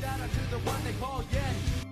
shout out to the one they call Yeti.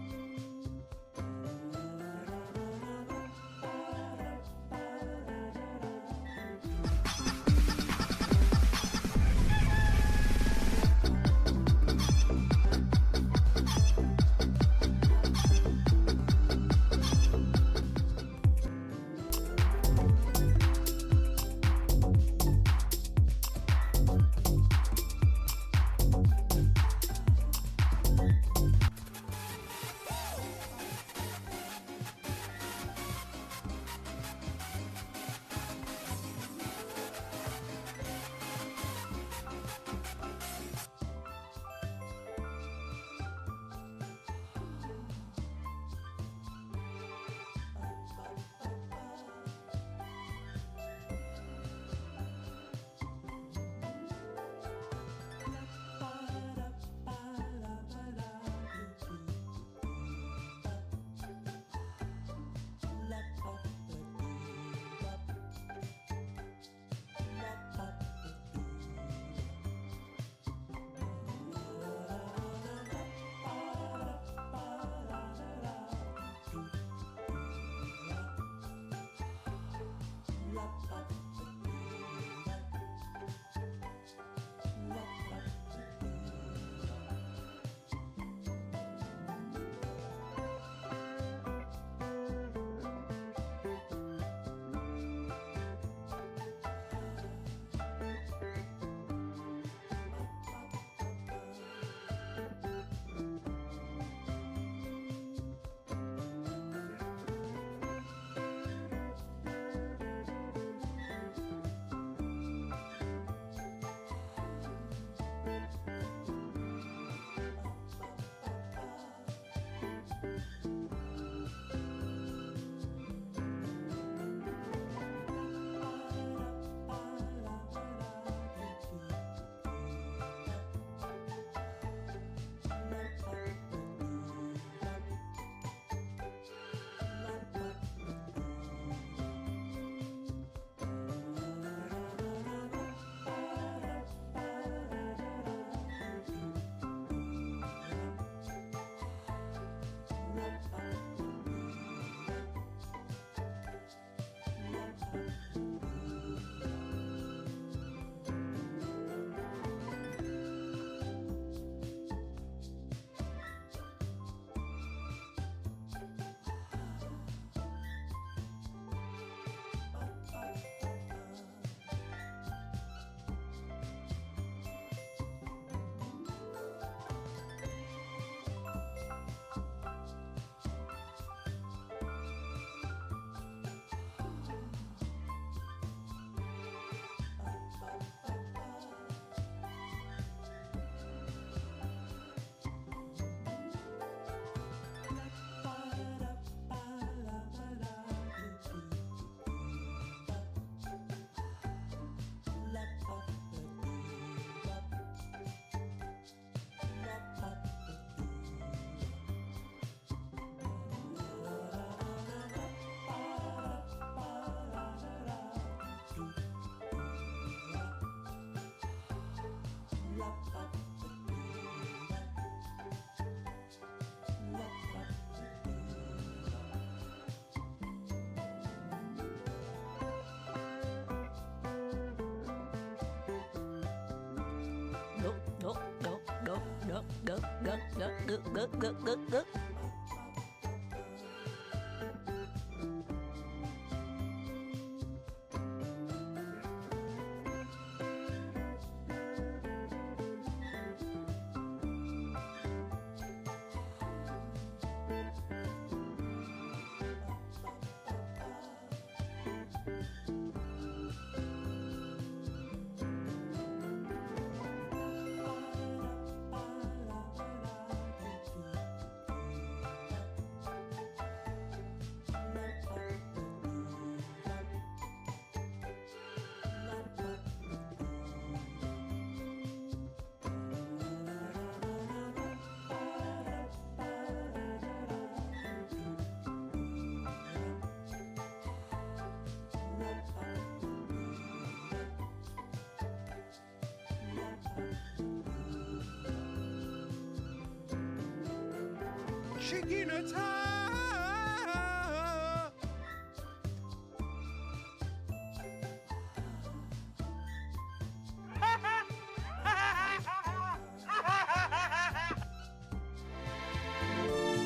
Chiquinata.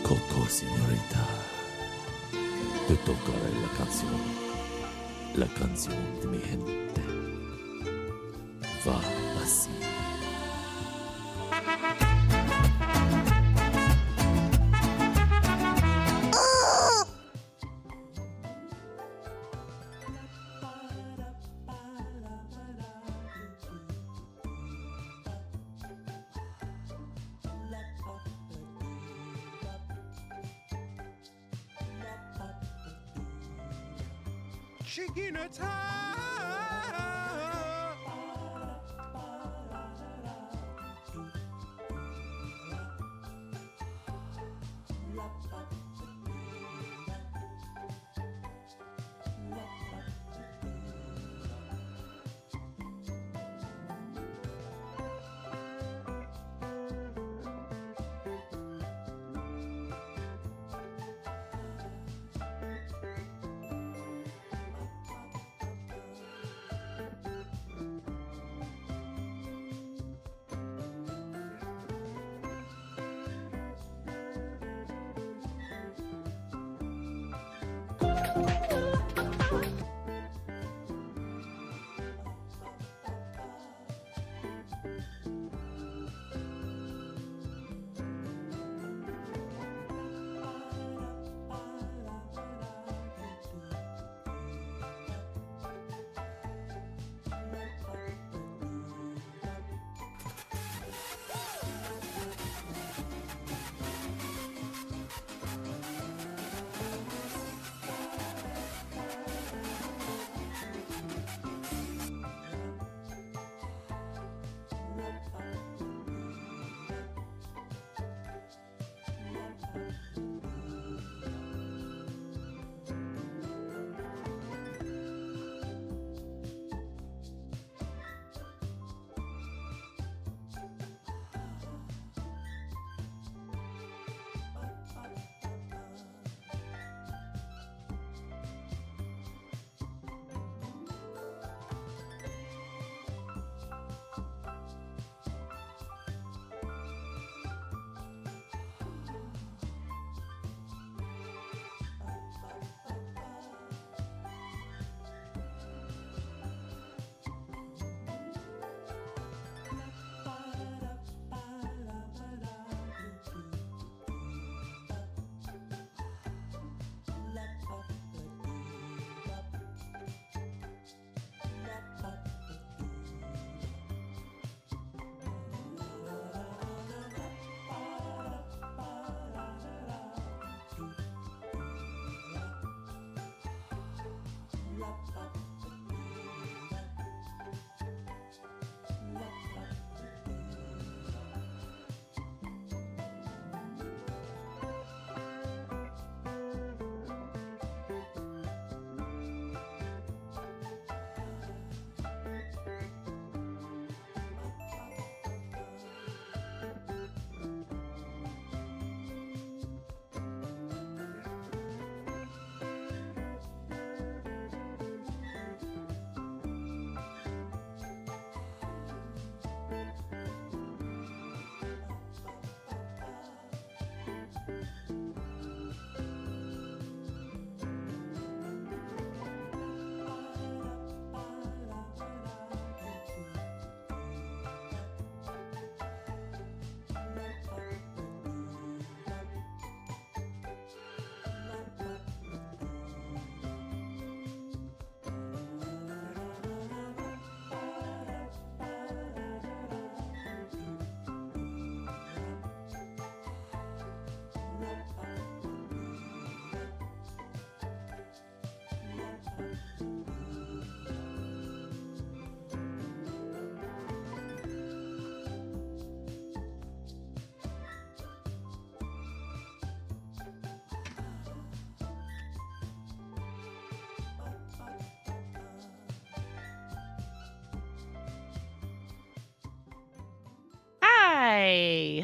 Coco, señorita, te tocará la canción de mi gente. Va así. Chiquinata.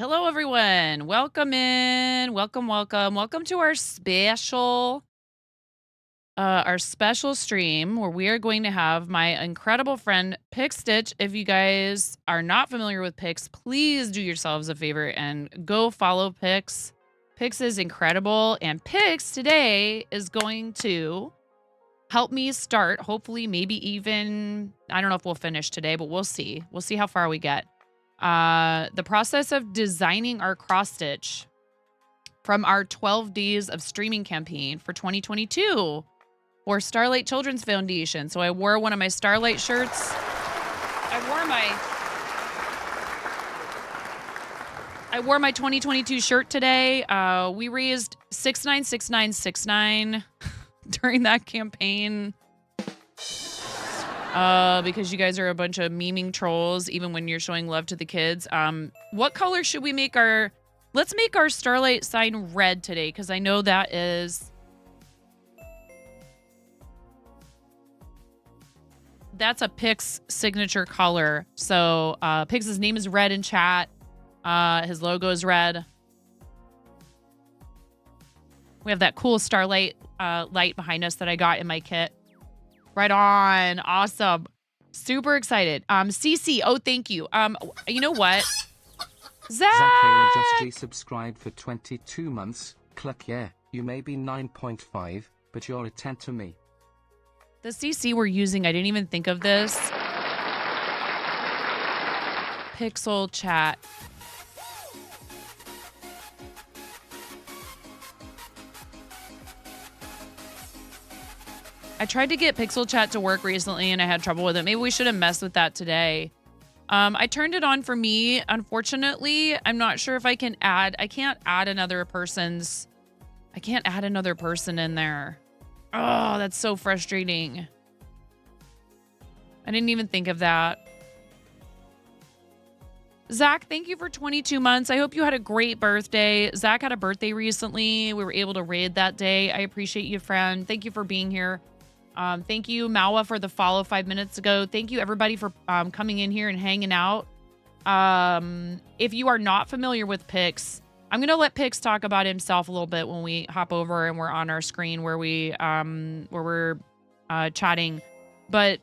Hello, everyone. Welcome in. Welcome, welcome. Welcome to our special stream where we are going to have my incredible friend Pick Stitch. If you guys are not familiar with Pix, please do yourselves a favor and go follow Pix. Pix is incredible, and Pix today is going to help me start, hopefully, maybe even, I don't know if we'll finish today, but we'll see. We'll see how far we get. The process of designing our cross stitch from our 12 days of streaming campaign for 2022 for Starlight Children's Foundation. So I wore one of my Starlight shirts. I wore my 2022 shirt today. We raised 696969 during that campaign. Because you guys are a bunch of memeing trolls, even when you're showing love to the kids. What color should we make let's make our Starlight sign red today, because I know that's a Pix signature color. So, Pix's name is red in chat. His logo is red. We have that cool Starlight, light behind us that I got in my kit. Right on. Awesome. Super excited. CC. Oh, thank you. You know what? Zach Taylor just resubscribed for 22 months. Cluck, yeah. You may be 9.5, but you're a 10 to me. The CC we're using, I didn't even think of this. Pixel chat. I tried to get Pixel Chat to work recently and I had trouble with it. Maybe we should have messed with that today. I turned it on for me. Unfortunately, I'm not sure if I can't add another person in there. Oh, that's so frustrating. I didn't even think of that. Zach, thank you for 22 months. I hope you had a great birthday. Zach had a birthday recently. We were able to raid that day. I appreciate you, friend. Thank you for being here. Thank you, Mawa, for the follow 5 minutes ago. Thank you, everybody, for coming in here and hanging out. If you are not familiar with Pix, I'm going to let Pix talk about himself a little bit when we hop over and we're on our screen where we're chatting. But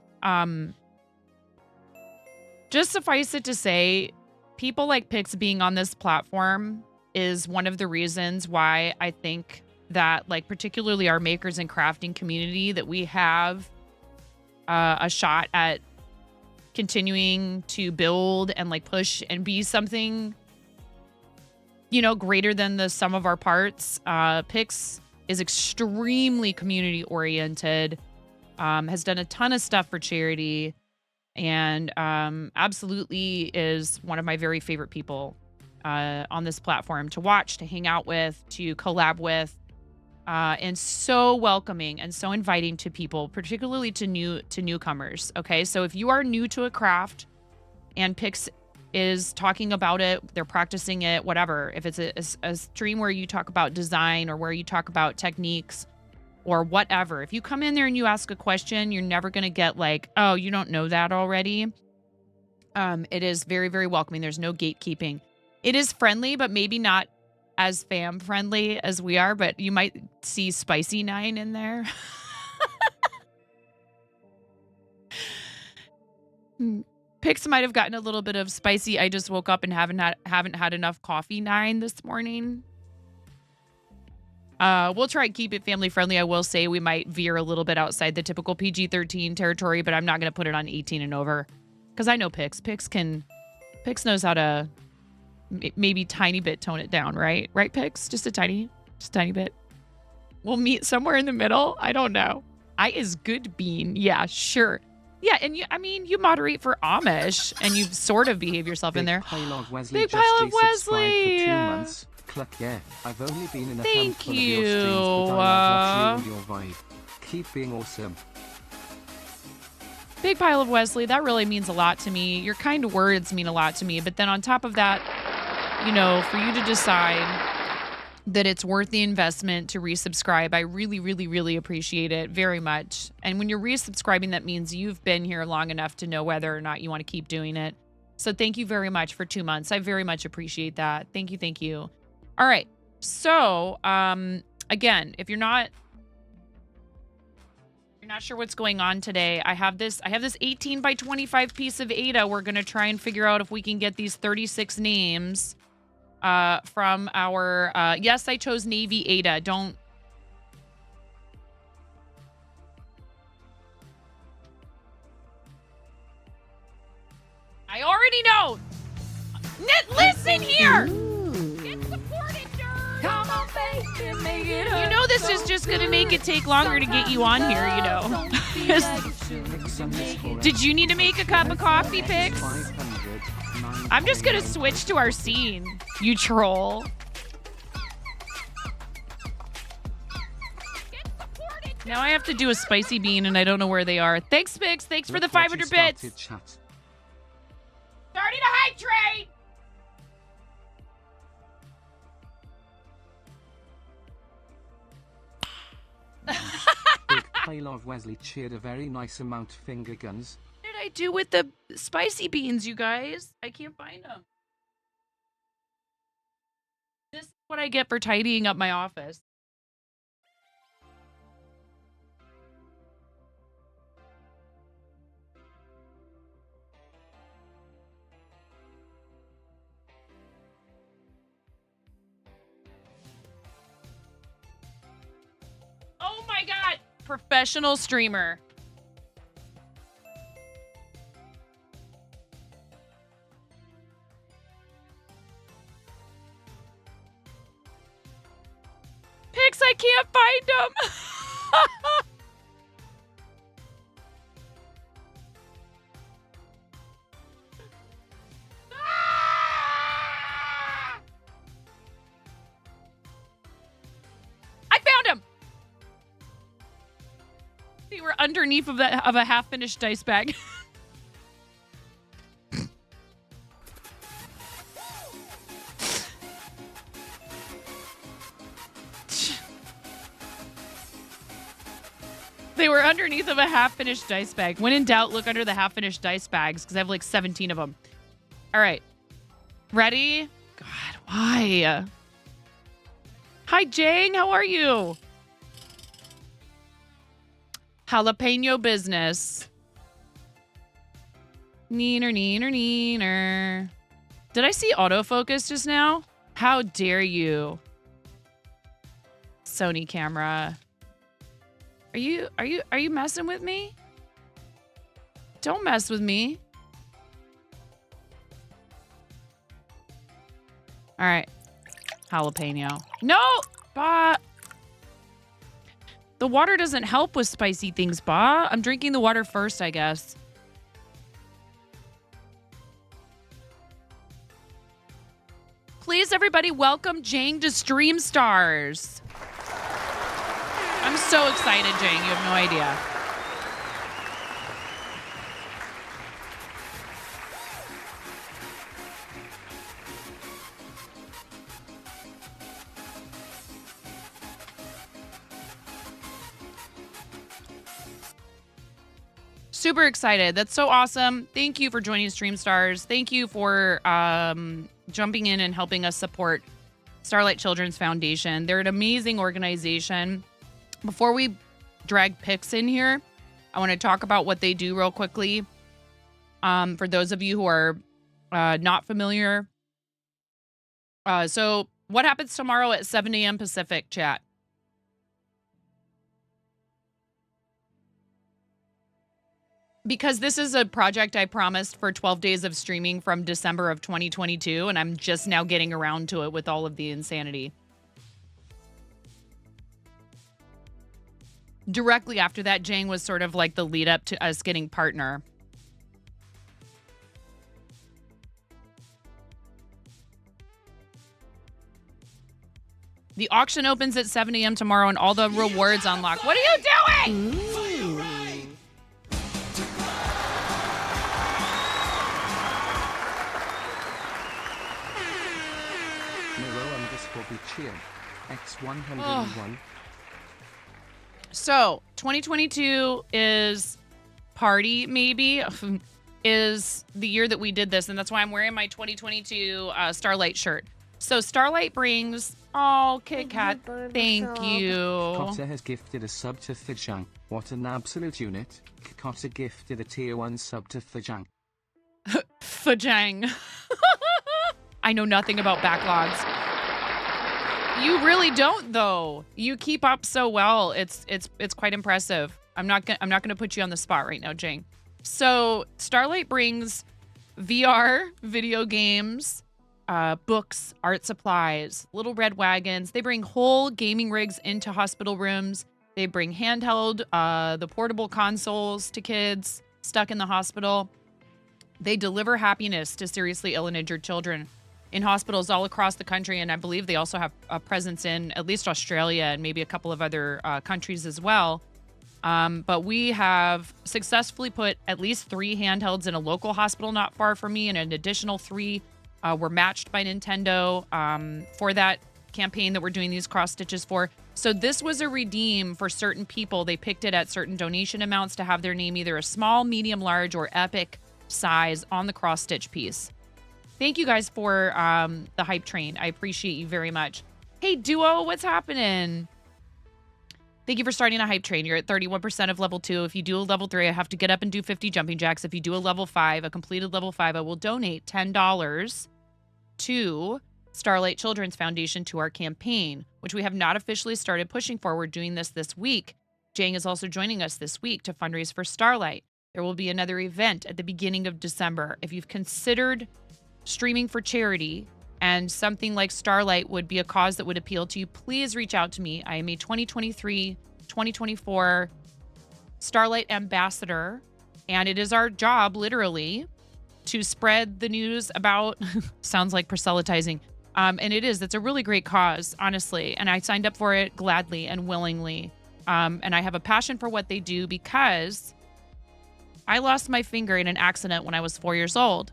just suffice it to say, people like Pix being on this platform is one of the reasons why I think that, like, particularly our makers and crafting community, that we have a shot at continuing to build and like push and be something, you know, greater than the sum of our parts. Pix is extremely community oriented, has done a ton of stuff for charity, and absolutely is one of my very favorite people on this platform to watch, to hang out with, to collab with. And so welcoming and so inviting to people, particularly to newcomers. Okay, so if you are new to a craft and Pix is talking about it, they're practicing it, whatever. If it's a stream where you talk about design or where you talk about techniques or whatever, if you come in there and you ask a question, you're never going to get like, oh, you don't know that already. It is very, very welcoming. There's no gatekeeping. It is friendly, but maybe not as fam friendly as we are, but you might see Spicy 9 in there. Pix might have gotten a little bit of spicy. I just woke up and haven't had enough coffee 9 this morning. We'll try and keep it family friendly. I will say we might veer a little bit outside the typical PG-13 territory, but I'm not going to put it on 18 and over because I know Pix. Pix knows how to maybe tiny bit tone it down, right? Right, Pix? Just a tiny bit. We'll meet somewhere in the middle. I don't know. I is good bean. Yeah, sure. Yeah, and you moderate for Amish and you sort of behave yourself in there. Big pile of Wesley. For 2 months. Cluck, yeah. I've only been in a Thank handful you. of your streams, but I love watching your vibe. Keep being awesome. Big pile of Wesley. That really means a lot to me. Your kind words mean a lot to me. But then on top of that, you know, for you to decide that it's worth the investment to resubscribe, I really, really, really appreciate it very much. And when you're resubscribing, that means you've been here long enough to know whether or not you want to keep doing it. So thank you very much for 2 months. I very much appreciate that. Thank you. Thank you. All right. So, again, if you're not sure what's going on today, I have this 18 by 25 piece of Ada. We're going to try and figure out if we can get these 36 names from our yes, I chose Navy Ada. Don't I already know. Listen here. Get supported, nerd. Come on, baby, make it up. You know this is just going to make it take longer to get you on here, you know. Did you need to make a cup of coffee, Pix? I'm just going to switch to our scene, you troll. Now I have to do a spicy bean, and I don't know where they are. Thanks, Pix. Thanks for the 500 bits. Starting to hydrate. Big pile of Wesley cheered a very nice amount finger guns. What did I do with the spicy beans, you guys? I can't find them. This is what I get for tidying up my office. Oh my God. Professional streamer. Pix, I can't find them. I found him. They were underneath of a half-finished dice bag. They were underneath of a half-finished dice bag. When in doubt, look under the half-finished dice bags because I have like 17 of them. All right. Ready? God, why? Hi, Jang. How are you? Jalapeno business. Neener, neener, neener. Did I see autofocus just now? How dare you? Sony camera. Are you messing with me? Don't mess with me. All right. Jalapeno. No! Bah. The water doesn't help with spicy things, bah. I'm drinking the water first, I guess. Please, everybody, welcome Jang to Stream Stars. I'm so excited, Jang. You have no idea. Super excited. That's so awesome. Thank you for joining Stream Stars. Thank you for jumping in and helping us support Starlight Children's Foundation. They're an amazing organization. Before we drag Pix in here, I want to talk about what they do real quickly. For those of you who are not familiar. So what happens tomorrow at 7 a.m. Pacific, chat? Because this is a project I promised for 12 days of streaming from December of 2022, and I'm just now getting around to it with all of the insanity. Directly after that, Jang was sort of like the lead up to us getting partner. The auction opens at 7 a.m. tomorrow and all the rewards unlock. What are you doing? Miro_Cheer X101. So 2022 is party, maybe. is the year that we did this, and that's why I'm wearing my 2022 Starlight shirt. So Starlight brings, Kit Kat, thank you. Cotta has gifted a sub to Fijang. What an absolute unit. Cotta gifted a tier 1 sub to Fijang. Fajang. I know nothing about backlogs. You really don't, though. You keep up so well. It's quite impressive. I'm not gonna put you on the spot right now, Jane. So Starlight brings VR, video games, books, art supplies, little red wagons. They bring whole gaming rigs into hospital rooms. They bring handheld, the portable consoles to kids stuck in the hospital. They deliver happiness to seriously ill and injured children in hospitals all across the country. And I believe they also have a presence in at least Australia and maybe a couple of other countries as well. But we have successfully put at least 3 handhelds in a local hospital not far from me, and an additional 3 were matched by Nintendo for that campaign that we're doing these cross stitches for. So this was a redeem for certain people. They picked it at certain donation amounts to have their name either a small, medium, large, or epic size on the cross stitch piece. Thank you guys for the hype train. I appreciate you very much. Hey, Duo, what's happening? Thank you for starting a hype train. You're at 31% of level 2. If you do a level 3, I have to get up and do 50 jumping jacks. If you do a level 5, a completed level 5, I will donate $10 to Starlight Children's Foundation to our campaign, which we have not officially started pushing for. We're doing this week. Jang is also joining us this week to fundraise for Starlight. There will be another event at the beginning of December. If you've considered streaming for charity and something like Starlight would be a cause that would appeal to you, please reach out to me. I am a 2023-2024 Starlight ambassador, and it is our job, literally, to spread the news about, sounds like proselytizing, and it is. It's a really great cause, honestly, and I signed up for it gladly and willingly, and I have a passion for what they do because I lost my finger in an accident when I was 4 years old.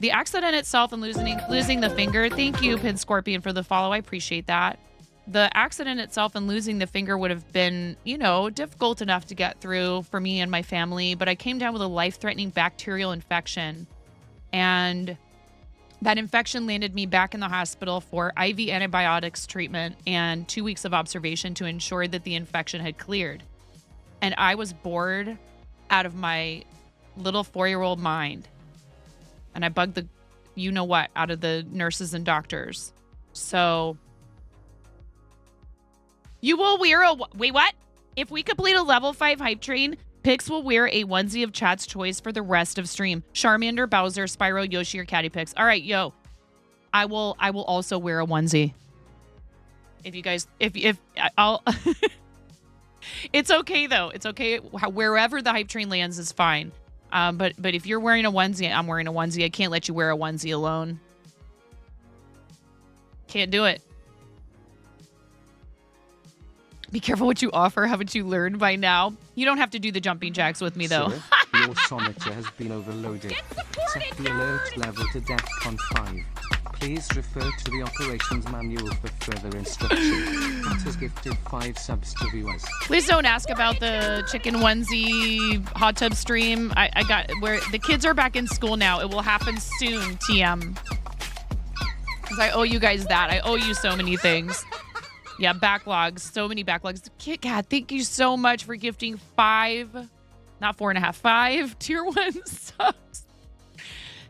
The accident itself and losing the finger, thank you, Pin Scorpion, for the follow. I appreciate that. The accident itself and losing the finger would have been, difficult enough to get through for me and my family, but I came down with a life-threatening bacterial infection, and that infection landed me back in the hospital for IV antibiotics treatment and 2 weeks of observation to ensure that the infection had cleared. And I was bored out of my little 4-year-old mind. And I bugged the you-know-what out of the nurses and doctors. So you will wear wait, what? If we complete a level 5 hype train, Pix will wear a onesie of chat's choice for the rest of stream. Charmander, Bowser, Spyro, Yoshi, or Catty Pix. All right, yo. I will also wear a onesie. If you guys, if I'll, it's okay though. It's okay. Wherever the hype train lands is fine. But if you're wearing a onesie, I'm wearing a onesie. I can't let you wear a onesie alone. Can't do it. Be careful what you offer. Haven't you learned by now? You don't have to do the jumping jacks with me, though. Sir, your someter has been overloaded. Set the alert level to DEFCON 5. Please refer to the operations manual for further instructions. That has gifted 5 subs to viewers. Please don't ask about the chicken onesie hot tub stream. I got where the kids are back in school now. It will happen soon, TM. Because I owe you guys that. I owe you so many things. Yeah, backlogs. So many backlogs. Kit Kat, thank you so much for gifting 5, not 4.5, 5 tier 1 subs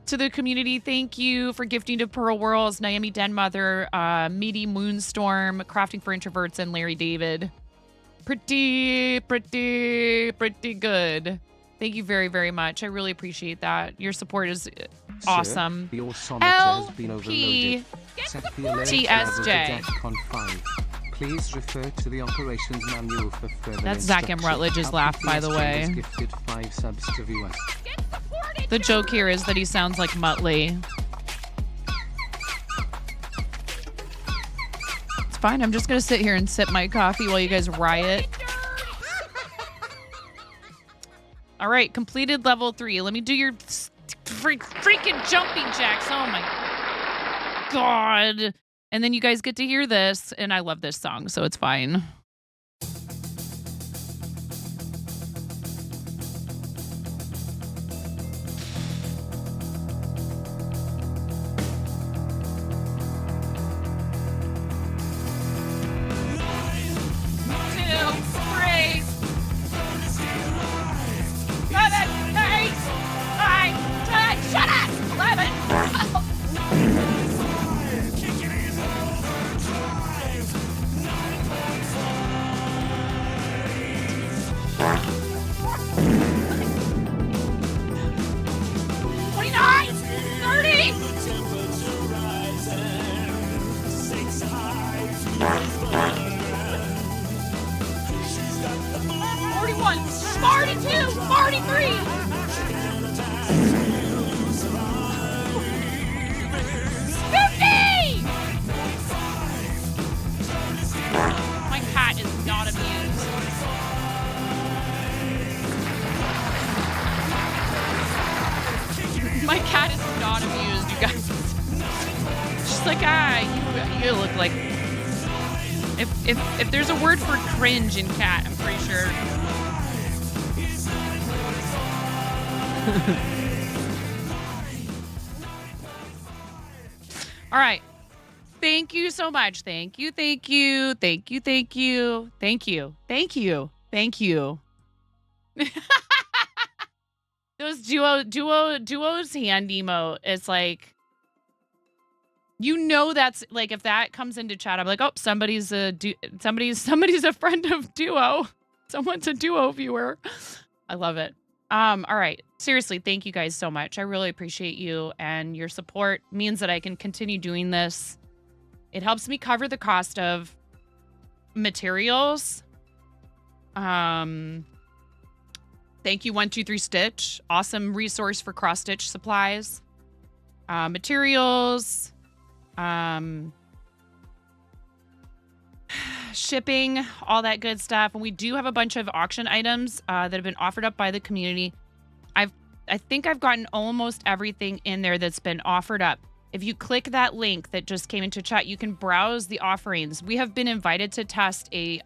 to the community. Thank you for gifting to Pearl Whirls, Naomi Denmother, Meaty Moonstorm, Crafting for Introverts, and Larry David. Pretty good. Thank you very, very much. I really appreciate that. Your support is awesome. Sir, your someter has been overloaded. Set the alert level to TSJ. DEFCON 5. Please refer to the operations manual for further That's Zach M. Rutledge's laugh, by the way. Has gifted 5 subs to viewers. The joke here is that he sounds like Muttley. It's fine. I'm just going to sit here and sip my coffee while you guys riot. All right, completed level 3. Let me do your freaking jumping jacks. Oh my God. And then you guys get to hear this, and I love this song, so it's fine. not amused, you guys. She's like, you look like. If there's a word for cringe in cat, I'm pretty sure. All right. Thank you so much. Thank you. Thank you. Thank you. Thank you. Thank you. Thank you. Thank you. Those duos hand emote. It's like, you know, that's like, if that comes into chat, I'm like, oh, somebody's a friend of Duo. Someone's a Duo viewer. I love it. All right. Seriously, thank you guys so much. I really appreciate you, and your support means that I can continue doing this. It helps me cover the cost of materials. Thank you, 123 Stitch. Awesome resource for cross stitch supplies. Materials. Shipping, all that good stuff. And we do have a bunch of auction items that have been offered up by the community. I think I've gotten almost everything in there that's been offered up. If you click that link that just came into chat, you can browse the offerings. We have been invited to test a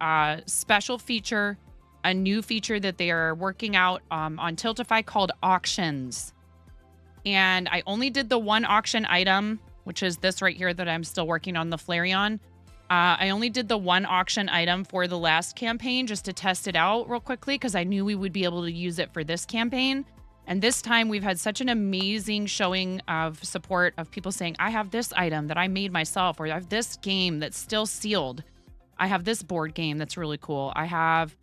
special feature, a new feature that they are working out on Tiltify called auctions. And I only did the one auction item, which is this right here that I'm still working on, the Flareon. I only did the one auction item for the last campaign just to test it out real quickly because I knew we would be able to use it for this campaign. And this time we've had such an amazing showing of support of people saying, I have this item that I made myself, or I have this game that's still sealed. I have this board game that's really cool. I have,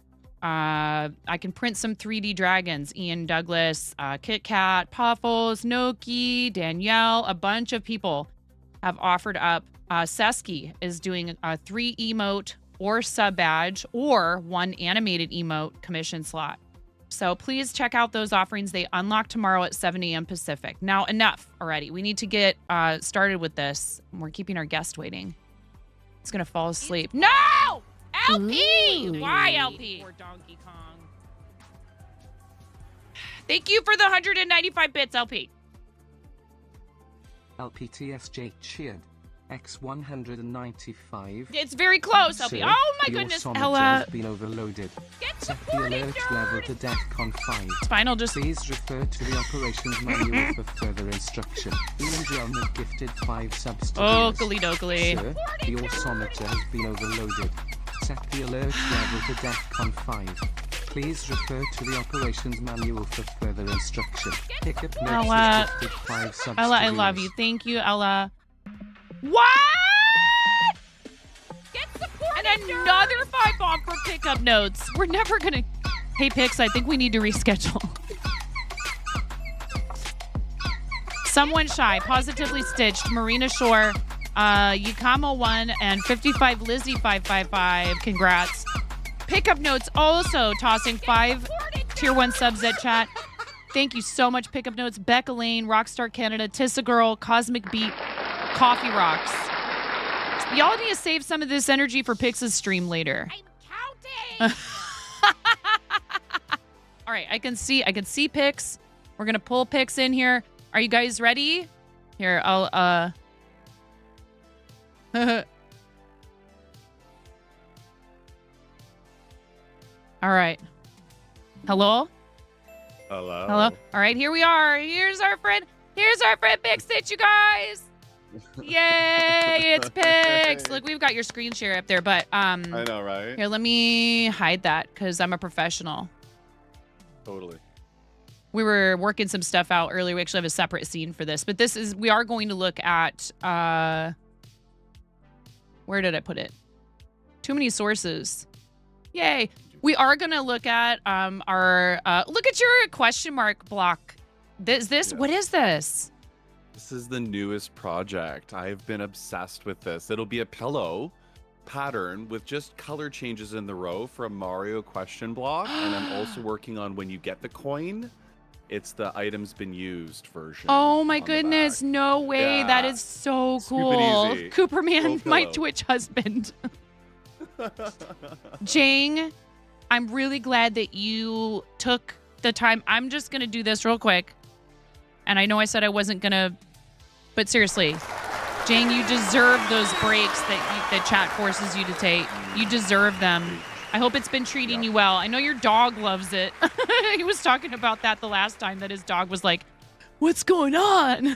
I can print some 3D dragons. Ian Douglas, Kit Kat, Puffles, Noki, Danielle, a bunch of people have offered up. Seski is doing a 3 emote or sub badge or 1 animated emote commission slot. So please check out those offerings. They unlock tomorrow at 7 a.m. Pacific. Now, enough already. We need to get started with this. We're keeping our guest waiting. He's going to fall asleep. No! LP! Ooh. Why LP? Or Donkey Kong. Thank you for the 195 bits, LP. LPTSJ cheered. X195. It's very close, LP. Oh my goodness, Ella. Has been overloaded. Get Set the supported, alert nerd. level to DEFCON 5. It's fine, I'll just... Please refer to the operations manual for further instruction. Ian John has gifted 5 subs to Oh, viewers. Glee. Sir, the autometer has been overloaded. Set the alert level to DEFCON 5. Please refer to the operations manual for further instruction. Pickup notes Ella. has gifted 5 subs Ella, to I love viewers. you. Thank you, Ella. What? Get supported, and another 5 bomb for pickup notes. We're never gonna... Hey, Pix, I think we need to reschedule. Someone Shy, Positively Stitched, Marina Shore, Yukamo 1, and 55 Lizzie 555. Congrats. Pickup notes also tossing 5 tier 1 subs at chat. Thank you so much, Pickup Notes. Becca Lane, Rockstar Canada, Tissa Girl, Cosmic Beat, Coffee Rocks. Y'all need to save some of this energy for Pix's stream later. I'm counting. All right, I can see Pix. We're gonna pull Pix in here. Are you guys ready? Here, I'll All right. Hello? Hello. All right, here we are. Here's our friend Pix Stitch, you guys. Yay, it's Pix. Look, we've got your screen share up there, but I know, right? here, let me hide that because I'm a professional. Totally. We were working some stuff out earlier. We actually have a separate scene for this, but we are going to look at where did I put it? Too many sources. Yay. We are going to look at our look at your question mark block. What is this? This is the newest project. I've been obsessed with this. It'll be a pillow pattern with just color changes in the row for a Mario question block. And I'm also working on when you get the coin, it's the items been used version. Oh my on the goodness. back. No way. Yeah. That is so Scoop it cool. easy. Cooperman, Full my pillow. Twitch husband. Jang, I'm really glad that you took the time. I'm just going to do this real quick. And I know I said I wasn't going to, but seriously, Jane, you deserve those breaks that chat forces you to take. You deserve them. I hope it's been treating you well. I know your dog loves it. He was talking about that the last time, that his dog was like, what's going on?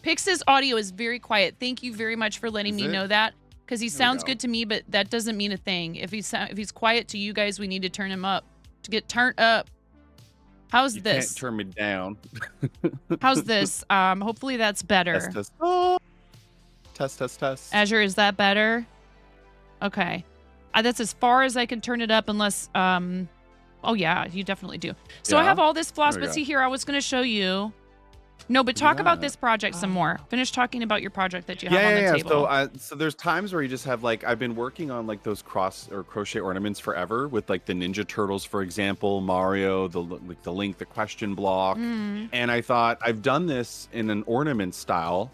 Pix's audio is very quiet. Thank you very much for letting me know that, because he sounds good to me, but that doesn't mean a thing. If he's quiet to you guys, we need to turn him up. To get turned up. How's You this? can't turn me down. How's this? Hopefully that's better. Test, test. Oh. Test, test, test. Azure, is that better? Okay. That's as far as I can turn it up, unless oh yeah, you definitely do. So I have all this floss, but see here, I was going to show you. No, but talk about this project some more. Finish talking about your project that you have on the table. So there's times where you just have like, I've been working on like those cross or crochet ornaments forever with like the Ninja Turtles, for example, Mario, the Link, the question block. And I thought, I've done this in an ornament style.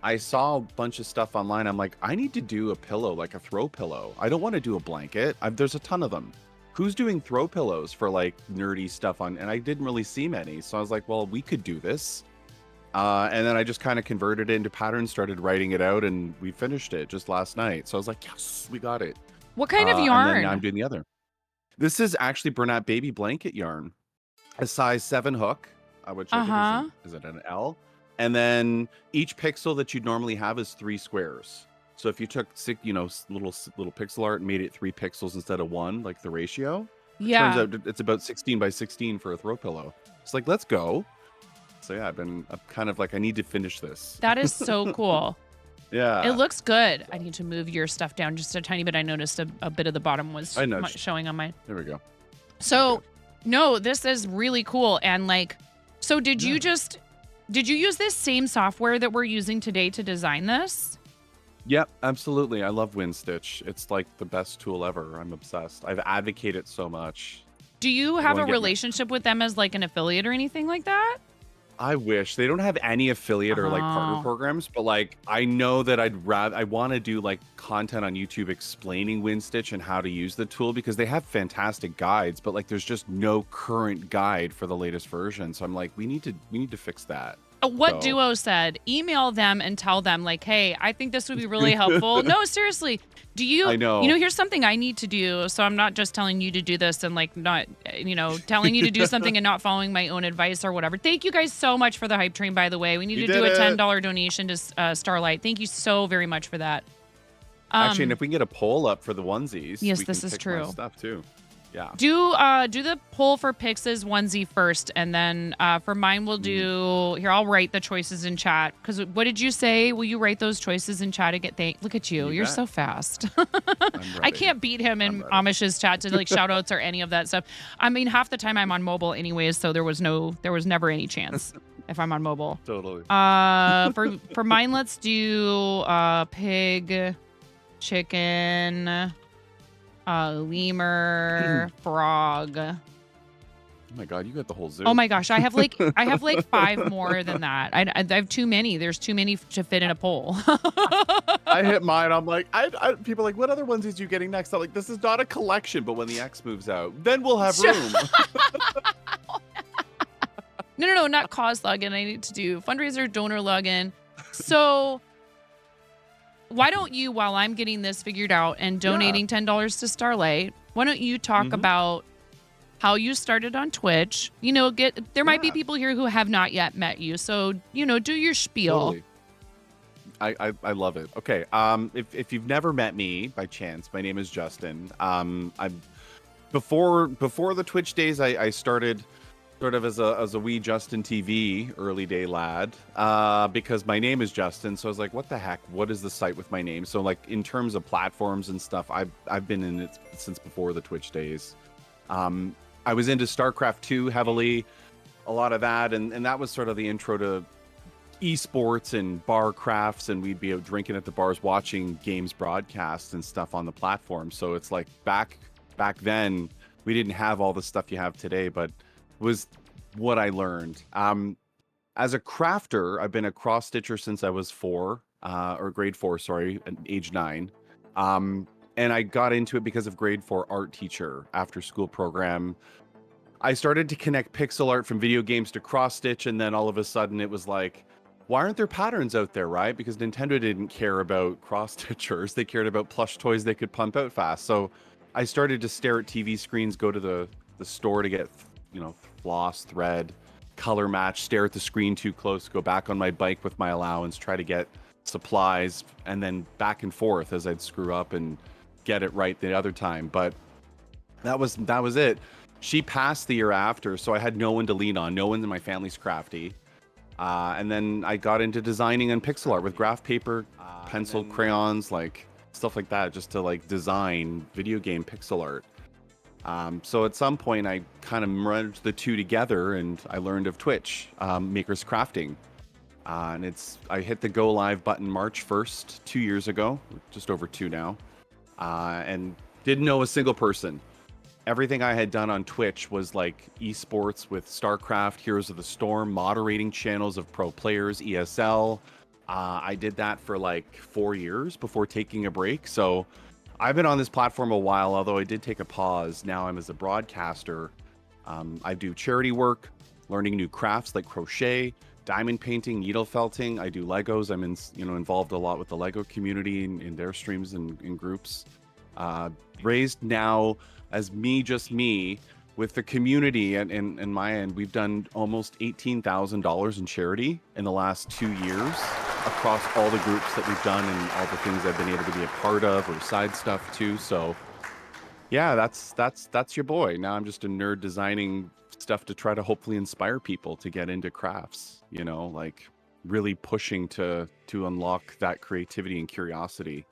I saw a bunch of stuff online. I'm like, I need to do a pillow, like a throw pillow. I don't want to do a blanket. There's a ton of them. Who's doing throw pillows for like nerdy stuff on? And I didn't really see many. So I was like, well, we could do this. And then I just kind of converted it into patterns, started writing it out, and we finished it just last night. So I was like, yes, we got it. What kind of yarn? And then now I'm doing the other. This is actually Bernat baby blanket yarn, a size 7 hook, which I think is it an L? And then each pixel that you'd normally have is 3 squares. So if you took little pixel art and made it 3 pixels instead of 1, like the ratio, turns out it's about 16 by 16 for a throw pillow. It's like, let's go. So yeah, I'm kind of like, I need to finish this. That is so cool. Yeah. It looks good. I need to move your stuff down just a tiny bit. I noticed a bit of the bottom was showing on mine. There we go. So, no, this is really cool. And like, so did you use this same software that we're using today to design this? Yep, absolutely. I love WinStitch. It's like the best tool ever. I'm obsessed. I've advocated so much. Do you have a relationship with them as like an affiliate or anything like that? I wish. They don't have any affiliate or like partner programs, but like I know that I want to do like content on YouTube explaining WinStitch and how to use the tool, because they have fantastic guides, but like there's just no current guide for the latest version. So I'm like, we need to fix that. What Duo said, email them and tell them like, hey, I think this would be really helpful. No, seriously. Do you, I know. Here's something I need to do. So I'm not just telling you to do this and like not, telling you to do something and not following my own advice or whatever. Thank you guys so much for the hype train, by the way. We need to do a $10 donation to Starlight. Thank you so very much for that. Actually, and if we can get a poll up for the onesies, yes, we this can is pick true. my stuff too. Yeah. Do the poll for Pix's onesie first, and then for mine we'll do here. I'll write the choices in chat, because what did you say? Will you write those choices in chat again? Look at you. You're so fast. I can't beat him in Amish's chat to like shout outs or any of that stuff. I mean, half the time I'm on mobile anyways, so there was never any chance if I'm on mobile. Totally. For mine, let's do pig, chicken, lemur, frog. Oh my god, you got the whole zoo. Oh my gosh, I have like 5 more than that. I have too many. There's too many to fit in a poll. I hit mine. I'm like, people are like, what other onesies are you getting next? I'm like, this is not a collection, but when the X moves out, then we'll have room. No, not cause login. I need to do fundraiser, donor login. So why don't you, while I'm getting this figured out and donating $10 to Starlight, why don't you talk about how you started on Twitch? There might be people here who have not yet met you. So, do your spiel. Totally. I love it. Okay. If you've never met me by chance, my name is Justin. I'm before the Twitch days, I started sort of as a wee Justin TV early day lad, because my name is Justin. So I was like, what the heck? What is the site with my name? So like in terms of platforms and stuff, I've been in it since before the Twitch days. I was into StarCraft 2 heavily, a lot of that, and that was sort of the intro to esports and bar crafts, and we'd be out drinking at the bars, watching games broadcasts and stuff on the platform. So it's like back then we didn't have all the stuff you have today, but was what I learned. As a crafter, I've been a cross stitcher since I was 4, or grade 4, sorry, at age 9. And I got into it because of grade 4 art teacher after school program. I started to connect pixel art from video games to cross stitch, and then all of a sudden it was like, why aren't there patterns out there, right? Because Nintendo didn't care about cross stitchers; they cared about plush toys they could pump out fast. So I started to stare at TV screens, go to the store to get, floss, thread, color match, stare at the screen too close, go back on my bike with my allowance, try to get supplies, and then back and forth as I'd screw up and get it right the other time. But that was it. She passed the year after, so I had no one to lean on. No one in my family's crafty. And then I got into designing and pixel art with graph paper, pencil, crayons, like stuff like that, just to like design video game pixel art. So at some point, I kind of merged the two together, and I learned of Twitch, Makers Crafting. And I hit the go live button March 1st, 2 years ago, just over 2 now, and didn't know a single person. Everything I had done on Twitch was like esports with StarCraft, Heroes of the Storm, moderating channels of pro players, ESL. I did that for like 4 years before taking a break. So I've been on this platform a while, although I did take a pause. Now I'm as a broadcaster. I do charity work, learning new crafts like crochet, diamond painting, needle felting. I do Legos. I'm involved a lot with the Lego community in their streams and in groups. Raised now as just me with the community and my end. We've done almost $18,000 in charity in the last 2 years across all the groups that we've done and all the things I've been able to be a part of or side stuff too. So yeah, that's your boy. Now I'm just a nerd designing stuff to try to hopefully inspire people to get into crafts, like really pushing to unlock that creativity and curiosity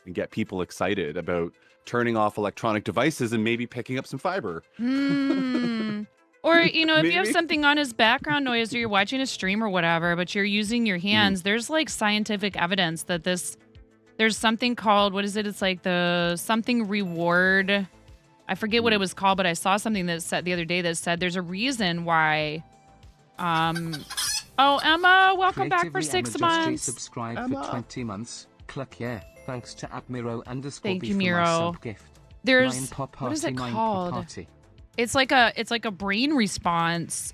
and get people excited about turning off electronic devices and maybe picking up some fiber. Or, if you have Maybe. something on as background noise or you're watching a stream or whatever, but you're using your hands, there's like scientific evidence that there's something called, what is it? It's like the something reward. I forget what it was called, but I saw something that said the other day that said there's a reason why. Oh, Emma, welcome back for Creatively 6 Emma just months. resubscribed for 20 months. Click yeah. Thanks to @Miro_B Thank you, for my Miro. sub-gift. There's Nine pop what is it party, nine called? pop party. It's like a brain response,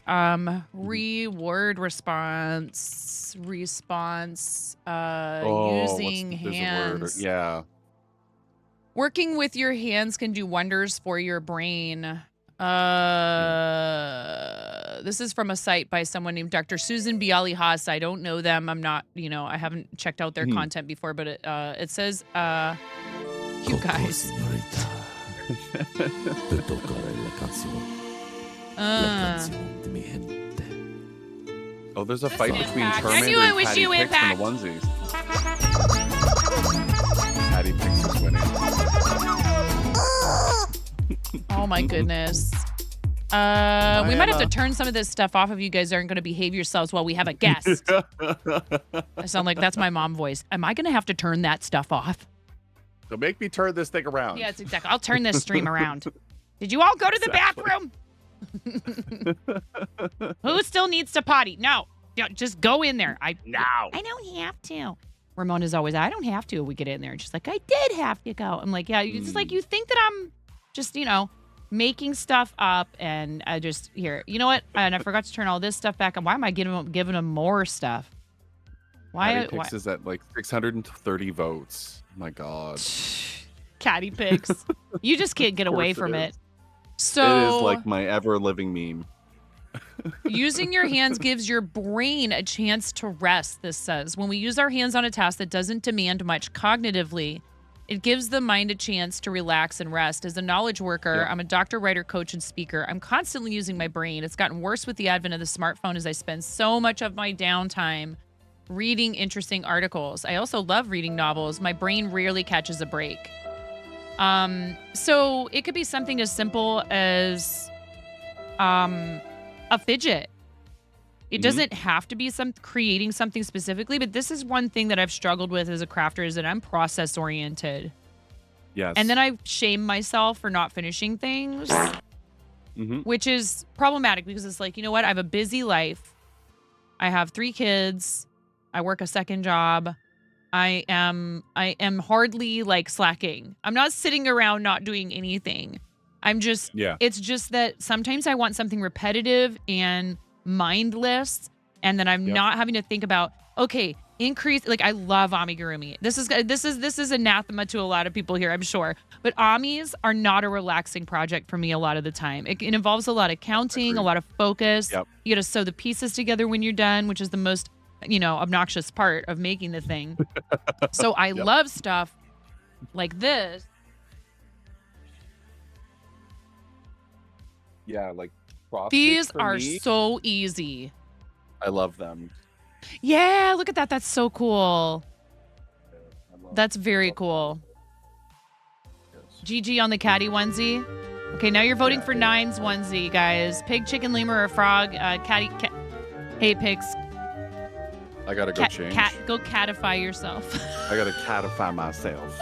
reward response, using there's a word. hands. Yeah. Working with your hands can do wonders for your brain. This is from a site by someone named Dr. Susan Bialy Haas. I don't know them. I'm not, I haven't checked out their content before, but it says, you guys. Te tocaré la canción. La canción de mi gente. Oh, there's a fight between impact. I Charmander knew I and wish Patty you Pix impact. from the onesies. Patty Pix is winning. Oh my goodness. We might have to turn some of this stuff off if you guys aren't going to behave yourselves while we have a guest. I sound like that's my mom voice. Am I going to have to turn that stuff off? So make me turn this thing around. Yeah, it's exactly. I'll turn this stream around. Did you all go to the bathroom? Who still needs to potty? No. Just go in there. Now. I don't have to. Ramona's always, I don't have to. We get in there. And she's like, I did have to go. I'm like, yeah, it's just like you think that I'm just, making stuff up, and I just here. You know what? And I forgot to turn all this stuff back on. Why am I giving them more stuff? Patty Pix is at like 630 votes. My God. Catty Pix. You just can't get away from it. So it is like my ever-living meme. Using your hands gives your brain a chance to rest, this says. When we use our hands on a task that doesn't demand much cognitively, it gives the mind a chance to relax and rest. As a knowledge worker, I'm a doctor, writer, coach, and speaker. I'm constantly using my brain. It's gotten worse with the advent of the smartphone as I spend so much of my downtime reading interesting articles. I also love reading novels. My brain rarely catches a break. So it could be something as simple as a fidget. It doesn't have to be creating something specifically, but this is one thing that I've struggled with as a crafter is that I'm process oriented. Yes. And then I shame myself for not finishing things, which is problematic because it's like, you know what? I have a busy life. I have 3 kids. I work a second job. I am hardly like slacking. I'm not sitting around not doing anything. Yeah. It's just that sometimes I want something repetitive and mindless, and then I'm not having to think about, okay, increase. Like, I love amigurumi. This is anathema to a lot of people here, I'm sure. But amis are not a relaxing project for me a lot of the time. It involves a lot of counting, a lot of focus. Yep. You got to sew the pieces together when you're done, which is the most, obnoxious part of making the thing. So I love stuff like this. Yeah, like cross These stitch for are me, so easy. I love them. Yeah, look at that. That's so cool. I love- That's very love cool. them. GG on the catty onesie. Okay, now you're voting Yeah. for Nine's onesie, guys. Pig, chicken, lemur, or frog. Catty. Hey, pigs. I gotta go change. Go catify yourself. I gotta catify myself.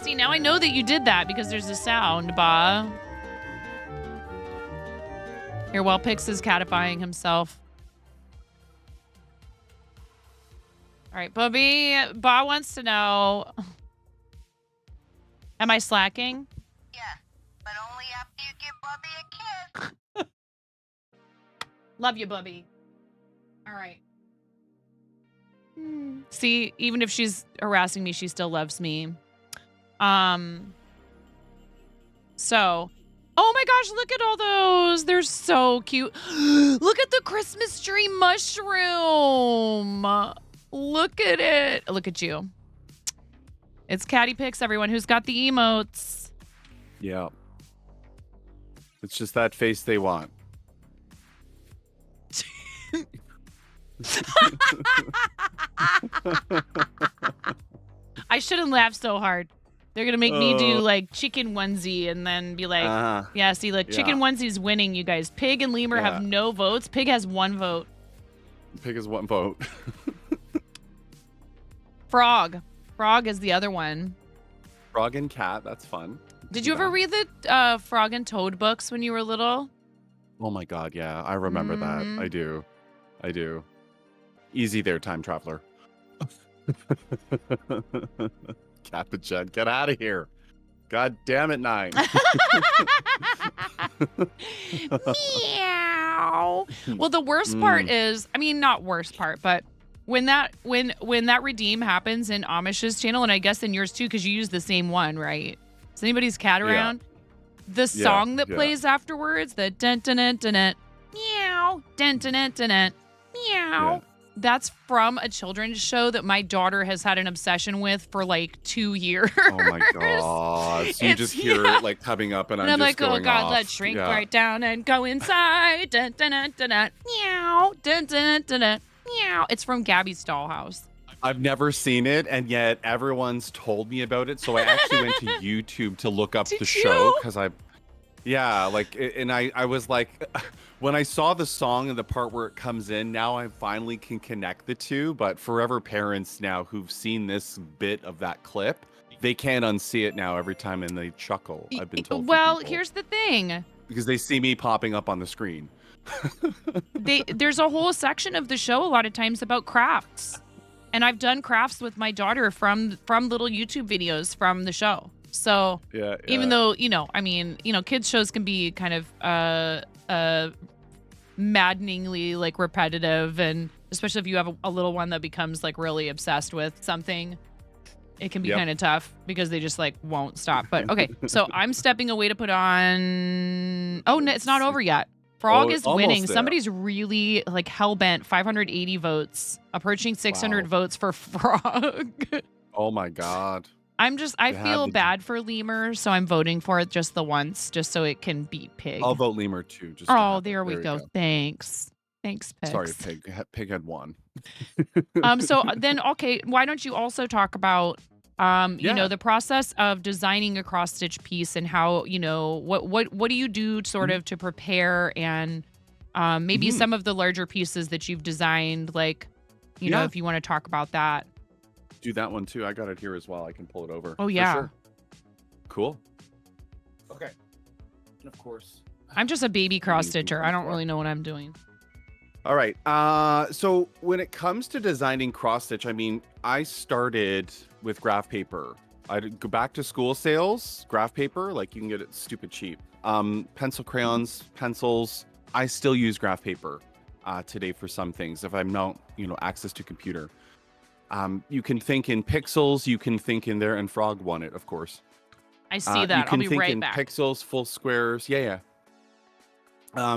See, now I know that you did that because there's a sound, Ba. Here, while Pix is catifying himself. All right, Bubby. Ba wants to know, am I slacking? Yeah, but only after you give Bubby a kiss. Love you, Bubby. All right. See, even if she's harassing me, she still loves me. So, oh my gosh, look at all those. They're so cute. Look at the Christmas tree mushroom. Look at it. Look at you. It's Catty Picks, everyone who's got the emotes. Yeah. It's just that face they want. I shouldn't laugh so hard. They're going to make me do like chicken onesie and then be like, yeah, see, look, chicken onesie's winning, you guys. Pig and lemur have no votes. Pig has 1 vote. Pig is 1 vote. Frog. Frog is the other one. Frog and cat, that's fun. Did you ever read the Frog and Toad books when you were little? Oh my god, yeah. I remember that. I do. Easy there, time traveler. Cappuccin, get out of here. God damn it, 9. Meow. Well, the worst part is, I mean, not worst part, but when that redeem happens in Amish's channel, and I guess in yours too, because you use the same one, right? Is anybody's cat around? The song that plays afterwards, the dun dun dun dun dun, meow, dun dun dun dun dun, meow. That's from a children's show that my daughter has had an obsession with for like 2 years. Oh my god. So you just hear it like coming up and I'm like, just going oh god, off. let's shrink right down and go inside. Dun dun dun dun dun, meow, dun dun dun dun, meow. It's from Gabby's Dollhouse. I've never seen it, and yet everyone's told me about it. So I actually went to YouTube to look up the show because I was like, when I saw the song and the part where it comes in, now I finally can connect the two. But forever parents now who've seen this bit of that clip, they can't unsee it now every time and they chuckle. I've been told. Well, here's the thing. Because they see me popping up on the screen. There's a whole section of the show a lot of times about crafts. And I've done crafts with my daughter from little YouTube videos from the show. So even though, kids shows can be kind of maddeningly like repetitive, and especially if you have a little one that becomes like really obsessed with something, it can be kind of tough because they just like won't stop. But okay, so I'm stepping away to put on. Oh, no, it's not over yet. Frog is winning. There. Somebody's really like hell-bent. 580 votes, approaching 600 votes for Frog. Oh my god. I feel bad for Lemur, so I'm voting for it just the once, just so it can beat Pig. I'll vote Lemur too. There we go. Thanks, Pig. Sorry, Pig had 1. So then, okay, why don't you also talk about, the process of designing a cross stitch piece and how, what do you do sort of to prepare, and maybe some of the larger pieces that you've designed, like, if you want to talk about that. Do that one too. I got it here as well. I can pull it over. Oh yeah. Sure. Cool. Okay. And of course, I'm just a baby cross stitcher. I don't really know what I'm doing. All right. So when it comes to designing cross stitch, I mean, I started with graph paper. I'd go back to school sales, graph paper, like you can get it stupid cheap. Pencil crayons, pencils. I still use graph paper today for some things if I'm not, access to computer. You can think in pixels, you can think in there, and Frog won it, of course. I see You that. I'll can be think right in back. pixels, full squares. Yeah.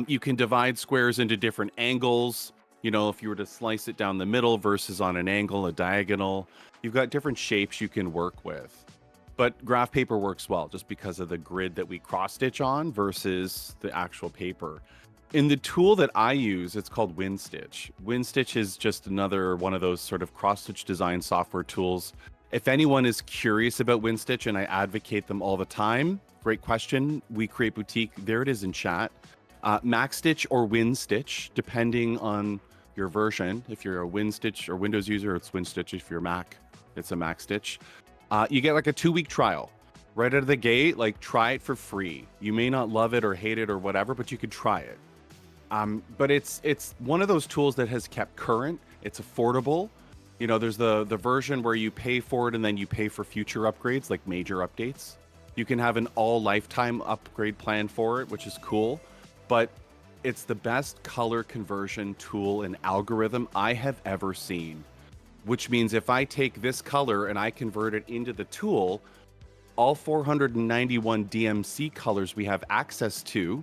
You can divide squares into different angles. If you were to slice it down the middle versus on an angle, a diagonal, you've got different shapes you can work with. But graph paper works well just because of the grid that we cross stitch on versus the actual paper. In the tool that I use, it's called WinStitch. WinStitch is just another one of those sort of cross stitch design software tools. If anyone is curious about WinStitch, and I advocate them all the time, great question. We Create Boutique, there it is in chat. MacStitch or WinStitch, depending on your version. If you're a WinStitch or Windows user, it's WinStitch. If you're Mac, it's a MacStitch. You get like a 2-week trial right out of the gate. Like, try it for free. You may not love it or hate it or whatever, but you could try it. But it's one of those tools that has kept current. It's affordable. There's the version where you pay for it and then you pay for future upgrades, like major updates. You can have an all lifetime upgrade plan for it, which is cool. But it's the best color conversion tool and algorithm I have ever seen, which means if I take this color and I convert it into the tool, all 491 DMC colors we have access to,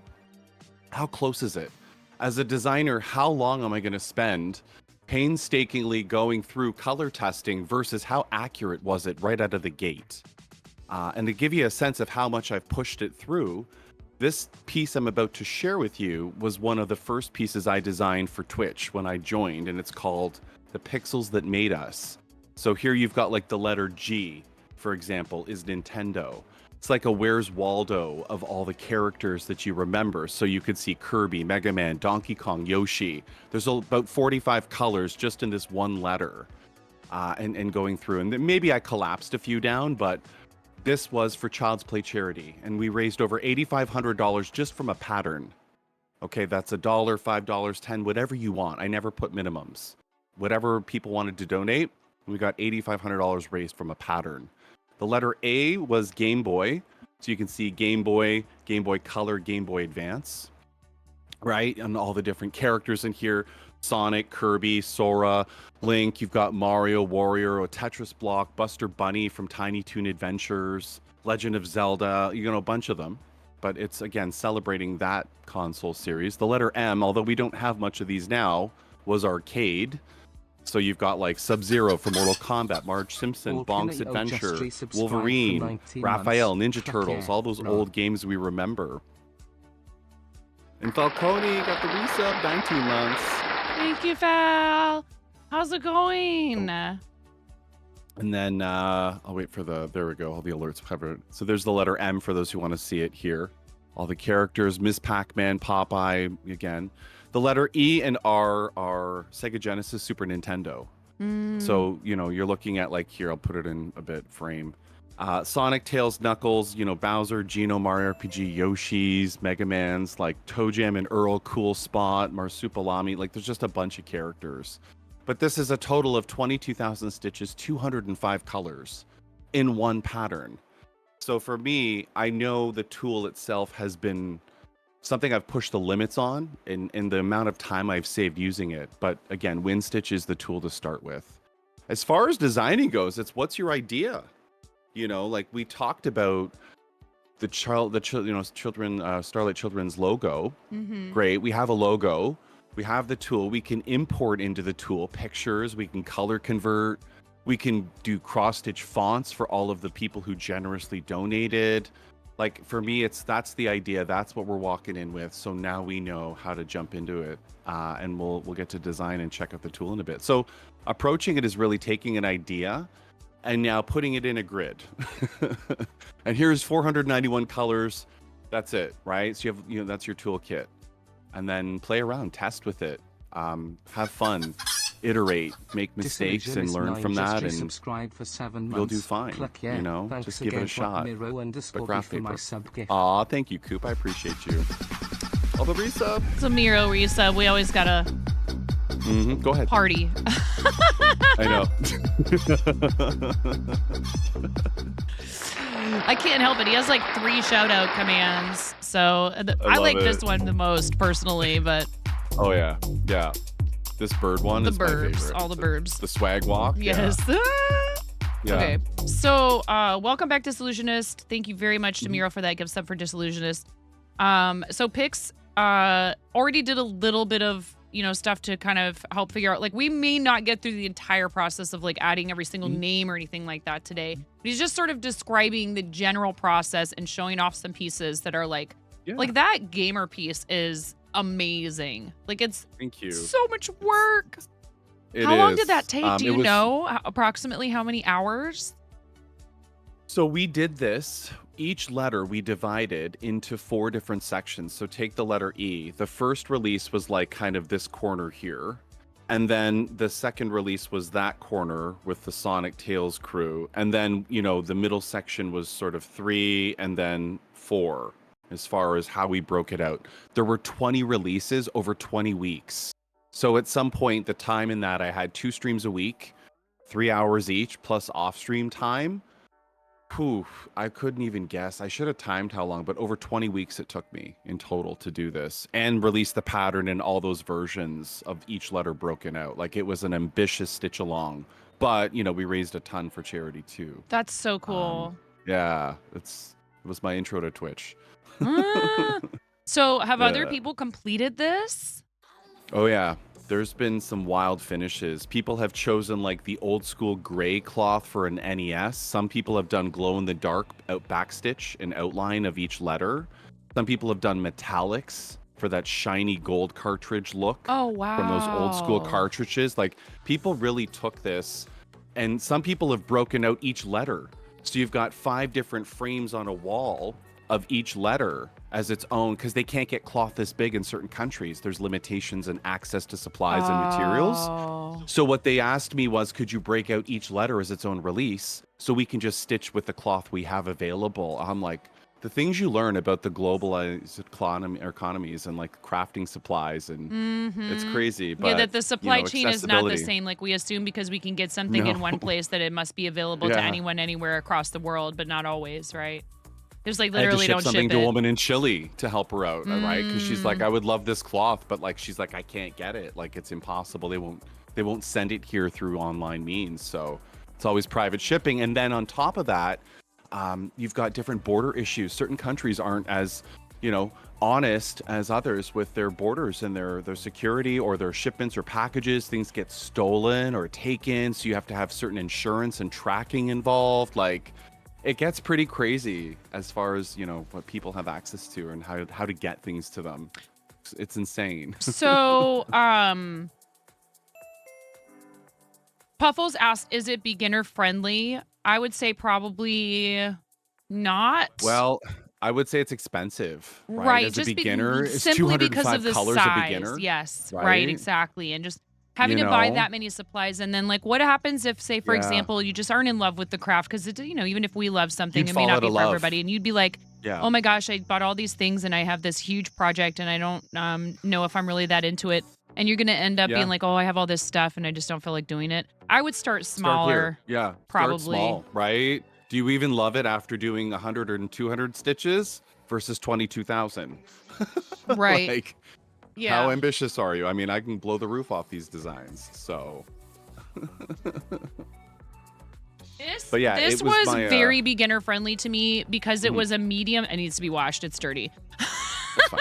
how close is it? As a designer, how long am I going to spend painstakingly going through color testing versus how accurate was it right out of the gate? And to give you a sense of how much I've pushed it through, this piece I'm about to share with you was one of the first pieces I designed for Twitch when I joined, and it's called The Pixels That Made Us. So here you've got like the letter G, for example, is Nintendo. It's like a Where's Waldo of all the characters that you remember. So you could see Kirby, Mega Man, Donkey Kong, Yoshi. There's about 45 colors just in this one letter and going through. And then maybe I collapsed a few down, but this was for Child's Play charity, and we raised over $8,500 just from a pattern. Okay, that's $1, $5, $10, whatever you want. I never put minimums. Whatever people wanted to donate, we got $8,500 raised from a pattern. The letter A was Game Boy, so you can see Game Boy, Game Boy Color, Game Boy Advance, right? And all the different characters in here. Sonic, Kirby, Sora, Link, you've got Mario, Wario, a Tetris block, Buster Bunny from Tiny Toon Adventures, Legend of Zelda, a bunch of them. But it's, again, celebrating that console series. The letter M, although we don't have much of these now, was arcade. So you've got like Sub-Zero from Mortal Kombat, Marge Simpson, Bonk's Adventure, Wolverine, Raphael, Ninja Turtles, all those old games we remember. And Falcone got the resub, 19 months. Thank you, Val. How's it going? And then I'll wait for there we go, all the alerts covered. So there's the letter M for those who want to see it here. All the characters, Miss Pac-Man, Popeye, again. The letter E and R are Sega Genesis, Super Nintendo. So, you're looking at like here, I'll put it in a bit frame. Sonic, Tails, Knuckles, Bowser, Geno, Mario RPG, Yoshi's, Mega Man's, like Toe Jam and Earl, Cool Spot, Marsupilami, like there's just a bunch of characters. But this is a total of 22,000 stitches, 205 colors in one pattern. So for me, I know the tool itself has been something I've pushed the limits on in the amount of time I've saved using it. But again, WinStitch is the tool to start with. As far as designing goes, it's what's your idea? Like we talked about Starlight Children's logo. Mm-hmm. Great. We have a logo. We have the tool. We can import into the tool pictures. We can color convert. We can do cross-stitch fonts for all of the people who generously donated. Like for me, that's the idea. That's what we're walking in with. So now we know how to jump into it, and we'll get to design and check out the tool in a bit. So approaching it is really taking an idea and now putting it in a grid. And here's 491 colors. That's it, right? So you have, that's your toolkit. And then play around, test with it, have fun, iterate, make mistakes, and learn from that, and you'll do fine. Just give it a shot. But graph paper. Aw, thank you, Coop. I appreciate you. All the resub. It's a Miro resub. We always gotta Go ahead. Party. I know. I can't help it. He has like 3 shout out commands. So I love like this it. one the most personally, but Oh yeah, yeah. This bird one the is my burbs, favorite. all the burbs. The swag walk. Yes. Yeah. Okay. So welcome back, Disillusionist. Thank you very much to Miro for that gift sub for Disillusionist. So Pix already did a little bit of stuff to kind of help figure out, like, we may not get through the entire process of like adding every single name or anything like that today. But he's just sort of describing the general process and showing off some pieces that are like that gamer piece is amazing. Like, it's Thank you. so much work. It How long is. did that take? Do It you was- know approximately how many hours? So we did this. Each letter we divided into 4 different sections. So take the letter E. The first release was like kind of this corner here. And then the second release was that corner with the Sonic Tales crew. And then, the middle section was sort of 3 and then 4 as far as how we broke it out. There were 20 releases over 20 weeks. So at some point, the time in that I had 2 streams a week, 3 hours each plus off stream time. I couldn't even guess. I should have timed how long, but over 20 weeks it took me in total to do this and release the pattern in all those versions of each letter broken out. Like, it was an ambitious stitch along, but we raised a ton for charity too. That's so cool. Yeah, it was my intro to Twitch. So have other Yeah. people completed this? Oh yeah, there's been some wild finishes. People have chosen like the old school gray cloth for an NES. Some people have done glow in the dark backstitch and outline of each letter. Some people have done metallics for that shiny gold cartridge look. Oh, wow. From those old school cartridges. Like, people really took this, and some people have broken out each letter. So you've got 5 different frames on a wall of each letter as its own, because they can't get cloth this big in certain countries. There's limitations in access to supplies and materials. So what they asked me was, could you break out each letter as its own release so we can just stitch with the cloth we have available? I'm like, the things you learn about the globalized economies and like crafting supplies, and it's crazy. But that the supply chain is not the accessibility. same. Like, we assume because we can get something in one place that it must be available to Yeah. anyone anywhere across the world, but not always, right? There's like I had to literally ship don't something ship to a it. woman in Chile to help her out, right? Because she's like, I would love this cloth, but like, she's like, I can't get it. Like, it's impossible. They won't send it here through online means. So it's always private shipping. And then on top of that, you've got different border issues. Certain countries aren't as, honest as others with their borders and their security or their shipments or packages. Things get stolen or taken. So you have to have certain insurance and tracking involved. Like, it gets pretty crazy as far as, what people have access to and how to get things to them. It's insane. So, Puffles asked, is it beginner friendly? I would say probably not. Well, I would say it's expensive, right? Right, As a just beginner, it's simply because 205 of the colors size. a beginner. Yes, right, right? exactly. And just having You to buy know? that many supplies, and then like, what happens if, say, for Yeah. example, you just aren't in love with the craft? Because even if we love something, You'd it may fall not out be of for love. everybody, and you'd be like, Yeah. oh my gosh, I bought all these things, and I have this huge project, and I don't know if I'm really that into it. And you're gonna end up Yeah. being like, oh, I have all this stuff, and I just don't feel like doing it. I would start smaller. Start here. Yeah. probably. Start small, right? Do you even love it after doing 100 or 200 stitches versus 22,000? Right. Like, Yeah. how ambitious are you? I mean, I can blow the roof off these designs. So, But yeah, this it was was my, very beginner friendly to me because it was a medium. It needs to be washed. It's dirty. that's fine.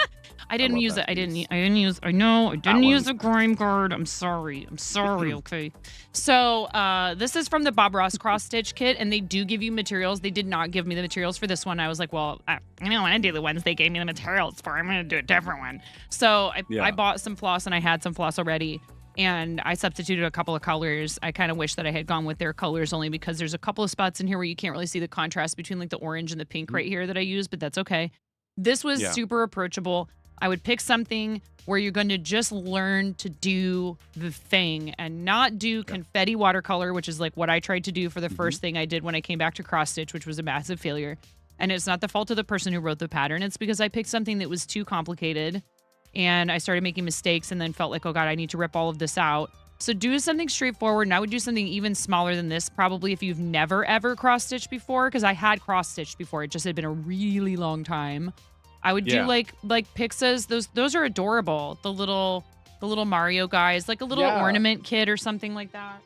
I didn't love use that it. I piece. didn't use. I know. I didn't use one. a grime guard. I'm sorry. Okay. So this is from the Bob Ross cross stitch kit, and they do give you materials. They did not give me the materials for this one. I was like, well, I don't want to do the ones they gave me the materials for. I'm going to do a different one. So Yeah. I bought some floss, and I had some floss already. And I substituted a couple of colors. I kind of wish that I had gone with their colors only because there's a couple of spots in here where you can't really see the contrast between like the orange and the pink right here that I use, but that's okay. This was Yeah. super approachable. I would pick something where you're going to just learn to do the thing and not do confetti watercolor, which is like what I tried to do for the first thing I did when I came back to cross stitch, which was a massive failure. And it's not the fault of the person who wrote the pattern. It's because I picked something that was too complicated and I started making mistakes and then felt like, oh God, I need to rip all of this out. So do something straightforward. And I would do something even smaller than this, probably if you've never ever cross-stitched before, because I had cross-stitched before. It just had been a really long time. I would do like Pixas. Those are adorable. The little Mario guys, like a little ornament kit or something like that.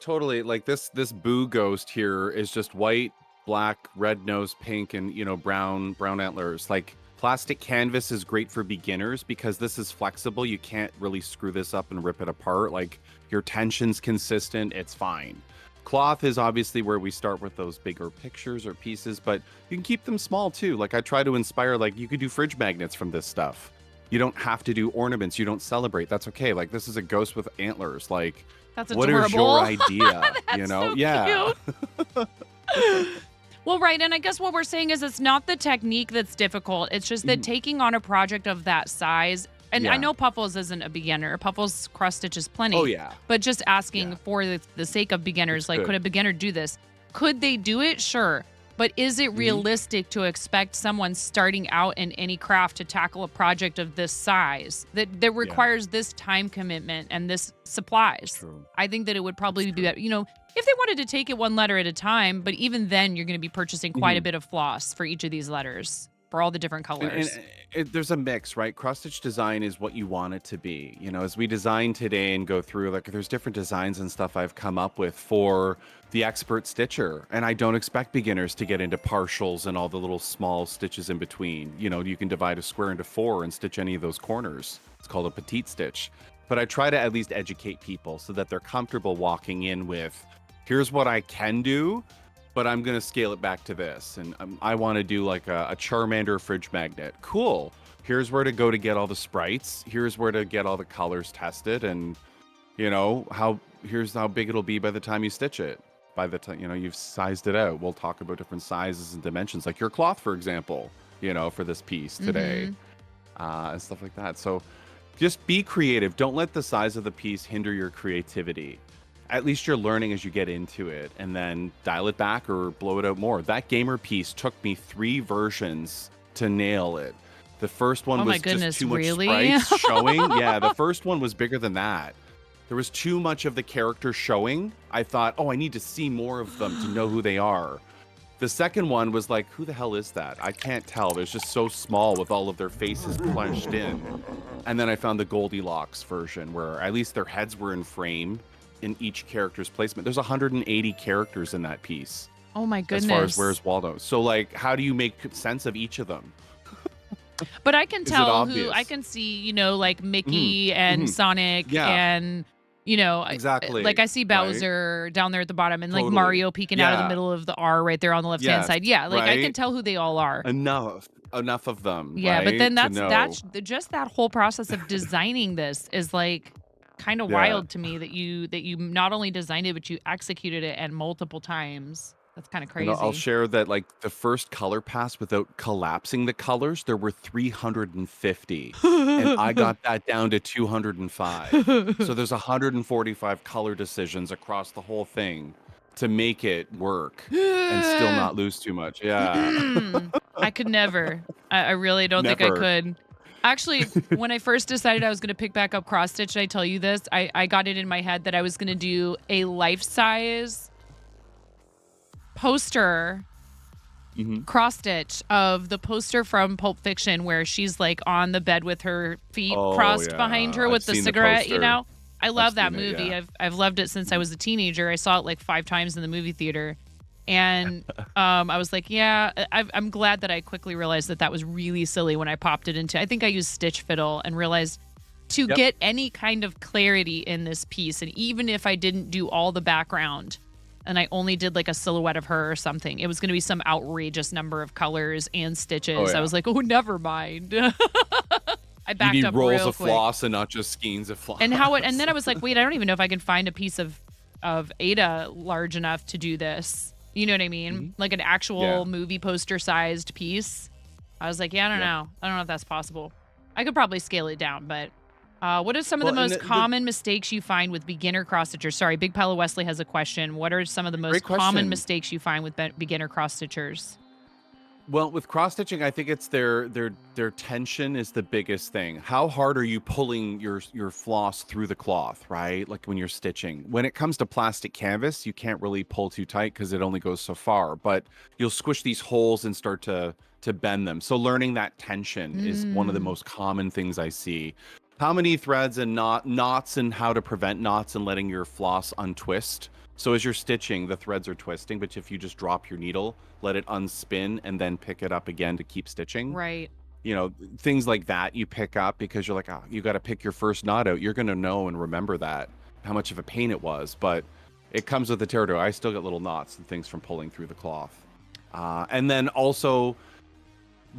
Totally. Like this Boo Ghost here is just white, black, red nose, pink, and brown antlers. Like plastic canvas is great for beginners because this is flexible. You can't really screw this up and rip it apart. Like your tension's consistent. It's fine. Cloth is obviously where we start with those bigger pictures or pieces, but you can keep them small too. Like I try to inspire, like you could do fridge magnets from this stuff. You don't have to do ornaments. You don't celebrate. That's okay. Like this is a ghost with antlers. Like that's what adorable. is your idea? That's so yeah. Well, right. And I guess what we're saying is it's not the technique that's difficult. It's just that taking on a project of that size, and I know Puffles isn't a beginner. Puffles cross stitches plenty. Oh, yeah. But just asking for the sake of beginners, like, could a beginner do this? Could they do it? Sure. But is it realistic to expect someone starting out in any craft to tackle a project of this size that requires this time commitment and this supplies? True. I think that it would probably be better, if they wanted to take it one letter at a time, but even then you're going to be purchasing quite a bit of floss for each of these letters for all the different colors. And there's a mix, right? Cross-stitch design is what you want it to be. As we design today and go through, like there's different designs and stuff I've come up with for the expert stitcher. And I don't expect beginners to get into partials and all the little small stitches in between. You can divide a square into 4 and stitch any of those corners. It's called a petite stitch. But I try to at least educate people so that they're comfortable walking in with, here's what I can do, but I'm going to scale it back to this. And I want to do like a Charmander fridge magnet. Cool. Here's where to go to get all the sprites. Here's where to get all the colors tested. And, here's how big it'll be by the time you stitch it. By the time, you've sized it out. We'll talk about different sizes and dimensions, like your cloth, for example, for this piece today, and stuff like that. So just be creative. Don't let the size of the piece hinder your creativity. At least you're learning as you get into it, and then dial it back or blow it out more. That gamer piece took me 3 versions to nail it. The first one was just too much sprites showing. Yeah, the first one was bigger than that. There was too much of the character showing. I thought, I need to see more of them to know who they are. The second one was like, who the hell is that? I can't tell. They're just so small with all of their faces plunged in. And then I found the Goldilocks version where at least their heads were in frame in each character's placement. There's 180 characters in that piece. Oh my goodness. As far as where's Waldo. So like, how do you make sense of each of them? But I can tell who I can see, like Mickey and Sonic and exactly. Like I see Bowser down there at the bottom and like Mario peeking out of the middle of the R right there on the left hand side. Yeah, like I can tell who they all are. Enough of them. Yeah, right? But then that's just that whole process of designing this is like kind of wild to me that you not only designed it but you executed it and multiple times. That's kind of crazy. I'll share that like the first color pass without collapsing the colors, there were 350 and I got that down to 205. So there's 145 color decisions across the whole thing to make it work and still not lose too much. Yeah. I could never. I really don't think I could. Actually, when I first decided I was going to pick back up cross stitch, I tell you this, I got it in my head that I was going to do a life-size poster cross stitch of the poster from Pulp Fiction where she's like on the bed with her feet crossed behind her with the cigarette, I love that movie. I've loved it since I was a teenager. I saw it like 5 times in the movie theater. And I was like, I'm glad that I quickly realized that was really silly when I popped it into, I think I used Stitch Fiddle and realized to get any kind of clarity in this piece. And even if I didn't do all the background, and I only did like a silhouette of her or something, it was going to be some outrageous number of colors and stitches. I was like, never mind. I backed up real quick. You need rolls of floss and not just skeins of floss. And then I was like, wait, I don't even know if I can find a piece of Ada large enough to do this. You know what I mean? Like an actual movie poster sized piece. I was like, I don't know. I don't know if that's possible. I could probably scale it down, but what are some of the most common mistakes you find with beginner cross stitchers? Sorry, Big Pile of Wesley has a question. What are some of the most common mistakes you find with beginner cross stitchers? Well, with cross stitching, I think it's their tension is the biggest thing. How hard are you pulling your floss through the cloth, right? Like when you're stitching. When it comes to plastic canvas, you can't really pull too tight because it only goes so far. But you'll squish these holes and start to bend them. So learning that tension is one of the most common things I see. How many threads and knots and how to prevent knots and letting your floss untwist. So as you're stitching, the threads are twisting, but if you just drop your needle, let it unspin and then pick it up again to keep stitching. Right. You know, things like that you pick up because you're like, oh, you got to pick your first knot out. You're going to know and remember that, how much of a pain it was. But it comes with the territory. I still get little knots and things from pulling through the cloth. And then also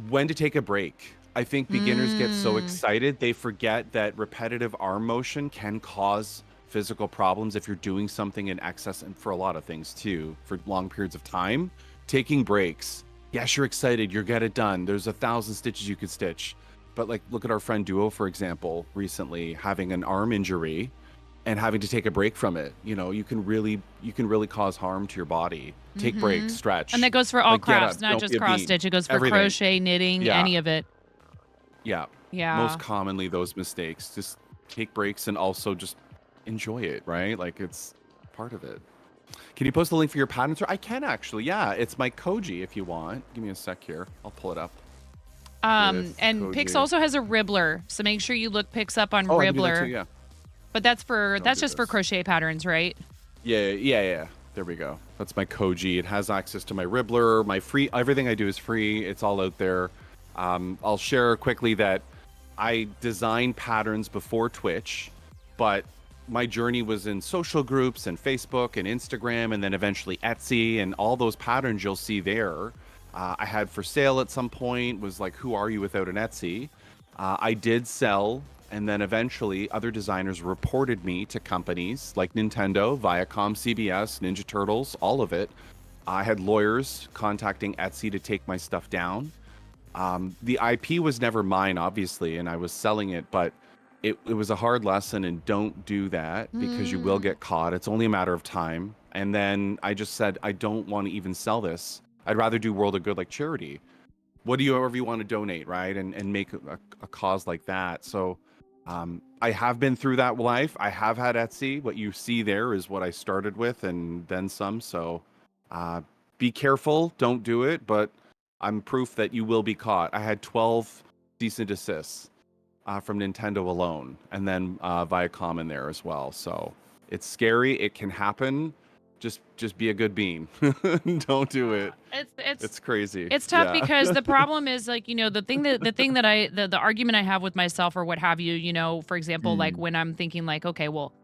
when to take a break. I think beginners get so excited, they forget that repetitive arm motion can cause physical problems if you're doing something in excess, and for a lot of things too, for long periods of time. Taking breaks. Yes, you're excited, you'll get it done. There's 1,000 stitches you could stitch. But like, look at our friend Duo, for example, recently having an arm injury and having to take a break from it. You know, you can really cause harm to your body. Take breaks, stretch. And that goes for all Like, get crafts, up, not don't just be a cross bean. stitch. It goes for Everything. crochet, knitting, Yeah. any of it. Yeah. Yeah. Most commonly those mistakes. Just take breaks and also just enjoy it, right? Like it's part of it. Can you post the link for your pattern? I can actually. Yeah, it's my Koji if you want. Give me a sec here. I'll pull it up. And Koji. Pix also has a ribbler, so make sure you look Pix up on Oh, I can do that ribbler. too, yeah. But that's do just for this. crochet patterns, right? Yeah. There we go. That's my Koji. It has access to my ribbler, my free. Everything I do is free. It's all out there. I'll share quickly that I designed patterns before Twitch, but my journey was in social groups and Facebook and Instagram, and then eventually Etsy, and all those patterns you'll see there. I had for sale at some point, was like, who are you without an Etsy? I did sell, and then eventually other designers reported me to companies like Nintendo, Viacom, CBS, Ninja Turtles, all of it. I had lawyers contacting Etsy to take my stuff down. The IP was never mine, obviously, and I was selling it, but it was a hard lesson, and don't do that because you will get caught. It's only a matter of time. And then I just said, I don't want to even sell this. I'd rather do World of Good like charity. Whatever you want to donate, right? And make a cause like that. So I have been through that life. I have had Etsy. What you see there is what I started with and then some. So be careful. Don't do it. But I'm proof that you will be caught. I had 12 cease and desists from Nintendo alone, and then Viacom in there as well. So it's scary. It can happen. Just be a good bean. Don't do it. It's crazy. It's tough Yeah. because the problem is like, you know, the argument I have with myself or what have you, you know, for example, like when I'm thinking like, okay, well,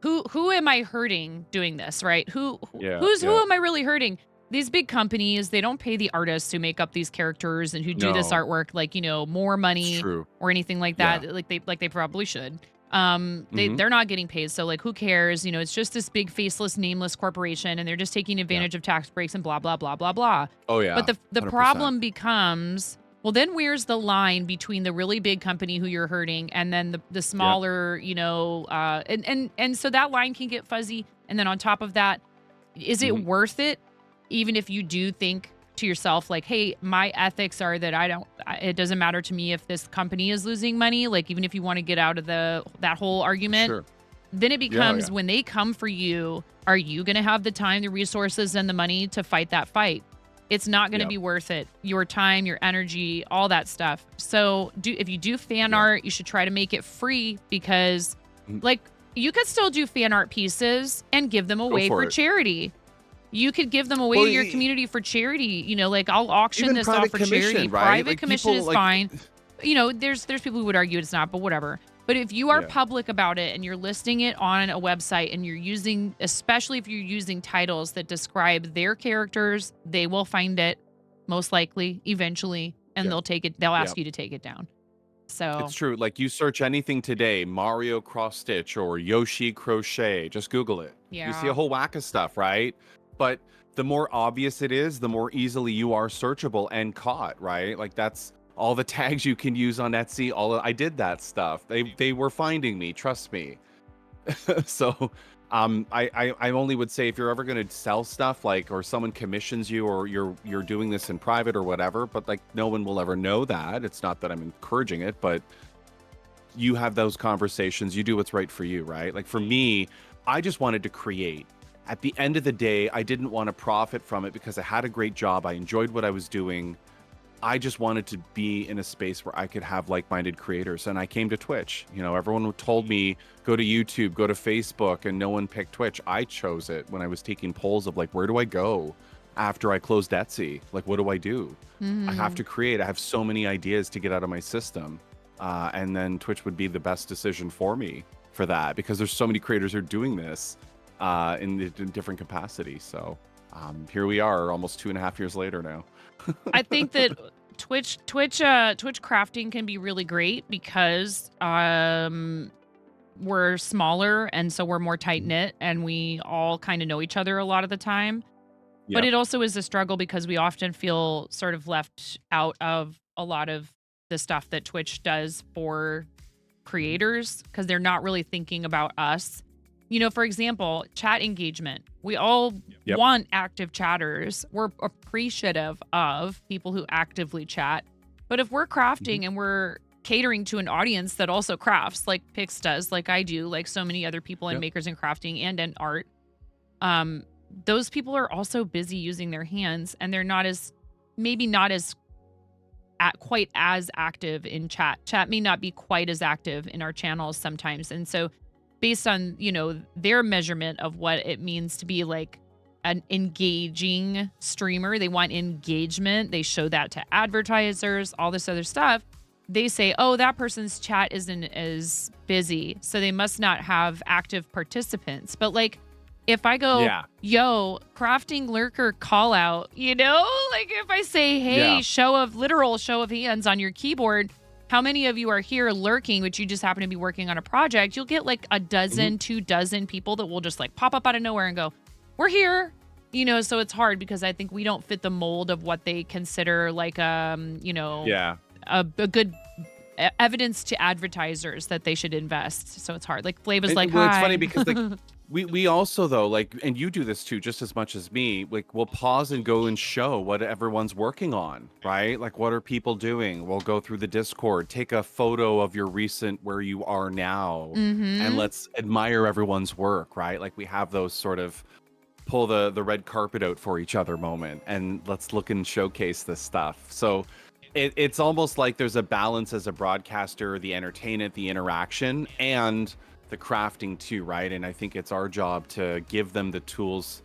who am I hurting doing this, right? Who am I really hurting? These big companies, they don't pay the artists who make up these characters and who do this No. artwork like, you know, more money It's true. or anything like Yeah. that. Like they probably should. They're not getting paid, so like who cares? You know, it's just this big faceless, nameless corporation, and they're just taking advantage of tax breaks and blah blah blah blah blah. Oh yeah. But the 100%. problem becomes, well, then where's the line between the really big company who you're hurting and then the smaller, you know, and so that line can get fuzzy. And then on top of that, is it worth it? Even if you do think to yourself like, hey, my ethics are that it doesn't matter to me if this company is losing money. Like even if you want to get out of that whole argument, Sure. then it becomes yeah. when they come for you, are you going to have the time, the resources, and the money to fight that fight? It's not going to Yep. be worth it. Your time, your energy, all that stuff. So if you do fan art, you should try to make it free because like you could still do fan art pieces and give them away for for it. charity. You could give them away Well, to your community for charity. You know, like I'll auction Even this off private for commission, charity. right? Private Like, commission people, is like- fine. You know, there's people who would argue it's not, but whatever. But if you are Yeah. public about it and you're listing it on a website and you're using, especially if you're using titles that describe their characters, they will find it most likely eventually, and Yeah. they'll take it. They'll ask Yeah. you to take it down. So It's true. Like you search anything today, Mario cross stitch or Yoshi crochet, just Google it. You see Yeah. a whole whack of stuff, right? But the more obvious it is, the more easily you are searchable and caught, right? Like that's all the tags you can use on Etsy. I did that stuff. They were finding me, trust me. So I only would say if you're ever going to sell stuff, like, or someone commissions you, or you're doing this in private or whatever, but like no one will ever know that. It's not that I'm encouraging it, but you have those conversations, you do what's right for you, right? Like for me, I just wanted to create. At the end of the day, I didn't want to profit from it because I had a great job. I enjoyed what I was doing. I just wanted to be in a space where I could have like-minded creators, and I came to Twitch. You know, everyone told me go to YouTube, go to Facebook, and no one picked Twitch. I chose it when I was taking polls of like, where do I go after I closed Etsy? Like, what do I do? I have to create. I have so many ideas to get out of my system, and then Twitch would be the best decision for me for that, because there's so many creators who are doing this in different capacities. So here we are, almost 2.5 years later now. I think that Twitch crafting can be really great because we're smaller, and so we're more tight knit, and we all kind of know each other a lot of the time. But Yep. it also is a struggle because we often feel sort of left out of a lot of the stuff that Twitch does for creators, because they're not really thinking about us. You know, for example, chat engagement. We all Yep. want active chatters. We're appreciative of people who actively chat. But if we're crafting and we're catering to an audience that also crafts, like Pix does, like I do, like so many other people in Yep. makers and crafting and in art, those people are also busy using their hands, and they're not as, maybe not as quite as active in chat. Chat may not be quite as active in our channels sometimes. And so based on, you know, their measurement of what it means to be like an engaging streamer, they want engagement. They show that to advertisers, all this other stuff. They say, oh, that person's chat isn't as busy, so they must not have active participants. But like, if I go, Yeah. yo, crafting lurker call out, you know, like if I say, hey, Yeah. literal show of hands on your keyboard, how many of you are here lurking, but you just happen to be working on a project, you'll get like a dozen, 2 dozen people that will just like pop up out of nowhere and go, we're here. You know, so it's hard because I think we don't fit the mold of what they consider like, you know, Yeah. a good evidence to advertisers that they should invest. So it's hard. Like Flav is like, Well, hi. it's funny because like we also though, like, and you do this too just as much as me, like we'll pause and go and show what everyone's working on, right? Like what are people doing? We'll go through the Discord, take a photo of your recent where you are now, and let's admire everyone's work, right? Like we have those sort of pull the red carpet out for each other moment, and let's look and showcase this stuff. So it's almost like there's a balance as a broadcaster, the entertainment, the interaction, and the crafting too, right? And I think it's our job to give them the tools,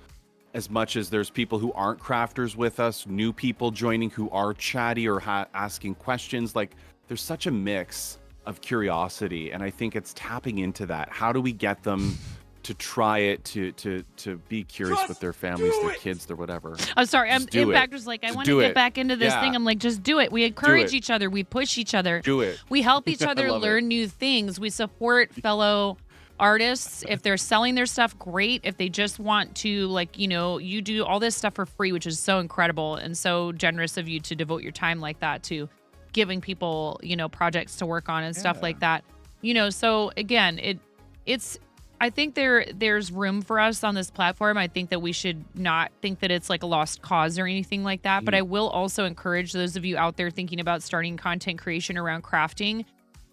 as much as there's people who aren't crafters with us, new people joining who are chatty or asking questions. Like there's such a mix of curiosity, and I think it's tapping into that. How do we get them to try it, to be curious with their families, their kids, their whatever? I'm sorry. Just do it. Impact was like, I Just want do to get it. back into this Yeah. thing. I'm like, just do it. We encourage it. each other. We push each other. Do it. We help each other love it. learn new things. We support fellow artists. If they're selling their stuff, great. If they just want to, like, you know, you do all this stuff for free, which is so incredible and so generous of you to devote your time like that to giving people, you know, projects to work on and stuff like that. You know, so again, it's I think there's room for us on this platform. I think that we should not think that it's like a lost cause or anything like that. But I will also encourage those of you out there thinking about starting content creation around crafting.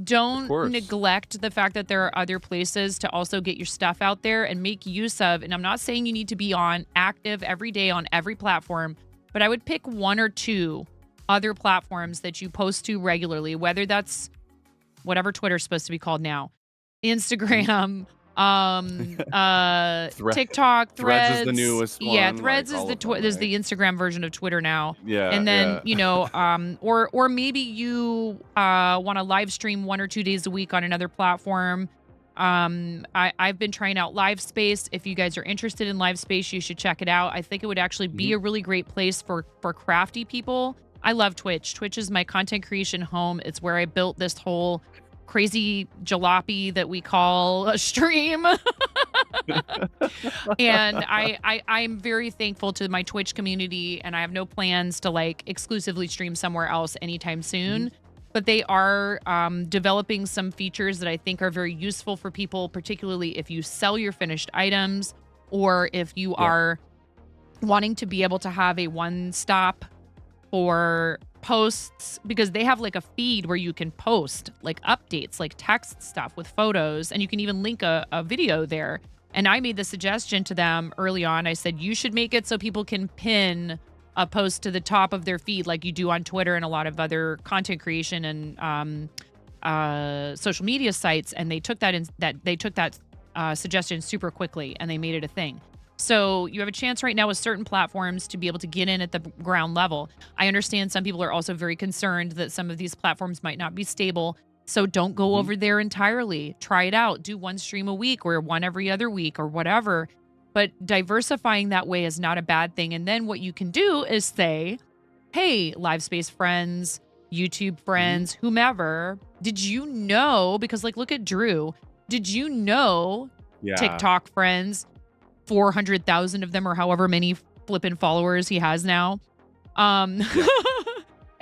Don't neglect the fact that there are other places to also get your stuff out there and make use of. And I'm not saying you need to be on active every day on every platform, but I would pick 1 or 2 other platforms that you post to regularly, whether that's whatever Twitter's supposed to be called now, Instagram, TikTok, Threads is the newest one. Yeah, Threads like is all the of them, is right? the Instagram version of Twitter now. Yeah. And then, yeah. you know, or maybe you want to live stream 1 or 2 days a week on another platform. I've been trying out Live Space. If you guys are interested in Live Space, you should check it out. I think it would actually be a really great place for crafty people. I love Twitch. Twitch is my content creation home. It's where I built this whole crazy jalopy that we call a stream. And I'm very thankful to my Twitch community, and I have no plans to like exclusively stream somewhere else anytime soon. but they are developing some features that I think are very useful for people, particularly if you sell your finished items or if you are wanting to be able to have a one-stop for posts, because they have like a feed where you can post like updates, like text stuff with photos, and you can even link a video there. And I made the suggestion to them early on. I said, you should make it so people can pin a post to the top of their feed like you do on Twitter and a lot of other content creation and social media sites. And they took that suggestion super quickly and they made it a thing. So you have a chance right now with certain platforms to be able to get in at the ground level. I understand some people are also very concerned that some of these platforms might not be stable. So don't go over there entirely. Try it out. Do one stream a week or one every other week or whatever. But diversifying that way is not a bad thing. And then what you can do is say, hey, Live Space friends, YouTube friends, whomever, did you know, because like, look at Drew. Did you know TikTok friends, 400,000 of them or however many flippin' followers he has now. And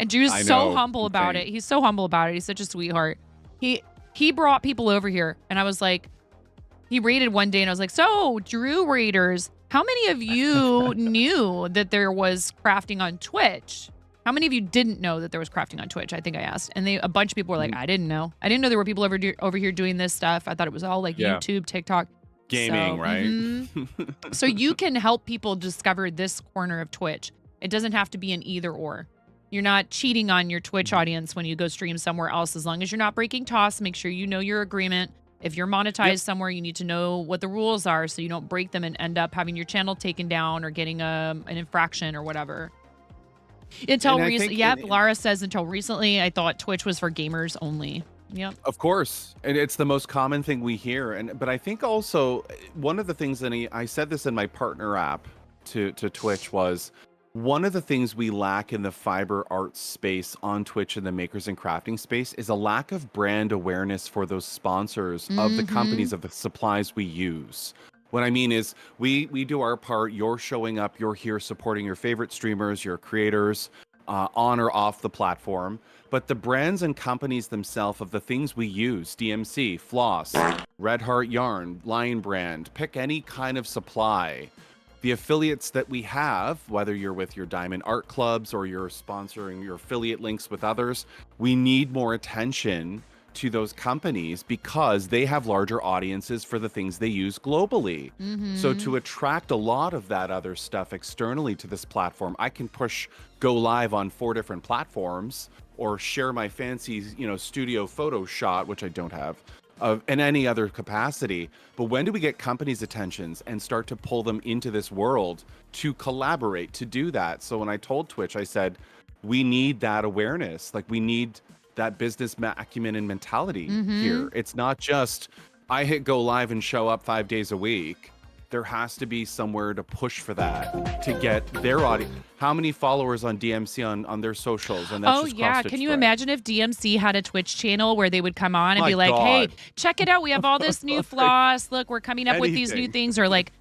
Drew's so humble about it. He's so humble about it. He's such a sweetheart. He brought people over here and I was like, he raided one day and I was like, so Drew raiders, how many of you knew that there was crafting on Twitch? How many of you didn't know that there was crafting on Twitch? I think I asked. And a bunch of people were like, I didn't know. I didn't know there were people over here doing this stuff. I thought it was all like YouTube, TikTok. Gaming, so, right? So you can help people discover this corner of Twitch. It doesn't have to be an either or. You're not cheating on your Twitch audience when you go stream somewhere else. As long as you're not breaking TOS, make sure you know your agreement. If you're monetized somewhere, you need to know what the rules are so you don't break them and end up having your channel taken down or getting an infraction or whatever. Until recently, Lara says until recently, I thought Twitch was for gamers only. Yep. Of course. And it's the most common thing we hear. But I think also one of the things, and I said this in my partner app to Twitch, was one of the things we lack in the fiber arts space on Twitch and the makers and crafting space is a lack of brand awareness for those sponsors of the companies, of the supplies we use. What I mean is we do our part. You're showing up. You're here supporting your favorite streamers, your creators, on or off the platform. But the brands and companies themselves of the things we use, DMC, Floss, Red Heart Yarn, Lion Brand, pick any kind of supply. The affiliates that we have, whether you're with your Diamond Art Clubs or you're sponsoring your affiliate links with others, we need more attention to those companies because they have larger audiences for the things they use globally. So to attract a lot of that other stuff externally to this platform, I can go live on 4 different platforms or share my fancy, studio photo shot, which I don't have, in any other capacity. But when do we get companies' attentions and start to pull them into this world to collaborate, to do that? So when I told Twitch, I said, we need that awareness. Like, we need that business acumen and mentality here. It's not just, I hit go live and show up 5 days a week. There has to be somewhere to push for that, to get their audience. How many followers on DMC on their socials? And that's Can you imagine if DMC had a Twitch channel where they would come on and be like, hey, check it out. We have all this new floss. Look, we're coming up with these new things. Or like,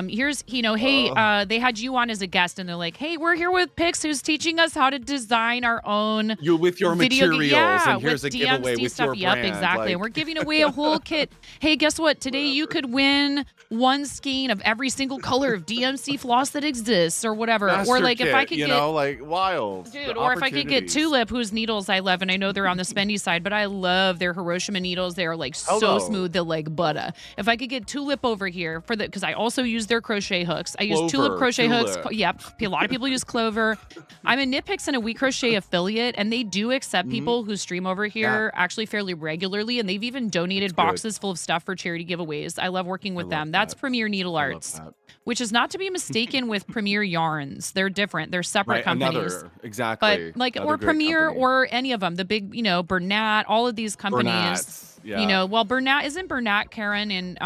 here's, hey, they had you on as a guest and they're like, hey, we're here with Pix, who's teaching us how to design our own with your materials, and here's a DMC giveaway with stuff. your brand. Exactly. And we're giving away a whole kit. Hey, guess what? Today you could win one skein of every single color of DMC floss that exists or whatever. Master or like kit, if I could get like wild. Dude, or if I could get Tulip, whose needles I love, and I know they're on the spendy side, but I love their Hiroshima needles. They are like so smooth, they're like butter. If I could get Tulip over here because I also use their crochet hooks. I use Tulip crochet hooks. Yep. A lot of people use Clover. I'm a Knit Picks and a We Crochet affiliate, and they do accept people who stream over here actually fairly regularly, and they've even donated boxes full of stuff for charity giveaways. I love working with them. That's Premier Needle Arts, which is not to be mistaken with Premier Yarns. They're different. They're separate companies. Exactly. But like, or Premier or any of them, the big, Bernat, all of these companies. Bernat, isn't Bernat, Karen, and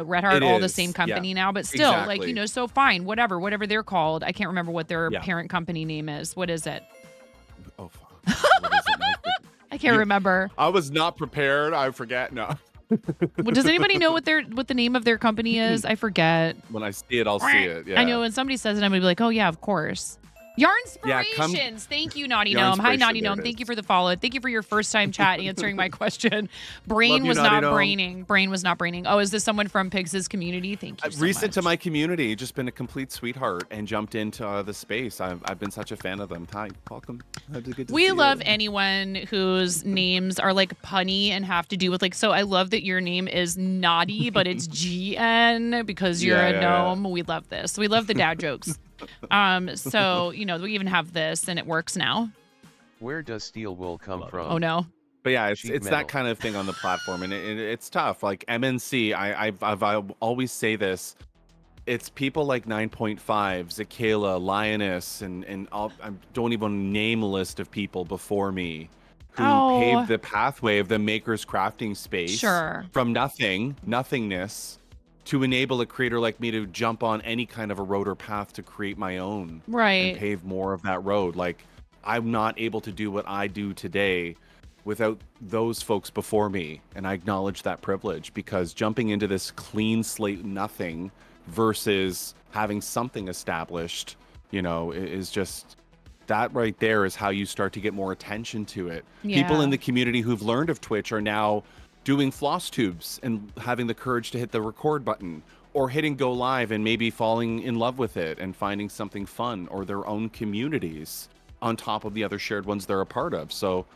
Red Heart all the same company now? But still, so fine, whatever they're called. I can't remember what their parent company name is. What is it? Oh, fuck. What is it now? I can't remember. I was not prepared. I forget. No. Well, does anybody know what the name of their company is? I forget. When I see it, I'll see it. Yeah. I know when somebody says it, I'm gonna be like, oh yeah, of course. Your Yeah, come- inspirations. Thank you, Naughty Your Gnome. Hi, inspiration, Naughty there Gnome. it Thank you is. for the follow. Thank you for your first time chat answering my question. Brain Love you, was Naughty not Gnome. braining. Brain was not braining. Oh, is this someone from Pigs' community? Thank you so Recent much. to my community, just been a complete sweetheart and jumped into the space. I've been such a fan of them. Hi, welcome. Good to We see love you. anyone whose names are like punny and have to do with like, so I love that your name is Naughty, but it's GN because you're Yeah, a yeah, gnome. We love this. We love the dad jokes. So, you know, we even have this and it works now. Where does steel wool come from? Oh no. But yeah, it's Sheet it's metal. that kind of thing on the platform, and it's tough. Like MNC, I always say this. It's people like 9.5, Zakayla, Lioness, and I don't even name a list of people before me who Oh. paved the pathway of the maker's crafting space Sure. from nothingness, to enable a creator like me to jump on any kind of a road or path to create my own and Right. pave more of that road. Like, I'm not able to do what I do today without those folks before me, and I acknowledge that privilege, because jumping into this clean slate nothing versus having something established, you know, is just, that right there is how you start to get more attention to it. People Yeah. in the community who've learned of Twitch are now doing floss tubes and having the courage to hit the record button, or hitting go live and maybe falling in love with it and finding something fun, or their own communities on top of the other shared ones they're a part of. So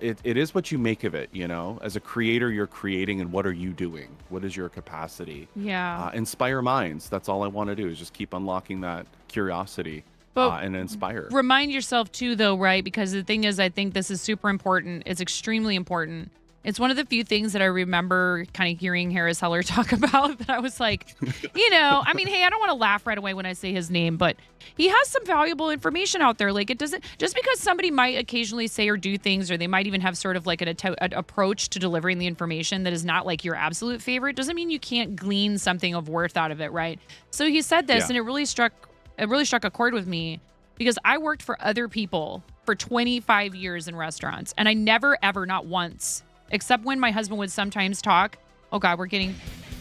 it is what you make of it, you know. As a creator, you're creating, and what are you doing? What is your capacity? Yeah. Inspire minds. That's all I want to do, is just keep unlocking that curiosity But and inspire. remind yourself too, though, right? Because the thing is, I think this is super important. It's extremely important. It's one of the few things that I remember kind of hearing Harris Heller talk about that I was like, you know, I mean, hey, I don't want to laugh right away when I say his name, but he has some valuable information out there. Like, it doesn't, just because somebody might occasionally say or do things, or they might even have sort of like an approach to delivering the information that is not like your absolute favorite, doesn't mean you can't glean something of worth out of it, right? So he said this, Yeah. and it really struck a chord with me, because I worked for other people for 25 years in restaurants, and I never, ever, not once, except when my husband would sometimes talk. Oh God, we're getting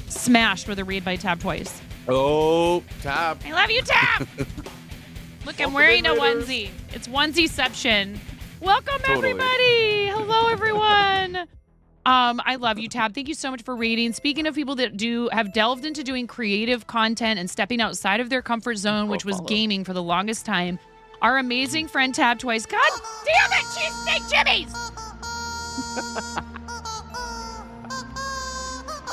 smashed with a raid by Tab twice. Oh, Tab. I love you, Tab. Look, I'm Welcome wearing in, a Raiders. onesie. It's onesieception. Welcome, Totally. everybody. Hello, everyone. I love you, Tab. Thank you so much for raiding. Speaking of people that have delved into doing creative content and stepping outside of their comfort zone, which was follow. gaming for the longest time, our amazing friend Tab Twice. God damn it, cheesesteak Jimmy's!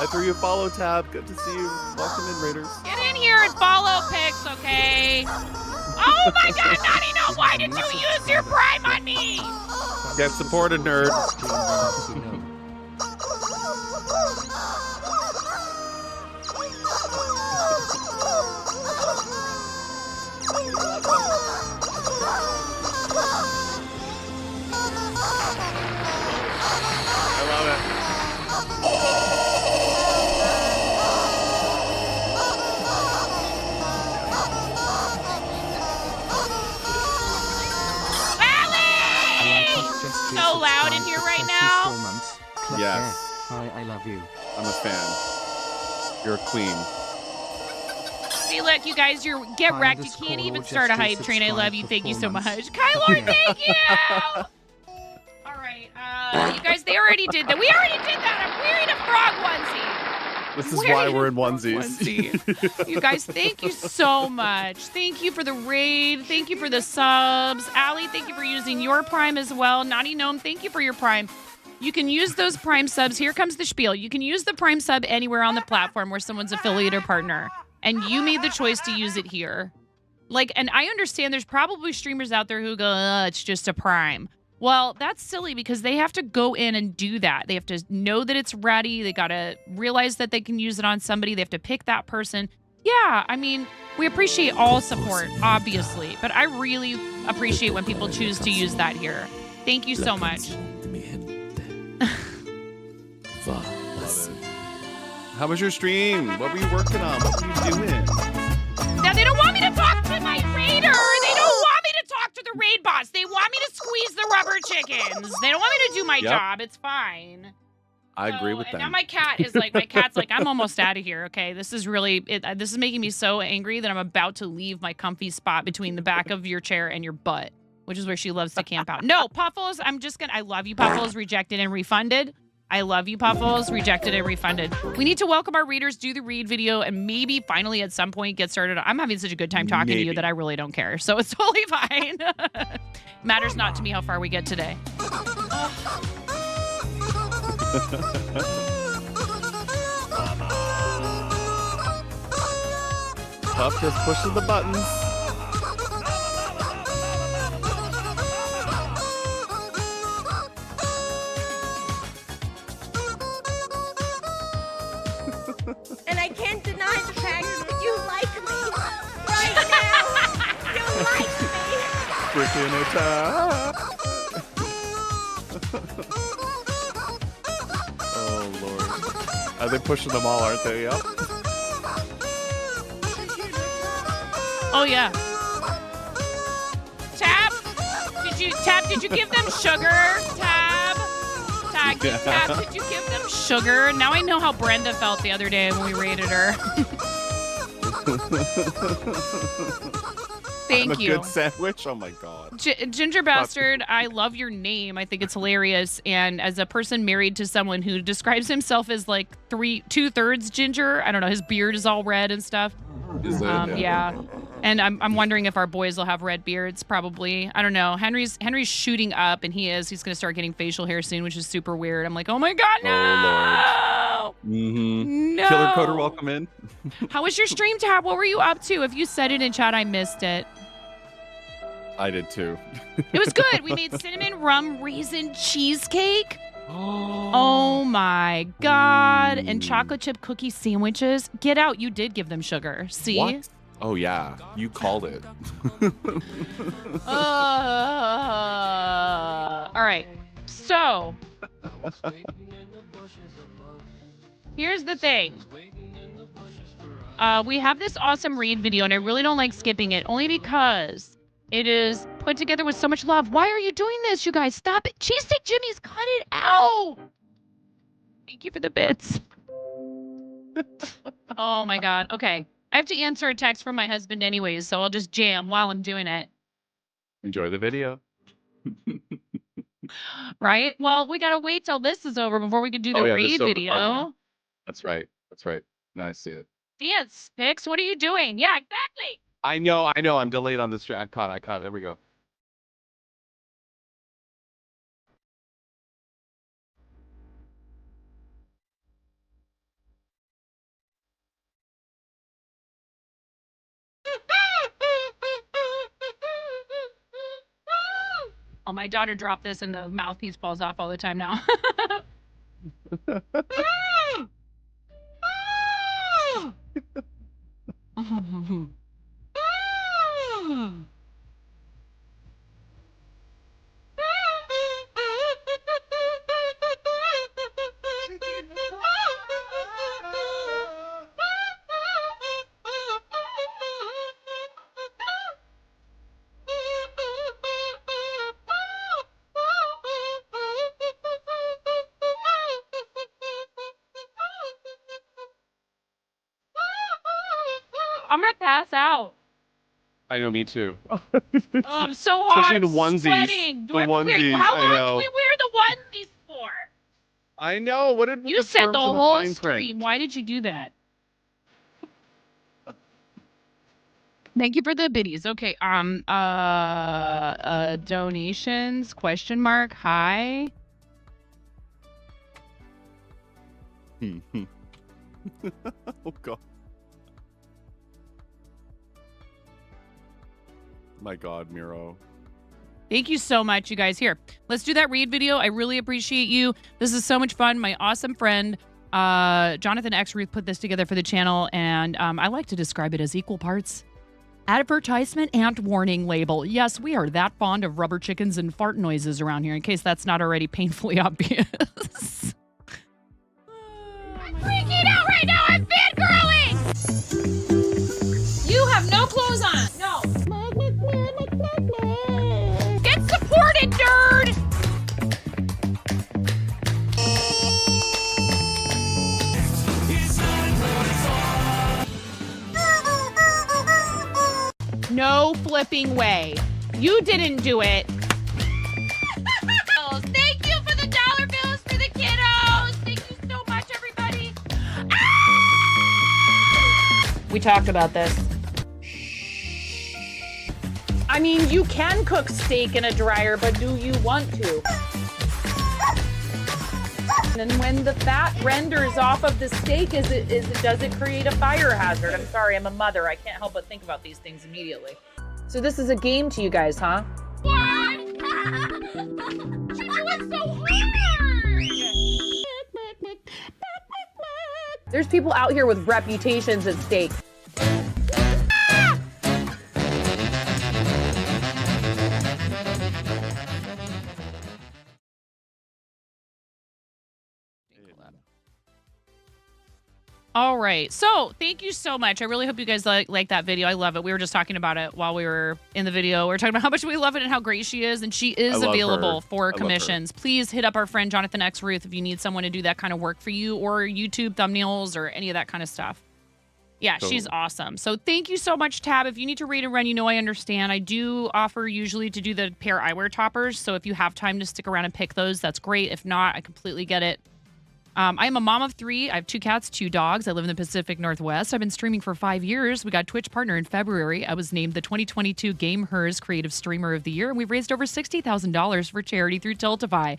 I threw you a follow, Tab. Good to see you. Welcome in, Raiders. Get in here and follow Pix, okay? Oh my God, Naughty No, why did you use your Prime on me? Get supported, nerd. I love it. So loud in here right now. Yes. Hi, I love you. I'm a fan. You're a queen. See, look, you guys, get Hi, wrecked. You underscore can't even or start a just to hype train. I love subscribe you. for Thank you 4 so much. months. Kylor, thank you. All right. You guys, they already did that. We already did that. I'm wearing a frog onesie. This is Wearing why a we're in frog onesies. onesie. You guys, thank you so much. Thank you for the raid. Thank you for the subs. Allie, thank you for using your Prime as well. Naughty Gnome, thank you for your Prime. You can use those Prime subs. Here comes the spiel. You can use the Prime sub anywhere on the platform where someone's affiliate or partner. And you made the choice to use it here. Like, and I understand there's probably streamers out there who go, it's just a Prime. Well, that's silly because they have to go in and do that. They have to know that it's ready. They got to realize that they can use it on somebody. They have to pick that person. Yeah, I mean, we appreciate all support, obviously. But I really appreciate when people choose to use that here. Thank you so much. How was your stream? What were you working on? What were you doing? Now, they don't want me to talk to my raider. They don't want me to talk to the raid boss. They want me to squeeze the rubber chickens. They don't want me to do my Yep. job. It's fine. I agree with and now them. my cat's like, I'm almost out of here. Okay, this is really this is making me so angry that I'm about to leave my comfy spot between the back of your chair and your butt, which is where she loves to camp out. No, Puffles, I love you, Puffles, rejected and refunded. I love you, Puffles, rejected and refunded. We need to welcome our readers, do the read video, and maybe finally at some point get started. I'm having such a good time talking to you that I really don't care. So it's totally fine. Matters not to me how far we get today. Puff just pushing the buttons. And I can't deny the fact that you like me right now. You like me. Freaking attack. Oh, Lord. Are they pushing them all, aren't they? Yep. Oh, yeah. Tab, did you give them sugar? Tab, did you give them sugar? Now I know how Brenda felt the other day when we rated her. Thank you. Good sandwich. Oh my God. Ginger Bastard, I love your name. I think it's hilarious. And as a person married to someone who describes himself as like 2/3 ginger, I don't know, his beard is all red and stuff. Is it? Yeah. And I'm wondering if our boys will have red beards, probably. I don't know. Henry's shooting up, and he's going to start getting facial hair soon, which is super weird. I'm like, oh my God, no! Oh, Lord. Mm-hmm. No! Killer Coder, welcome in. How was your stream, Tab? What were you up to? If you said it in chat, I missed it. I did too. It was good. We made cinnamon rum raisin cheesecake. Oh my God. And chocolate chip cookie sandwiches. Get out. You did give them sugar. See? What? Oh, yeah. You called it. All right. So, here's the thing. We have this awesome read video, and I really don't like skipping it, only because it is put together with so much love. Why are you doing this, you guys? Stop it. Cheesesteak Jimmy's, cut it out. Thank you for the bits. Oh, my God. Okay. I have to answer a text from my husband anyways, so I'll just jam while I'm doing it. Enjoy the video. Right? Well, we got to wait till this is over before we can do the read video. That's right. That's right. Now I see it. Dance, Pix. What are you doing? Yeah, exactly. I know. I'm delayed on this stream. I caught it. There we go. Oh, my daughter dropped this and the mouthpiece falls off all the time now. I'm gonna pass out. I know, me too. Oh, I'm so hot. Especially the onesies. Sweating. The onesies, How I long know. do we wear the onesies for? I know. What did You said the whole stream. Why did you do that? Thank you for the biddies. Okay. Donations? Question mark. Hi. Oh God. My God, Miro. Thank you so much, you guys. Here, let's do that read video. I really appreciate you. This is so much fun. My awesome friend, Jonathan X. Ruth, put this together for the channel, and I like to describe it as equal parts advertisement and warning label. Yes, we are that fond of rubber chickens and fart noises around here, in case that's not already painfully obvious. I'm freaking out right now. I'm fangirling. You have no clothes on. No. Get supported, nerd! flipping way. You didn't do it. Thank you for the dollar bills for the kiddos. Thank you so much, everybody. We talked about this. I mean, you can cook steak in a dryer, but do you want to? And when the fat renders off of the steak, does it create a fire hazard? I'm sorry, I'm a mother. I can't help but think about these things immediately. So this is a game to you guys, huh? What? You're doing so hard! There's people out here with reputations at stake. All right. So thank you so much. I really hope you guys like that video. I love it. We were just talking about it while we were in the video. We were talking about how much we love it and how great she is. And she is available for commissions. Please hit up our friend Jonathan X. Ruth if you need someone to do that kind of work for you, or YouTube thumbnails or any of that kind of stuff. Yeah, she's awesome. So thank you so much, Tab. If you need to read and run, you know I understand. I do offer usually to do the pair eyewear toppers. So if you have time to stick around and pick those, that's great. If not, I completely get it. I am a mom of 3. I have 2 cats, 2 dogs. I live in the Pacific Northwest. I've been streaming for 5 years. We got Twitch partner in February. I was named the 2022 Game Hers Creative Streamer of the Year, and we've raised over $60,000 for charity through Tiltify.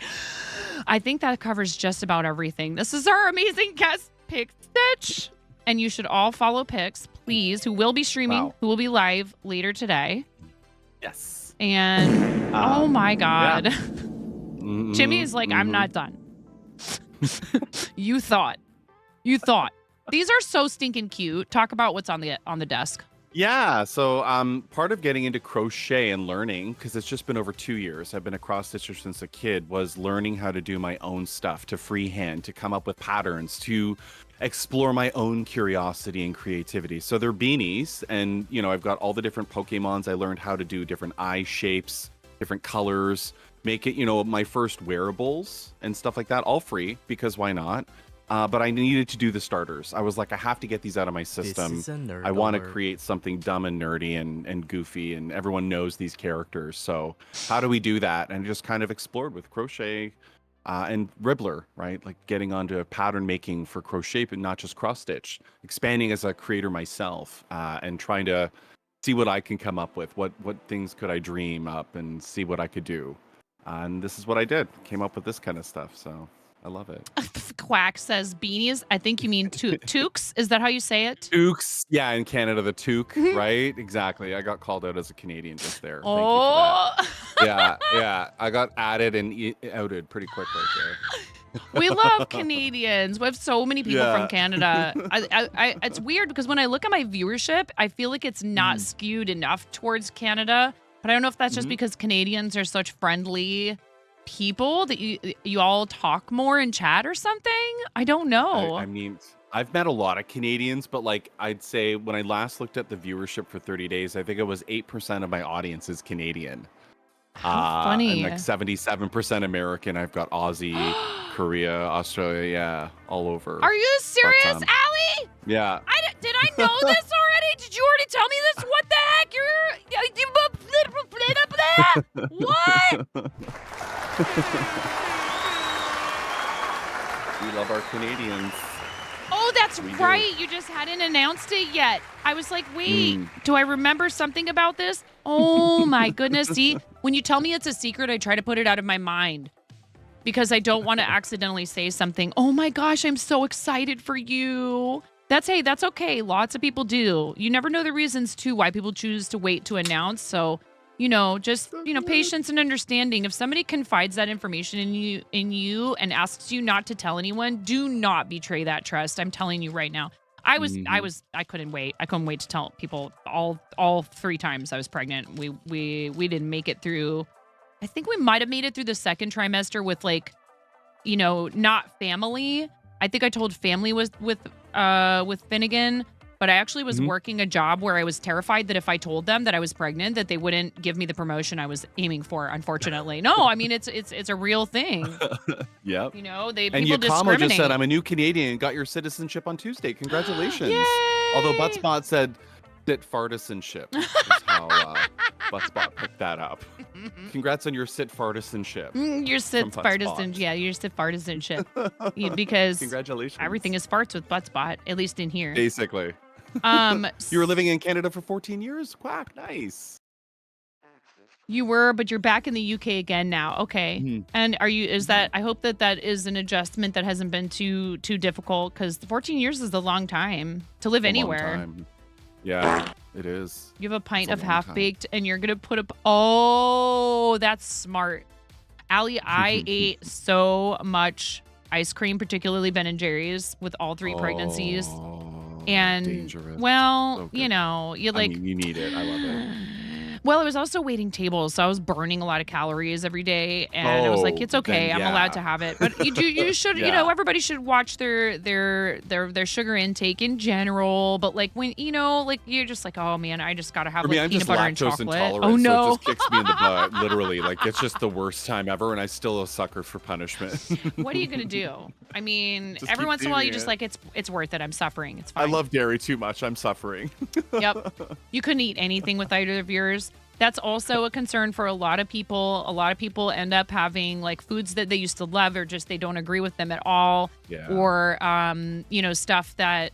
I think that covers just about everything. This is our amazing guest, Pick Stitch. And you should all follow Pix, please, who will be streaming, who will be live later today. Yes. And, oh my God. Yeah. Jimmy is like, I'm not done. You thought. These are so stinking cute. Talk about what's on the desk. Yeah, so part of getting into crochet and learning, because it's just been over 2 years, I've been a cross stitcher since a kid, was learning how to do my own stuff, to freehand, to come up with patterns, to explore my own curiosity and creativity. So they're beanies, and I've got all the different Pokemons. I learned how to do different eye shapes, different colors, make it, my first wearables and stuff like that, all free, because why not? But I needed to do the starters. I was like, I have to get these out of my system. I want to create something dumb and nerdy and goofy, and everyone knows these characters. So how do we do that? And just kind of explored with crochet and Ribbler, right? Like getting onto pattern making for crochet, but not just cross stitch. Expanding as a creator myself and trying to see what I can come up with. What things could I dream up and see what I could do. And this is what I did. Came up with this kind of stuff. So I love it. Quack says beanies. I think you mean toques. Is that how you say it? Toques. Yeah, in Canada, the toque, right? Exactly. I got called out as a Canadian just there. Oh. Thank you for that. Yeah. I got added and outed pretty quick right there. We love Canadians. We have so many people from Canada. It's weird because when I look at my viewership, I feel like it's not skewed enough towards Canada. But I don't know if that's just because Canadians are such friendly people that you all talk more in chat or something. I don't know. I mean, I've met a lot of Canadians, but like I'd say when I last looked at the viewership for 30 days, I think it was 8% of my audience is Canadian. How funny. And like 77% American. I've got Aussie, Korea, Australia, yeah, all over. Are you serious, Allie? Yeah. Did I know this already? Did you already tell me this? What the heck? What? We love our Canadians. Oh, that's right. You just hadn't announced it yet. I was like, wait, do I remember something about this? Oh my goodness. See, when you tell me it's a secret, I try to put it out of my mind because I don't want to accidentally say something. Oh my gosh, I'm so excited for you. That's okay. Lots of people do. You never know the reasons too why people choose to wait to announce. So, just, patience and understanding. If somebody confides that information in you and asks you not to tell anyone, do not betray that trust. I'm telling you right now. I couldn't wait. I couldn't wait to tell people all 3 times I was pregnant. We didn't make it through. I think we might have made it through the 2nd trimester with not family. I think I told family was with Finnegan, but I actually was working a job where I was terrified that if I told them that I was pregnant, that they wouldn't give me the promotion I was aiming for. Unfortunately, no. I mean, it's a real thing. Yep. People Yakama discriminate. just said, "I'm a new Canadian. Got your citizenship on Tuesday. Congratulations." Yay! Although Buttspot said that fartisanship is how how Buttspot picked that up. Congrats on your sit fartisanship. Your sit From partisan, Buttspot. yeah, your sit partisanship. Because Congratulations. everything is farts with Buttspot, at least in here. Basically. Um, You were living in Canada for 14 years? Quack, nice. You were, but you're back in the UK again now. Okay. Mhm. And is that, I hope that is an adjustment that hasn't been too difficult, because 14 years is a long time to live It's a long anywhere. time. Yeah, it is. You have a pint It's a of long half time. baked and you're going to put up. Oh, that's smart. Allie, I ate so much ice cream, particularly Ben and Jerry's, with all 3 pregnancies. Oh, And dangerous. well, So good. you know, you like, I mean, you need it. I love it. well, I was also waiting tables, so I was burning a lot of calories every day, and I was like, Oh, it's okay, then I'm allowed yeah. to have it. But you should, Yeah. everybody should watch their sugar intake in general. But like when like you're just like, oh man, I just gotta have For me, like I'm peanut just butter and lactose chocolate. intolerant, Oh so no. it just kicks me in the butt, literally. Like, it's just the worst time ever, and I still a sucker for punishment. What are you gonna do? I mean, Just every keep once in a while doing you just it. like it's worth it. I'm suffering. It's I fine. love dairy too much. I'm suffering. Yep. You couldn't eat anything with either of yours. That's also a concern for a lot of people. A lot of people end up having like foods that they used to love, or just they don't agree with them at all. Yeah. Or stuff that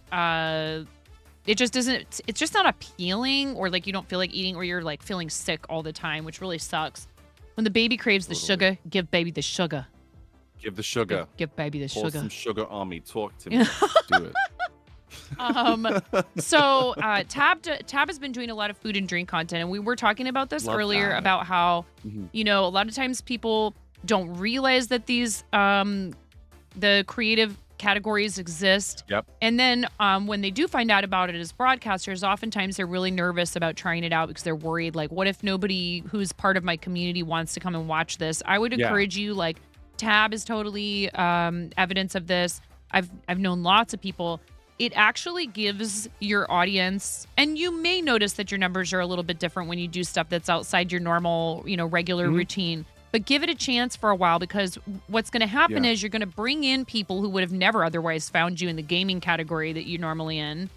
it just isn't, it's just not appealing, or like you don't feel like eating, or you're like feeling sick all the time, which really sucks. When the baby craves the Totally. sugar, give baby the sugar. Give the sugar. Give baby the Pour sugar. some sugar on me. Talk to me. Do it. So Tab has been doing a lot of food and drink content, and we were talking about this Love earlier that. about how Mhm. a lot of times people don't realize that these the creative categories exist. Yep. And then when they do find out about it as broadcasters, oftentimes they're really nervous about trying it out because they're worried, like, what if nobody who's part of my community wants to come and watch this? I would Yeah. encourage you, like, Tab is totally evidence of this. I've known lots of people. It actually gives your audience, and you may notice that your numbers are a little bit different when you do stuff that's outside your normal, regular Mhm. routine. But give it a chance for a while, because what's going to happen Yeah. is you're going to bring in people who would have never otherwise found you in the gaming category that you're normally in,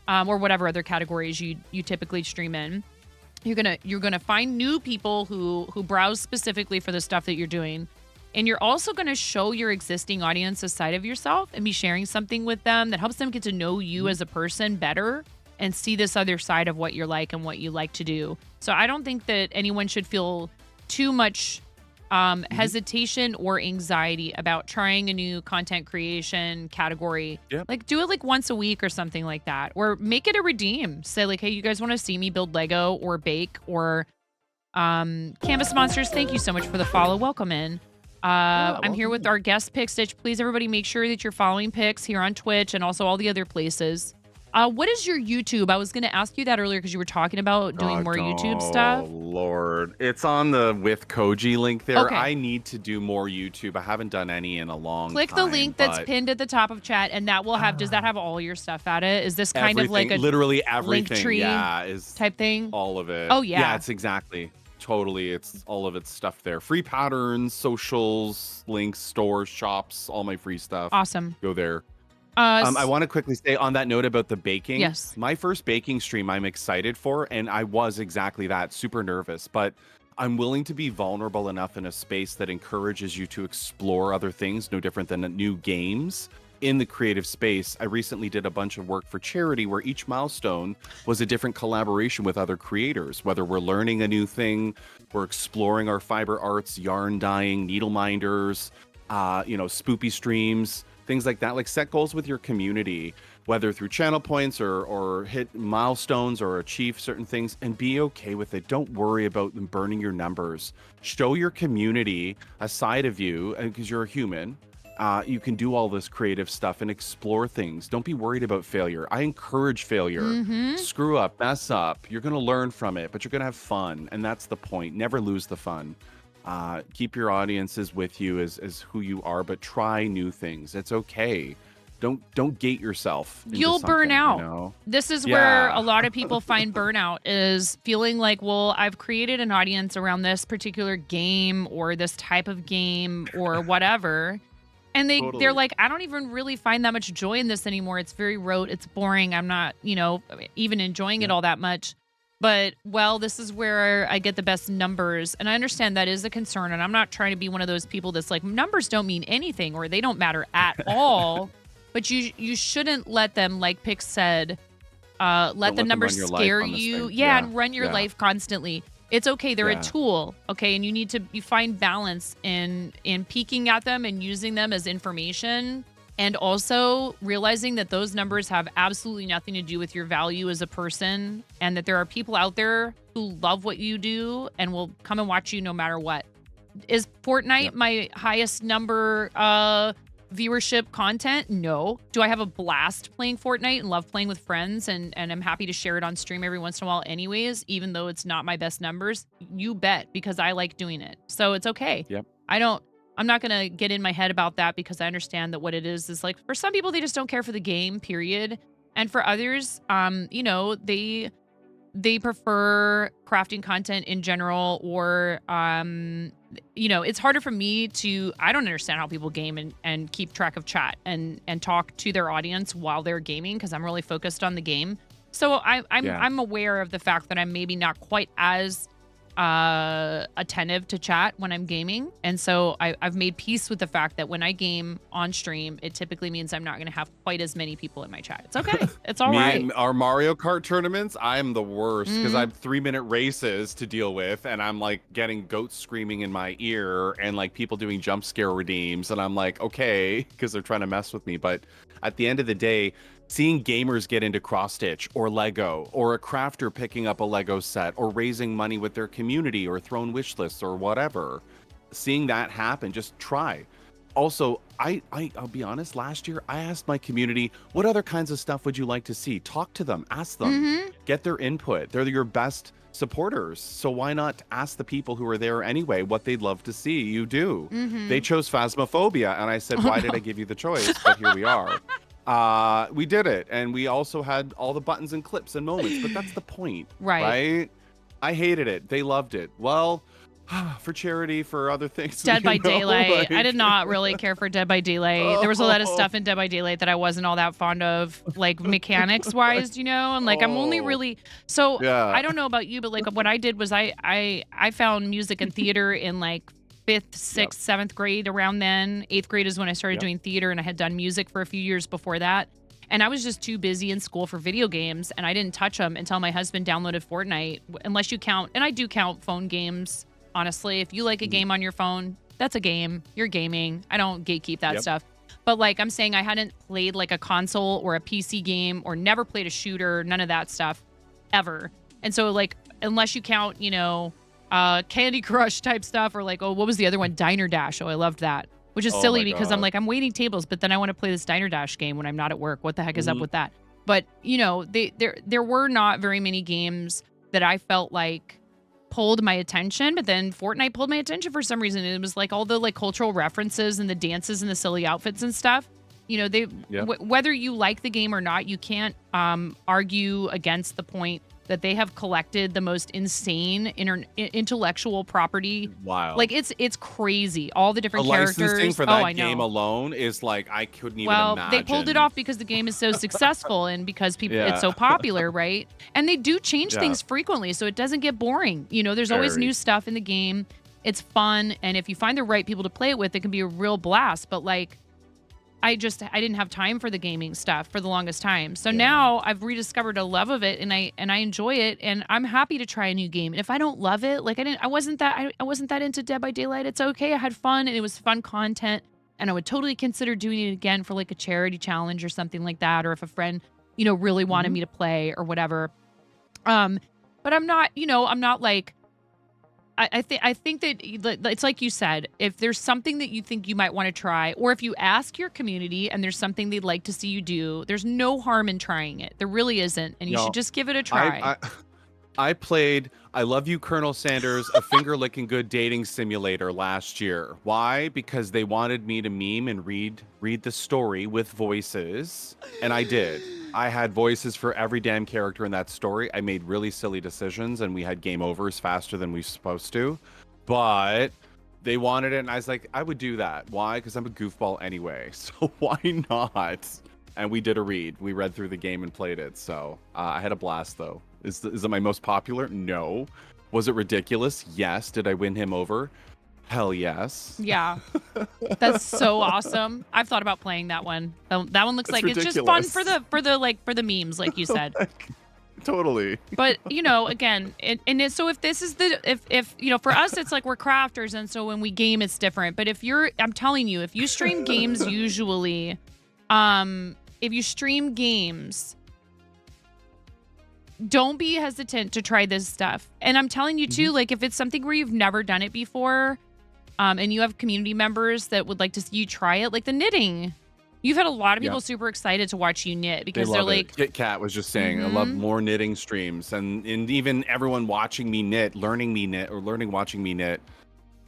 or whatever other categories you typically stream in. You're gonna find new people who browse specifically for the stuff that you're doing. And you're also going to show your existing audience a side of yourself and be sharing something with them that helps them get to know you as a person better and see this other side of what you're like and what you like to do. So I don't think that anyone should feel too much hesitation or anxiety about trying a new content creation category. Yep. Like, do it like once a week or something like that, or make it a redeem. Say like, hey, you guys want to see me build Lego or bake? Or Canvas Monsters, thank you so much for the follow. Welcome in. I'm here with our guest Pick Stitch. Please, everybody, make sure that you're following Pix here on Twitch and also all the other places. What is your YouTube? I was going to ask you that earlier because you were talking about doing more YouTube stuff. Oh, Lord. It's on the with Koji link there. Okay. I need to do more YouTube. I haven't done any in a long Click time. the link that's but pinned at the top of chat, and that will have, does that have all your stuff at it? Is this kind of like a literally everything. Linktree Yeah, is type thing? all of it. Oh, yeah. Yeah, it's exactly. Totally. It's all of its stuff there. Free patterns, socials, links, stores, shops, all my free stuff. Awesome. Go there. I want to quickly say on that note about the baking. Yes. My first baking stream I'm excited for, and I was exactly that, super nervous, but I'm willing to be vulnerable enough in a space that encourages you to explore other things, no different than new games. In the creative space, I recently did a bunch of work for charity where each milestone was a different collaboration with other creators, whether we're learning a new thing, we're exploring our fiber arts, yarn dyeing, needle minders, spoopy streams, things like that. Like, set goals with your community, whether through channel points or hit milestones or achieve certain things, and be okay with it. Don't worry about them burning your numbers. Show your community a side of you, and because you're a human, you can do all this creative stuff and explore things. Don't be worried about failure. I encourage failure. Mm-hmm. Screw up, mess up. You're going to learn from it, but you're going to have fun. And that's the point. Never lose the fun. Keep your audiences with you as who you are, but try new things. It's okay. Don't gate yourself. Into You'll burn something, out. You know? This is where Yeah. a lot of people find burnout, is feeling like, well, I've created an audience around this particular game or this type of game or whatever. And they're Totally. like, I don't even really find that much joy in this anymore. It's very rote. It's boring. I'm not, even enjoying it all that much. But, well, this is where I get the best numbers. And I understand that is a concern. And I'm not trying to be one of those people that's like, numbers don't mean anything or they don't matter at all. But you shouldn't let them, like Pix said, let the numbers scare you. Yeah, and run your life constantly. It's okay. They're a tool. Okay. And you find balance in peeking at them and using them as information. And also realizing that those numbers have absolutely nothing to do with your value as a person, and that there are people out there who love what you do and will come and watch you no matter what. Is Fortnite my highest number viewership content? No. Do I have a blast playing Fortnite and love playing with friends and I'm happy to share it on stream every once in a while anyways, even though it's not my best numbers? You bet, because I like doing it. So it's okay. Yep. I'm not going to get in my head about that, because I understand that what it is like, for some people, they just don't care for the game, period. And for others, they prefer crafting content in general, or, it's harder for me I don't understand how people game and keep track of chat and talk to their audience while they're gaming, because I'm really focused on the game. So I'm aware of the fact that I'm maybe not quite as attentive to chat when I'm gaming. And so I've made peace with the fact that when I game on stream, it typically means I'm not going to have quite as many people in my chat. It's okay. It's all right. And our Mario Kart tournaments, I'm the worst, because I have 3-minute races to deal with, and I'm like getting goats screaming in my ear and like people doing jump scare redeems, and I'm like, okay, because they're trying to mess with me. But at the end of the day, seeing gamers get into cross-stitch or Lego, or a crafter picking up a Lego set, or raising money with their community, or throwing wish lists or whatever, seeing that happen, just try. Also, I'll be honest, last year I asked my community, what other kinds of stuff would you like to see? Talk to them, ask them, get their input. They're your best supporters. So why not ask the people who are there anyway what they'd love to see you do? They chose Phasmophobia, and I said, why did I give you the choice? But here we are. We did it, and we also had all the buttons and clips and moments, but that's the point, right? I hated it. They loved it. Well, for charity, for other things. Dead by Daylight. I did not really care for Dead by Daylight. There was a lot of stuff in Dead by Daylight that I wasn't all that fond of, like mechanics wise, and like I'm only really I don't know about you, but like what I did was I found music and theater in like 5th, 6th, 7th grade, around then. 8th grade is when I started doing theater, and I had done music for a few years before that. And I was just too busy in school for video games, and I didn't touch them until my husband downloaded Fortnite, unless you count, and I do count phone games, honestly. If you like a game on your phone, that's a game. You're gaming. I don't gatekeep that stuff. But like I'm saying, I hadn't played like a console or a PC game, or never played a shooter, none of that stuff, ever. And so like, unless you count, Candy Crush type stuff, or like, what was the other one? Diner Dash. I loved that, which is silly because I'm like, I'm waiting tables, but then I want to play this Diner Dash game when I'm not at work. What the heck is up with that? But there were not very many games that I felt like pulled my attention, but then Fortnite pulled my attention for some reason. It was like all the like cultural references and the dances and the silly outfits and stuff. Whether you like the game or not, you can't argue against the point that they have collected the most insane intellectual property. Wow. Like it's crazy. All the different characters. Licensing for that game alone is like, I couldn't even imagine. They pulled it off because the game is so successful and because it's so popular, right? And they do change things frequently, so it doesn't get boring. There's always new stuff in the game. It's fun, and if you find the right people to play it with, it can be a real blast. But like, I didn't have time for the gaming stuff for the longest time. So now I've rediscovered a love of it, and I enjoy it, and I'm happy to try a new game. And if I don't love it, like I wasn't that into Dead by Daylight. It's okay. I had fun, and it was fun content, and I would totally consider doing it again for like a charity challenge or something like that, or if a friend, really wanted me to play or whatever. But I'm not, I'm not like, I think that it's like you said, if there's something that you think you might want to try, or if you ask your community and there's something they'd like to see you do, there's no harm in trying it. There really isn't. And you should just give it a try. I played I Love You, Colonel Sanders, a finger-licking good dating simulator last year. Why? Because they wanted me to meme and read the story with voices, and I did. I had voices for every damn character in that story. I made really silly decisions, and we had game overs faster than we were supposed to. But they wanted it, and I was like, I would do that. Why? Because I'm a goofball anyway, so why not? And we did a read. We read through the game and played it, so I had a blast, though. Is it my most popular? No. Was it ridiculous? Yes. Did I win him over? Hell yes. Yeah. That's so awesome. I've thought about playing that one. That one looks It's like it's just fun ridiculous. for the memes, like you said. Totally. But again, so if this is if for us it's like we're crafters, and so when we game it's different. But I'm telling you, if you stream games usually, if you stream games, don't be hesitant to try this stuff. And I'm telling you too, like if it's something where you've never done it before, and you have community members that would like to see you try it, like the knitting. You've had a lot of people super excited to watch you knit because they're like, Kit Kat was just saying, I love more knitting streams, and even everyone watching me knit, learning watching me knit,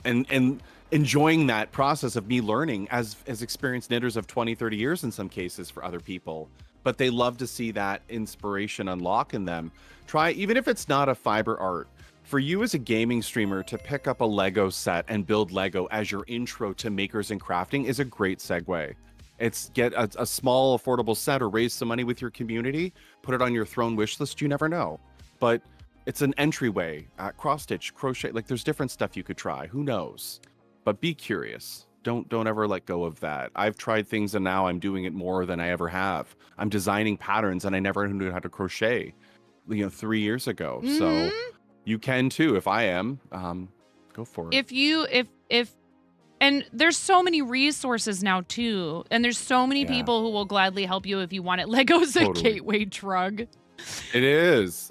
and enjoying that process of me learning as experienced knitters of 20, 30 years in some cases for other people. But they love to see that inspiration unlock in them. Try, even if it's not a fiber art, for you as a gaming streamer to pick up a Lego set and build Lego as your intro to makers and crafting is a great segue. It's get a small affordable set or raise some money with your community, put it on your throne wish list. You never know, but it's an entryway. Cross stitch, crochet, like there's different stuff you could try. Who knows? But be curious. Don't ever let go of that. I've tried things and now I'm doing it more than I ever have. I'm designing patterns and I never knew how to crochet, 3 years ago. So you can too. If I am, go for it. if and there's so many resources now too, and there's so many people who will gladly help you if you want it. Lego's a gateway drug. It is.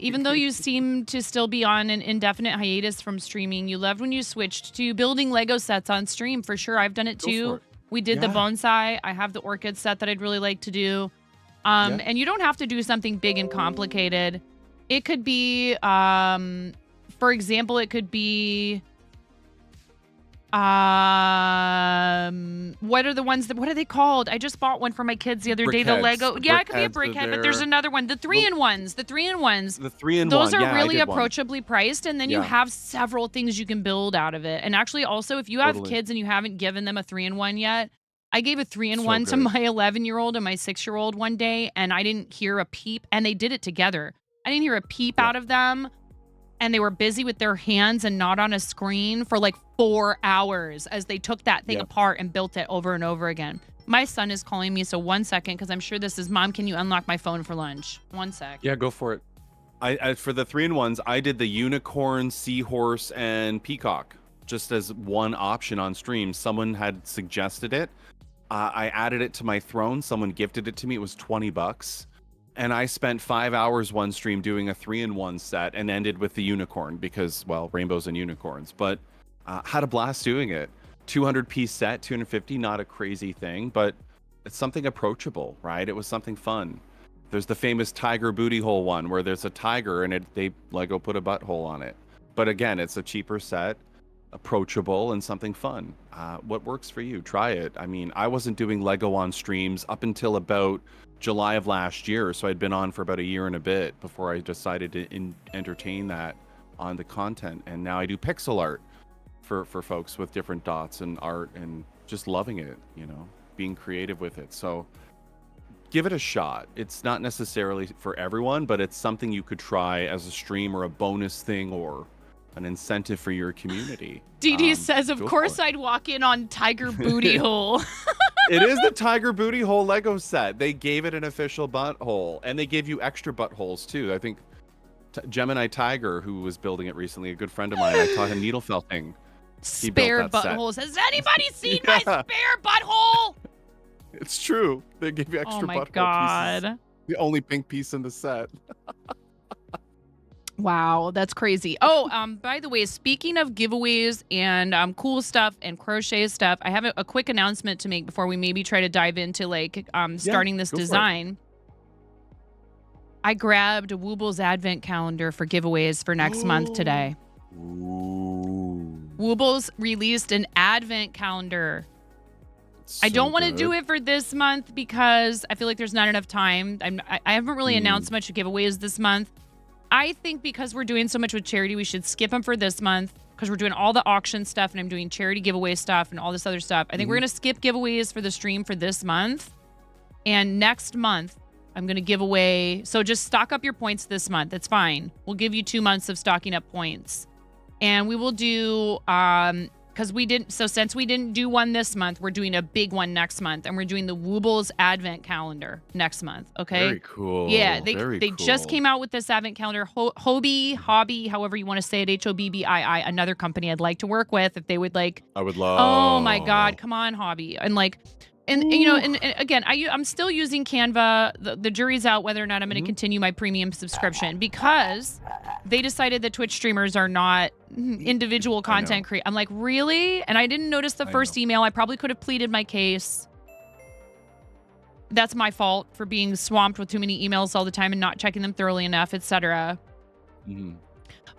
Even though you seem to still be on an indefinite hiatus from streaming, you loved when you switched to building Lego sets on stream. For sure, I've done it too. We did the bonsai. I have the orchid set that I'd really like to do. And you don't have to do something big and complicated. It could be, for example, it could be. What are they called? I just bought one for my kids the other day. The Lego. Yeah, it could be a brickhead, but there's another one. The 3-in-1s. The 3-in-1s. The 3-in-1. Those are yeah, really approachably priced, and then you have several things you can build out of it. And actually, also, if you have kids and you haven't given them a 3-in-1 yet, I gave a 3-in-1 to my 11-year-old and my 6-year-old one day, and I didn't hear a peep, and they did it together. I didn't hear a peep out of them. And they were busy with their hands and not on a screen for like 4 hours as they took that thing apart and built it over and over again. My son is calling me, so 1 second, because I'm sure this is, Mom, can you unlock my phone for lunch? 1 sec. Yeah, go for it. I for the 3-in-1s, I did the unicorn, seahorse, and peacock just as one option on stream. Someone had suggested it. I added it to my throne. Someone gifted it to me. It was $20. And I spent 5 hours one stream doing a 3-in-1 set and ended with the unicorn because, well, rainbows and unicorns. But had a blast doing it. 200-piece set, 250, not a crazy thing, but it's something approachable, right? It was something fun. There's the famous tiger booty hole one where there's a tiger and they Lego put a butthole on it. But again, it's a cheaper set, approachable, and something fun. What works for you? Try it. I mean, I wasn't doing Lego on streams up until about July of last year, so I'd been on for about a year and a bit before I decided to entertain that on the content. And now I do pixel art for folks with different dots and art, and just loving it, being creative with it. So give it a shot. It's not necessarily for everyone, but it's something you could try as a stream or a bonus thing or an incentive for your community. DD says, of course I'd walk in on Tiger Booty Hole. It is the Tiger Booty Hole Lego set. They gave it an official butthole, and they gave you extra buttholes too. I think Gemini Tiger, who was building it recently, a good friend of mine, I taught him needle felting. Spare buttholes. Has anybody seen my spare butthole? It's true. They gave you extra butthole pieces. Oh my God. The only pink piece in the set. Wow, that's crazy. Oh, by the way, speaking of giveaways and cool stuff and crochet stuff, I have a quick announcement to make before we maybe try to dive into starting this design. I grabbed Wooble's advent calendar for giveaways for next month today. Ooh. Wooble's released an advent calendar. I don't want to do it for this month because I feel like there's not enough time. I haven't really announced much giveaways this month. I think because we're doing so much with charity, we should skip them for this month because we're doing all the auction stuff and I'm doing charity giveaway stuff and all this other stuff. I think we're going to skip giveaways for the stream for this month. And next month, I'm going to give away. So just stock up your points this month. It's fine. We'll give you 2 months of stocking up points. And we will do, since we didn't do one this month, we're doing a big one next month. And we're doing the Woobles Advent Calendar next month. Okay. Very cool. Yeah. They Very just cool. came out with this Advent Calendar. Hobby, however you want to say it, HOBBII, another company I'd like to work with if they would like. I would love. Oh my God. Come on, Hobby. And like, and again, I'm still using Canva. The jury's out whether or not I'm going to continue my premium subscription because they decided that Twitch streamers are not individual content creators. I'm like, really? And I didn't notice the first email. I probably could have pleaded my case. That's my fault for being swamped with too many emails all the time and not checking them thoroughly enough, etc.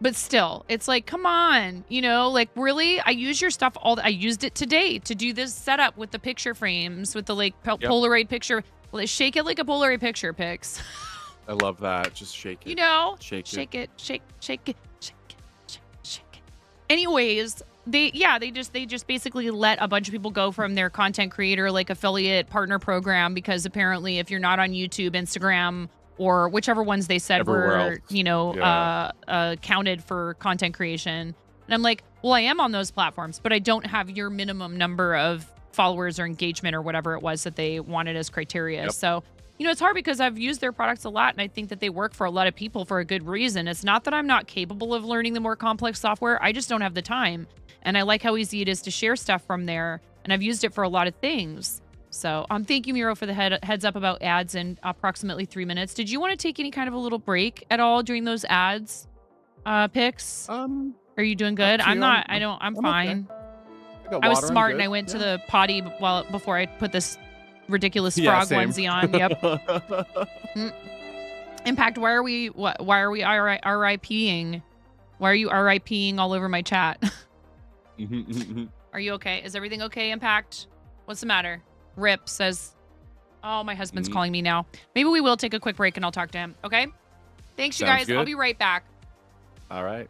But still, it's like, come on, like really? I use your stuff I used it today to do this setup with the picture frames, with the like Polaroid picture. Well, shake it like a Polaroid picture, Pix. I love that. Just shake it. Shake it. Anyways, they just basically let a bunch of people go from their content creator like affiliate partner program because apparently if you're not on YouTube, Instagram, or whichever ones they said were, counted for content creation. And I'm like, well, I am on those platforms, but I don't have your minimum number of followers or engagement or whatever it was that they wanted as criteria. So, it's hard because I've used their products a lot and I think that they work for a lot of people for a good reason. It's not that I'm not capable of learning the more complex software. I just don't have the time. And I like how easy it is to share stuff from there. And I've used it for a lot of things. So thank you, Miro, for the heads up about ads in approximately 3 minutes. Did you want to take any kind of a little break at all during those ads, Pix? Are you doing good? I'm not. I'm fine. Okay. I was smart and I went to the potty before I put this ridiculous frog onesie on. Yep. Impact. Why are we RIPing? Why are you RIPing all over my chat? Are you okay? Is everything okay, Impact? What's the matter? Rip says, oh, my husband's calling me now. Maybe we will take a quick break and I'll talk to him. Okay? Thanks, you guys. Good. I'll be right back. All right.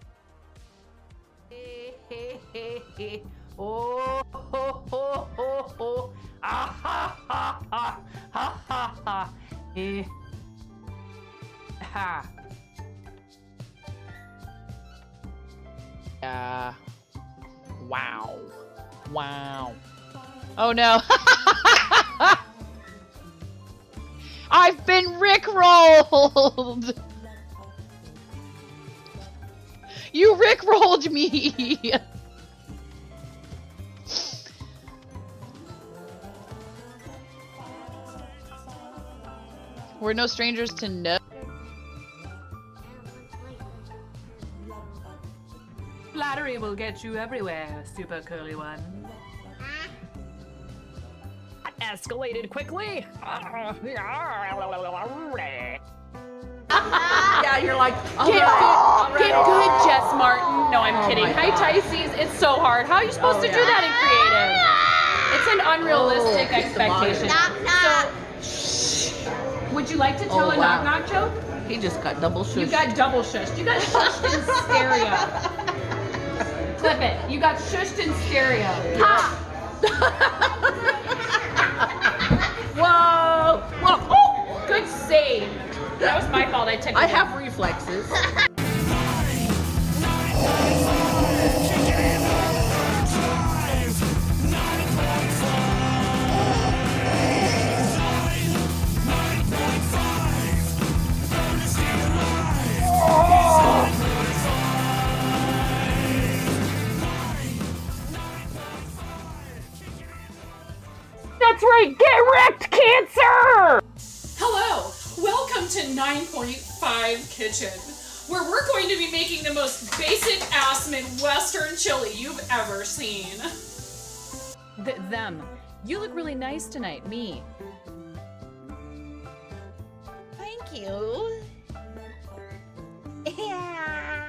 Oh, ho, ho, ho, ho. Ah, ha, ha, ha, ha, ha, ha. Ha. Wow. Oh, no. I've been rickrolled. You rickrolled me. We're no strangers to no. Flattery will get you everywhere, super curly one. Escalated quickly. Yeah, you're like, Get good, Jess Martin. No, I'm kidding. Hi, Tysees. It's so hard. How are you supposed to do that in creative? It's an unrealistic expectation. So, would you like to tell a knock-knock joke? He just got double shushed. You got double shushed. You got shushed in stereo. Clip it. You got shushed in stereo. Ha! Whoa! Whoa! Oh! Good save. That was my fault. I have reflexes. That's right. Get wrecked, cancer! Hello. Welcome to 9.5 Kitchen, where we're going to be making the most basic ass Midwestern chili you've ever seen. Them. You look really nice tonight. Me. Thank you. Yeah.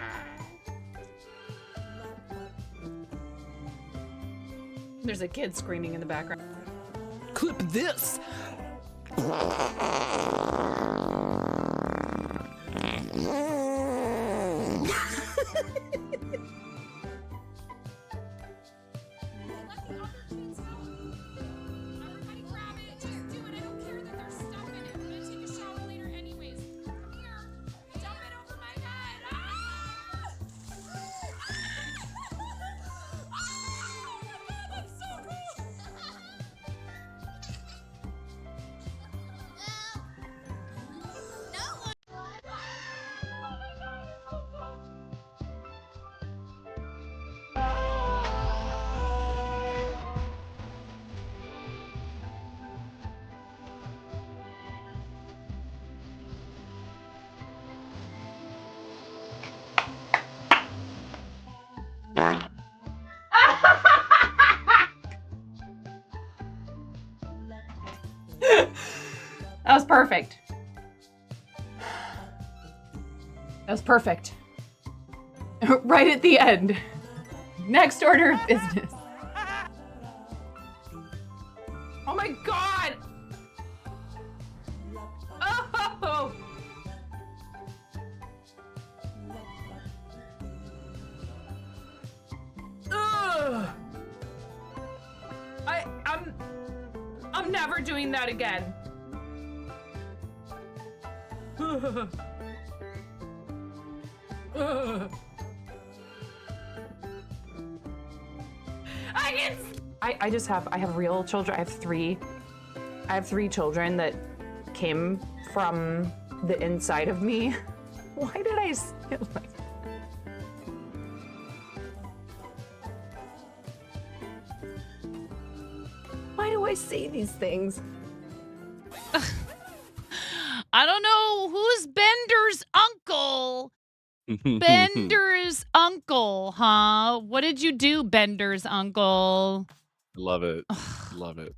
There's a kid screaming in the background. Clip this. Grab it, just do it. I don't care that there's stuff in it. We're gonna take a shower later. That was perfect. That was perfect. Right at the end. Next order of business. Oh my god! Oh! Ugh. I'm never doing that again. I have real children. I have three children that came from the inside of me. Why did I say it like that? Why do I say these things? I don't know who's Bender's uncle. Bender's uncle, huh? What did you do, Bender's uncle? Love it. Love it.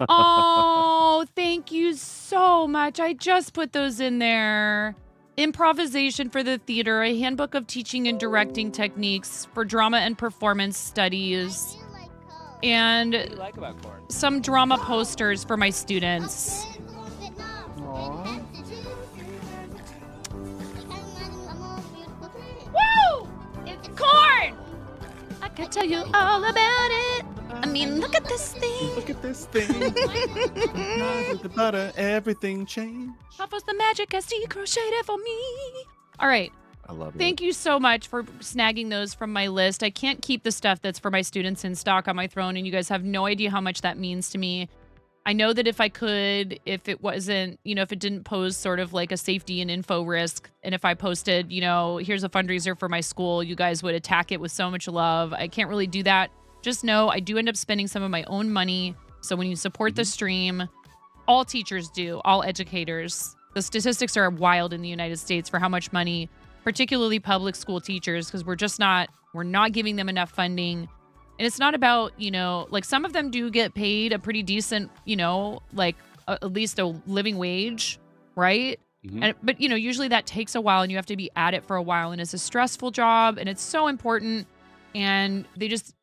Oh, thank you so much. I just put those in there. Improvisation for the theater, a handbook of teaching and directing techniques for drama and performance studies, and What do you like about corn? some drama posters for my students. Woo! It's corn! I could tell you all about it. I mean, look at this thing. Look at this thing. With the butter, everything changed. How was the magic as he crocheted for me? All right. I love it. Thank you so much for snagging those from my list. I can't keep the stuff that's for my students in stock on my throne, and you guys have no idea how much that means to me. I know that if I could, if it wasn't, if it didn't pose sort of like a safety and info risk, and if I posted, here's a fundraiser for my school, you guys would attack it with so much love. I can't really do that. Just know I do end up spending some of my own money. So when you support the stream, all teachers do, all educators. The statistics are wild in the United States for how much money, particularly public school teachers, because we're not giving them enough funding. And it's not about, like some of them do get paid a pretty decent, at least a living wage, right? Mhm. But usually that takes a while and you have to be at it for a while, and it's a stressful job and it's so important. And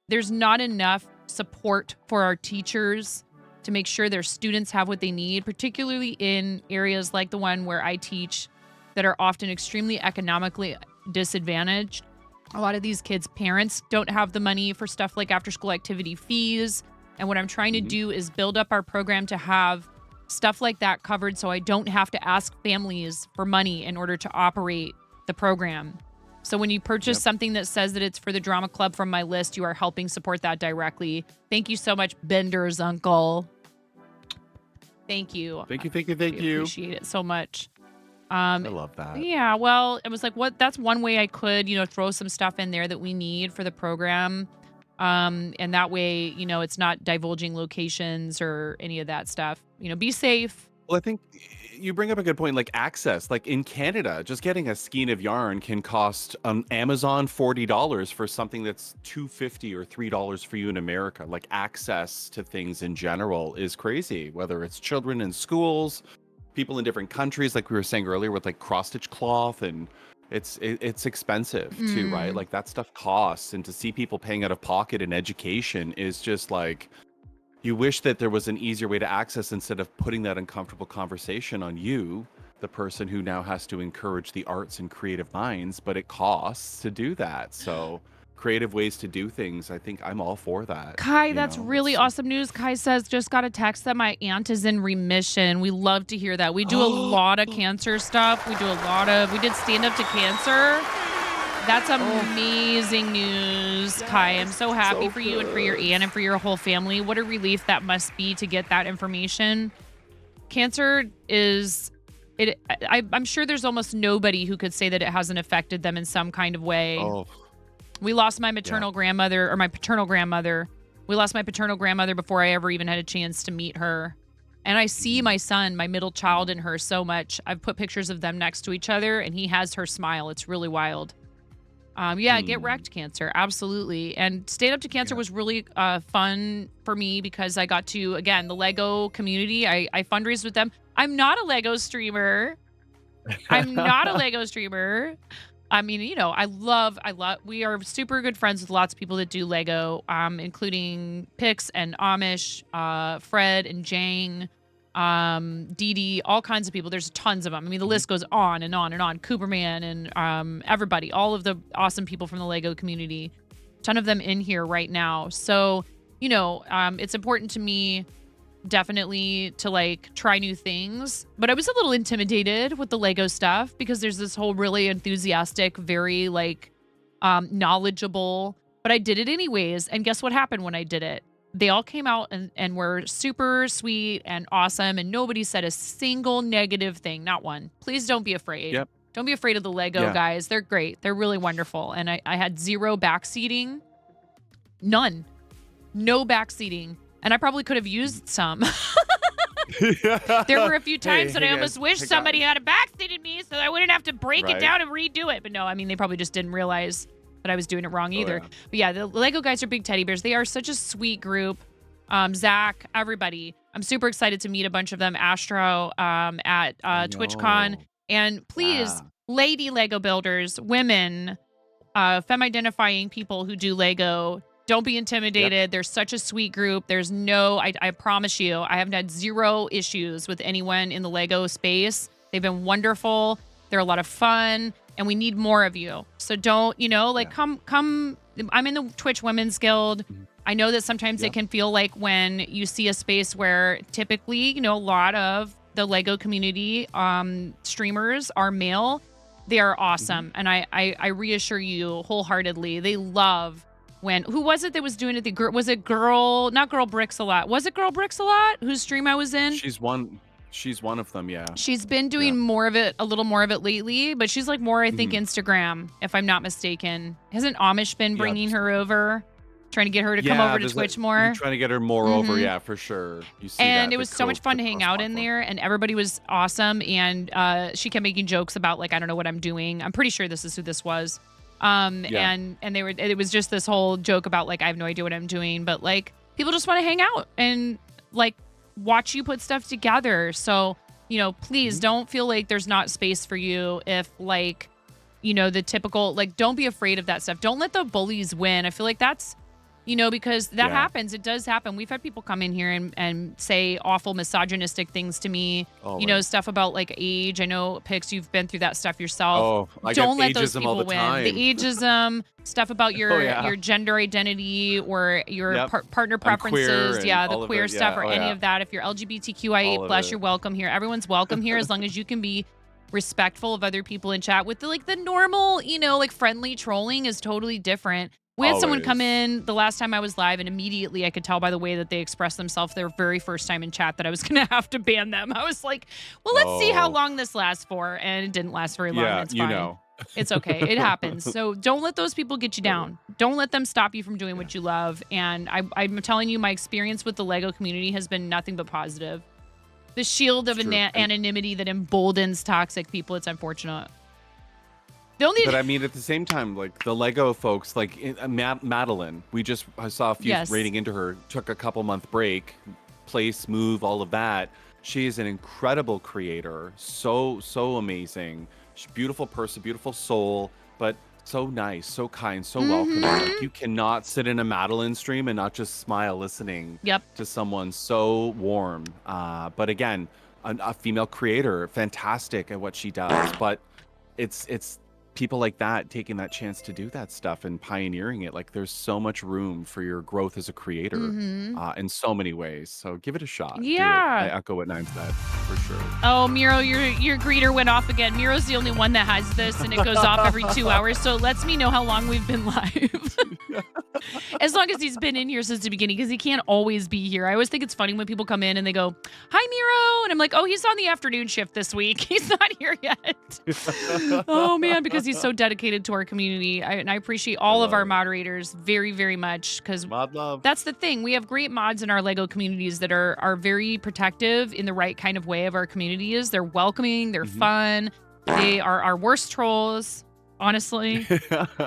there's not enough support for our teachers to make sure their students have what they need, particularly in areas like the one where I teach that are often extremely economically disadvantaged. A lot of these kids' parents don't have the money for stuff like after-school activity fees. And what I'm trying to do is build up our program to have stuff like that covered so I don't have to ask families for money in order to operate the program. So when you purchase something that says that it's for the drama club from my list, you are helping support that directly. Thank you so much, Bender's uncle. Thank you. Thank you. I appreciate it so much. I love that. Yeah, well, it was like, that's one way I could, throw some stuff in there that we need for the program. And that way, it's not divulging locations or any of that stuff. Be safe. Well, I think you bring up a good point, like access. Like in Canada, just getting a skein of yarn can cost Amazon $40 for something that's $2.50 or $3 for you in America. Like access to things in general is crazy, whether it's children in schools, people in different countries, like we were saying earlier, with like cross-stitch cloth, and it's expensive too, right? Like that stuff costs, and to see people paying out of pocket in education is just like, you wish that there was an easier way to access instead of putting that uncomfortable conversation on you, the person who now has to encourage the arts and creative minds, but it costs to do that. So creative ways to do things, I think I'm all for that. Kai, that's really awesome news. Kai says, just got a text that my aunt is in remission. We love to hear that. We do a lot of cancer stuff. We did stand up to cancer. That's amazing news, Kai. I'm so happy for you and for your aunt and for your whole family. What a relief that must be to get that information. Cancer I'm sure there's almost nobody who could say that it hasn't affected them in some kind of way. Oh. We lost my maternal grandmother, or my paternal grandmother. We lost my paternal grandmother before I ever even had a chance to meet her. And I see my son, my middle child, in her so much. I've put pictures of them next to each other, and he has her smile. It's really wild. Yeah, get wrecked, Cancer. Absolutely. And Stand Up to Cancer was really fun for me because I got to, again, the Lego community. I fundraised with them. I'm not a Lego streamer. I'm not a Lego streamer. I mean, you know, we are super good friends with lots of people that do Lego, including Pix and Amish, Fred and Jang, Dee Dee, all kinds of people. There's tons of them. I mean, the list goes on and on and on. Cooperman and everybody, all of the awesome people from the Lego community. Ton of them in here right now. So, you know, it's important to me definitely to like try new things, but I was a little intimidated with the Lego stuff because there's this whole really enthusiastic, very like knowledgeable, but I did it anyways. And guess what happened when I did it? They all came out and were super sweet and awesome, and nobody said a single negative thing, not one. Please don't be afraid. Yep. Don't be afraid of the Lego guys. They're great. They're really wonderful. And I had zero backseating. None. No backseating. And I probably could have used some. There were a few times that I almost wish somebody had a backseated me so that I wouldn't have to break it down and redo it. But no, I mean, they probably just didn't realize that I was doing it wrong either. Yeah. But yeah, the Lego guys are big teddy bears. They are such a sweet group. Zach, everybody. I'm super excited to meet a bunch of them. Astro at TwitchCon. And please, lady Lego builders, women, femme-identifying people who do Lego, don't be intimidated. Yep. They're such a sweet group. There's no, I promise you, I haven't had zero issues with anyone in the Lego space. They've been wonderful. They're a lot of fun, and we need more of you. So don't, you know, like come. I'm in the Twitch Women's Guild. I know that sometimes it can feel like when you see a space where typically, you know, a lot of the Lego community streamers are male. They are awesome. And I reassure you wholeheartedly, they love when, who was it that was doing it? Was it not Girl Bricks a lot. Was it Girl Bricks a lot whose stream I was in? She's one of them, yeah. She's been doing more of it, a little more of it lately, but she's like more, I think, Instagram, if I'm not mistaken. Hasn't Amish been bringing her over? Trying to get her to come over to Twitch more. Trying to get her more over, yeah, for sure. You see and that, it was so much fun to hang out in there, and everybody was awesome. And she kept making jokes about like, I don't know what I'm doing. I'm pretty sure this is who this was. And it was just this whole joke about like, I have no idea what I'm doing, but like people just want to hang out and like watch you put stuff together. So, you know, please don't feel like there's not space for you if like, you know, the typical, like, don't be afraid of that stuff. Don't let the bullies win. I feel like that's, you know, because that happens. It does happen. We've had people come in here and say awful misogynistic things to me. You know, stuff about like age. I know, Pix, you've been through that stuff yourself. Don't let those people win. The ageism, stuff about your gender identity or your partner preferences. The queer stuff or any of that. If you're LGBTQIA+, you're welcome here. Everyone's welcome here as long as you can be respectful of other people in chat. With the normal, you know, like friendly trolling is totally different. We had someone come in the last time I was live, and immediately I could tell by the way that they expressed themselves their very first time in chat that I was going to have to ban them. I was like, well, let's see how long this lasts for. And it didn't last very long. It's fine. Know. It's okay. It happens. So don't let those people get you down. Don't let them stop you from doing what you love. And I'm telling you, my experience with the Lego community has been nothing but positive. The shield of anonymity that emboldens toxic people, it's unfortunate. But I mean, at the same time, like the Lego folks, like Madeline, I saw a few rating into her, took a couple-month break, place, move, all of that. She is an incredible creator, so amazing. She's a beautiful person, beautiful soul, but so nice, so kind, so welcoming. Like, you cannot sit in a Madeline stream and not just smile listening to someone so warm. But again, a female creator, fantastic at what she does, but it's people like that taking that chance to do that stuff and pioneering it. Like, there's so much room for your growth as a creator in so many ways. So give it a shot. Yeah. I echo what Nine said for sure. Oh, Miro, your greeter went off again. Miro's the only one that has this, and it goes off every 2 hours. So it lets me know how long we've been live. As long as he's been in here since the beginning, because he can't always be here. I always think it's funny when people come in and they go, hi, Miro. And I'm like, oh, he's on the afternoon shift this week. He's not here yet. Oh, man, because he's so dedicated to our community. And I appreciate all of our moderators very, very much, because that's the thing. We have great mods in our Lego communities that are very protective in the right kind of way of our communities. They're welcoming. They're fun. They are our worst trolls. honestly.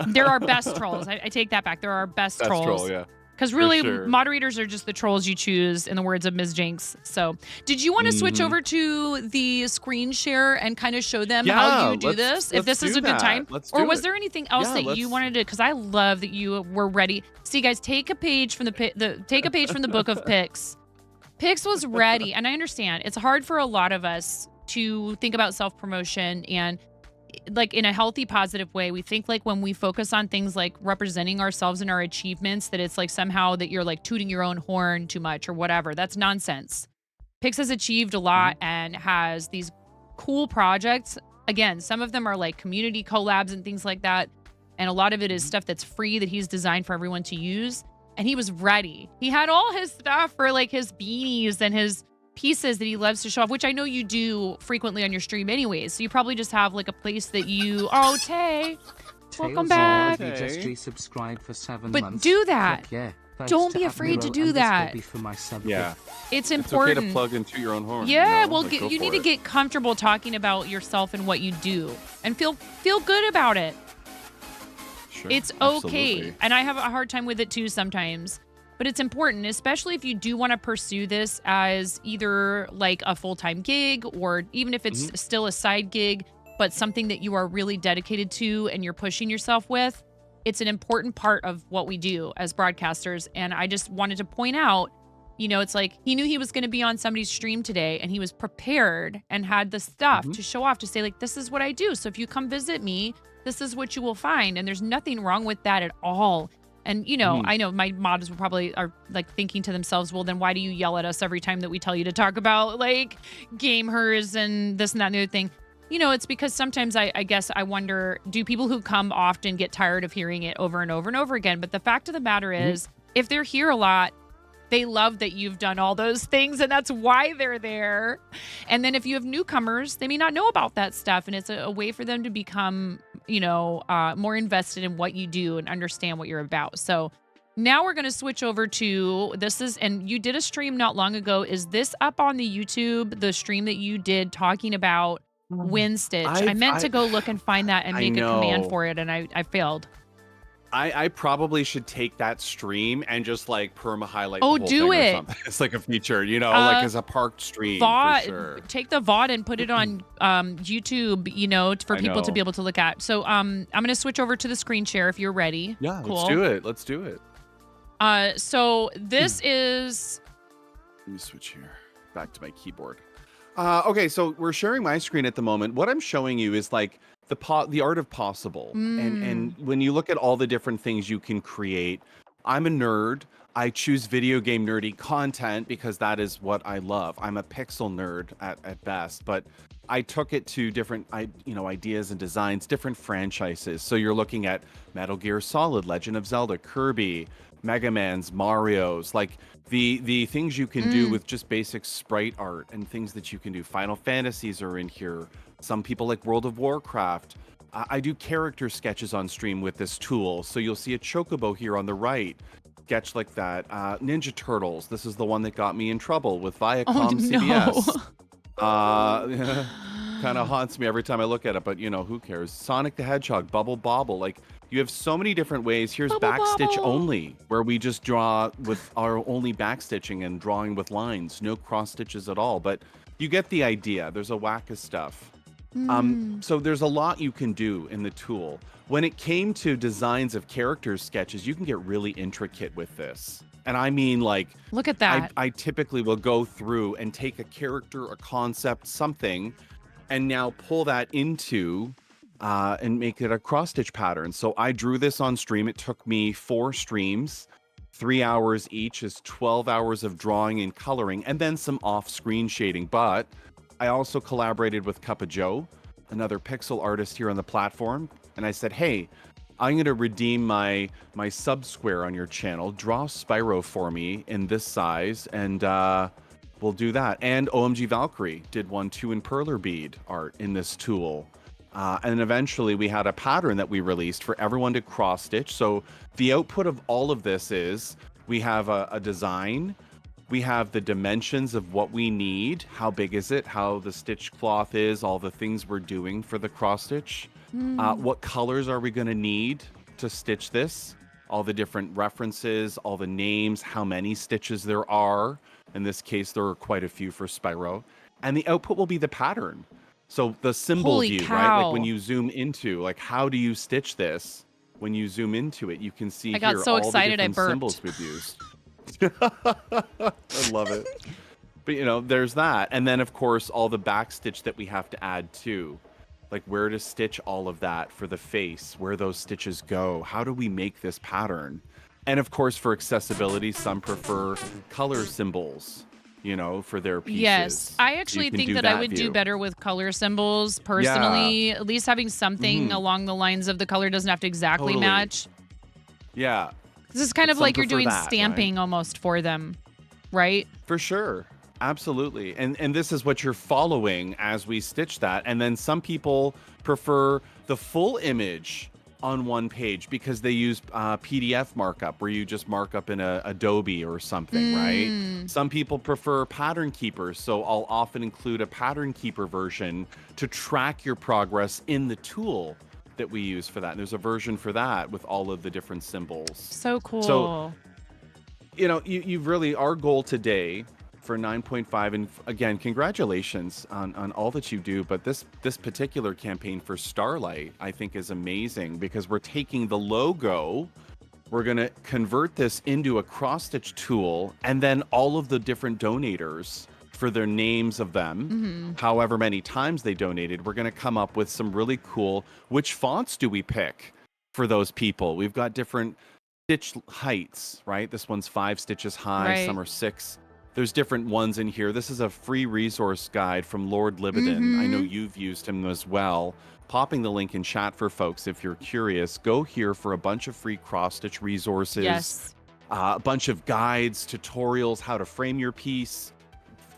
There are best trolls. I take that back. There are best That's trolls. troll, yeah. Because For really, sure. moderators are just the trolls you choose, in the words of Ms. Jinx. So, did you want to switch over to the screen share and kind of show them how you do this? If this is a good time? Or was there anything else that you wanted to? Because I love that you were ready. See, guys, take a page from the book of Pix. Pix was ready, and I understand it's hard for a lot of us to think about self-promotion and like in a healthy, positive way. We think like when we focus on things like representing ourselves and our achievements, that it's like somehow that you're like tooting your own horn too much or whatever. That's nonsense. Pix has achieved a lot and has these cool projects. Again, some of them are like community collabs and things like that. And a lot of it is stuff that's free that he's designed for everyone to use. And he was ready. He had all his stuff for like his beanies and his pieces that he loves to show off, which I know you do frequently on your stream anyways. So you probably just have like a place that you, oh, Tay, welcome back. You just resubscribed for 7 But months. do that. Heck yeah. Thanks Don't to be afraid to Admiral, do and this will that. be for my sub Yeah. It's It's okay important. to plug into your own horn. Yeah, you know? well, Like, go you need for to it. get comfortable talking about yourself and what you do and feel good about it. Sure, It's okay. absolutely. And I have a hard time with it too sometimes. But it's important, especially if you do want to pursue this as either like a full-time gig or even if it's still a side gig, but something that you are really dedicated to and you're pushing yourself with. It's an important part of what we do as broadcasters. And I just wanted to point out, you know, it's like he knew he was going to be on somebody's stream today and he was prepared and had the stuff to show off to say like, this is what I do. So if you come visit me, this is what you will find. And there's nothing wrong with that at all. And, you know, I know my mods will probably are like thinking to themselves, well, then why do you yell at us every time that we tell you to talk about like gamers and this and that and the other thing? You know, it's because sometimes I guess I wonder, do people who come often get tired of hearing it over and over and over again? But the fact of the matter is, if they're here a lot, they love that you've done all those things and that's why they're there. And then if you have newcomers, they may not know about that stuff. And it's a way for them to become, you know, more invested in what you do and understand what you're about. So now we're going to switch over to and you did a stream not long ago. Is this up on the YouTube, the stream that you did talking about Wind Stitch? I meant to go look and find that and make a command for it and I failed. I probably should take that stream and just like perma highlight. Oh, the whole do thing or it. something. It's like a feature, you know, like as a parked stream. For sure. Take the VOD and put it on YouTube, you know, for people to be able to look at. So I'm going to switch over to the screen share if you're ready. Yeah, cool. let's do it. Let's do it. So this is. Let me switch here. Back to my keyboard. Okay, so we're sharing my screen at the moment. What I'm showing you is like the art of possible. And when you look at all the different things you can create, I'm a nerd. I choose video game nerdy content because that is what I love. I'm a pixel nerd at best, but I took it to different ideas and designs, different franchises. So you're looking at Metal Gear Solid, Legend of Zelda, Kirby, Mega Man's, Mario's, like the things you can do with just basic sprite art and things that you can do. Final Fantasies are in here. Some people like World of Warcraft. I do character sketches on stream with this tool. So you'll see a chocobo here on the right. Sketch like that. Ninja Turtles. This is the one that got me in trouble with Viacom CBS. Kind of haunts me every time I look at it, but you know, who cares? Sonic the Hedgehog, Bubble Bobble. Like, you have so many different ways. Here's backstitch only, where we just draw with our only backstitching and drawing with lines. No cross stitches at all, but you get the idea. There's a whack of stuff. So there's a lot you can do in the tool. When it came to designs of character sketches, you can get really intricate with this. And I mean, like, look at that. I typically will go through and take a character, a concept, something, and now pull that into and make it a cross stitch pattern. So I drew this on stream. It took me 4 streams, 3 hours each is 12 hours of drawing and coloring, and then some off-screen shading. But I also collaborated with Cup of Joe, another pixel artist here on the platform, and I said, hey, I'm going to redeem my sub square on your channel. Draw Spyro for me in this size, and we'll do that. And OMG Valkyrie did one too in Perler bead art in this tool. And eventually we had a pattern that we released for everyone to cross stitch. So the output of all of this is we have a design, We have the dimensions of what we need. How big is it? How the stitch cloth is, all the things we're doing for the cross stitch. What colors are we going to need to stitch this? All the different references, all the names, how many stitches there are. In this case, there are quite a few for Spyro. And the output will be the pattern. So the symbol Holy view, right? Like when cow. you zoom into, like how do you stitch this? When you zoom into it, you can see I got here so all excited the I different burped. symbols we've used. I love it. But you know, there's that. And then of course, all the back stitch that we have to add too. Like where to stitch all of that for the face, where those stitches go. How do we make this pattern? And of course, for accessibility, some prefer color symbols, you know, for their pieces. Yes, I So you actually can think do that I would do view. better with color symbols Yeah. personally. At least having something Mhm. along the lines of the color doesn't have to exactly Totally. match. Yeah. This is kind But of some like you're prefer doing that, right? stamping almost for them, right? For sure. Absolutely. And this is what you're following as we stitch that. And then some people prefer the full image on one page because they use PDF markup where you just mark up in a Adobe or something, right? Some people prefer pattern keepers. So I'll often include a pattern keeper version to track your progress in the tool that we use for that. And there's a version for that with all of the different symbols. So cool. So, you know, you've really, our goal today for 9.5, and again, congratulations on all that you do. But this particular campaign for Starlight, I think, is amazing because we're taking the logo, we're going to convert this into a cross stitch tool, and then all of the different donators for their names of them, however many times they donated, we're going to come up with some really cool, which fonts do we pick for those people? We've got different stitch heights, right? This one's 5 stitches high, some Right. are 6. There's different ones in here. This is a free resource guide from Lord Libidon. I know you've used him as well. Popping the link in chat for folks if you're curious. Go here for a bunch of free cross-stitch resources, Yes. a bunch of guides, tutorials, how to frame your piece,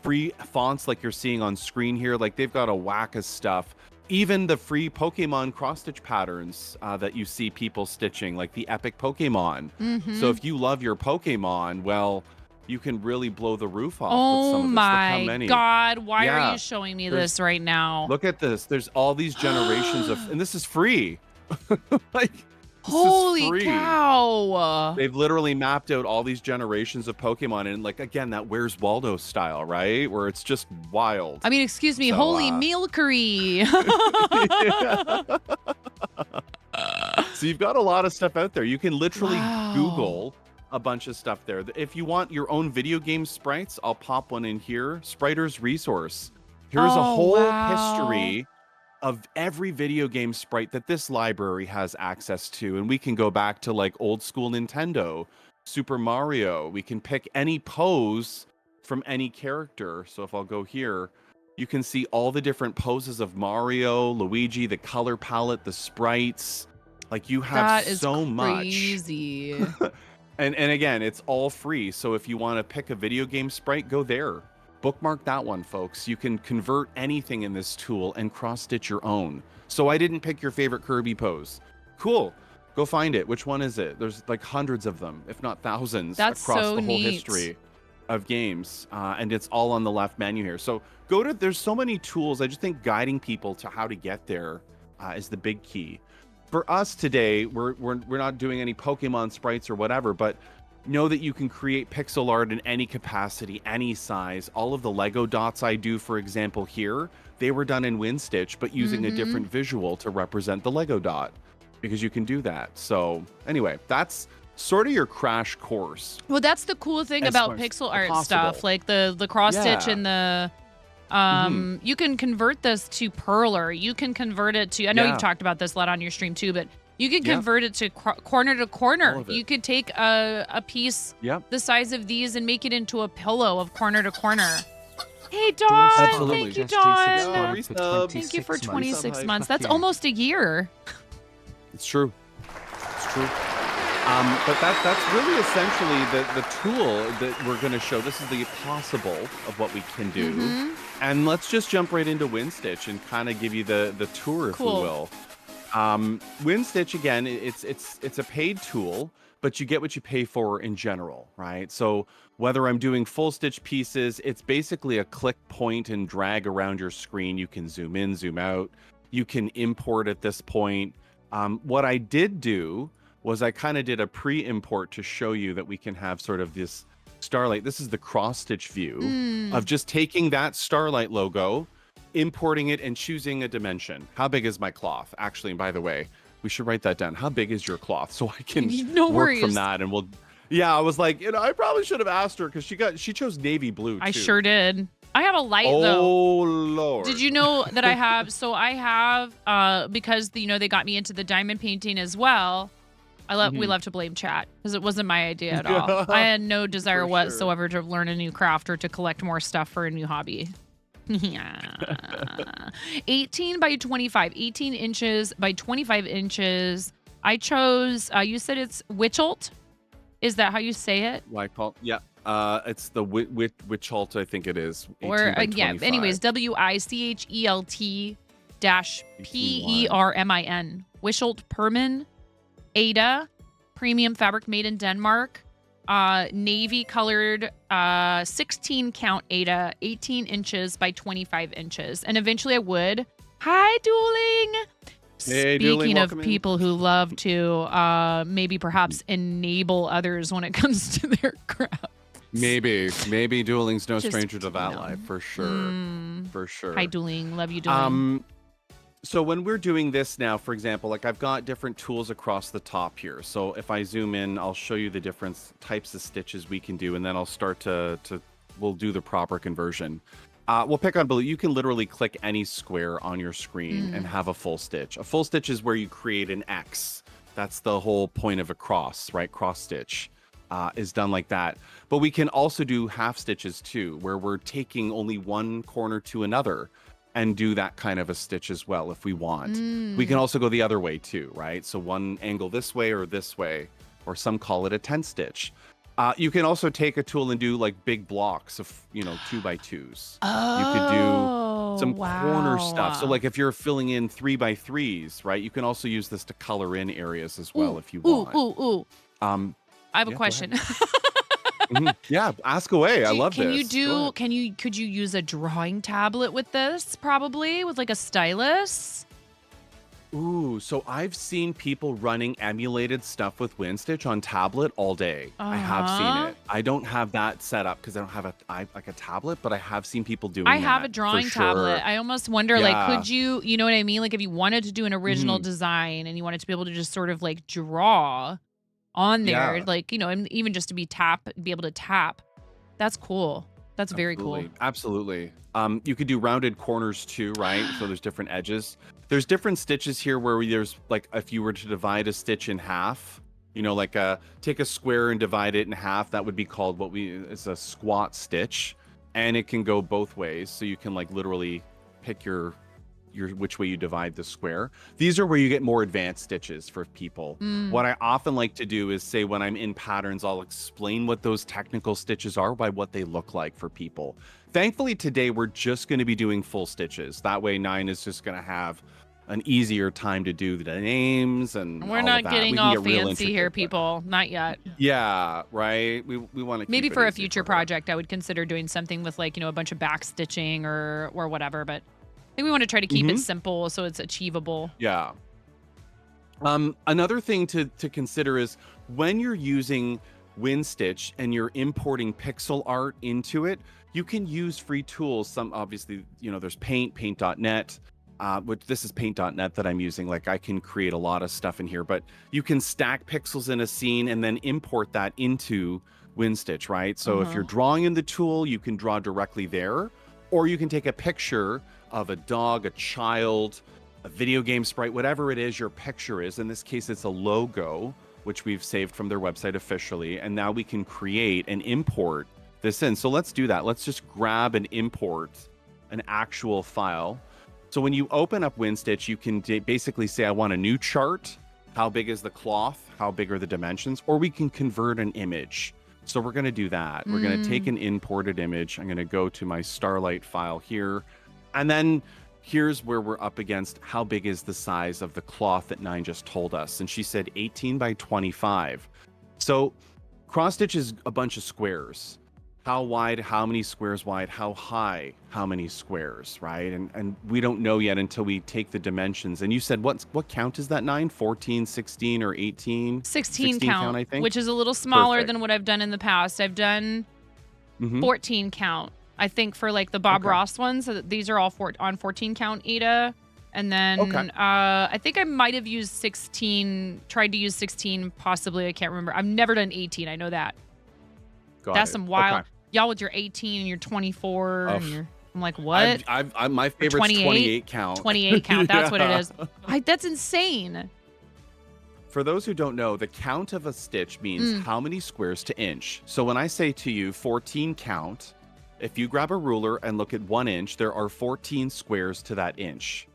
free fonts like you're seeing on screen here. Like they've got a whack of stuff. Even the free Pokemon cross-stitch patterns that you see people stitching, like the epic Pokemon. So if you love your Pokemon, well, you can really blow the roof off with Oh some of this. Look how my many. God. Why are Yeah. you showing me There's- this right now? Look at this. There's all these generations of, and this is free. Like, this is Holy free. cow. They've literally mapped out all these generations of Pokemon, and like again, that Where's Waldo style, right? Where it's just wild. I mean, excuse me, So, holy milkery. So you've got a lot of stuff out there. You can literally Wow. Google a bunch of stuff there. If you want your own video game sprites, I'll pop one in here. Spriter's resource. Here's a Oh, whole wow. history of every video game sprite that this library has access to. And we can go back to like old school Nintendo, Super Mario. We can pick any pose from any character. So if I'll go here, you can see all the different poses of Mario, Luigi, the color palette, the sprites. Like you have That is so much. crazy. And again, it's all free. So if you want to pick a video game sprite, go there. Bookmark that one, folks. You can convert anything in this tool and cross-stitch your own. So I didn't pick your favorite Kirby pose. Cool. Go find it. Which one is it? There's like hundreds of them, if not thousands, That's across so the whole neat. history of games. And it's all on the left menu here. So go to, there's so many tools. I just think guiding people to how to get there is the big key. For us today, we're not doing any Pokemon sprites or whatever, but know that you can create pixel art in any capacity, any size. All of the Lego dots I do, for example, here, they were done in WinStitch, but using a different visual to represent the Lego dot, because you can do that. So anyway, that's sort of your crash course. Well, that's the cool thing As about far as pixel art possible. stuff, like the cross stitch Yeah. and the you can convert this to Perler. You can convert it to, I know Yeah. you've talked about this a lot on your stream too, but you can Yeah. convert it to corner to corner. All of it. You could take a piece Yep. the size of these and make it into a pillow of corner to corner. Hey, Dawn. Absolutely. Thank you, Yo, Dawn. resub. Thank you for 26 26 months. months. That's Yeah. almost a year. It's true. It's true. But that's really essentially the tool that we're going to show. This is the possible of what we can do. And let's just jump right into WinStitch and kind of give you the tour, if Cool. we will. WinStitch, again, it's a paid tool, but you get what you pay for in general, right? So whether I'm doing full stitch pieces, it's basically a click, point, and drag around your screen. You can zoom in, zoom out. You can import at this point. What I did do was I kind of did a pre-import to show you that we can have sort of this Starlight. This is the cross-stitch view of just taking that Starlight logo, importing it, and choosing a dimension. How big is my cloth? Actually, and by the way, we should write that down. How big is your cloth? So I can work from that, and we'll... Yeah, I was like, I probably should have asked her because she chose navy blue too. I sure did. I have a light though. Oh Lord! Did you know that I have? So I have because they got me into the diamond painting as well. We love to blame chat because it wasn't my idea at all. I had no desire whatsoever to learn a new craft or to collect more stuff for a new hobby. Yeah. 18 by 25, 18 inches by 25 inches. I chose, you said it's Wichelt. Is that how you say it? Yeah. It's the Wichelt, I think it is. Or, yeah, anyways, WICHELT -PERMIN. Wichelt Permin. Ada, premium fabric made in Denmark, navy colored 16 count Ada, 18 inches by 25 inches. And eventually I would. Hi, Dueling. Hey, Speaking Dueling, of people who love to maybe perhaps enable others when it comes to their craft. Maybe Dueling's no stranger to that life, for sure. For sure. Hi, Dueling. Love you, Dueling. So when we're doing this now, for example, like I've got different tools across the top here. So if I zoom in, I'll show you the different types of stitches we can do, and then I'll start we'll do the proper conversion. We'll pick on blue. You can literally click any square on your screen and have a full stitch. A full stitch is where you create an X. That's the whole point of a cross, right? Cross stitch is done like that. But we can also do half stitches too, where we're taking only one corner to another and do that kind of a stitch as well if we want. We can also go the other way too, right? So one angle this way, or some call it a 10 stitch. You can also take a tool and do like big blocks of 2x2s. You could do some corner stuff. So like if you're filling in 3x3s, right? You can also use this to color in areas as well if you want. I have a question. Yeah, ask away. I love this. Could you use a drawing tablet with this, probably with like a stylus? Ooh, so I've seen people running emulated stuff with WinStitch on tablet all day. I have seen it. I don't have that set up because I don't have a tablet, but I have seen people doing that. I have a drawing tablet. I almost wonder, like, could you know what I mean? Like if you wanted to do an original design and you wanted to be able to just sort of like draw on there, like, and even just to be able to tap. That's cool. That's very cool. Absolutely. You could do rounded corners too, right? So there's different edges. There's different stitches here where there's like, if you were to divide a stitch in half, like take a square and divide it in half, that would be called it's a squat stitch, and it can go both ways. So you can like literally pick your which way you divide the square. These are where you get more advanced stitches for people. What I often like to do is say when I'm in patterns, I'll explain what those technical stitches are by what they look like for people. Thankfully today we're just going to be doing full stitches. That way 9 is just going to have an easier time to do the names, and we're not getting all fancy here, people. Not yet. Yeah, right. We want to maybe for a future project I would consider doing something with like a bunch of back stitching or whatever, but I think we want to try to keep it simple so it's achievable. Yeah. Another thing to consider is when you're using WinStitch and you're importing pixel art into it, you can use free tools. Some obviously, there's paint.net, which this is paint.net that I'm using. Like I can create a lot of stuff in here, but you can stack pixels in a scene and then import that into WinStitch, right? So if you're drawing in the tool, you can draw directly there, or you can take a picture of a dog, a child, a video game sprite, whatever it is your picture is. In this case, it's a logo, which we've saved from their website officially. And now we can create and import this in. So let's do that. Let's just grab and import an actual file. So when you open up WinStitch, you can basically say, I want a new chart. How big is the cloth? How big are the dimensions? Or we can convert an image. So we're going to do that. We're going to take an imported image. I'm going to go to my Starlight file here. And then here's where we're up against how big is the size of the cloth that 9 just told us. And she said 18 by 25. So cross stitch is a bunch of squares. How wide, how many squares wide, how high, how many squares, right? And we don't know yet until we take the dimensions. And you said what count is that 9? 14, 16, or 18? 16 count, I think. which is a little smaller Perfect. than what I've done in the past. I've done Mhm. 14 count, I think, for like the Bob Okay. Ross ones. So these are all on 14 count Ada. And then Okay. I think I might have used 16, tried to use 16, possibly. I can't remember. I've never done 18. I know that. Got That's it. some wild. Okay. Y'all with your 18 and your 24 Oh, and your. I'm like, what? I'm my Or favorite's 28 count. 28 count. That's what it Yeah. is. That's insane. For those who don't know, the count of a stitch means how many squares to inch. So when I say to you 14 count, if you grab a ruler and look at 1 inch, there are 14 squares to that inch.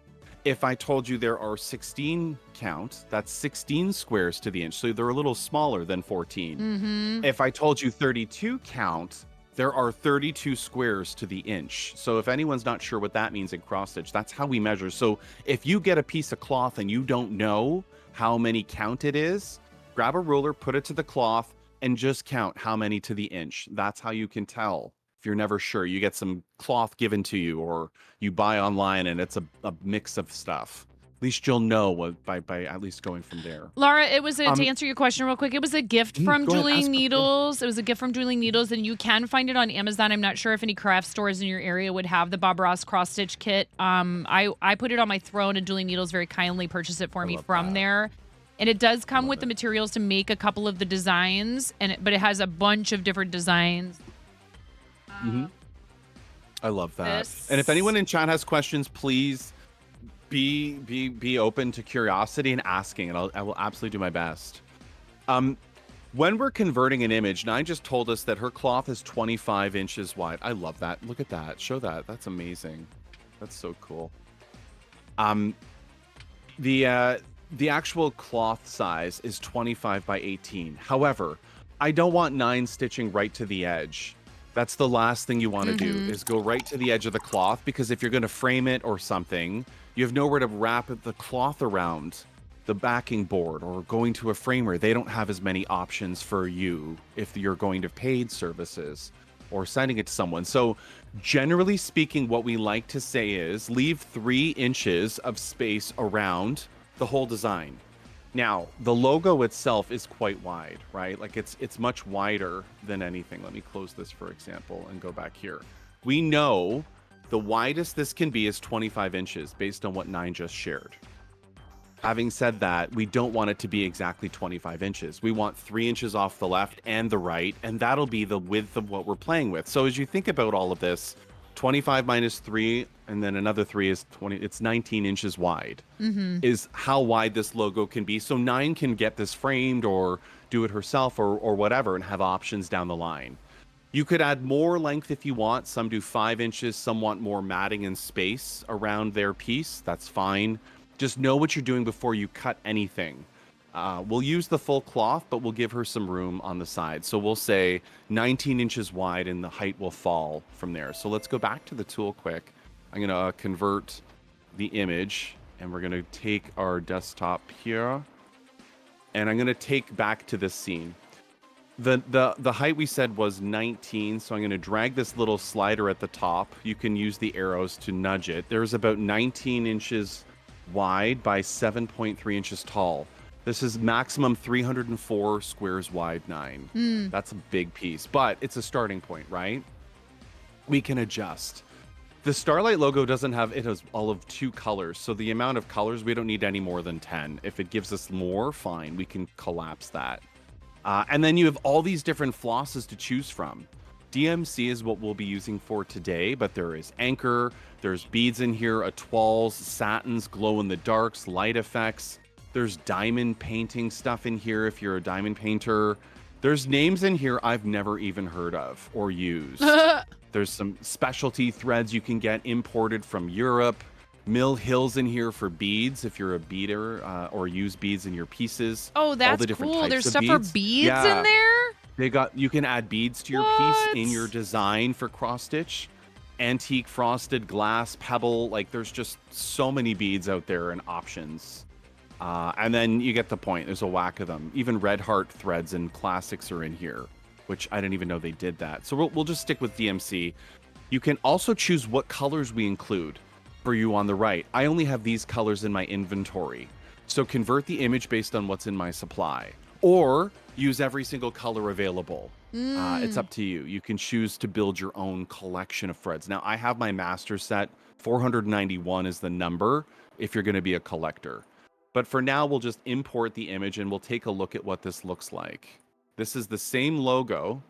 If I told you there are 16 count, that's 16 squares to the inch. So they're a little smaller than 14. Mm-hmm. If I told you 32 count, there are 32 squares to the inch. So if anyone's not sure what that means in cross stitch, that's how we measure. So if you get a piece of cloth and you don't know how many count it is, grab a ruler, put it to the cloth, and just count how many to the inch. That's how you can tell. If you're never sure, you get some cloth given to you, or you buy online and it's a mix of stuff. At least you'll know what by at least going from there. Laura, it was to answer your question real quick. It was a gift from go ahead, Dueling ask her. Needles. It was a gift from Dueling Needles, and you can find it on Amazon. I'm not sure if any craft stores in your area would have the Bob Ross cross stitch kit. I put it on my throne, and Dueling Needles very kindly purchased it for me from there. And it does come with the materials to make a couple of the designs, but it has a bunch of different designs. I love that. And if anyone in chat has questions, please be open to curiosity and asking, and I will absolutely do my best. When we're converting an image, Nine just told us that her cloth is 25 inches wide. I love that. Look at that. Show that. That's amazing. That's so cool. The actual cloth size is 25 by 18. However, I don't want Nine stitching right to the edge. That's the last thing you want to do, is go right to the edge of the cloth, because if you're going to frame it or something, you have nowhere to wrap the cloth around the backing board, or going to a framer. They don't have as many options for you if you're going to paid services or sending it to someone. So generally speaking, what we like to say is leave 3 inches of space around the whole design. Now, the logo itself is quite wide, right? Like it's much wider than anything. Let me close this, for example, and go back here. We know the widest this can be is 25 inches based on what Nine just shared. Having said that, we don't want it to be exactly 25 inches. We want 3 inches off the left and the right, and that'll be the width of what we're playing with. So as you think about all of this, 25 minus 3, and then another 3 is 20. It's 19 inches wide, is how wide this logo can be. So Nine can get this framed or do it herself or whatever, and have options down the line. You could add more length if you want. Some do 5 inches. Some want more matting and space around their piece. That's fine. Just know what you're doing before you cut anything. We'll use the full cloth, but we'll give her some room on the side. So we'll say 19 inches wide, and the height will fall from there. So let's go back to the tool quick. I'm going to convert the image, and we're going to take our desktop here, and I'm going to take back to this scene. The height we said was 19, so I'm going to drag this little slider at the top. You can use the arrows to nudge it. There's about 19 inches wide by 7.3 inches tall. This is maximum 304 squares wide, Nine. That's a big piece, but it's a starting point, right? We can adjust. The Starlight logo doesn't have, it has all of 2 colors. So the amount of colors, we don't need any more than 10. If it gives us more, fine, we can collapse that. And then you have all these different flosses to choose from. DMC is what we'll be using for today, but there is anchor, there's beads in here, etoiles, satins, glow in the darks, light effects. There's diamond painting stuff in here if you're a diamond painter. There's names in here I've never even heard of or used. There's some specialty threads you can get imported from Europe. Mill Hill's in here for beads if you're a beader or use beads in your pieces. Oh, that's all the different cool. types There's of stuff beads. for beads in there? You can add beads to your piece in your design for cross stitch. Antique frosted glass pebble, like there's just so many beads out there and options. And then you get the point. There's a whack of them. Even Red Heart threads and classics are in here, which I didn't even know they did that. So we'll just stick with DMC. You can also choose what colors we include for you on the right. I only have these colors in my inventory. So convert the image based on what's in my supply, or use every single color available. It's up to you. You can choose to build your own collection of threads. Now, I have my master set. 491 is the number if you're going to be a collector. But for now, we'll just import the image and we'll take a look at what this looks like. This is the same logo,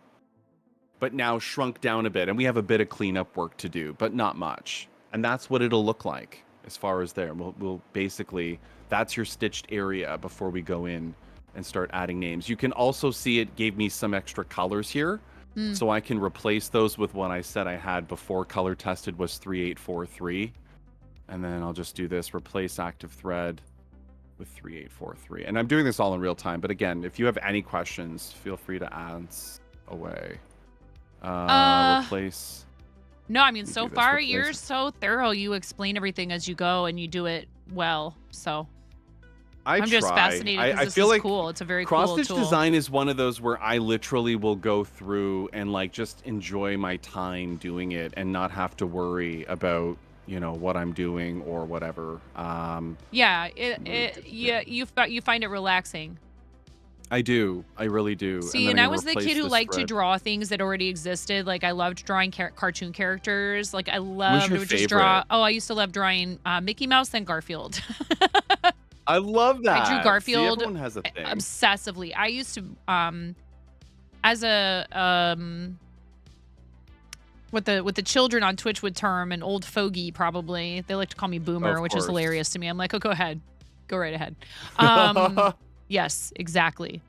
but now shrunk down a bit. And we have a bit of cleanup work to do, but not much. And that's what it'll look like as far as there. We'll basically, that's your stitched area before we go in and start adding names. You can also see it gave me some extra colors here. So I can replace those with what I said I had before color tested was 3843. And then I'll just do this, replace active thread with 3843. And I'm doing this all in real time. But again, if you have any questions, feel free to ask away. Replace. No, I mean, You so do this, far replace you're it. so thorough. You explain everything as you go and you do it well. So I'm just try. fascinated because I this feel is like cool. It's a very cross cool stitch tool. design is one of those where I literally will go through and like just enjoy my time doing it and not have to worry about, you know, what I'm doing or whatever. Yeah, Yeah. you find it relaxing. I do. I really do. See, then and I can was the replace kid who this liked to thread. draw things that already existed. Like I loved drawing cartoon characters. Like I loved your to just draw. favorite? Oh, I used to love drawing Mickey Mouse and Garfield. I love that. drew Garfield See, everyone has a thing. obsessively. I used to as a what the children on Twitch would term an old fogey, probably. They like to call me boomer, Of which is course. hilarious to me. I'm like, oh, go ahead. Go right ahead. Yes, exactly.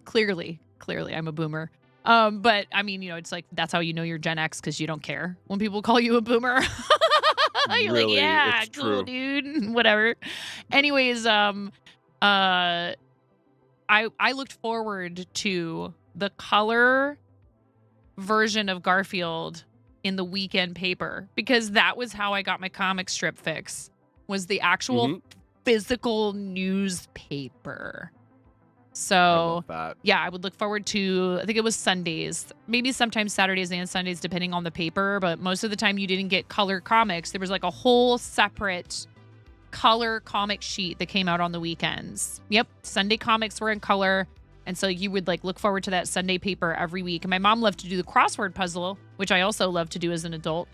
Clearly I'm a boomer. But I mean, you know, it's like that's how you know you're Gen X because you don't care when people call you a boomer. You're Really, like, yeah, it's cool, true. dude. Whatever. Anyways, I looked forward to the color version of Garfield in the weekend paper because that was how I got my comic strip fix. Was the actual physical newspaper. I So love that. yeah, I would look forward to, I think it was Sundays, maybe sometimes Saturdays and Sundays, depending on the paper. But most of the time you didn't get color comics. There was like a whole separate color comic sheet that came out on the weekends. Yep. Sunday comics were in color. And so you would like look forward to that Sunday paper every week. And my mom loved to do the crossword puzzle, which I also loved to do as an adult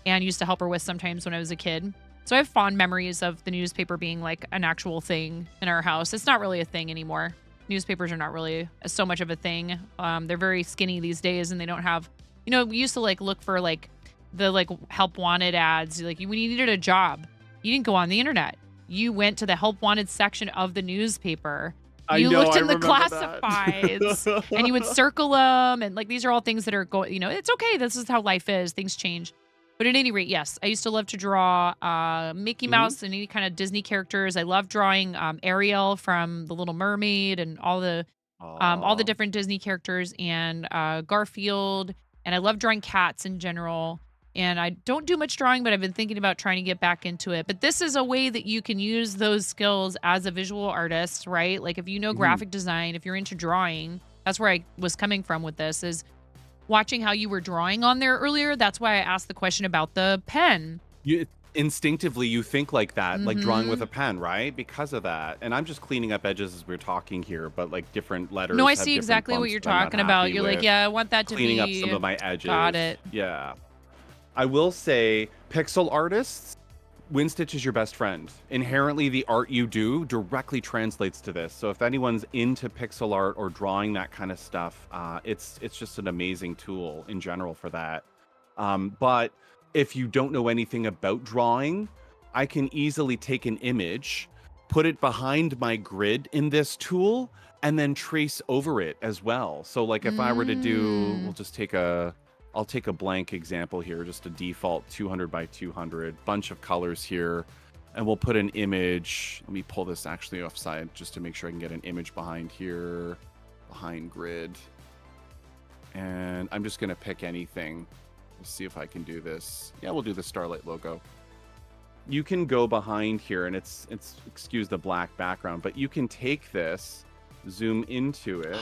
and used to help her with sometimes when I was a kid. So I have fond memories of the newspaper being like an actual thing in our house. It's not really a thing anymore. Newspapers are not really so much of a thing. They're very skinny these days and they don't have, you know, we used to like look for like the like help wanted ads. Like when you needed a job, you didn't go on the internet. You went to the help wanted section of the newspaper. You looked in the classifieds and you would circle them. And like, these are all things that are going, you know, it's okay. This is how life is. Things change. But at any rate, yes, I used to love to draw Mickey Mouse and any kind of Disney characters. I love drawing Ariel from The Little Mermaid and all the different Disney characters and Garfield. And I love drawing cats in general. And I don't do much drawing, but I've been thinking about trying to get back into it. But this is a way that you can use those skills as a visual artist, right? Like if you know graphic design, if you're into drawing, that's where I was coming from with this is watching how you were drawing on there earlier. That's why I asked the question about the pen. Instinctively, you think like that, like drawing with a pen, right? Because of that. And I'm just cleaning up edges as we're talking here, but like different letters. No, I have see different exactly what bumps you're that I'm not talking about. happy You're like, with. yeah, I want that to Cleaning be. up some of my edges. Got it. Yeah. I will say, pixel artists, WinStitch is your best friend. Inherently, the art you do directly translates to this. So if anyone's into pixel art or drawing that kind of stuff, it's just an amazing tool in general for that. But if you don't know anything about drawing, I can easily take an image, put it behind my grid in this tool, and then trace over it as well. So like if I were to do, I'll take a blank example here, just a default 200 by 200, bunch of colors here, and we'll put an image. Let me pull this actually offside just to make sure I can get an image behind here, behind grid. And I'm just gonna pick anything. Let's see if I can do this. Yeah, we'll do the Starlight logo. you can go behind here, and it's excuse the black background, but you can take this, zoom into it,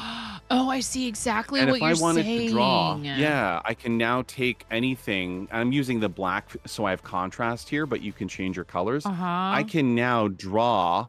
Oh, I see exactly and what if you're I wanted to draw, saying. yeah, I can now take anything. I'm using the black so I have contrast here, but you can change your colors. I Uh-huh. can now draw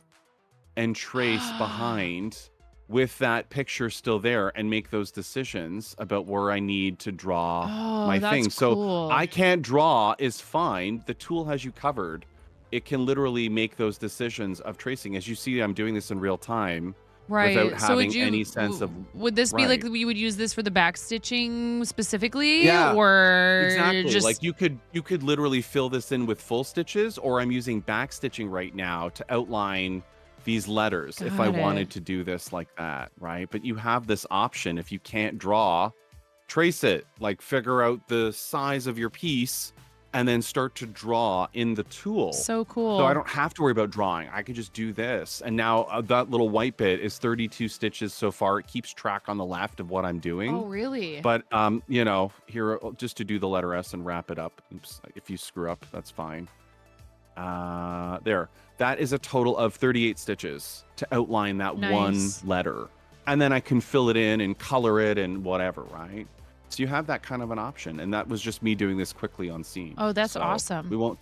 and trace behind with that picture still there and make those decisions about where I need to draw Oh, my that's thing. So cool. I can't draw is fine. The tool has you covered. It can literally make those decisions of tracing. As you see, I'm doing this in real time without Right. So having any sense of would this be like right. we would use this for the back stitching specifically Yeah, or exactly. Like just you could literally fill this in with full stitches, or I'm using back stitching right now to outline these letters if I got wanted it. to do this like that, right? But you have this option. If you can't draw, trace it, like figure out the size of your piece and then start to draw in the tool. So So I cool. don't have to worry about drawing. I could just do this. And now that little white bit is 32 stitches so far. It keeps track on the left of what I'm doing. Oh, really? But here just to do the letter S and wrap it up. Oops, if you screw up, that's fine. There. That is a total of 38 stitches to outline that one Nice. letter. And then I can fill it in and color it and whatever, right? So you have that kind of an option. And that was just me doing this quickly on scene. Oh, that's So awesome. we won't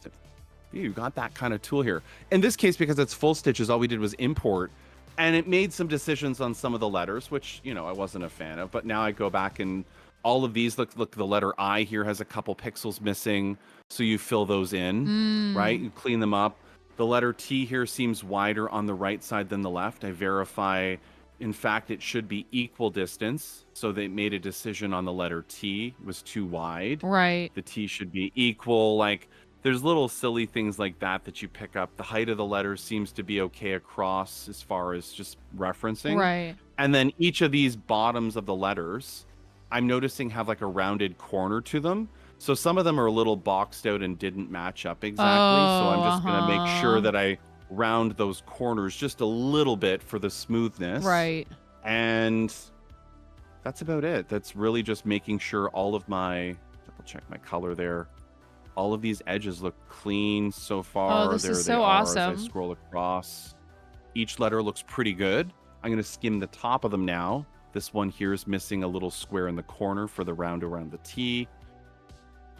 you got that kind of tool here. In this case, because it's full stitches, all we did was import, and it made some decisions on some of the letters, which, I wasn't a fan of. But now I go back and all of these, look, the letter I here has a couple pixels missing. So you fill those in, right? You clean them up. The letter T here seems wider on the right side than the left. I verify, in fact, it should be equal distance. So they made a decision on the letter T. It was too wide. Right. The T should be equal. Like, there's little silly things like that you pick up. The height of the letter seems to be okay across as far as just referencing. Right. And then each of these bottoms of the letters, I'm noticing have like a rounded corner to them. So some of them are a little boxed out and didn't match up exactly. So I'm just going to make sure that I round those corners just a little bit for the smoothness. Right. And that's about it. That's really just making sure all of my, double check my color there. All of these edges look clean so far. Oh, this There is they so are awesome. as I scroll across. Each letter looks pretty good. I'm going to skim the top of them now. This one here is missing a little square in the corner for the round around the T.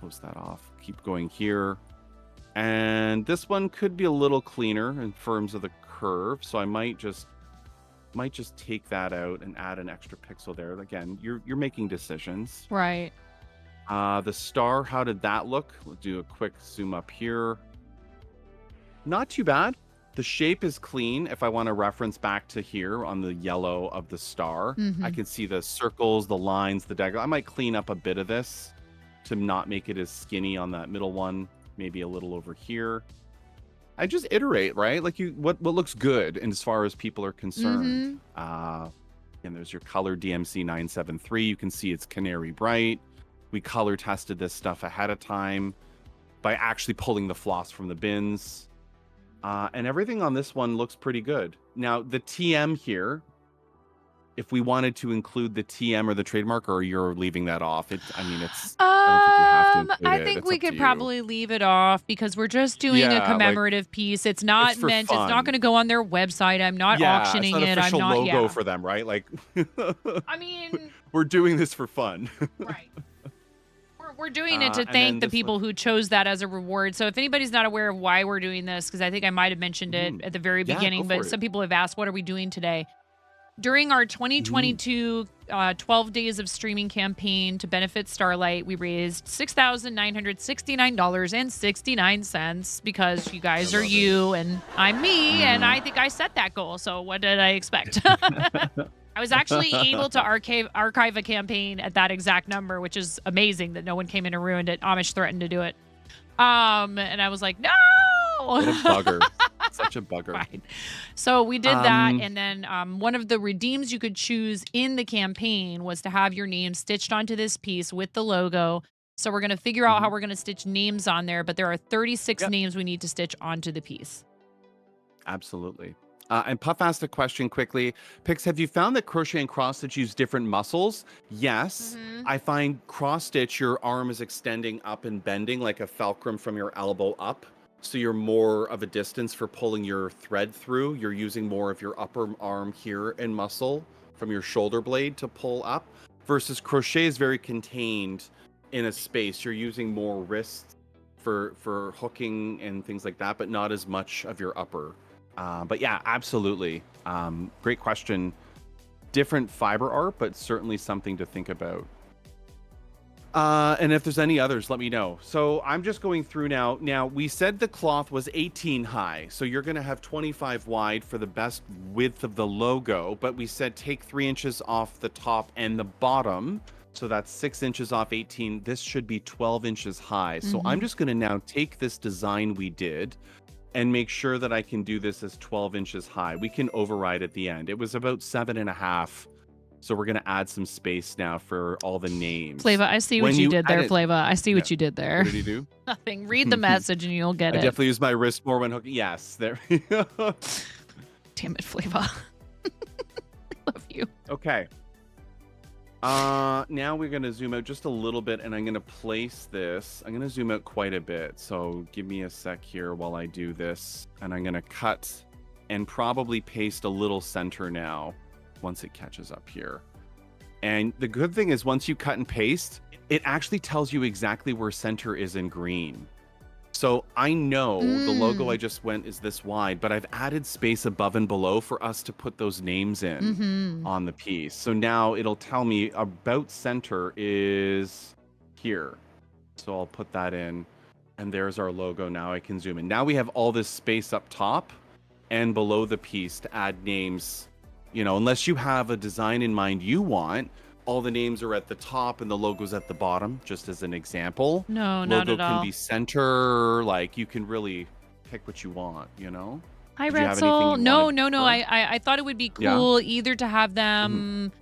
Close that off. Keep going here. And this one could be a little cleaner in terms of the curve. So I might just take that out and add an extra pixel there. Again, you're making decisions. Right. The star, how did that look? We'll do a quick zoom up here. Not too bad. The shape is clean. If I want to reference back to here on the yellow of the star, I can see the circles, the lines, the dagger. I might clean up a bit of this to not make it as skinny on that middle one. Maybe a little over here. I just iterate, right? Like what looks good and as far as people are concerned. And there's your color DMC 973. You can see it's canary bright. We color tested this stuff ahead of time by actually pulling the floss from the bins. And everything on this one looks pretty good. Now, the TM here, if we wanted to include the TM or the trademark, or you're leaving that off, I don't think you have to include I it. think It's we up to could you. probably leave it off because we're just doing a Yeah, like, commemorative piece. It's not it's for meant, it's not fun. going to go on their website. I'm not Yeah, it's auctioning not it. I'm official not, logo yeah. for them, right? Like, I mean, we're doing this for fun. right. We're doing it to and then thank the this people who chose that as a reward. So if anybody's not aware of why we're doing this, because I think I might have mentioned it at the very Yeah, beginning, go but for some it. people have asked, what are we doing today? During our 2022 12 days of streaming campaign to benefit Starlight, we raised $6,969.69 because you guys are you and I'm me, and I think I set that goal. So what did I expect? I was actually able to archive a campaign at that exact number, which is amazing that no one came in and ruined it. Amish threatened to do it. And I was like, no! What a bugger. Such a bugger. Right. So we did that, and then one of the redeems you could choose in the campaign was to have your name stitched onto this piece with the logo. So we're going to figure out how we're going to stitch names on there, but there are 36 names we need to stitch onto the piece. Absolutely. And Puff asked a question quickly. Pix, have you found that crochet and cross stitch use different muscles? Yes. I find cross stitch, your arm is extending up and bending like a fulcrum from your elbow up. So you're more of a distance for pulling your thread through. You're using more of your upper arm here and muscle from your shoulder blade to pull up, versus crochet is very contained in a space. You're using more wrists for hooking and things like that, but not as much of your upper. But yeah, absolutely. Great question. Different fiber art, but certainly something to think about. And if there's any others, let me know. So I'm just going through now. Now, we said the cloth was 18 high, so you're going to have 25 wide for the best width of the logo, but we said take 3 inches off the top and the bottom. So that's 6 inches off 18. This should be 12 inches high. So I'm just going to now take this design we did and make sure that I can do this as 12 inches high. We can override at the end. It was about 7.5. So we're going to add some space now for all the names. Flava, I see what you did there, Flava. I see what you did there. What did he do? Nothing. Read the message and you'll get I it. definitely use my wrist more when hooking. Yes, there we go. Damn it, Flava. Love you. Okay. Now we're going to zoom out just a little bit, and I'm going to place this. I'm going to zoom out quite a bit. So give me a sec here while I do this. And I'm going to cut and probably paste a little center now once it catches up here. And the good thing is once you cut and paste, it actually tells you exactly where center is in green. So I know the logo I just went is this wide, but I've added space above and below for us to put those names in on the piece. So now it'll tell me about center is here. So I'll put that in, and there's our logo. Now I can zoom in. Now we have all this space up top and below the piece to add names. You know, unless you have a design in mind you want, all the names are at the top and the logo's at the bottom, just as an example. No, not Logo at all. can be center, like you can really pick what you want, you know? Hi, Did you have Retzel. anything you No. wanted I thought it would be Yeah. cool either to have them,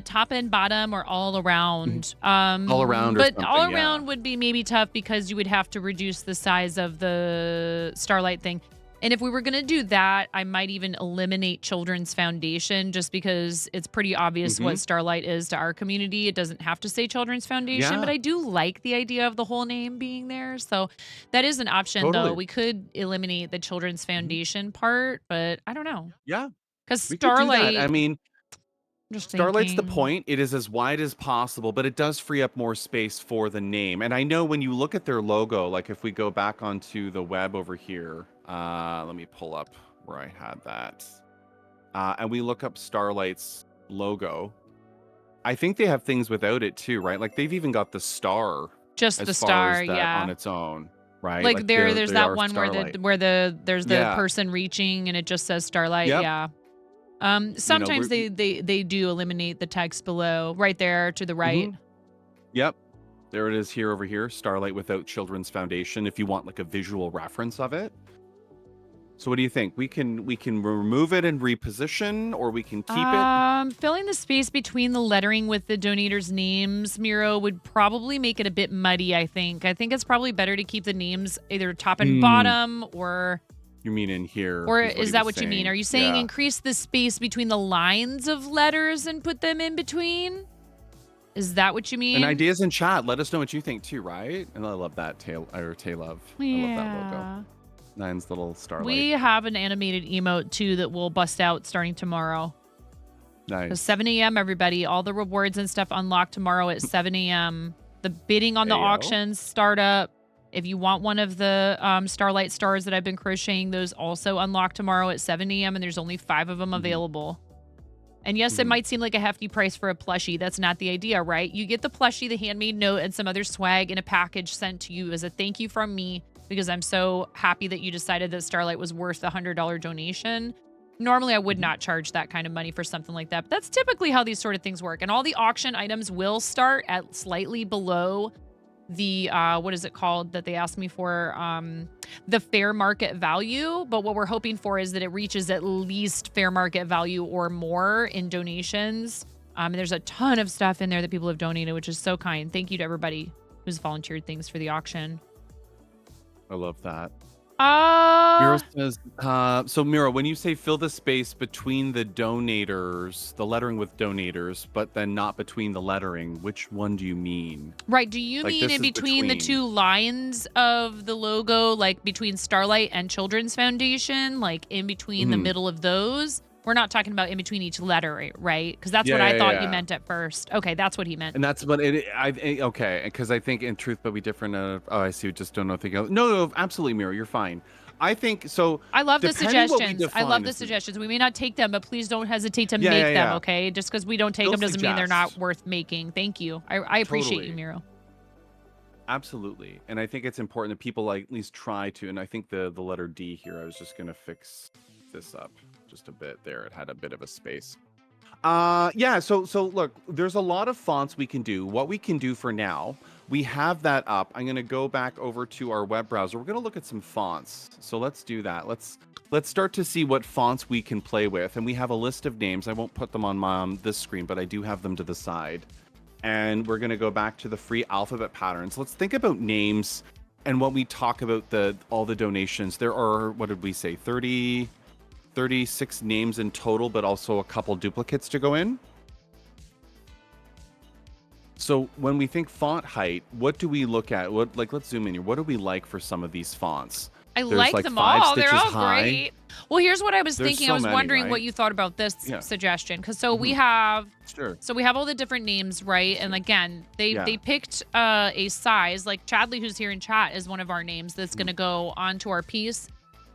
top and bottom or all around. All around or but something, all yeah. around would be maybe tough because you would have to reduce the size of the Starlight thing. And if we were going to do that, I might even eliminate Children's Foundation just because it's pretty obvious what Starlight is to our community. It doesn't have to say Children's Foundation, Yeah. but I do like the idea of the whole name being there. So that is an option, though. Totally. We could eliminate the Children's Foundation part, but I don't know. Yeah, Because we could do Starlight, that. I mean, just Starlight's the thinking. point. It is as wide as possible, but it does free up more space for the name. And I know when you look at their logo, like if we go back onto the web over here, let me pull up where I had that. And we look up Starlight's logo. I think they have things without it too, right? Like they've even got the star Just as the far star, as that yeah. on its own, right? Like there's they that are one Starlight. where there's the Yeah. person reaching and it just says Starlight. Yep. Yeah. Sometimes they do eliminate the text below, right there to the right. Yep. There it is here over here, Starlight without Children's Foundation, if you want like a visual reference of it. So what do you think? We can remove it and reposition, or we can keep it? Filling the space between the lettering with the donators' names, Miro, would probably make it a bit muddy, I think. I think it's probably better to keep the names either top and bottom or You mean in here? or what is he that was what you mean? saying. Are you saying Yeah. increase the space between the lines of letters and put them in between? Is that what you mean? And ideas in chat. Let us know what you think too, right? And I love that Tail Love. I love that logo. Yeah. Nine's little Starlight. We have an animated emote too that will bust out starting tomorrow. So Nice. 7 a.m. everybody. All the rewards and stuff unlock tomorrow at 7 a.m. The bidding on the Ayo. auctions start up. If you want one of the Starlight stars that I've been crocheting, those also unlock tomorrow at 7 a.m. and there's only 5 of them available. And yes, it might seem like a hefty price for a plushie. That's not the idea, right? You get the plushie, the handmade note, and some other swag in a package sent to you as a thank you from me because I'm so happy that you decided that Starlight was worth the $100 donation. Normally, I would not charge that kind of money for something like that, but that's typically how these sort of things work. And all the auction items will start at slightly below the, what is it called that they asked me for? The fair market value. But what we're hoping for is that it reaches at least fair market value or more in donations. And there's a ton of stuff in there that people have donated, which is so kind. Thank you to everybody who's volunteered things for the auction. I love that. Miro says, so Miro, when you say fill the space between the donators, the lettering with donators, but then not between the lettering, which one do you mean? Right. Do you Like, mean this in is between the between. two lines of the logo, like between Starlight and Children's Foundation, like in between the Mhm. middle of those? We're not talking about in between each letter, right? Because that's what Yeah, I yeah, thought you yeah. meant at first. Okay, that's what he meant. And that's what okay, because I think in truth, but we different. Oh, I see. Just don't know. Thinking. No, absolutely, Miro, you're fine. I think so. I love the Depending what we suggestions. I love define the as the- suggestions. We may not take them, but please don't hesitate to Yeah, make yeah, them, yeah. okay? Just because we don't take Still them doesn't mean they're not suggest. worth making. Thank you. I appreciate you, Totally. Miro. Absolutely, and I think it's important that people like at least try to. And I think the letter D here. I was just gonna fix this up just a bit there. It had a bit of a space. Yeah, so look, there's a lot of fonts we can do. What we can do for now, we have that up. I'm going to go back over to our web browser. We're going to look at some fonts. So let's do that. Let's start to see what fonts we can play with. And we have a list of names. I won't put them on this screen, but I do have them to the side. And we're going to go back to the free alphabet patterns. Let's think about names and when we talk about all the donations. There are, what did we say, 36 names in total, but also a couple duplicates to go in. So when we think font height, what do we look at? Let's zoom in here. What do we like for some of these fonts? I There's like like them 5 all. They're stitches all high. great. Well, here's what I was There's thinking. so I was many, wondering what right? you thought about this Yeah. suggestion. Because so we Mhm. have Sure. we have all the different names, right? And again, they Yeah. picked a size. Like Chadley, who's here in chat, is one of our names that's going to go onto our piece.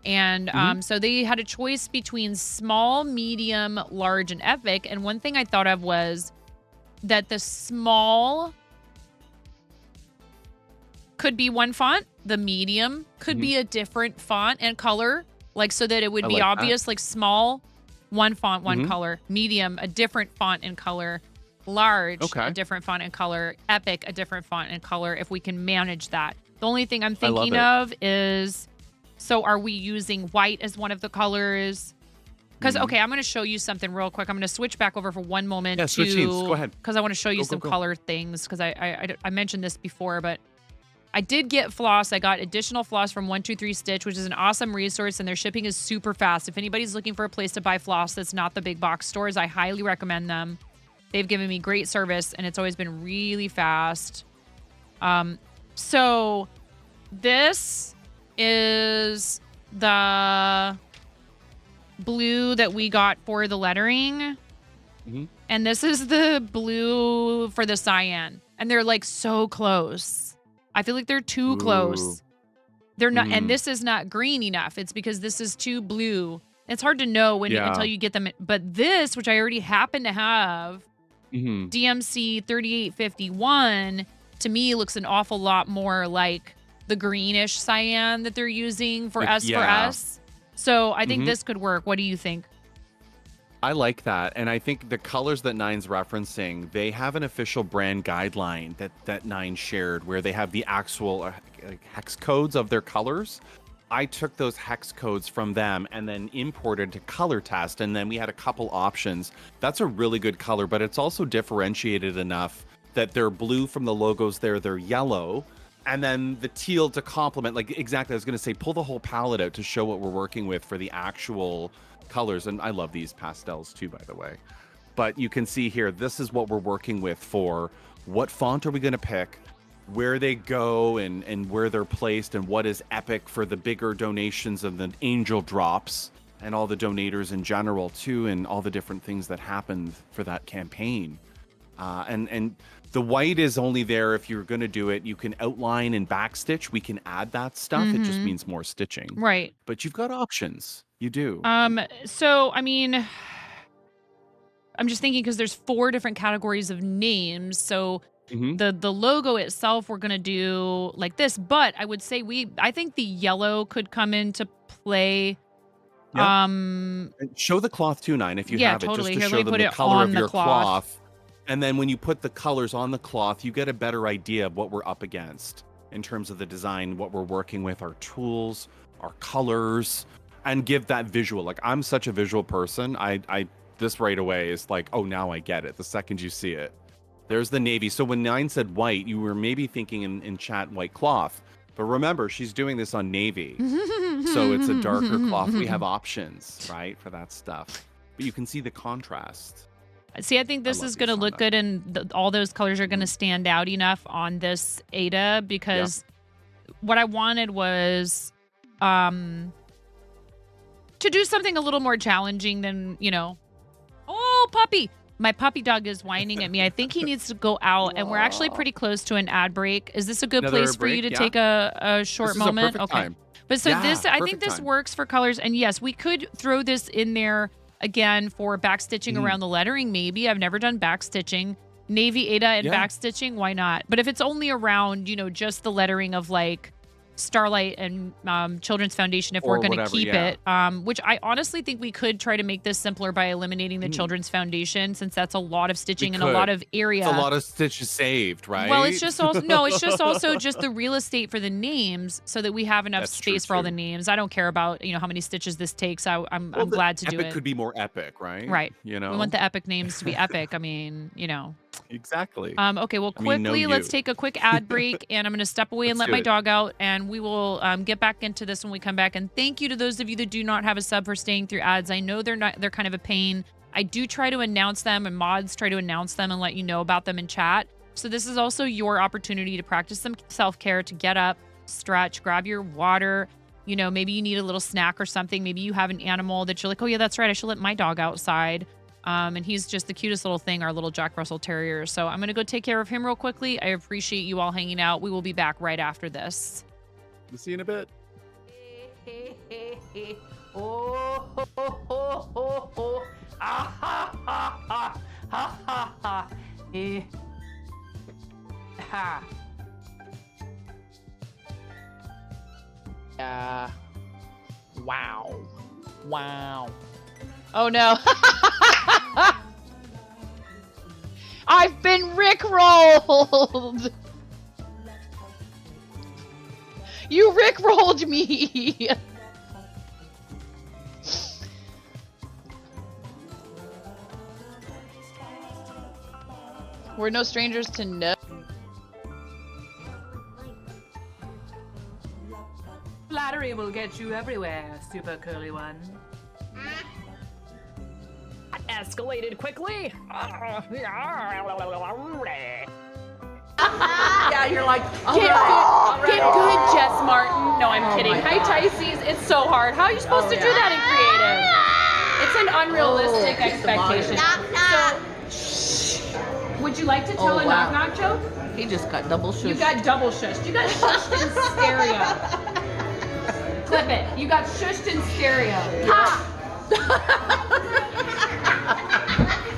And so they had a choice between small, medium, large, and epic. And one thing I thought of was that the small could be one font. The medium could be a different font and color, like so that it would I be like that. obvious, like small, one font, one color, medium, a different font and color, large, Okay. a different font and color, epic, a different font and color, if we can manage that. The only thing I'm I love thinking it. of is, so are we using white as one of the colors? Because, okay, I'm going to show you something real quick. I'm going to switch back over for one moment Yeah, switch scenes. Go ahead. because I want to show you Go, some go. color things because I mentioned this before, but I did get floss. I got additional floss from 123 Stitch, which is an awesome resource, and their shipping is super fast. If anybody's looking for a place to buy floss that's not the big box stores, I highly recommend them. They've given me great service, and it's always been really fast. So this is the blue that we got for the lettering. Mhm. And this is the blue for the cyan. And they're like so close. I feel like they're too close. They're not, and this is not green enough. It's because this is too blue. It's hard to know until you get them. But this, which I already happen to have, DMC 3851, to me looks an awful lot more like the greenish cyan that they're using for us. So I think this could work. What do you think? I like that. And I think the colors that Nine's referencing, they have an official brand guideline that Nine shared where they have the actual hex codes of their colors. I took those hex codes from them and then imported to color test. And then we had a couple options. That's a really good color, but it's also differentiated enough that they're blue from the logos there, they're yellow. And then the teal to complement, like exactly, I was going to say, pull the whole palette out to show what we're working with for the actual colors. And I love these pastels too, by the way. But you can see here, this is what we're working with for what font are we going to pick, where they go and where they're placed, and what is epic for the bigger donations and the angel drops and all the donators in general too, and all the different things that happened for that campaign. And the white is only there if you're going to do it. You can outline and backstitch. We can add that stuff. It just means more stitching. Right. But you've got options. You do. So, I mean, I'm just thinking because there's 4 different categories of names. So the logo itself, we're going to do like this. But I would say I think the yellow could come into play. Yeah. And show the cloth too, Nine, if you have it, totally. just to Here, show let me them put the it color on of the your cloth. cloth. And then when you put the colors on the cloth, you get a better idea of what we're up against in terms of the design, what we're working with, our tools, our colors, and give that visual. Like, I'm such a visual person. This right away is like, oh, now I get it. The second you see it. There's the navy. So when Nine said white, you were maybe thinking in chat white cloth. But remember, she's doing this on navy. So it's a darker cloth. We have options, right, for that stuff. But you can see the contrast. See, I think this love is going to these on look that. good, and all those colors are going to stand out enough on this Ada, because what I wanted was to do something a little more challenging than, oh, puppy. My puppy dog is whining at me. I think he needs to go out, and we're actually pretty close to an ad break. Is this a good Another place for you to break? take a short This is a moment? perfect time. But so Yeah, this, I think perfect this time. works for colors. And yes, we could throw this in there again for backstitching around the lettering, maybe. I've never done backstitching. Navy Ada and Yeah. backstitching, why not? But if it's only around, just the lettering of like Starlight and Children's Foundation, if Or we're going to whatever, keep yeah. it, which I honestly think we could try to make this simpler by eliminating the Children's Foundation, since that's a lot of stitching and a lot of area. It's a lot of stitches saved, right? Well, it's just also it's just also just the real estate for the names, so that we have enough That's true, space for all too. the names. I don't care about how many stitches this takes. I'm Well, the glad to do epic it. could be more epic, right? Right. You We know? want the epic names to be epic. I mean, Exactly. Okay, well, I mean, no quickly, let's you. take a quick ad break, and I'm going to step away and Let's let do my it. dog out, and we will get back into this when we come back. And thank you to those of you that do not have a sub for staying through ads. I know they're kind of a pain. I do try to announce them, and mods try to announce them and let you know about them in chat. So this is also your opportunity to practice some self-care, to get up, stretch, grab your water. Maybe you need a little snack or something. Maybe you have an animal that you're like, oh yeah, that's right, I should let my dog outside. And he's just the cutest little thing, our little Jack Russell Terrier. So I'm going to go take care of him real quickly. I appreciate you all hanging out. We will be back right after this. We'll see you in a bit. Oh, ho, ho, ho, ho, ho. Ah, ha, ha, ha, ha, ha, ha. Ha. Wow. Wow. Oh no. I've been rickrolled. You rickrolled me. We're no strangers to no. Flattery will get you everywhere, super curly one. Escalated quickly. Yeah, you're like, Get good, Jess Martin. No, I'm kidding. Hi, Tysees. It's so hard. How are you supposed to do that in creative? It's an unrealistic expectation. So, would you like to tell a knock-knock joke? He just got double shushed. You got double shushed. You got shushed in stereo. Clip it. You got shushed in stereo. Ha!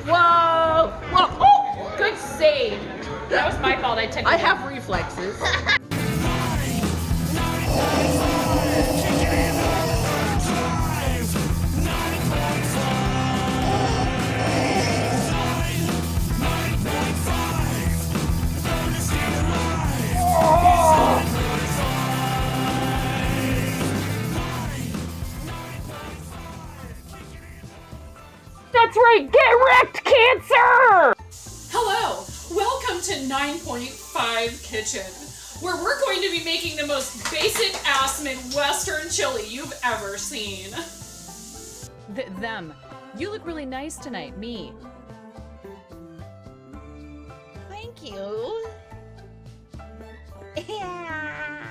Whoa! Whoa! Oh! Good save. That was my fault. I have reflexes. That's right. Get wrecked, cancer! Hello. Welcome to 9.5 Kitchen, where we're going to be making the most basic ass Midwestern chili you've ever seen. Them. You look really nice tonight. Me. Thank you. Yeah.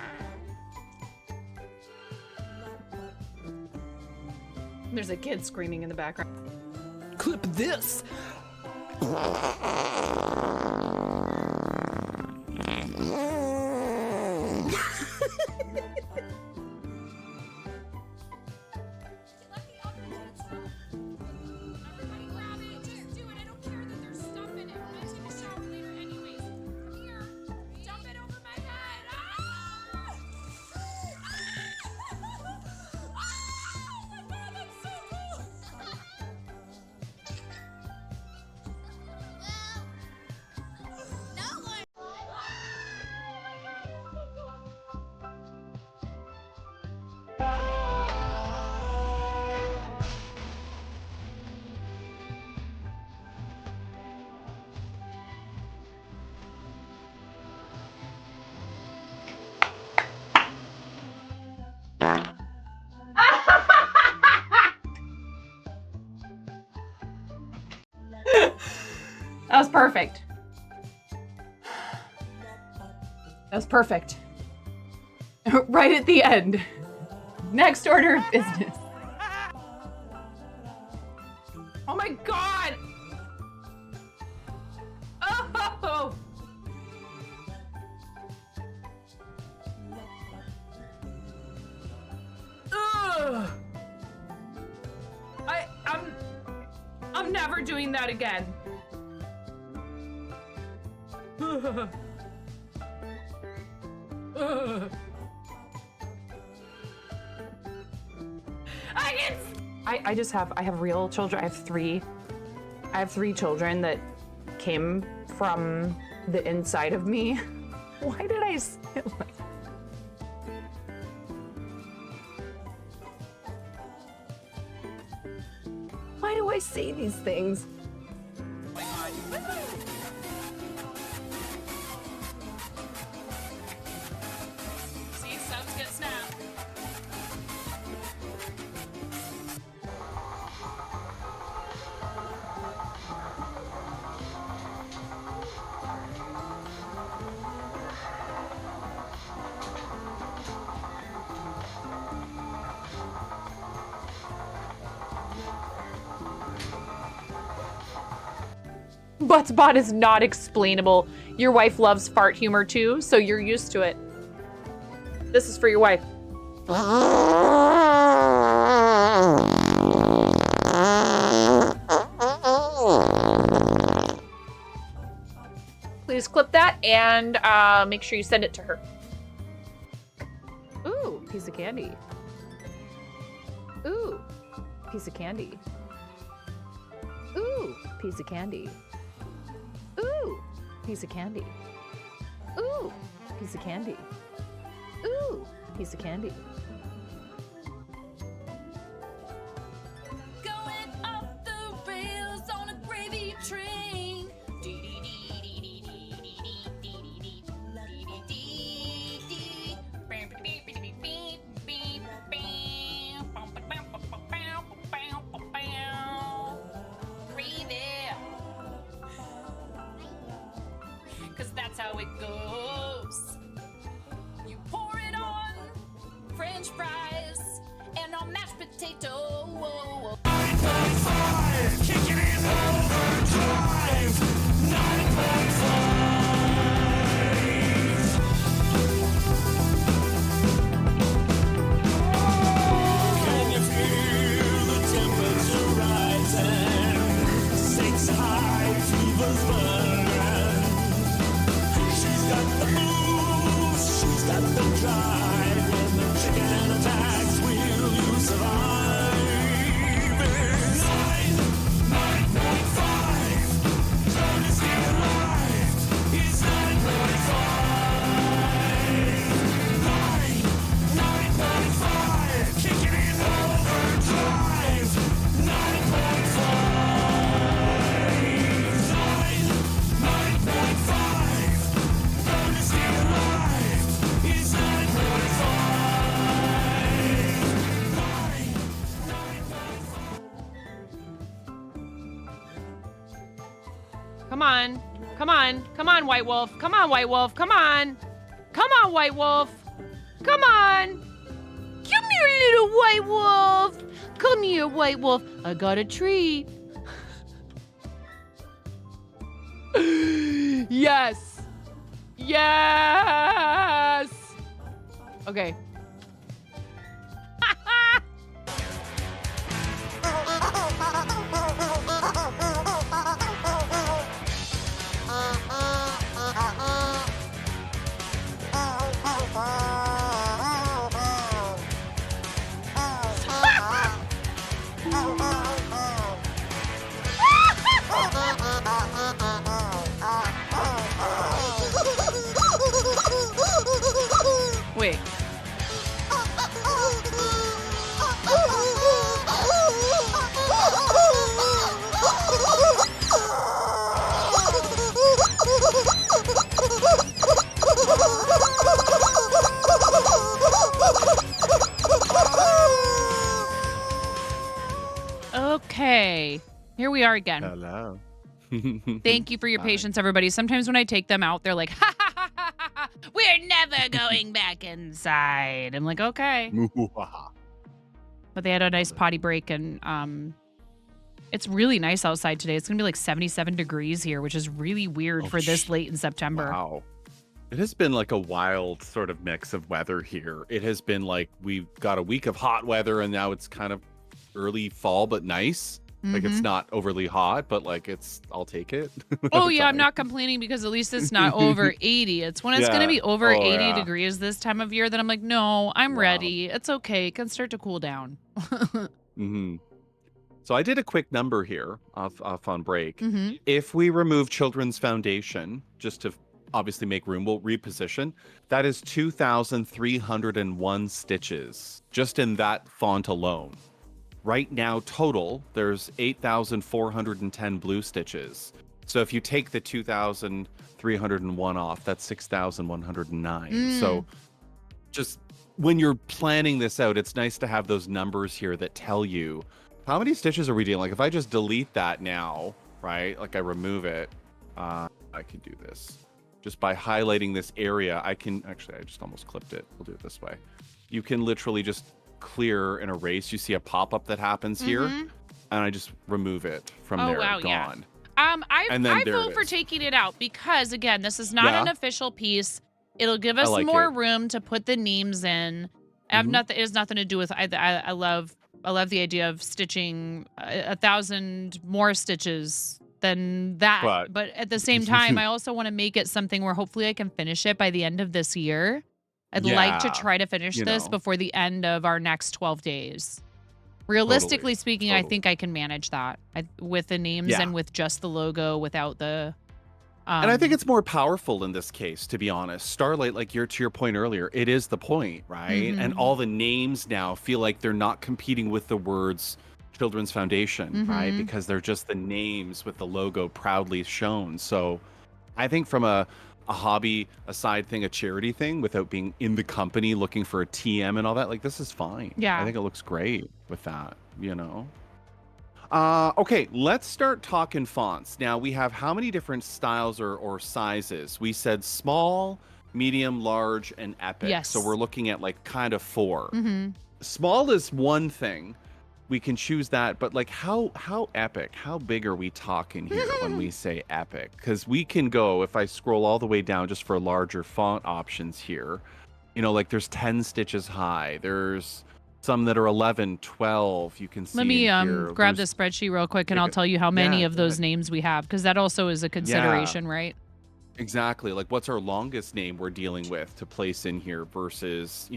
There's a kid screaming in the background. Clip this. perfect. That was perfect. Right at the end. Next order of business. Oh my god! Oh! Ugh. I'm never doing that again. Ugh. Ugh. I have real children. I have three children that came from the inside of me. Why did I say it like Why do I say these things? See, subs get snapped. Buttsbot is not explainable. Your wife loves fart humor too, so you're used to it. This is for your wife. Please clip that and make sure you send it to her. Ooh, piece of candy. Ooh, piece of candy. Ooh, piece of candy. Ooh, piece of candy. Ooh, piece of candy. Ooh, piece of candy. Going off the rails on a gravy train. Cause that's how it goes. You pour it on French fries and on mashed potato. Whoa, whoa. Kicking in overdrive. 9.5. Can you feel the temperature rising? 6 high fevers burning. She's got the moves, she's got the drive. When the chicken attacks, will you survive? 9.5. Trying to stay alive. It's 9.5. 9.5. Kicking in overdrive. 9.5. 9.5. Trying to stay alive. It's 9.5. Come on. Come on. Come on, White Wolf. Come on, White Wolf. Come on. Come on, White Wolf. Come on. Come here, little White Wolf. Come here, White Wolf. I got a treat. Yes. Yes. Okay. Wait. Okay. Here we are again. Hello. Thank you for your Bye. patience, everybody. Sometimes when I take them out, they're like, ha ha ha ha ha, ha, we're never going back inside. I'm like, okay. But they had a nice potty break, and it's really nice outside today. It's gonna be like 77 degrees here, which is really weird for this late in September. Wow. It has been like a wild sort of mix of weather here. It has been like we've got a week of hot weather, and now it's kind of early fall, but nice. Like it's not overly hot, but like I'll take it. Oh yeah, I'm not complaining because at least it's not over 80. It's when it's gonna be over 80 degrees this time of year that I'm like, no, I'm ready. It's okay. It can start to cool down. So I did a quick number here off on break. If we remove Children's Foundation, just to obviously make room, we'll reposition. That is 2,301 stitches just in that font alone. Right now, total, there's 8,410 blue stitches. So if you take the 2,301 off, that's 6,109. So just when you're planning this out, it's nice to have those numbers here that tell you how many stitches are we dealing. Like if I just delete that now, right? Like I remove it, I can do this. Just by highlighting this area, I can, actually, I just almost clipped it. We'll do it this way. You can literally just clear and erase. You see a pop-up that happens here, and I just remove it from there. Wow, gone. I there vote it for is. taking it out because again, this is not an official piece. It'll give us like more it. room to put the names in. It has nothing to do with. I love the idea of stitching 1,000 more stitches than that. But at the same time, I also want to make it something where hopefully I can finish it by the end of this year. I'd like to try to finish this before the end of our next 12 days. Realistically speaking, I think I can manage that with the names and with just the logo without the... and I think it's more powerful in this case, to be honest. Starlight, like to your point earlier, it is the point, right? And all the names now feel like they're not competing with the words Children's Foundation, right? Because they're just the names with the logo proudly shown. So I think from a hobby, a side thing, a charity thing, without being in the company looking for a TM and all that, like this is fine. Yeah. I think it looks great with that, Okay, let's start talking fonts. Now we have how many different styles or sizes? We said small, medium, large, and epic. Yes. So we're looking at like kind of 4. Small is one thing. We can choose that, but like how epic, how big are we talking here when we say epic? Because we can go, if I scroll all the way down just for larger font options here, like there's 10 stitches high. There's some that are 11, 12. You can see. Let me grab the spreadsheet real quick and I'll tell you how many of those names we have, because that also is a consideration, right? Exactly. Like what's our longest name we're dealing with to place in here versus,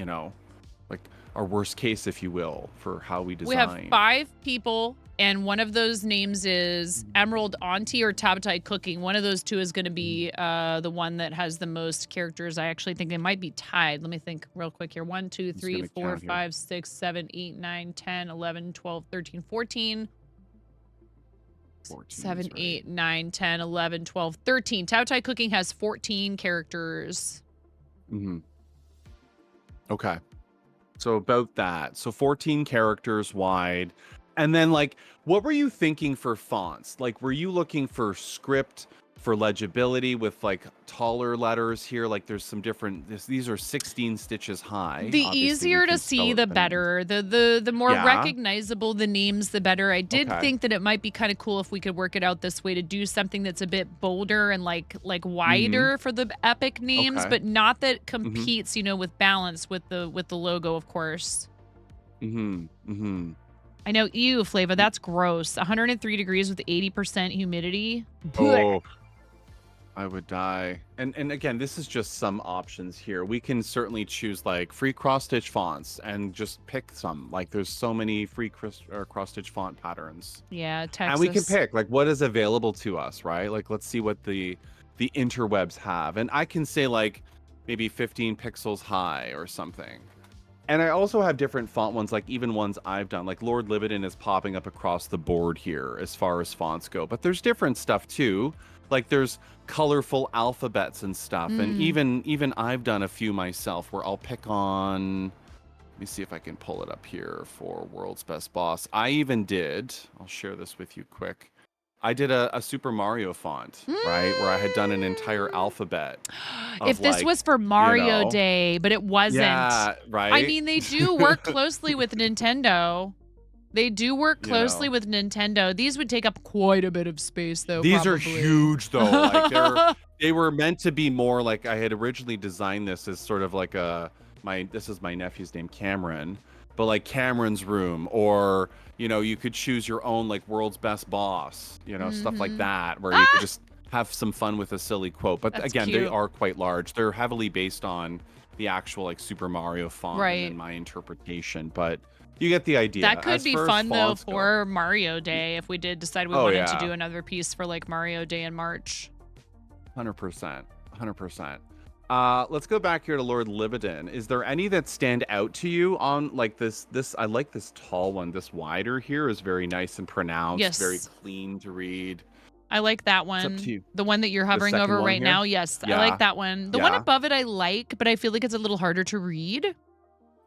like our worst case, if you will, for how we design. We have 5 people, and one of those names is Emerald Auntie or Tabtai Cooking. One of those two is going to be the one that has the most characters. I actually think they might be tied. Let me think real quick here. 1, 2, 3, 4, 5, 6, 7, 8, 9, 10, 11, 12, 13, 14. 7, 8, 9, 10, 11, 12, 13. Tabtai Cooking has 14 characters. Okay. So about that. So 14 characters wide. And then like, what were you thinking for fonts? Like, were you looking for script for legibility with like taller letters here? Like there's some different, these are 16 stitches high. The Obviously, easier to see, the better. The more recognizable the names, the better. I did think that it might be kind of cool if we could work it out this way to do something that's a bit bolder and like wider for the epic names, but not that competes, with balance with the logo, of course. I know, ew, Flava, that's gross. 103 degrees with 80% humidity. Oh, I would die. And again, this is just some options here. We can certainly choose like free cross-stitch fonts and just pick some. Like there's so many free cross-stitch font patterns. Yeah, Texas. And we can pick like what is available to us, right? Like let's see what the interwebs have. And I can say like maybe 15 pixels high or something. And I also have different font ones, like even ones I've done. Like Lord Lividin is popping up across the board here as far as fonts go. But there's different stuff too. Like there's colorful alphabets and stuff. And even I've done a few myself where I'll pick on... Let me see if I can pull it up here for World's Best Boss. I even did... I'll share this with you quick. I did a Super Mario font, right? Where I had done an entire alphabet. Of If this like, was for Mario Day, but it wasn't. Yeah, right. I mean, they do work closely with Nintendo. They do work You closely know. with Nintendo. These would take up quite a bit of space, though. These are probably. huge, though. Like they were meant to be more like I had originally designed this as sort of like this is my nephew's name, Cameron, but like Cameron's room, or you could choose your own like world's best boss, stuff like that, where you could just have some fun with a silly quote. But That's again, they cute. are quite large. They're heavily based on the actual like Super Mario font Right. and my interpretation, but you get the idea. That could As be far as fun, though, fonts go- for Mario Day if we did decide we Oh, wanted to yeah. do another piece for like Mario Day in March. 100%. Let's go back here to Lord Libidin. Is there any that stand out to you on like this? I like this tall one. This wider here is very nice and pronounced. Yes. Very clean to read. I like that up one. to you. The one that you're hovering second over one right here? now. Yes, I Yeah. like that one. The one Yeah. above it I like, but I feel like it's a little harder to read.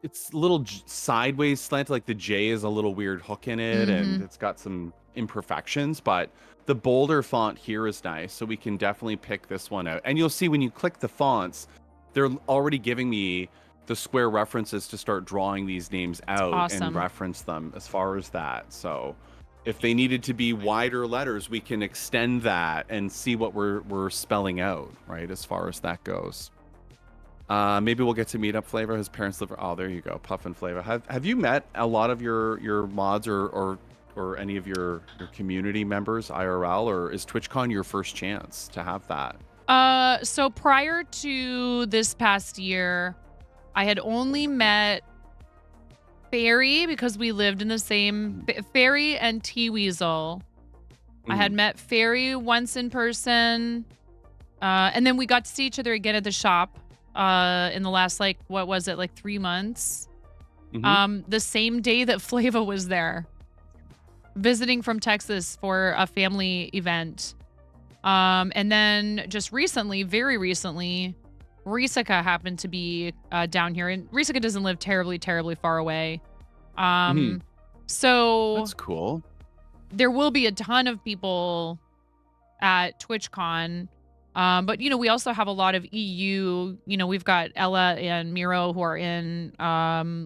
It's a little sideways slant. Like the J is a little weird hook in it, and it's got some imperfections. But the bolder font here is nice, so we can definitely pick this one out. And you'll see when you click the fonts, they're already giving me the square references to start drawing these names out awesome. and reference them as far as that. So if they needed to be wider letters, we can extend that and see what we're spelling out, right? As far as that goes. Maybe we'll get to meet up Flavor. His parents live. Oh, there you go, Puff and Flavor. Have you met a lot of your mods or any of your community members IRL, or is TwitchCon your first chance to have that? So prior to this past year, I had only met Fairy because we lived in the same Fairy and T-Weasel. I had met Fairy once in person, and then we got to see each other again at the shop in the last, like, what was it, like 3 months? The same day that Flava was there, visiting from Texas for a family event. And then just recently, very recently, Risika happened to be down here, and Risika doesn't live terribly, terribly far away. So That's cool. there will be a ton of people at TwitchCon. But, we also have a lot of EU, we've got Ella and Miro who are in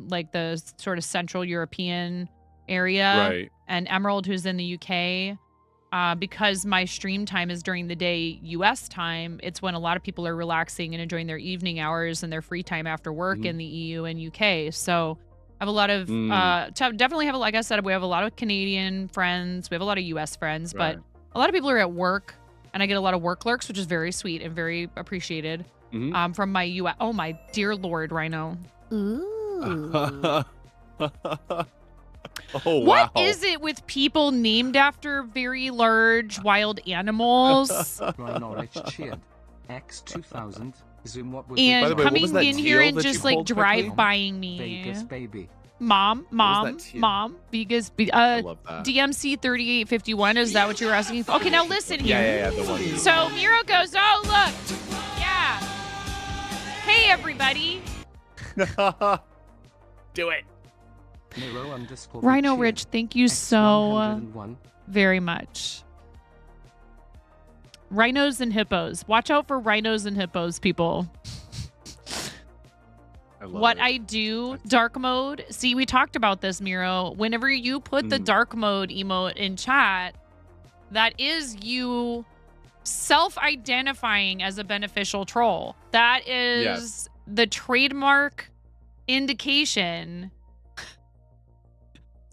like the sort of Central European area. Right. And Emerald who's in the UK. Because my stream time is during the day US time, it's when a lot of people are relaxing and enjoying their evening hours and their free time after work in the EU and UK. So I have a lot of, definitely have, like I said, we have a lot of Canadian friends. We have a lot of US friends, but a lot of people are at work. And I get a lot of work lurks, which is very sweet and very appreciated from my US. Oh, my dear Lord, Rhino. Ooh. Oh, What wow. is it with people named after very large wild animals Norwich cheered. X2000. Zoom what was By the and way, what was coming that in here teal and that you just like pulled quickly? drive-bying me? Vegas baby. Mom, that teal? Vegas, I love that. DMC 3851. Is that what you were asking for? Okay, now listen here. Yeah, the one. So Miro goes, oh, look. Yeah. Hey, everybody. Do it. Rhino Rich, thank you so X101. very much. Rhinos and hippos. Watch out for rhinos and hippos, people. I love What it. I do, dark mode. See, we talked about this, Miro. Whenever you put the dark mode emote in chat, that is you self-identifying as a beneficial troll. That is the trademark indication.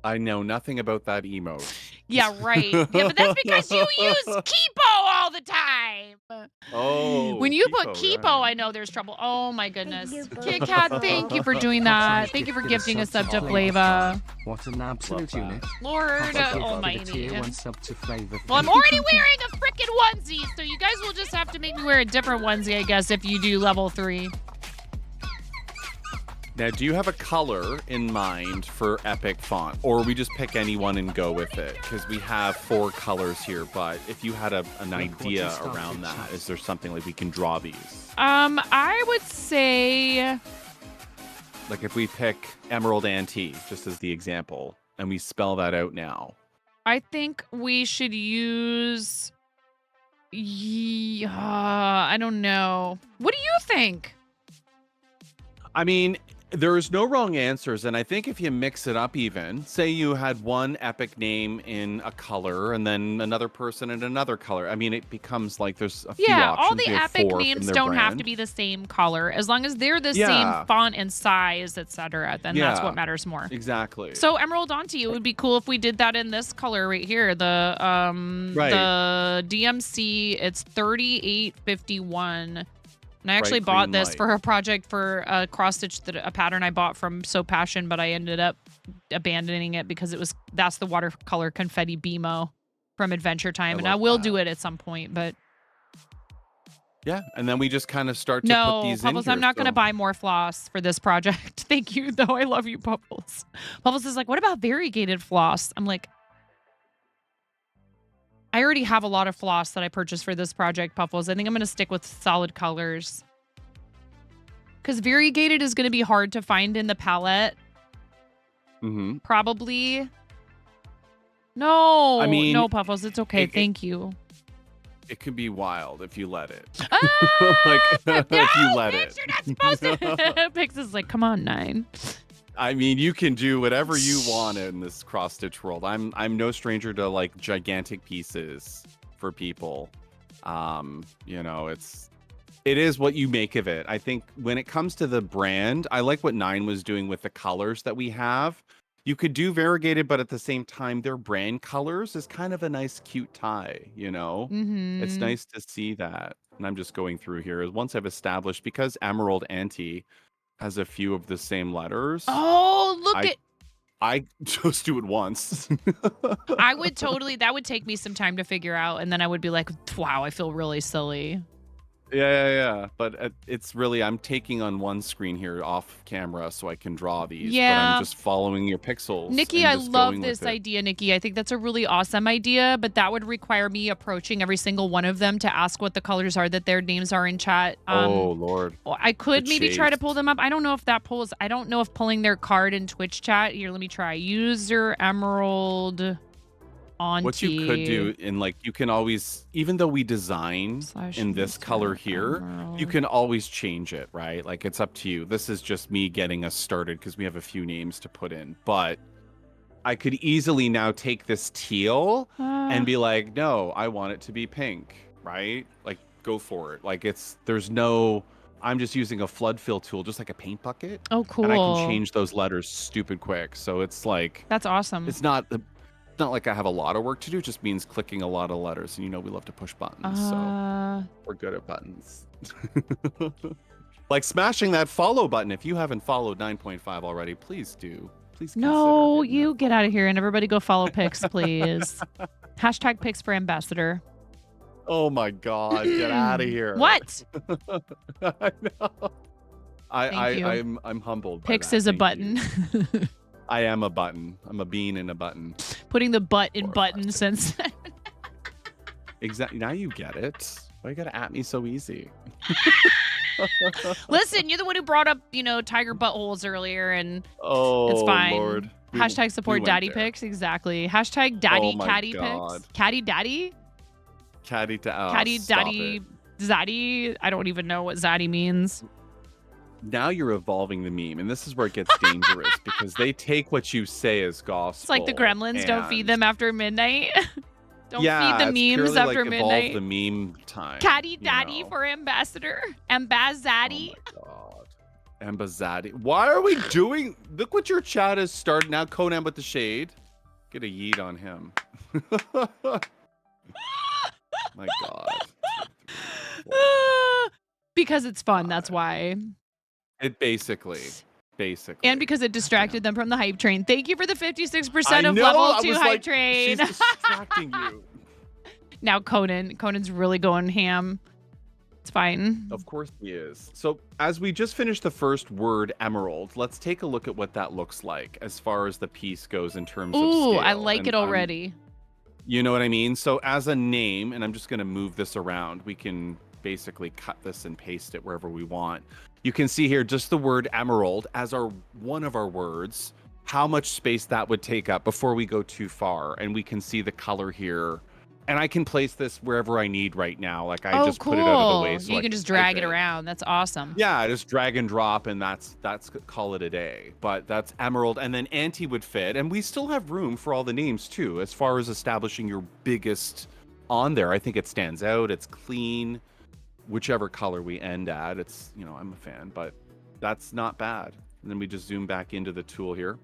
I know nothing about that emote. Yeah, right. Yeah, but that's because you use Kipo all the time. Oh. When you put Kipo, right. I know there's trouble. Oh my goodness. you, Kit Bo. Kat, thank you for doing that. Thank you for gifting a sub to Flava. What an absolute Love that. unit. Lord Papa gifted a almighty. tier 1 sub to Flavor. Well, I'm already wearing a frickin' onesie, so you guys will just have to make me wear a different onesie, I guess, if you do level 3. Now, do you have a color in mind for Epic font, or we just pick any one and go with it? Because we have 4 colors here, but if you had an idea around that, is there something like we can draw these? I would say Like if we pick Emerald Ante, just as the example, and we spell that out now. I think we should use. I don't know. What do you think? I mean, there's no wrong answers, and I think if you mix it up even, say you had one epic name in a color and then another person in another color. I mean, it becomes like there's a few Yeah, options. all the We have epic 4 from names their don't have to brand. be the same color. As long as they're the same Yeah. font and size, etc., then that's Yeah. what matters more. Exactly. So Emerald Auntie, it would be cool if we did that in this color right here. The the DMC, it's 3851. And I actually Bright bought green this light. for a project for a cross stitch, a pattern I bought from So Passion, but I ended up abandoning it because that's the watercolor confetti BMO from Adventure Time, and I love will that. do it at some point. But Yeah, and then we just kind of start to put no, these Bubbles, in here. I'm not going to so- buy more floss for this project. Thank you, though. I love you, Bubbles. Bubbles is like, what about variegated floss? I'm like, I already have a lot of floss that I purchased for this project, Puffles. I think I'm going to stick with solid colors. Because variegated is going to be hard to find in the palette. Mhm. Probably. No. I mean, no, Puffles. It's okay. it- Thank you. It could be wild if you let it. Ah, like no, if you let Pix, it. you're not supposed to. Pix is like, come on, 9. I mean, you can do whatever you want in this cross stitch world. I'm no stranger to like gigantic pieces for people. It is what you make of it. I think when it comes to the brand, I like what 9 was doing with the colors that we have. You could do variegated, but at the same time, their brand colors is kind of a nice, cute tie, Mm-hmm. It's nice to see that. And I'm just going through here. Once I've established, because Emerald Auntie has a few of the same letters, Oh, look at. I just do it once. I would totally. That would take me some time to figure out, and then I would be like, "Wow, I feel really silly." Yeah. But it's really, I'm taking on one screen here off camera so I can draw these. But Yeah. I'm just following your pixels. Nikki, and I just love going with this it. idea, Nikki. I think that's a really awesome idea, but that would require me approaching every single one of them to ask what the colors are that their names are in chat. Oh, Lord. Well, I could The maybe try to chase. pull them up. I don't know if that pulls. I don't know if pulling their card in Twitch chat. Here, let me try. User Emerald Auntie. What you could do you can always, even though we design Slash in this user color here, Emerald. you can always change it, right? Like it's up to you. This is just me getting us started because we have a few names to put in. But I could easily now take this teal and be like, no, I want it to be pink, right? Like go for it. Like I'm just using a flood fill tool, just like a paint bucket. Oh, cool. And I can change those letters stupid quick. So it's like, That's awesome. it's not like I have a lot of work to do. It just means clicking a lot of letters. And we love to push buttons. So we're good at buttons. Like smashing that follow button. If you haven't followed 9.5 already, please do. Please consider No, hitting you that get out of here and everybody go follow Pix, please. Hashtag Pix for ambassador. Oh my God, get out of here. What? I know. Thank you. I'm humbled. by Pix that. is a Thank you. button. I am a button. I'm a bean in a button. Putting the butt in Poor button bastard. since. Exactly. Now you get it. Why you gotta at me so easy? Listen, you're the one who brought up, tiger buttholes earlier, and Oh, it's fine. Lord. Hashtag support went daddy there. pics. Exactly. Hashtag daddy Oh my caddy God. pics. Caddy daddy? Caddy to Caddy stop daddy it. zaddy. I don't even know what zaddy means. Now you're evolving the meme, and this is where it gets dangerous because they take what you say as gospel. It's like the gremlins, don't feed and- them after midnight. Don't Yeah, feed it's the memes purely after like midnight. Evolve the meme time. Caddy you daddy know. for ambassador. Ambazaddy. Oh my God. Ambazaddy. Why are we doing? Look what your chat has started now. Conan with the shade. Get a yeet on him. My God. Because it's fun, that's why. It basically. And because it distracted them from the hype train. Thank you for the 56% I of know, level I 2 was hype like, train. She's distracting you. Now Conan's really going ham. It's fine. Of course he is. So as we just finished the first word, emerald, let's take a look at what that looks like as far as the piece goes in terms of Ooh, scale. I like And it already. You know what I mean? So as a name, and I'm just going to move this around, we can basically cut this and paste it wherever we want. You can see here just the word emerald as one of our words. how much space that would take up before we go too far, and we can see the color here. And I can place this wherever I need right now. Like I just put it out of the way. So you I can just type drag it around. That's awesome. Yeah, just drag and drop, and that's call it a day. But that's Emerald, and then Anti would fit, and we still have room for all the names too. As far as establishing your biggest on there, I think it stands out. It's clean, whichever color we end at. It's I'm a fan, but that's not bad. And then we just zoom back into the tool here,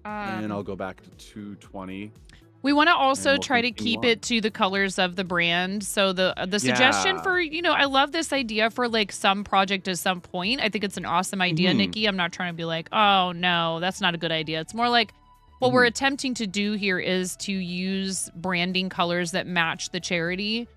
and I'll go back to 220. We want to also we'll try to continue keep on. it to the colors of the brand. So the suggestion Yeah. for, I love this idea for like some project at some point. I think it's an awesome idea, Nikki. I'm not trying to be like, oh no, that's not a good idea. It's more like what we're attempting to do here is to use branding colors that match the charity.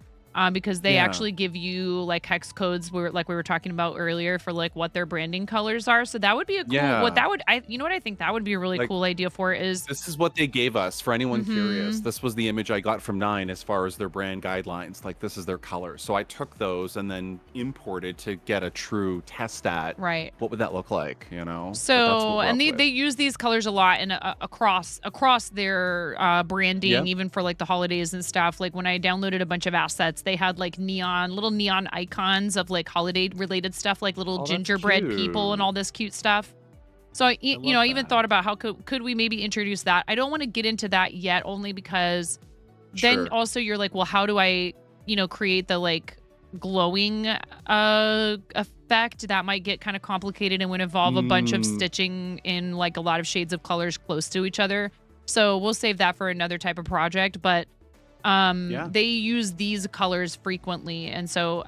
Because they actually give you like hex codes like we were talking about earlier for like what their branding colors are. So that would be a cool what I think that would be a really cool idea for is This is what they gave us for anyone curious. This was the image I got from 9 as far as their brand guidelines. Like this is their colors. So I took those and then imported to get a true test at what would that look like, But that's So what and we're they up they use these colors a lot in across their branding, even for like the holidays and stuff. Like when I downloaded a bunch of assets, they had like little neon icons of like holiday related stuff, like little that's gingerbread people and all this cute stuff. So I even thought about how could we maybe introduce that. I don't want to get into that yet, only because then also you're like, well, how do I create the like glowing effect? That might get kind of complicated and would involve a bunch of stitching in like a lot of shades of colors close to each other. So we'll save that for another type of project. But they use these colors frequently, and so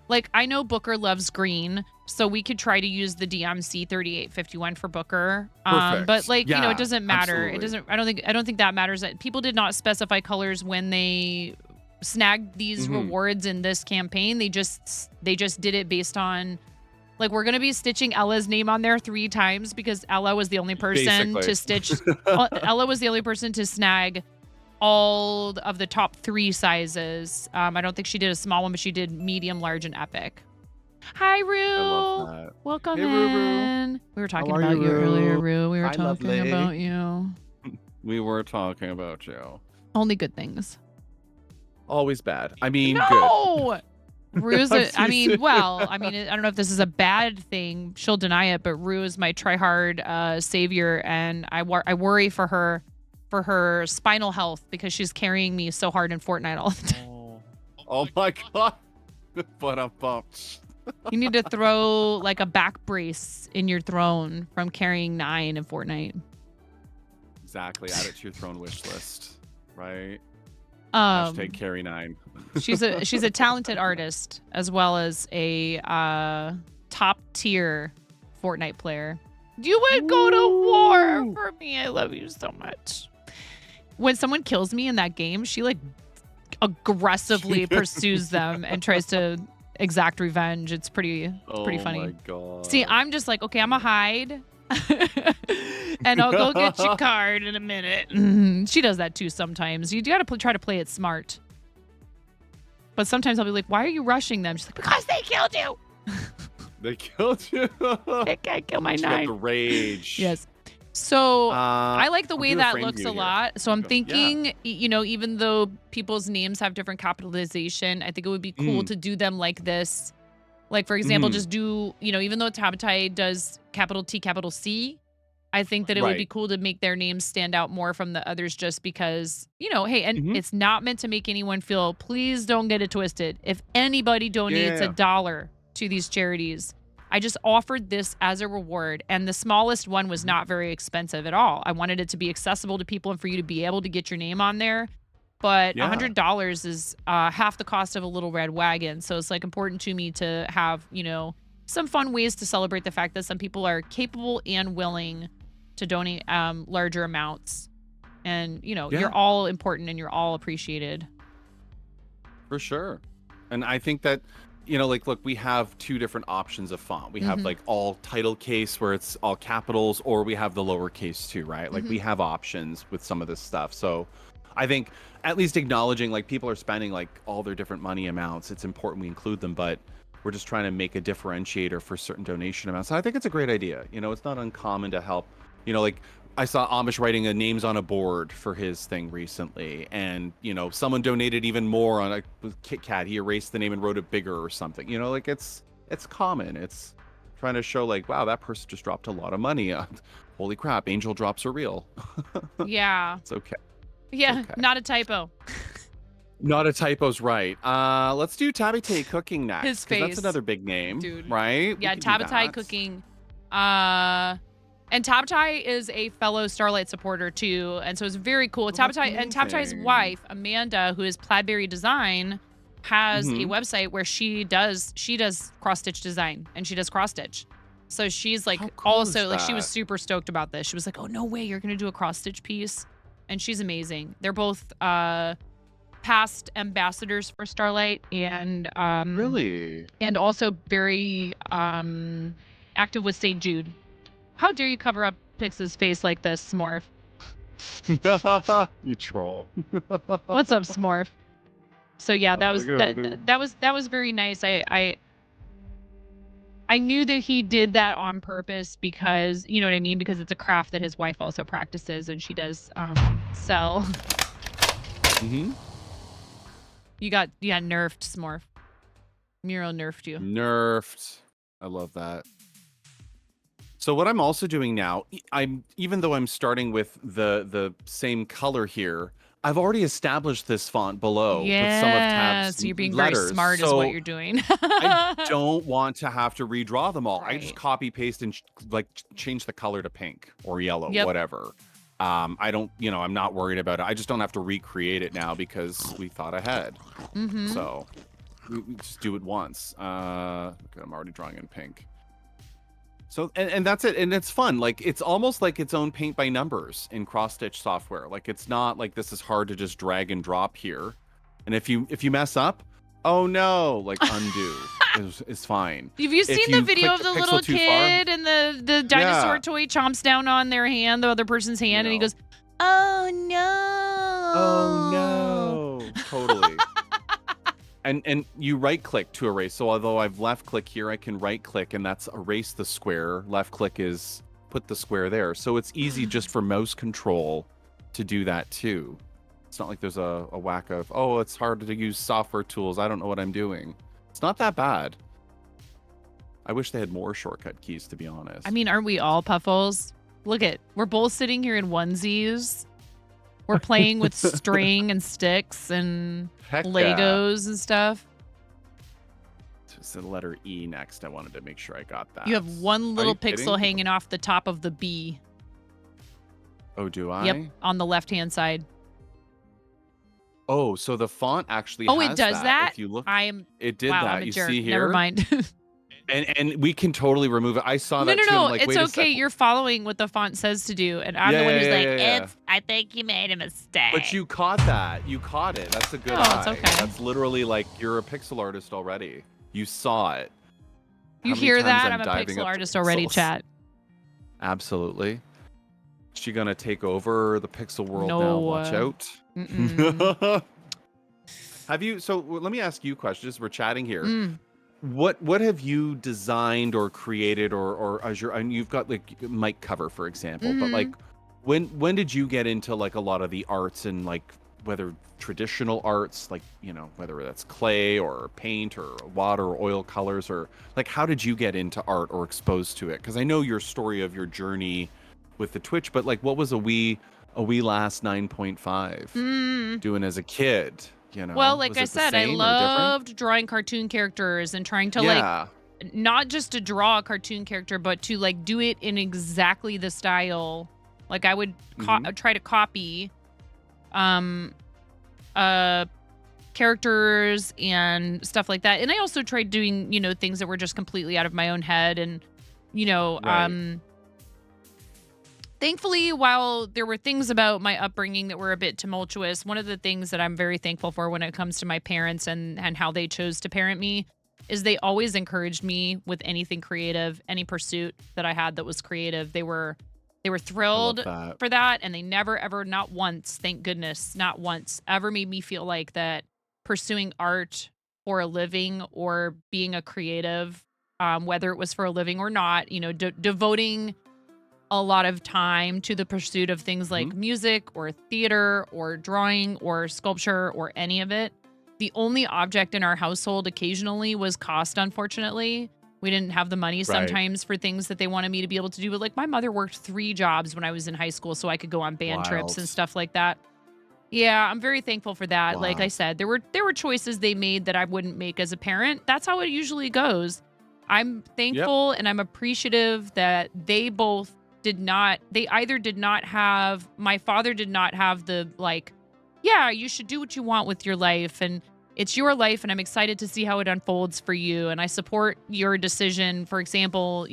like I know Booker loves green, so we could try to use the DMC 3851 for Booker. But like it doesn't matter. It doesn't. I don't think that matters. That people did not specify colors when they snagged these rewards in this campaign. They just did it based on like we're gonna be stitching Ella's name on there 3 times because Ella was the only person to stitch. Ella was the only person to snag all of the top 3 sizes. I don't think she did a small one, but she did medium, large, and epic. Hi, Rue. I love that. Welcome Hey, Rue. in. We were talking How are about you earlier, Rue. We were Hi, talking lovely. about you. We were talking about you. Only good things. Always bad. I mean, No! Rue's I'm I mean, serious. well, I mean, I don't know if this is a bad thing. She'll deny it, but Rue is my try-hard savior, and I worry for her spinal health because she's carrying me so hard in Fortnite all the time. good. Oh my god. But I'm pumped. You need to throw like a back brace in your throne from carrying 9 in Fortnite. Exactly. Add it to your throne wish list. Right? Um, Hashtag carry 9. she's a talented artist as well as a top tier Fortnite player. You would go to war for me. I love you so much. When someone kills me in that game, she like aggressively pursues them and tries to exact revenge. It's pretty funny. Oh my god. See, I'm just like, okay, I'm a hide. And I'll go get your card in a minute. She does that too sometimes. You got to try to play it smart. But sometimes I'll be like, why are you rushing them? She's like, because they killed you. They killed you. They can't kill my She got 9. the rage. Yes. So I like the I'll way do a that frame looks view a here. lot. So I'm Yeah. thinking, even though people's names have different capitalization, I think it would be cool to do them like this. Like, for example, just do, even though Tabatai does capital T, capital C, I think that it would be Right. cool to make their names stand out more from the others just because, hey, and it's not meant to make anyone feel, please don't get it twisted. If anybody donates $1 to these charities, I just offered this as a reward, and the smallest one was not very expensive at all. I wanted it to be accessible to people and for you to be able to get your name on there. But $100 is half the cost of a little red wagon. So it's like important to me to have, some fun ways to celebrate the fact that some people are capable and willing to donate larger amounts. And, you're all important and you're all appreciated. For sure. And I think that, look, we have 2 different options of font. We have like all title case where it's all capitals, or we have the lowercase too, right? Like we have options with some of this stuff. So I think at least acknowledging like people are spending like all their different money amounts. It's important we include them, but we're just trying to make a differentiator for certain donation amounts. And I think it's a great idea. You know, it's not uncommon to help. You know, like I saw Amish writing names on a board for his thing recently, and you know, someone donated even more on a Kit Kat. He erased the name and wrote it bigger or something. You know, like it's common. It's trying to show like, wow, that person just dropped a lot of money. Holy crap, angel drops are real. Yeah. It's okay. Yeah, okay. not a typo. Not a typo's right. Let's do Tabatai Cooking next. His 'cause face. That's another big name, Dude. right? Yeah, Tabatai Cooking. And Tabatai is a fellow Starlight supporter too, and so it's very cool. Tabatai's amazing. wife, Amanda, who is Plaidberry Design, has a Mhm. website where she does cross stitch design, and she does cross stitch. So she's like How cool also is like she was that? super stoked about this. She was like, "Oh no way, you're gonna do a cross stitch piece," and she's amazing. They're both past ambassadors for Starlight, and Really? and also very active with St. Jude. How dare you cover up Pix's face like this, Smorf? You troll. What's up, Smorf? So yeah, that was Okay, that was very nice. I knew that he did that on purpose because, you know what I mean, because it's a craft that his wife also practices and she does sell. Mm-hmm. You got nerfed, Smorf. Miro nerfed you. Nerfed. I love that. So what I'm also doing now, even though I'm starting with the same color here, I've already established this font below with some of Tab's So you're being letters. very smart is so what you're doing. I don't want to have to redraw them all. I just Right. copy paste and change the color to pink or yellow, Yep. whatever. I don't, I'm not worried about it. I just don't have to recreate it now because we thought ahead. Mm-hmm. So we just do it once. Okay, I'm already drawing in pink. So, and that's it. And it's fun. Like, it's almost like its own paint by numbers in cross-stitch software. Like, it's not like this is hard to just drag and drop here. And if you mess up, oh no, like undo is fine. Have you seen the video of the little kid and the dinosaur toy chomps down on their hand, the other person's hand, and he goes, "Oh no. Oh no." Totally. And you right click to erase. So although I've left click here, I can right click and that's erase the square. Left click is put the square there. So it's easy just for mouse control to do that too. It's not like there's a whack of, oh, it's hard to use software tools. I don't know what I'm doing. It's not that bad. I wish they had more shortcut keys, to be honest. I mean, aren't we all puffles? Look we're both sitting here in onesies. We're playing with string and sticks and Heck yeah. Legos and stuff. It's the letter E next. I wanted to make sure I got that. You have one little you pixel kidding? hanging off the top of the B. Oh, do I? Yep, on the left-hand side. Oh, so the font actually Oh, has it does that? If you look, I am. it did Wow, that. I'm a You jerk. see here? Never mind. And we can totally remove it. I saw No, that too. no. I'm like, It's wait a okay. second. You're following what the font says to do, and I'm the Yeah, one who's yeah, like, yeah. "It's. I think you made a mistake." But you caught that. You caught it. That's a good Oh, eye. it's okay. That's literally like you're a pixel artist already. You saw it. You How many hear times that? I'm I'm a diving pixel up to artist already. pixels? Chat. Absolutely. Is she gonna take over the pixel world now? No. Watch out. Mm-mm. Have you? So let me ask you a question. As we're chatting here, Mm. what have you designed or created or as your, and you've got like mic cover for example, but like when did you get into like a lot of the arts and like whether traditional arts, like whether that's clay or paint or water or oil colors, or like how did you get into art or exposed to it? Because I know your story of your journey with the Twitch, but like what was a wee last 9.5 doing as a kid? Well, like Was I it the said, I same or different? loved drawing cartoon characters and trying to Yeah. like not just to draw a cartoon character, but to like do it in exactly the style. Like I would try to copy characters and stuff like that. And I also tried doing, things that were just completely out of my own head and Right. thankfully, while there were things about my upbringing that were a bit tumultuous, one of the things that I'm very thankful for when it comes to my parents and how they chose to parent me is they always encouraged me with anything creative, any pursuit that I had that was creative. They were thrilled that. for that, and they never, ever, not once, thank goodness, not once, ever made me feel like that pursuing art for a living or being a creative, whether it was for a living or not, devoting a lot of time to the pursuit of things like music or theater or drawing or sculpture or any of it. The only object in our household occasionally was cost, unfortunately. We didn't have the money sometimes for things that they wanted me to be able to do. But like my mother worked 3 jobs when I was in high school so I could go on band trips and stuff like that. Yeah, I'm very thankful for that. Wow. Like I said, there were choices they made that I wouldn't make as a parent. That's how it usually goes. I'm thankful and I'm appreciative that they both either did not have, my father did not have the like, yeah, you should do what you want with your life and it's your life and I'm excited to see how it unfolds for you. And I support your decision, for example,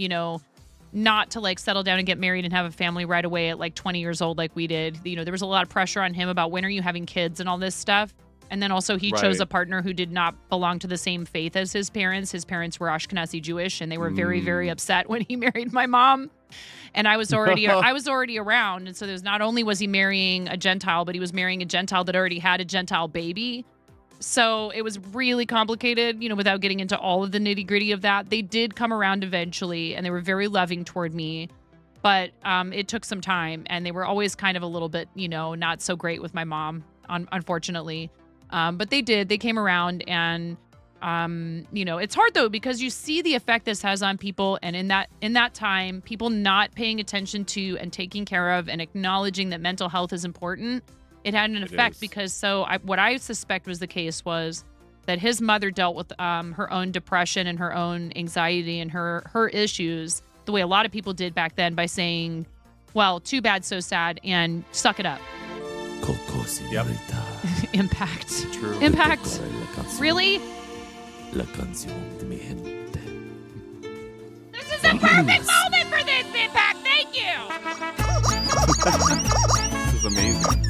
not to like settle down and get married and have a family right away at like 20 years old like we did. There was a lot of pressure on him about when are you having kids and all this stuff. And then also he chose a partner who did not belong to the same faith as his parents. His parents were Ashkenazi Jewish and they were very, very upset when he married my mom. And I was already around. And so there's not only was he marrying a Gentile, but he was marrying a Gentile that already had a Gentile baby. So it was really complicated, without getting into all of the nitty gritty of that. They did come around eventually and they were very loving toward me, but it took some time and they were always kind of a little bit, not so great with my mom, unfortunately. But they came around and, it's hard though, because you see the effect this has on people. And in that time, people not paying attention to and taking care of and acknowledging that mental health is important. It had an effect because what I suspect was the case was that his mother dealt with her own depression and her own anxiety and her issues the way a lot of people did back then by saying, well, too bad, so sad, and suck it up. Impact. True. Impact. Really? La canción de mi gente. This is a perfect moment for this, Impact. Thank you. This is amazing.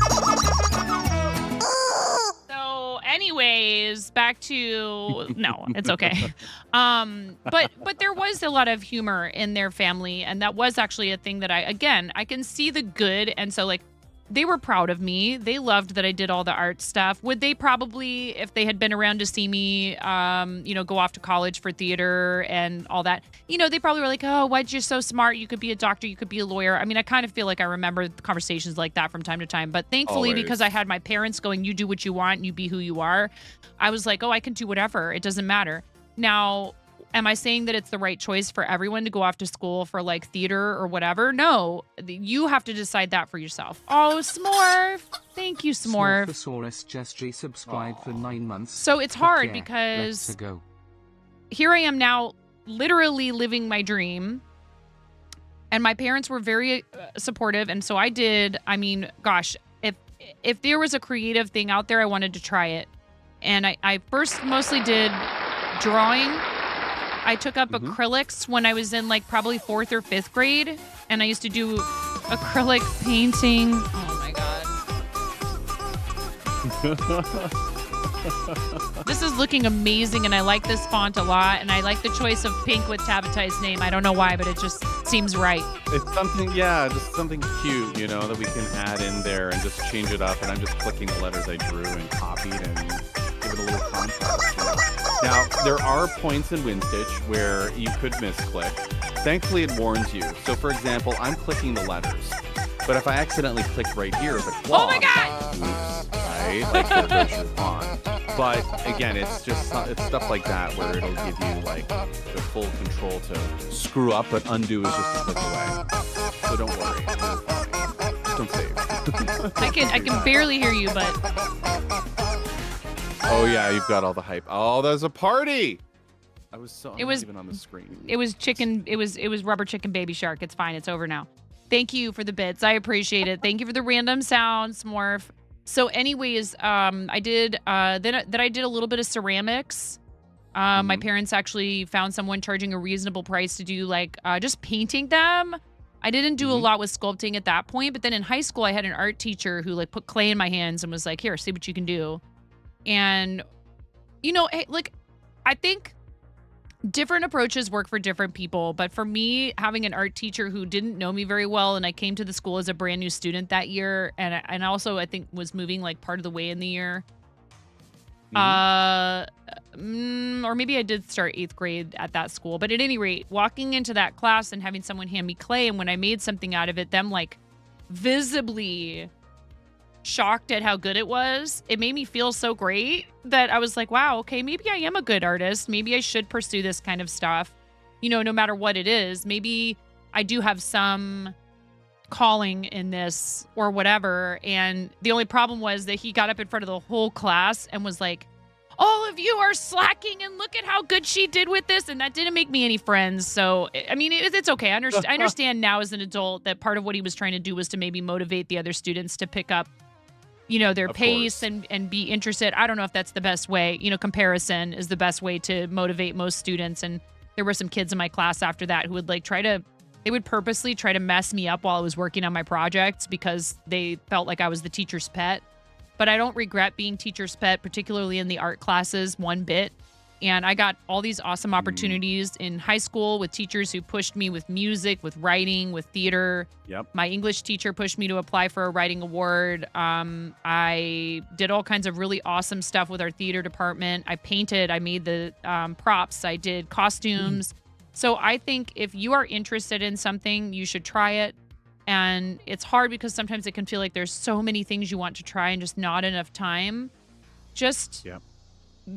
So, anyways, back to no, it's okay. But there was a lot of humor in their family, and that was actually a thing that I can see the good, and so like they were proud of me. They loved that I did all the art stuff. Would they probably, if they had been around to see me, go off to college for theater and all that, they probably were like, oh, why'd you so smart? You could be a doctor. You could be a lawyer. I mean, I kind of feel like I remember conversations like that from time to time. But thankfully, because I had my parents going, you do what you want and you be who you are, I was like, oh, I can do whatever. It doesn't matter. Now, am I saying that it's the right choice for everyone to go off to school for like theater or whatever? No, you have to decide that for yourself. Oh, Smorf. Thank you, Smorf. Smorfosaurus just resubscribed for 9 months. So it's hard because here I am now literally living my dream. And my parents were very supportive. And so I did, gosh, if there was a creative thing out there, I wanted to try it. And I first mostly did drawing. I took up acrylics when I was in like probably 4th or 5th grade, and I used to do acrylic painting. Oh my God. This is looking amazing, and I like this font a lot, and I like the choice of pink with Tabitai's name. I don't know why, but it just seems right. It's something, just something cute, that we can add in there and just change it up, and I'm just clicking the letters I drew and copied and give it a little contrast. Now, there are points in WinStitch where you could misclick. Thankfully, it warns you. So, for example, I'm clicking the letters. But if I accidentally click right here, the claw... Oh my God! Oops, right? Like, there's your font. But, again, it's stuff like that where it'll give you, like, the full control to screw up, but undo is just a click away. So don't worry. You're fine. Just don't save. I can barely hear you, but... Oh yeah, you've got all the hype. Oh, there's a party. I'm not even on the screen. It was chicken. It was rubber chicken baby shark. It's fine. It's over now. Thank you for the bits. I appreciate it. Thank you for the random sounds, Morph. So, anyways, I did I did a little bit of ceramics. My parents actually found someone charging a reasonable price to do like just painting them. I didn't do a lot with sculpting at that point, but then in high school, I had an art teacher who like put clay in my hands and was like, "Here, see what you can do." And, I think different approaches work for different people. But for me, having an art teacher who didn't know me very well, and I came to the school as a brand new student that year, and also I think was moving like part of the way in the year, Or maybe I did start 8th grade at that school. But at any rate, walking into that class and having someone hand me clay, and when I made something out of it, them like visibly shocked at how good it was, it made me feel so great that I was like, wow, okay, maybe I am a good artist. Maybe I should pursue this kind of stuff, you know, no matter what it is. Maybe I do have some calling in this or whatever. And the only problem was that he got up in front of the whole class and was like, all of you are slacking and look at how good she did with this. And that didn't make me any friends. So, I mean, it's okay. I understand now as an adult that part of what he was trying to do was to maybe motivate the other students to pick up, you know, their pace and be interested. I don't know if that's the best way. You know, comparison is the best way to motivate most students. And there were some kids in my class after that who would like they would purposely try to mess me up while I was working on my projects because they felt like I was the teacher's pet. But I don't regret being teacher's pet, particularly in the art classes, one bit. And I got all these awesome opportunities in high school with teachers who pushed me with music, with writing, with theater. Yep. My English teacher pushed me to apply for a writing award. I did all kinds of really awesome stuff with our theater department. I painted, I made the props, I did costumes. So I think if you are interested in something, you should try it. And it's hard because sometimes it can feel like there's so many things you want to try and just not enough time. Just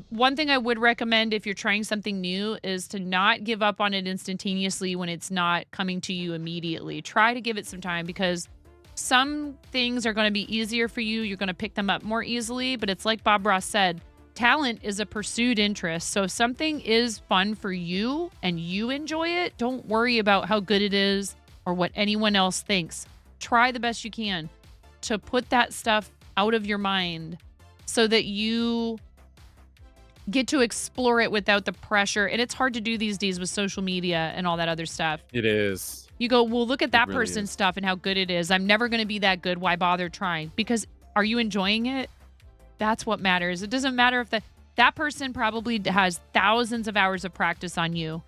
one thing I would recommend if you're trying something new is to not give up on it instantaneously when it's not coming to you immediately. Try to give it some time because some things are going to be easier for you. You're going to pick them up more easily. But it's like Bob Ross said, talent is a pursued interest. So if something is fun for you and you enjoy it, don't worry about how good it is or what anyone else thinks. Try the best you can to put that stuff out of your mind so that you get to explore it without the pressure. And it's hard to do these days with social media and all that other stuff. It is. You go, well, look at that really person's is. stuff and how good it is. I'm never going to be that good. Why bother trying? Because are you enjoying it? That's what matters. It doesn't matter if that person probably has thousands of hours of practice on you.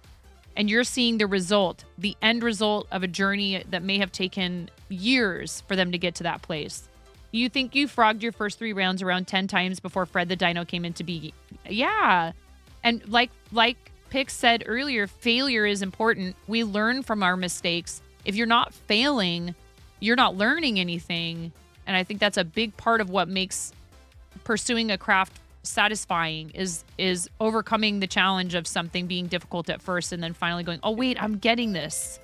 And you're seeing the result, the end result of a journey that may have taken years for them to get to that place. You think you frogged your first 3 rounds around 10 times before Fred the Dino came into being? Yeah. And like Pix said earlier, failure is important. We learn from our mistakes. If you're not failing, you're not learning anything. And I think that's a big part of what makes pursuing a craft satisfying is overcoming the challenge of something being difficult at first and then finally going, oh wait, I'm getting this.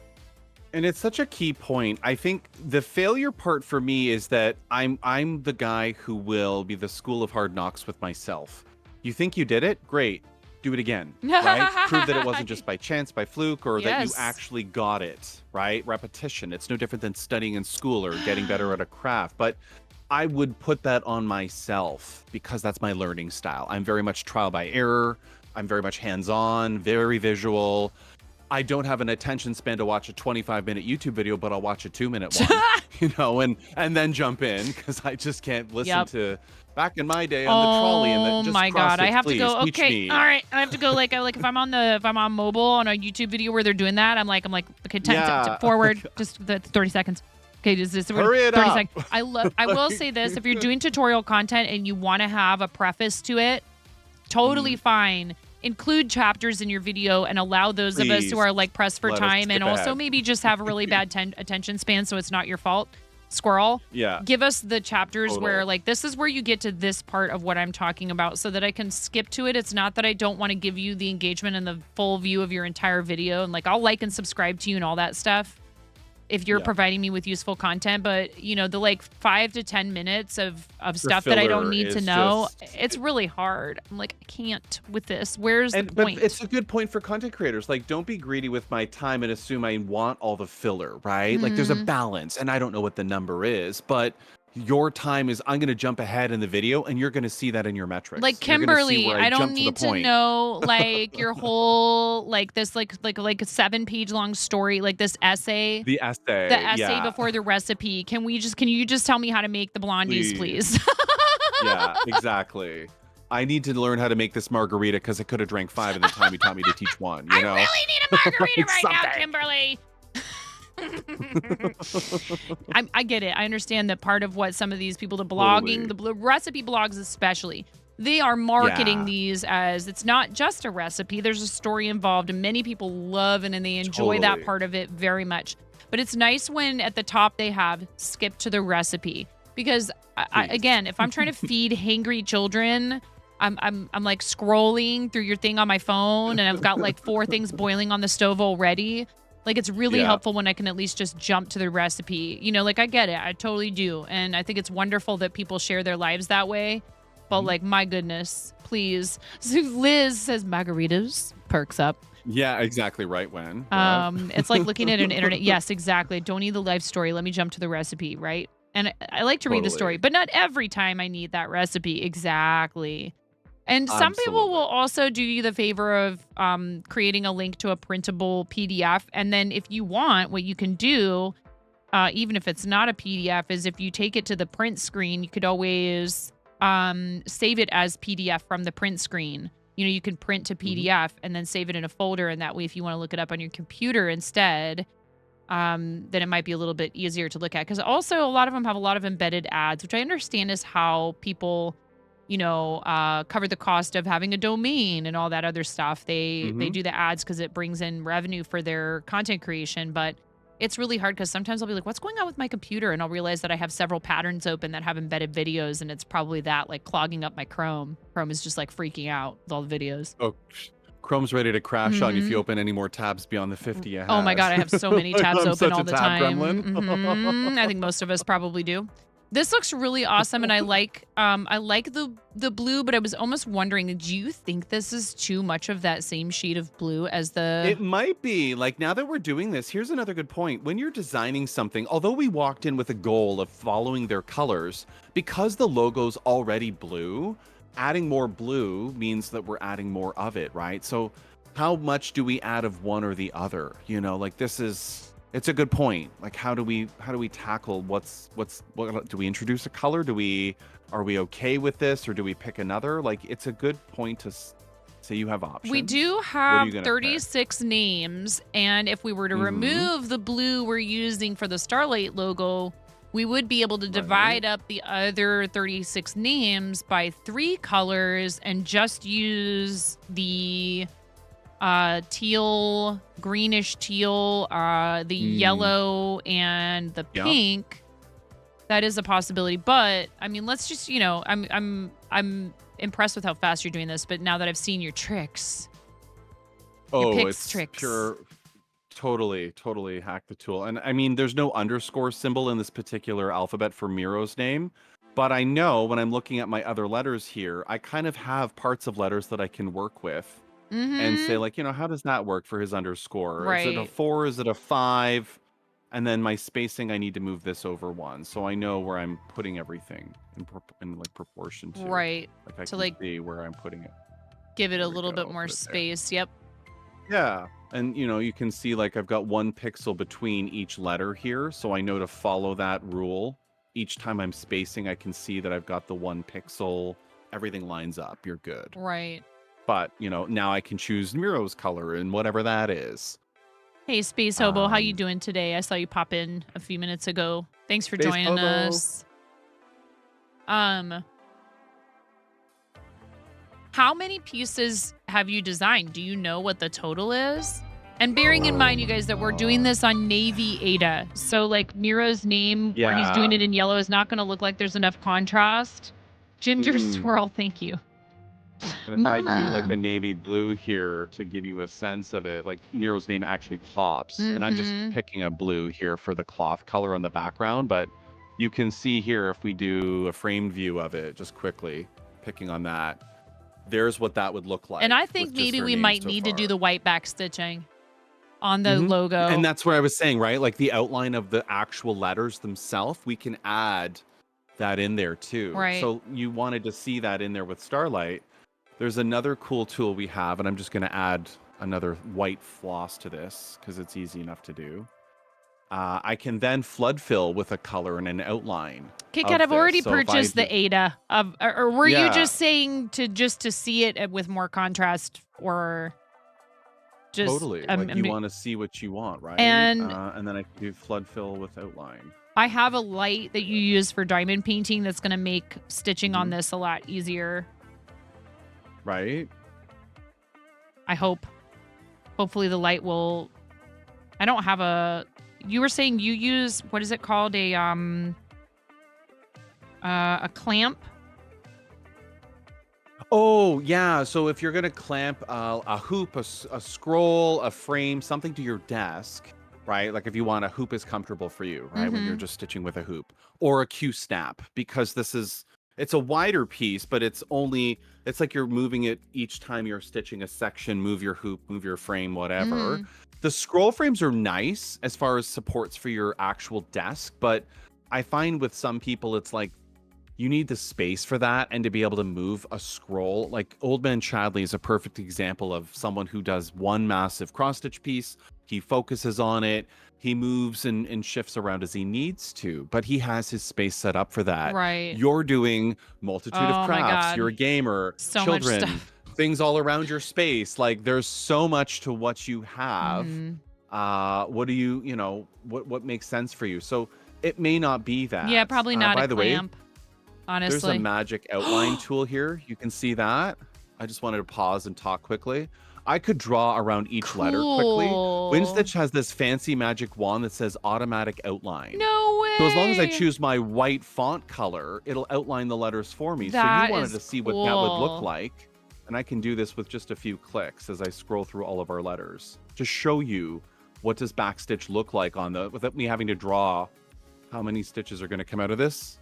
And it's such a key point. I think the failure part for me is that I'm the guy who will be the school of hard knocks with myself. You think you did it? Great. Do it again, right? Prove that it wasn't just by chance, by fluke, or that you actually got it, right? Repetition. It's no different than studying in school or getting better at a craft. But I would put that on myself because that's my learning style. I'm very much trial by error. I'm very much hands-on, very visual. I don't have an attention span to watch a 25-minute YouTube video, but I'll watch a 2-minute one, you know, and then jump in because I just can't listen to back in my day on the trolley and then just oh my god, I have please, to go. teach Okay, me. all right, I have to go. Like if I'm on mobile on a YouTube video where they're doing that, I'm like okay, 10 forward, just the 30 seconds. Okay, Hurry it 30 up. seconds. I will say this: if you're doing tutorial content and you want to have a preface to it, totally fine. Include chapters in your video and allow those of us who are like pressed for Let us time and skip also ahead. maybe just have a really bad attention span, so it's not your fault. Squirrel. Yeah. Give us the chapters Total. where like this is where you get to this part of what I'm talking about so that I can skip to it. It's not that I don't want to give you the engagement and the full view of your entire video. And like I'll like and subscribe to you and all that stuff if you're providing me with useful content, but you know, the like 5 to 10 minutes of stuff that I don't need to know, it's really hard. I'm like, I can't with this. Where's the point? But it's a good point for content creators. Like, don't be greedy with my time and assume I want all the filler, right? Like, there's a balance, and I don't know what the number is, but your time is, I'm going to jump ahead in the video, and you're going to see that in your metrics. Like Kimberly, I don't need to know like your whole like this like a 7-page long story, like this essay. The essay Before the recipe. Can you just tell me how to make the blondies, please? Yeah, exactly. I need to learn how to make this margarita because I could have drank 5 in the time you taught me to teach 1. You know? I really need a margarita right now, Kimberly. I get it. I understand that part of what some of these people, the blogging, the recipe blogs especially, they are marketing Yeah. these as it's not just a recipe. There's a story involved, and many people love it and they enjoy that Totally. part of it very much. But it's nice when at the top they have skip to the recipe because Please. again, if I'm trying to feed hangry children, I'm like scrolling through your thing on my phone and I've got like 4 things boiling on the stove already. Like it's really Yeah. helpful when I can at least just jump to the recipe. You know, like I get it. I totally do. And I think it's wonderful that people share their lives that way. But like my goodness, please. So Liz says margaritas perks up. Yeah, exactly right, Wen. It's like looking at an internet. Yes, exactly. Don't need the life story. Let me jump to the recipe, right? And I like to read the story, Totally. but not every time I need that recipe. Exactly. And some people will Absolutely. also do you the favor of creating a link to a printable PDF. And then if you want, what you can do, even if it's not a PDF, is if you take it to the print screen, you could always save it as PDF from the print screen. You know, you can print to PDF and then save it in a folder. And that way, if you want to look it up on your computer instead, then it might be a little bit easier to look at. Because also, a lot of them have a lot of embedded ads, which I understand is how people, you know, cover the cost of having a domain and all that other stuff. They do the ads because it brings in revenue for their content creation. But it's really hard because sometimes I'll be like, what's going on with my computer? And I'll realize that I have several patterns open that have embedded videos. And it's probably that like clogging up my Chrome. Chrome is just like freaking out with all the videos. Oh, Chrome's ready to crash on you if you open any more tabs beyond the 50 you have. Oh my God, I have so many tabs I'm open such all a the tab time. gremlin. I think most of us probably do. This looks really awesome, and I like the blue, but I was almost wondering, do you think this is too much of that same shade of blue as the? It might be. Like, now that we're doing this, here's another good point. When you're designing something, although we walked in with a goal of following their colors, because the logo's already blue, adding more blue means that we're adding more of it, right? So how much do we add of one or the other? You know, like it's a good point. Like how do we tackle what do we introduce a color? Are we okay with this, or do we pick another? Like, it's a good point to say you have options. We do What are have you gonna 36 names, and if we were to remove the blue we're using for the Starlight logo, we would be able to divide up the other 36 names by 3 colors and just use the teal, greenish teal, the yellow, and the pink. That is a possibility, but I mean, let's just, you know, I'm impressed with how fast you're doing this, but now that I've seen your tricks, it's tricks. pure, totally hack the tool. And I mean, there's no underscore symbol in this particular alphabet for Miro's name, but I know when I'm looking at my other letters here, I kind of have parts of letters that I can work with and say, like, you know, how does that work for his underscore? Is it a Right. 4? Is it a 5? And then my spacing, I need to move this over 1, so I know where I'm putting everything in like proportion to. Right. Like I To can like see where I'm putting it. give it a There we little go, bit I'll more put it there. space. Yep. Yeah, and you know, you can see like I've got 1 pixel between each letter here, so I know to follow that rule. Each time I'm spacing, I can see that I've got the 1 pixel. Everything lines up. You're good. Right. But, you know, now I can choose Miro's color and whatever that is. Hey, Space Hobo, how you doing today? I saw you pop in a few minutes ago. Thanks for Space joining Hobo. us. How many pieces have you designed? Do you know what the total is? And bearing in mind, you guys, that we're doing this on Navy Ada. So, like, Miro's name, where he's doing it in yellow, is not going to look like there's enough contrast. Ginger Swirl, thank you. And I do like the navy blue here to give you a sense of it. Like Nero's name actually pops. And I'm just picking a blue here for the cloth color on the background. But you can see here, if we do a framed view of it, just quickly picking on that, there's what that would look like. And I think with just maybe her we name might so need to do far. the white back stitching on the logo. And that's where I was saying, right? Like the outline of the actual letters themselves, we can add that in there too. Right. So you wanted to see that in there with Starlight. There's another cool tool we have, and I'm just going to add another white floss to this because it's easy enough to do. I can then flood fill with a color and an outline. Kit Kat, I've already purchased the Ada. Or were you just saying to see it with more contrast, or just totally? Like you want to see what you want, right? And then I can do flood fill with outline. I have a light that you use for diamond painting that's going to make stitching on this a lot easier. right? I hope. Hopefully the light will. I don't have a. You were saying you use, what is it called? A clamp. Oh, yeah. So if you're going to clamp a hoop, a scroll, a frame, something to your desk, right? Like if you want a hoop is comfortable for you, right? When you're just stitching with a hoop, or a Q snap, because it's a wider piece, but it's like you're moving it each time you're stitching a section, move your hoop, move your frame, whatever. The scroll frames are nice as far as supports for your actual desk, but I find with some people, it's like, you need the space for that and to be able to move a scroll. Like Old Man Chadley is a perfect example of someone who does one massive cross stitch piece. He focuses on it. He moves and shifts around as he needs to, but he has his space set up for that. Right. You're doing multitude of Oh my crafts. God. You're a gamer, So much children, stuff. things all around your space. Like there's so much to what you have. What do what makes sense for you? So it may not be that. Yeah, probably not By a the way, clamp. Honestly. there's a magic outline tool here. You can see that. I just wanted to pause and talk quickly. I could draw around each letter quickly. WinStitch has this fancy magic wand that says automatic outline. No way. So as long as I choose my white font color, it'll outline the letters for me. So you wanted to see what that would look like. And I can do this with just a few clicks as I scroll through all of our letters to show you what does backstitch look like without me having to draw how many stitches are going to come out of this,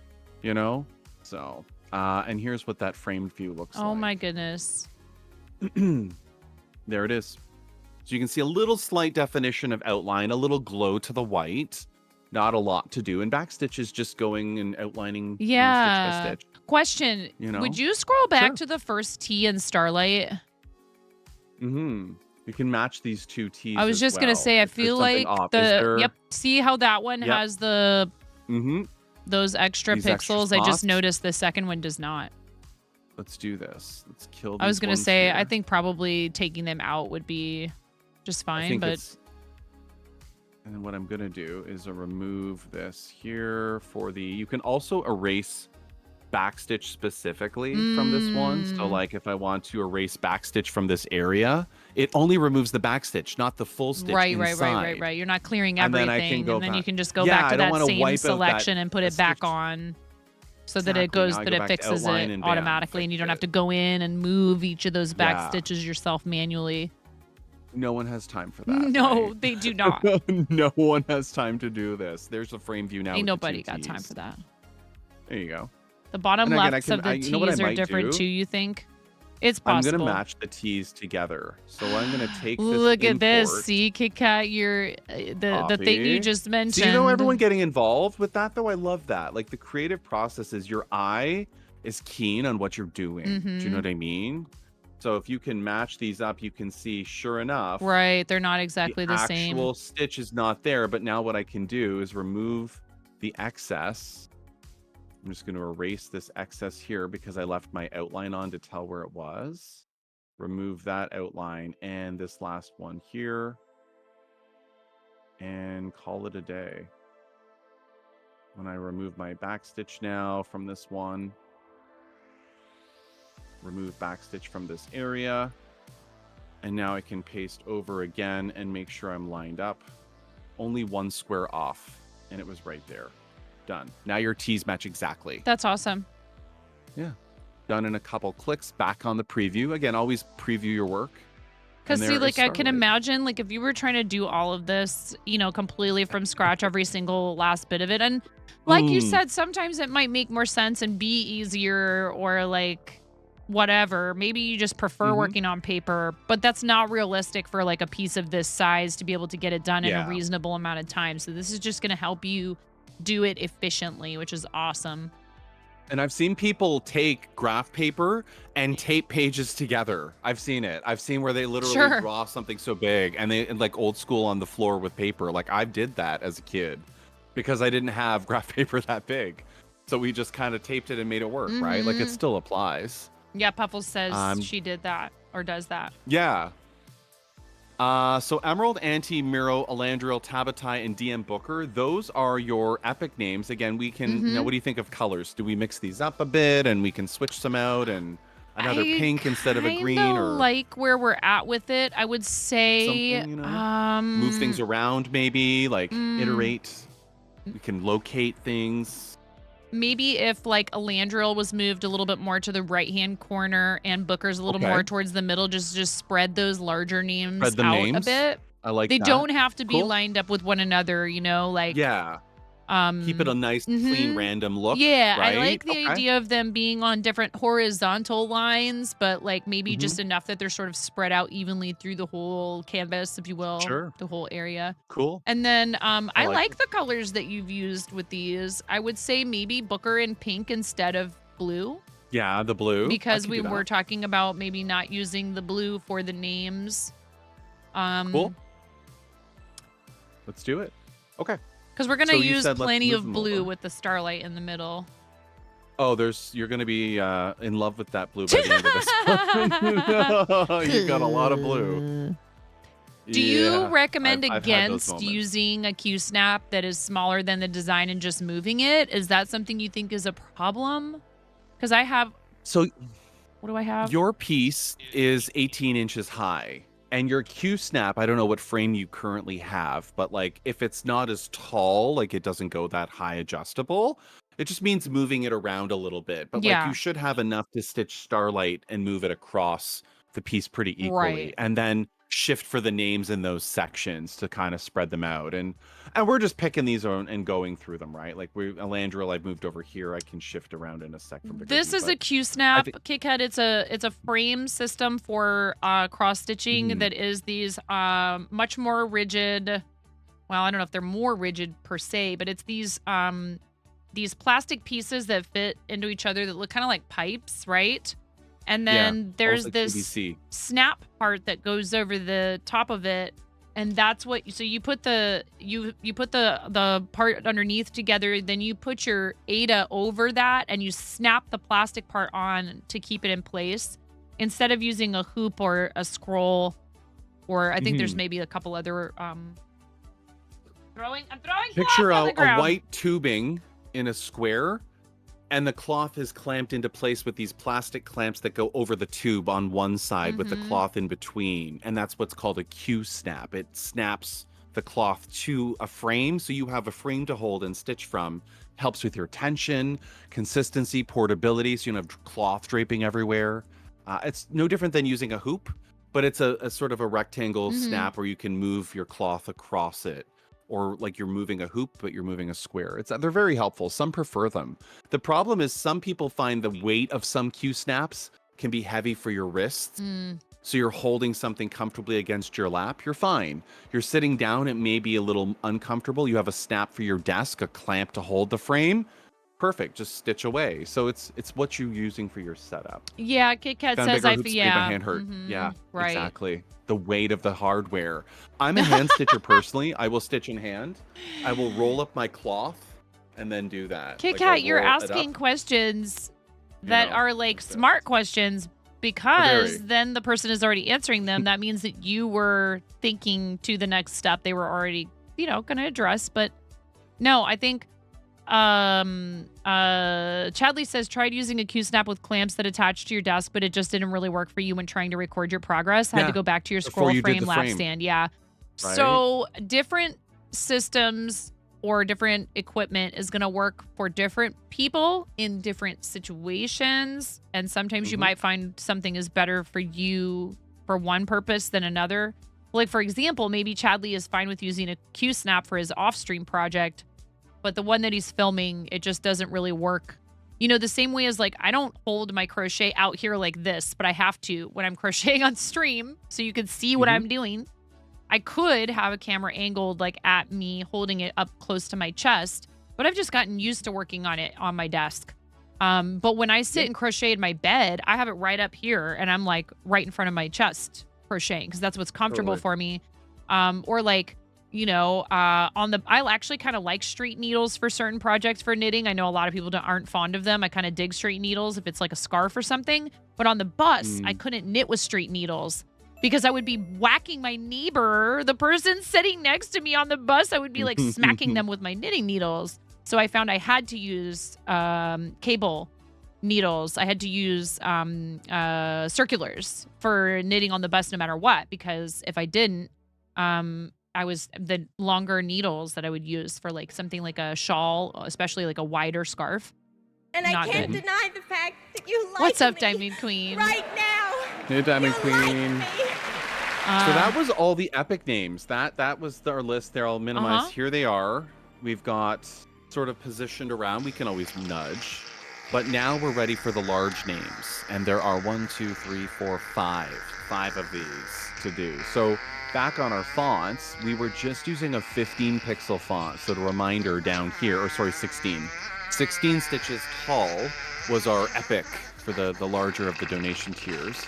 So, and here's what that framed view looks like. Oh my goodness. There it is. So you can see a little slight definition of outline, a little glow to the white. Not a lot to do. And backstitch is just going and outlining stitch by stitch. Question. Would you scroll back to the first T in Starlight? You can match these two T's. I was just going to say, I feel like see how that one has the those extra pixels? I just noticed the second one does not. Let's do this. Let's kill these. I was going to say, I think probably taking them out would be just fine, but... And then what I'm going to do is remove this here for the... You can also erase backstitch specifically from this one. So like if I want to erase backstitch from this area, it only removes the backstitch, not the full stitch inside. Right. You're not clearing everything. And then you can just go Yeah, back to I don't that wanna same wipe out selection and put it back stitch. on. So that Exactly. it goes, Now I that go it back to fixes outline it and bam, automatically, and you don't have fixed to go in and move each of those back Yeah. stitches yourself manually. No one has time for that. No, right? they do not. No one has time to do this. There's a frame view now. Ain't with the nobody two got time Ts. for that. There you go. The bottom And again, lefts of the you know what I T's are might different do? too, you think? It's I'm possible. going to match the T's together. So I'm going to take this Look at this. import, See, Kit Kat, the thing you copy. just mentioned. So everyone getting involved with that, though? I love that. Like the creative process is your eye is keen on what you're doing. Do you know what I mean? So if you can match these up, you can see, sure enough, Right, they're not exactly the same. actual stitch is not there. But now what I can do is remove the excess. I'm just going to erase this excess here because I left my outline on to tell where it was. Remove that outline and this last one here. And call it a day. When I remove my backstitch now from this one. Remove backstitch from this area. And now I can paste over again and make sure I'm lined up. Only one square off. And it was right there. Done. Now your T's match exactly. That's awesome. Yeah. Done in a couple clicks. Back on the preview. Again, always preview your work. Because And see, there like is I can Starlight. imagine, like if you were trying to do all of this, completely from scratch, every single last bit of it, and like you said, sometimes it might make more sense and be easier, or like whatever. Maybe you just prefer working on paper, but that's not realistic for like a piece of this size to be able to get it done in a Yeah. reasonable amount of time. So this is just going to help you do it efficiently, which is awesome. And I've seen people take graph paper and tape pages together. I've seen it. I've seen where they literally Sure. draw something so big and they like old school on the floor with paper. Like I did that as a kid because I didn't have graph paper that big. So we just kind of taped it and made it work, right? Like it still applies. Yeah, Puffles says she did that or does that. Yeah. So Emerald, Anti, Miro, Elandriel, Tabatai, and DM Booker, those are your epic names. Again, we can, what do you think of colors? Do we mix these up a bit and we can switch some out? And another I pink instead of a green, kinda or like where we're at with it. I would say, something, move things around, maybe like mm, iterate. We can locate things. maybe if like Elandril was moved a little bit more to the right-hand corner and Booker's a little more Okay. towards the middle, just spread those larger names Spread the out a names. bit. I like They that. don't have to be Cool. lined up with one another, like Yeah. Keep it a nice, clean, mhm. random look, Yeah, I right? like the Okay. idea of them being on different horizontal lines, but like maybe hmm just enough that they're sort of spread out evenly through the whole canvas, if you will, Sure. the whole area. Cool. And then I I like like it. the colors that you've used with these. I would say maybe Booker in pink instead of blue, Yeah, the blue. I because can we do were that. talking about maybe not using the blue for the names. Cool. Um, Let's do it. Okay. because we're gonna So you use said let's plenty move of them blue over. with the Starlight in the middle. Oh, you're gonna be in love with that blue by the end of this one. You've got a lot of blue. Do you Yeah, recommend I've had those against moments. using a Q snap that is smaller than the design and just moving it? Is that something you think is a problem? Because I have, So what do I have? your piece is 18 inches high, and your Q snap, I don't know what frame you currently have, but like if it's not as tall, like it doesn't go that high adjustable, it just means moving it around a little bit. But like you Yeah, should have enough to stitch Starlight and move it across the piece pretty equally, right. and then shift for the names in those sections to kind of spread them out. And we're just picking these and going through them, right? Like Elandril, I've moved over here. I can shift around in a sec from bigger This view, is a but Q I snap, think Kikhead. It's a frame system for cross stitching Mhm. that is these much more rigid. Well, I don't know if they're more rigid per se, but it's these plastic pieces that fit into each other that look kind of like pipes, right? And Yeah, then almost there's like this PVC. snap part that goes over the top of it, and that's what, so you put you put the part underneath together, then you put your Ada over that and you snap the plastic part on to keep it in place instead of using a hoop or a scroll, or I think there's Mhm. maybe a couple other I'm throwing Picture cloth on the a ground. white tubing in a square, and the cloth is clamped into place with these plastic clamps that go over the tube on one side with the Mhm. cloth in between. And that's what's called a Q snap. It snaps the cloth to a frame, so you have a frame to hold and stitch from. Helps with your tension, consistency, portability, so you don't have cloth draping everywhere. It's no different than using a hoop, but it's a sort of a rectangle Mhm. snap where you can move your cloth across it, or like you're moving a hoop, but you're moving a square. They're very helpful. Some prefer them. The problem is some people find the weight of some Q snaps can be heavy for your wrists. Mm. So you're holding something comfortably against your lap, you're fine. You're sitting down, it may be a little uncomfortable. You have a snap for your desk, a clamp to hold the frame. Perfect, just stitch away. So it's what you're using for your setup. Yeah, Kit Kat Found says bigger hoops made my yeah. hand hurt. Yeah, Right. exactly. The weight of the hardware. I'm a hand stitcher personally. I will stitch in hand. I will roll up my cloth and then do that. Kit Like, I'll Kat, you're roll it up, asking questions you that know, are like like that. smart questions, because Very. then the person is already answering them. That means that you were thinking to the next step they were already, going to address. But no, I think Chadley says tried using a Q snap with clamps that attach to your desk, but it just didn't really work for you when trying to record your progress. Had to Yeah, go back to your before scroll you did frame the lap frame. stand. Yeah. Right? So different systems or different equipment is going to work for different people in different situations. And sometimes you Mhm. might find something is better for you for one purpose than another. Like, for example, maybe Chadley is fine with using a Q snap for his off stream project, but the one that he's filming, it just doesn't really work. The same way as like, I don't hold my crochet out here like this, but I have to when I'm crocheting on stream so you can see what Mhm. I'm doing. I could have a camera angled like at me, holding it up close to my chest, but I've just gotten used to working on it on my desk. But when I sit Yeah. and crochet in my bed, I have it right up here and I'm like right in front of my chest crocheting because that's what's comfortable Totally. for me. Or like, I actually kind of like straight needles for certain projects for knitting. I know a lot of people aren't fond of them. I kind of dig straight needles if it's like a scarf or something. But on the bus, I couldn't knit with straight needles because I would be whacking my neighbor, the person sitting next to me on the bus. I would be like smacking them with my knitting needles. So I found I had to use cable needles. I had to use circulars for knitting on the bus no matter what, because if I didn't, I was the longer needles that I would use for like something like a shawl, especially like a wider scarf. And I Not can't good. deny the fact that you like What's up, me Diamond Queen? right now. Hey, Diamond You like Queen. me. So that was all the epic names. That was our list there. I'll minimize. Uh-huh. Here they are. We've got sort of positioned around. We can always nudge. But now we're ready for the large names. And there are 1, 2, 3, 4, 5. 5 of these to do. So back on our fonts, we were just using a 15 pixel font. So the reminder down here, or sorry, 16. 16 stitches tall was our epic for the larger of the donation tiers.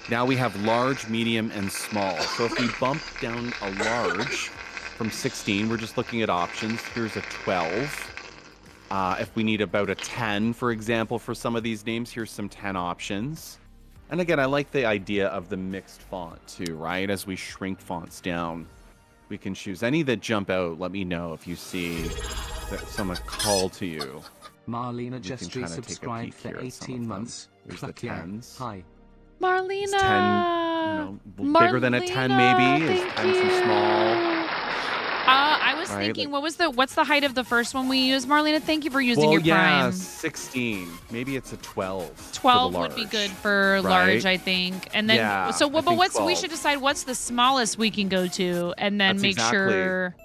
Now we have large, medium, and small. So if we bump down a large from 16, we're just looking at options. Here's a 12. If we need about a 10, for example, for some of these names, here's some 10 options. And again, I like the idea of the mixed font too, right? As we shrink fonts down, we can choose any that jump out. Let me know if you see that someone call to you. Marlena You just can kinda take a resubscribed peek for here at some 18 of them. months. There's the Cluck yeah. 10s. Hi. Marlena. It's 10, bigger than a 10 maybe. Is Thank 10 too you. small? I was Right, thinking, like- what's the height of the first one we used, Marlena? Thank you for using Well, your yeah, prime. 16. Maybe it's a 12. 12 for the would be large, good for large, right? I think. And then, Yeah, so I what? But think what's we 12. should decide what's the smallest we can go to, and then That's make exactly- sure.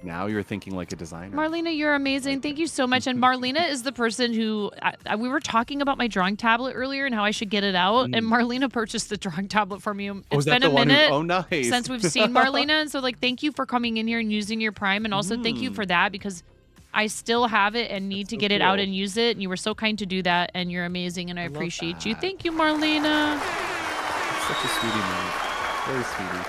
Now you're thinking like a designer. Marlena, you're amazing. Thank you so much. And Marlena is the person who we were talking about my drawing tablet earlier and how I should get it out. And Marlena purchased the drawing tablet for me. Oh, It's is that been the a one minute oh, nice. since we've seen Marlena, and so like thank you for coming in here and using your Prime, and also thank you for that, because I still have it and need to so get it out cool. and use it. And you were so kind to do that, and you're amazing, and I love appreciate you. that. Thank you, Marlena. Such a sweetie, man. Very sweetie.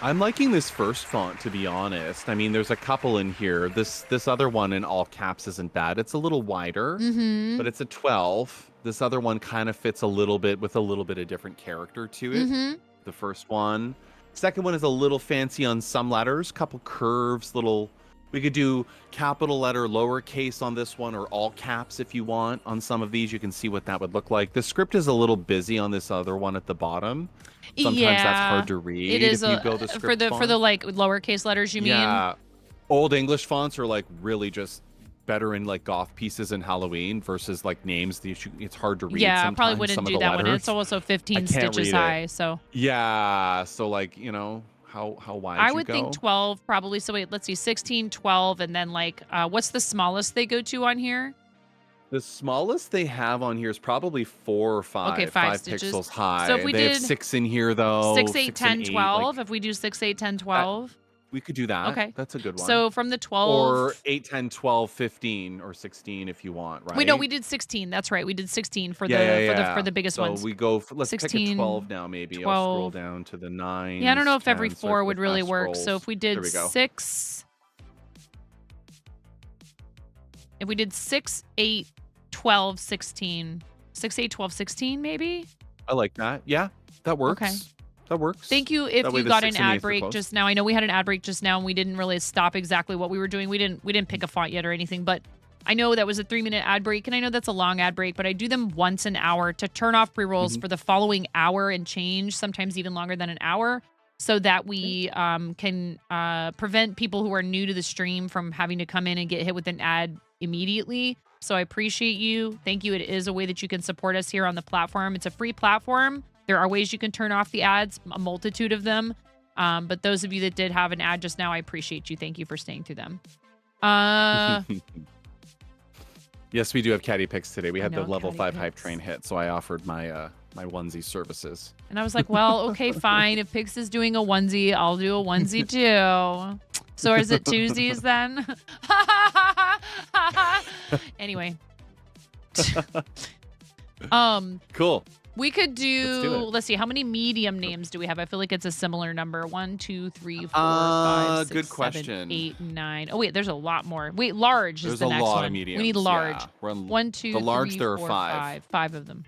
I'm liking this first font, to be honest. I mean, there's a couple in here. This other one in all caps isn't bad. It's a little wider, but it's a 12. This other one kind of fits a little bit with a little bit of different character to it. The first one. Second one is a little fancy on some letters. Couple curves, little... We could do capital letter, lowercase on this one, or all caps if you want. On some of these, you can see what that would look like. The script is a little busy on this other one at the bottom. Sometimes that's hard to read. It is if you go the script for the font. like lowercase letters. You mean? Yeah, old English fonts are like really just better in like goth pieces in Halloween versus like names. It's hard to read. Yeah, I sometimes, probably wouldn't some of do the that one. letters. It's also 15 I can't stitches read it. high, so Yeah, so like how wide I you would go? think 12 probably. So wait, let's see, 16, 12, and then like what's the smallest they go to on here? The smallest they have on here is probably 4 or 5. Okay, 5 stitches. pixels high. So if we they have did 6 in here though. 6, 8, 6 10, and 8, 12. like, If we do 6, 8, 10, 12. we could do that. Okay. That's a good one. So from the 12. Or 8, 10, 12, 15, or 16 if you want, right? Wait, no, we did 16. That's right. We did 16 for for the biggest so ones. we go for, let's pick a 16, 12 now maybe. I'll scroll 12. down to the 9. Yeah, I don't know if every 10s, 4 like would the really fast work. So scrolls. if we There did we go. 6, if we did 6, 8, 12, 16, 6, 8, 12, 16 maybe? I like that. Yeah, that works. Okay. That works. Thank you if That way you the got 6 an and the ad 8s are break close. just now. I know we had an ad break just now and we didn't really stop exactly what we were doing. We didn't pick a font yet or anything, but I know that was a 3-minute ad break, and I know that's a long ad break, but I do them once an hour to turn off pre-rolls for the following hour and change, sometimes even longer than an hour, so that we can prevent people who are new to the stream from having to come in and get hit with an ad immediately. So I appreciate you. Thank you. It is a way that you can support us here on the platform. It's a free platform. There are ways you can turn off the ads, a multitude of them. But those of you that did have an ad just now, I appreciate you. Thank you for staying through them. Yes, we do have caddy picks today. We had the know, level caddy 5 hype picks. train hit, so I offered my my onesie services. And I was like, well, okay, fine. If Pix is doing a onesie, I'll do a onesie too. So is it Tuesdays then? Anyway. Cool. We could do, it. let's see, how many medium names do we have? I feel like it's a similar number. 1, 2, 3, 4, 5, 6, good 7, question. 8, 9. Oh, wait, there's a lot more. Wait, large is There's the a next lot one. of mediums. We need large. Yeah. We're on 1, 2, the large, 3, there are 4, 5. 5 of them.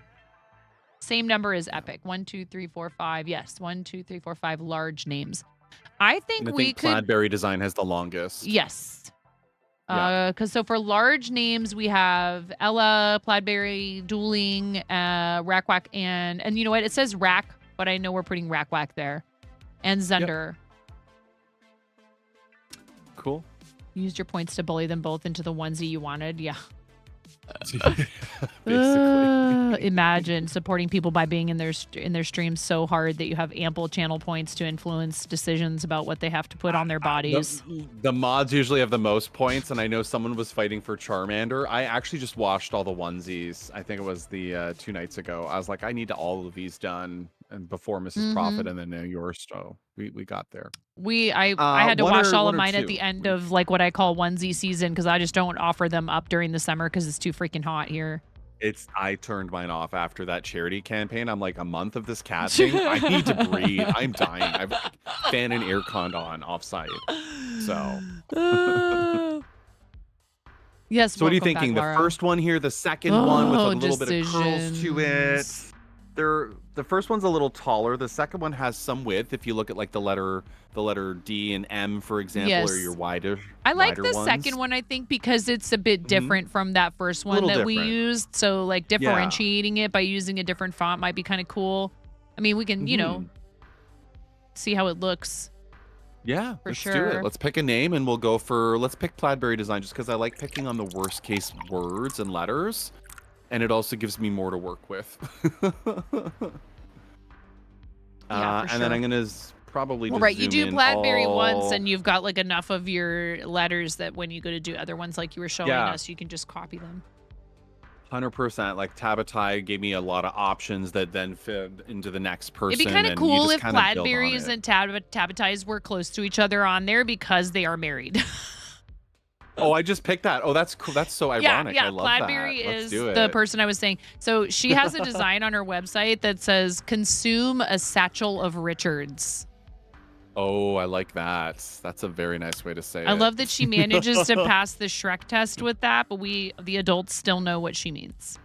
Same number as epic. 1, 2, 3, 4, 5. Yes, 1, 2, 3, 4, 5 large names. I think And I we think could. Cladberry design has the longest. Yes. Yeah. Because so for large names, we have Ella, Plaidberry, Dueling, Rack Whack, and you know what? It says Rack, but I know we're putting Rack Whack there. And Zunder. Cool. You used your points to bully them both into the onesie you wanted. Yeah. Basically. Imagine supporting people by being in their streams so hard that you have ample channel points to influence decisions about what they have to put on their bodies. The mods usually have the most points, and I know someone was fighting for Charmander. I actually just washed all the onesies. I think it was the 2 nights ago. I was like, I need all of these done, and before Mrs. Profit, and then yours. So we got there. I had to wash all of mine at two. the end of like what I call onesie season because I just don't offer them up during the summer because it's too freaking hot here. I turned mine off after that charity campaign. I'm like, a month of this cat thing. I need to breathe. I'm dying. I've fan and aircon on offsite. So yes. So what are you welcome back, thinking? The Laura. first one here, the second one with a little bit of curls to it. Decisions. The first one's a little taller. The second one has some width. If you look at like the letter D and M, for example, or Yes. your wider. I like wider the ones. second one, I think, because it's a bit different from that first one Little that we different. used. So, like, differentiating it by using a different font might be kind of cool. I mean, we can, you know, see how it looks. Yeah, For let's do sure. it. Let's pick a name and let's pick Plaidberry Design just because I like picking on the worst case words and letters, and it also gives me more to work with. Yeah, for and then sure. I'm gonna probably Well, just right, you zoom do in Plaidberry once, all- and you've got like enough of your letters that when you go to do other ones, like you were showing Yeah. us, you can just copy them. 100%. Like Tabatai gave me a lot of options that then fit into the next person. It'd be kind of and you cool just if kinda build on Plaidberries it. and Tabatais were close to each other on there because they are married. Oh, I just picked that. Oh, that's cool. That's so ironic. Yeah, I love Plaidberry that. Let's is do it. the person I was saying. So she has a design on her website that says "Consume a satchel of Richards." Oh, I like that. That's a very nice way to say it. I love that she manages to pass the Shrek test with that, but the adults, still know what she means.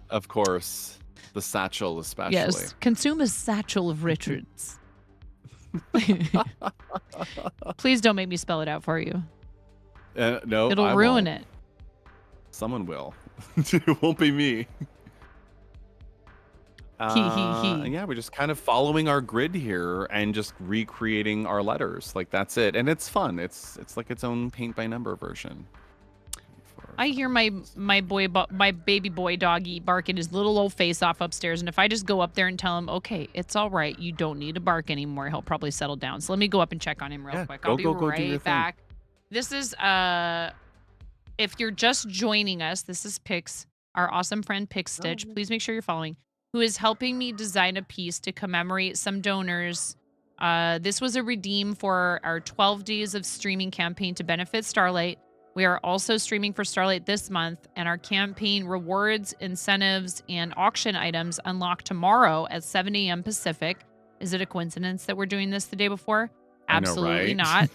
Of course. The satchel, especially. Yes, consume a satchel of Richards. Please don't make me spell it out for you. No, It'll I ruin won't. it. Someone will. It won't be me. Yeah, we're just kind of following our grid here and just recreating our letters. Like that's it, and it's fun. It's like its own paint by number version. I hear my baby boy doggy barking his little old face off upstairs, and if I just go up there and tell him, okay, it's all right, you don't need to bark anymore, he'll probably settle down. So let me go up and check on him real Yeah, quick. I'll be go do your right thing. back. This is if you're just joining us, this is Pix, our awesome friend Pix Stitch. Please make sure you're following, who is helping me design a piece to commemorate some donors. This was a redeem for our 12 days of streaming campaign to benefit Starlight. We are also streaming for Starlight this month, and our campaign rewards, incentives, and auction items unlock tomorrow at 7 a.m. Pacific. Is it a coincidence that we're doing this the day before? Absolutely not.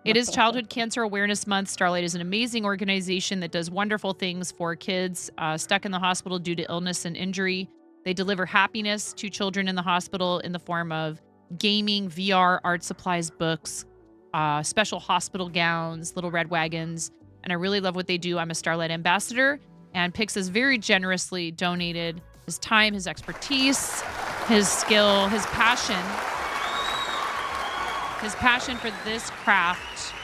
It is Childhood Cancer Awareness Month. Starlight is an amazing organization that does wonderful things for kids stuck in the hospital due to illness and injury. They deliver happiness to children in the hospital in the form of gaming, VR, art supplies, books, special hospital gowns, little red wagons, and I really love what they do. I'm a Starlight ambassador, and Pix has very generously donated his time, his expertise, his skill, his passion for this craft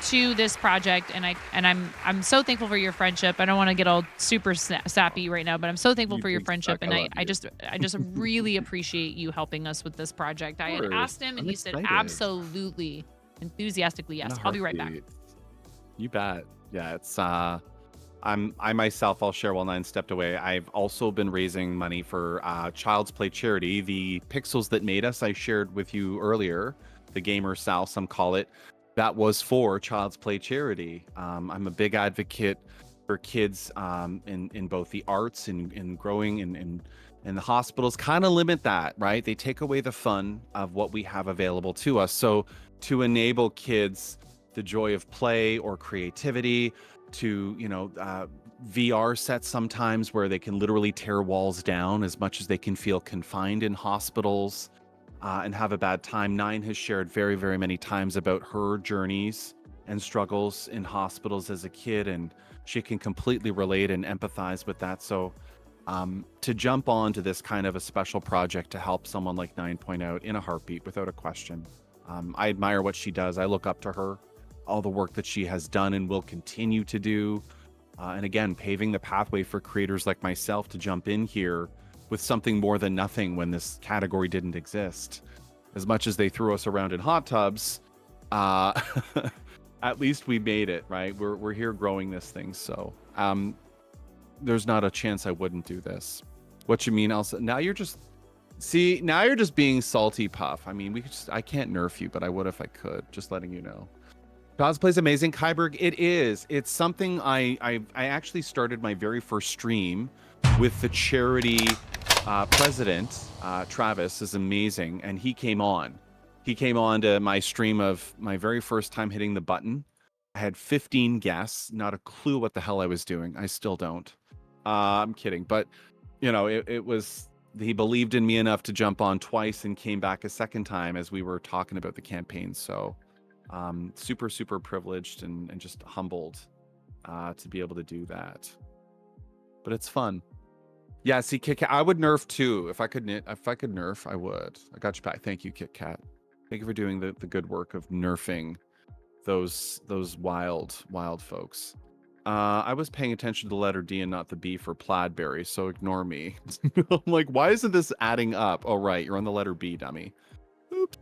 to this project, and I'm so thankful for your friendship. I don't want to get all super sappy right now, but I'm so thankful for your friendship, and I just really appreciate you helping us with this project. I had asked him, and he said absolutely. Enthusiastically, yes. I'll be right back. You bet. Yeah, it's I myself, I'll share while 9 stepped away. I've also been raising money for Child's Play charity. The Pixels That Made Us I shared with you earlier, the Gamer Sal, some call it, that was for Child's Play charity. I'm a big advocate for kids in both the arts and growing and the hospitals kind of limit that, right? They take away the fun of what we have available to us. So to enable kids the joy of play or creativity, to VR sets sometimes where they can literally tear walls down as much as they can feel confined in hospitals and have a bad time. 9 has shared very, very many times about her journeys and struggles in hospitals as a kid, and she can completely relate and empathize with that. So to jump on to this kind of a special project to help someone like 9.0 in a heartbeat, without a question. I admire what she does. I look up to her, all the work that she has done and will continue to do. And again, paving the pathway for creators like myself to jump in here with something more than nothing when this category didn't exist. As much as they threw us around in hot tubs, at least we made it, right? We're here growing this thing. So there's not a chance I wouldn't do this. What you mean, Elsa? Now you're just being salty, Puff. I mean, I can't nerf you, but I would if I could. Just letting you know. Cosplay's amazing. Kyberg, it is. It's something I actually started my very first stream with the charity president. Travis is amazing, and he came on. He came on to my stream of my very first time hitting the button. I had 15 guests, not a clue what the hell I was doing. I still don't. I'm kidding, but you know, it was. He believed in me enough to jump on twice and came back a second time as we were talking about the campaign. So super, super privileged and just humbled to be able to do that. But it's fun. Yeah, see, Kit Kat, I would nerf too. If I could nerf, I would. I got you back. Thank you, Kit Kat. Thank you for doing the good work of nerfing those wild folks. I was paying attention to the letter D and not the B for Plaidberry, so ignore me. I'm like, why isn't this adding up? Oh, right, you're on the letter B, dummy. Oops.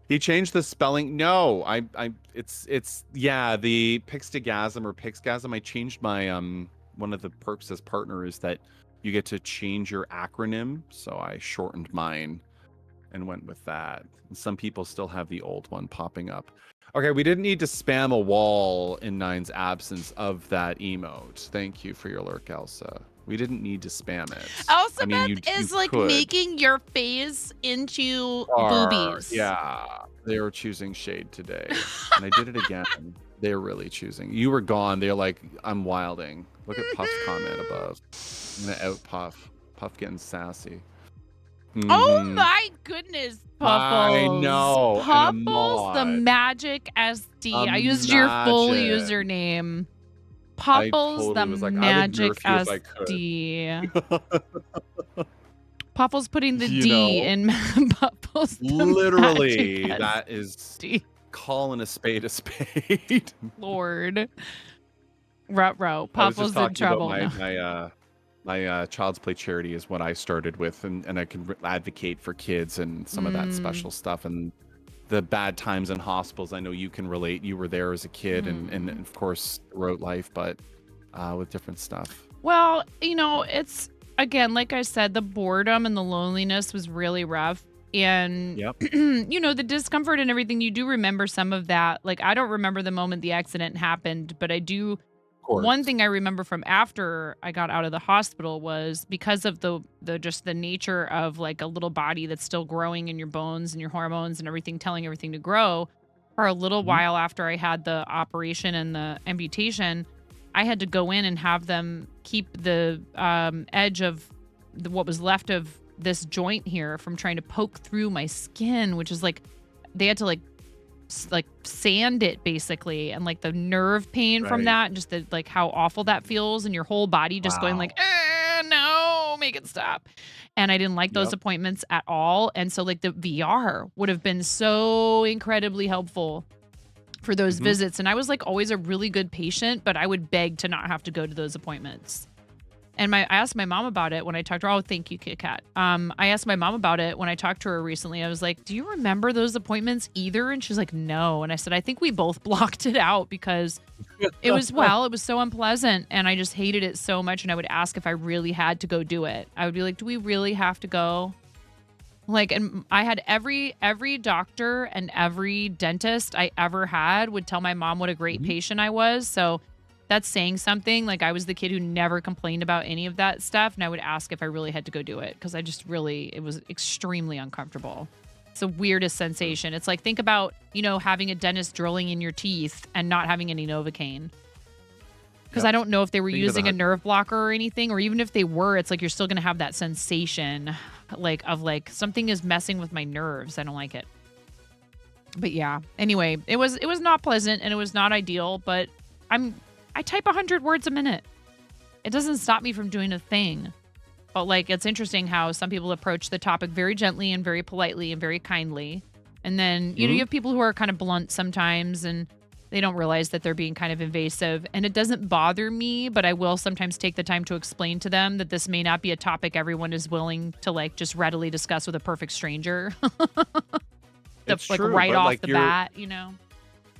He changed the spelling. No, it's the Pixtagasm or Pixgasm. I changed my one of the perks as partner is that you get to change your acronym, so I shortened mine and went with that. And some people still have the old one popping up. Okay, we didn't need to spam a wall in Nine's absence of that emote. Thank you for your lurk, Elsa. We didn't need to spam it. Elsa I mean, is you like could. making your face into boobies. Yeah, they were choosing shade today. And I did it again. They're really choosing. You were gone. They're like, I'm wilding. Look at Puff's comment above. I'm going to out Puff. Puff getting sassy. Oh my goodness, Puffles. I know. Puffles, the magic SD. I used your full username. Puffles, the magic SD. Puffles putting the D in Puffles. Literally, that is calling a spade. Lord. Ruh-roh. Puffles in trouble. My Child's Play charity is what I started with, and I can advocate for kids and some of that special stuff and the bad times in hospitals. I know you can relate. You were there as a kid and of course wrote life, but with different stuff. Well, you know, it's, again, like I said, the boredom and the loneliness was really rough. And, you know, the discomfort and everything, you do remember some of that. Like, I don't remember the moment the accident happened, but I do. One thing I remember from after I got out of the hospital was because of the just the nature of like a little body that's still growing in your bones and your hormones and everything, telling everything to grow. For a little while after I had the operation and the amputation, I had to go in and have them keep the edge of what was left of this joint here from trying to poke through my skin, which is like, they had to like sand it basically, and like the nerve pain from that, and just the like how awful that feels, and your whole body just going like, no, make it stop. And I didn't like those appointments at all. And so like the VR would have been so incredibly helpful for those visits. And I was like always a really good patient, but I would beg to not have to go to those appointments. And I asked my mom about it when I talked to her. Oh, thank you, Kit Kat. I asked my mom about it when I talked to her recently. I was like, do you remember those appointments either? And she's like, no. And I said, I think we both blocked it out because it was so unpleasant. And I just hated it so much. And I would ask if I really had to go do it. I would be like, do we really have to go? Like, and I had every doctor and every dentist I ever had would tell my mom what a great patient I was. So that's saying something. Like, I was the kid who never complained about any of that stuff. And I would ask if I really had to go do it because I just really, it was extremely uncomfortable. It's the weirdest sensation. It's like, think about, you know, having a dentist drilling in your teeth and not having any Novocaine. Because I don't know if they were using a nerve blocker or anything, or even if they were, it's like you're still going to have that sensation like of like something is messing with my nerves. I don't like it. But yeah, anyway, it was not pleasant and it was not ideal, but I type 100 words a minute. It doesn't stop me from doing a thing. But like, it's interesting how some people approach the topic very gently and very politely and very kindly. And then, you know, you have people who are kind of blunt sometimes and they don't realize that they're being kind of invasive. And it doesn't bother me, but I will sometimes take the time to explain to them that this may not be a topic everyone is willing to like just readily discuss with a perfect stranger. It's like true, right but, off like, the you're- bat, you know?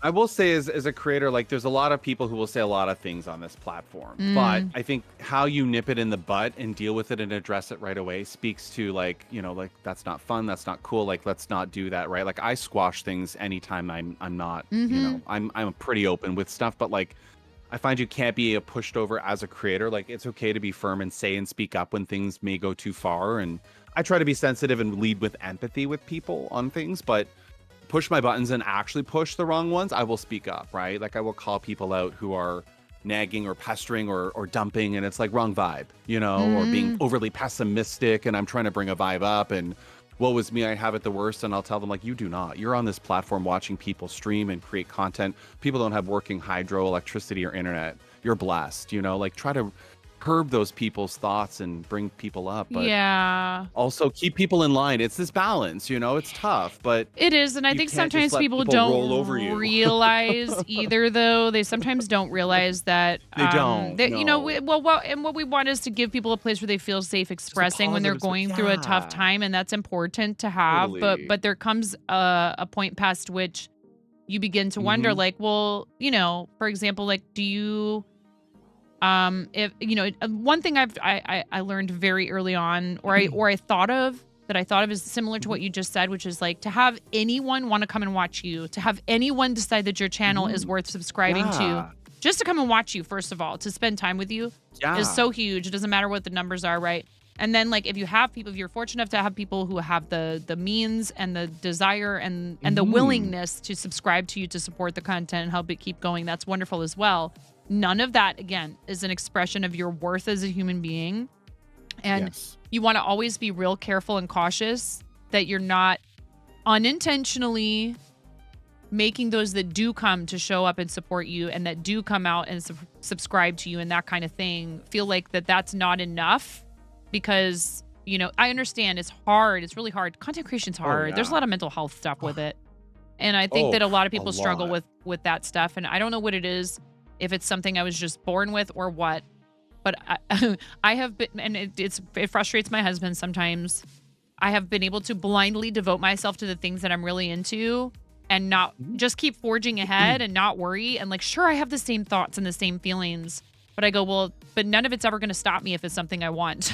I will say as a creator, like there's a lot of people who will say a lot of things on this platform, Mm. but I think how you nip it in the butt and deal with it and address it right away speaks to like, you know, like that's not fun. That's not cool. Like, let's not do that. Right. Like I squash things anytime I'm not, you know, I'm pretty open with stuff, but like, I find you can't be pushed over as a creator. Like it's okay to be firm and say and speak up when things may go too far. And I try to be sensitive and lead with empathy with people on things, but push my buttons and actually push the wrong ones, I will speak up, right? Like I will call people out who are nagging or pestering or dumping, and it's like wrong vibe, you know, or being overly pessimistic, and I'm trying to bring a vibe up, and woe is me, I have it the worst, and I'll tell them like, you do not. You're on this platform watching people stream and create content. People don't have working hydro, electricity, or internet. You're blessed, you know, like try to curb those people's thoughts and bring people up, but Yeah. also keep people in line. It's this balance, you know, it's tough, but It is, and I you think can't just sometimes let people people roll over don't you. realize either. Though they sometimes don't realize that They don't, that, you know, no. and what we want is to give people a place where they feel safe expressing when they're positive going space. through a tough Yeah. time, and that's important to have. Totally. But there comes a point past which you begin to wonder, like, well, you know, for example, like, do you if you know, one thing I learned very early on, or I thought of is similar to what you just said, which is like to have anyone want to come and watch you, to have anyone decide that your channel is worth subscribing to, Yeah. just to come and watch you, first of all, to spend time with you Yeah. is so huge. It doesn't matter what the numbers are, right? And then like if you're fortunate enough to have people who have the means and the desire and the willingness to subscribe to you to support the content and help it keep going, that's wonderful as well. None of that, again, is an expression of your worth as a human being. And Yes. you want to always be real careful and cautious that you're not unintentionally making those that do come to show up and support you and that do come out and subscribe to you and that kind of thing feel like that's not enough, because, you know, I understand it's hard. It's really hard. Content creation's hard. There's a yeah. lot of mental health stuff with it. And I think Oh, that a lot of a people struggle lot. with that stuff. And I don't know what it is, if it's something I was just born with or what. But I have been, and it frustrates my husband sometimes. I have been able to blindly devote myself to the things that I'm really into and not just keep forging ahead and not worry. And like, sure, I have the same thoughts and the same feelings, but I go, well, but none of it's ever going to stop me if it's something I want.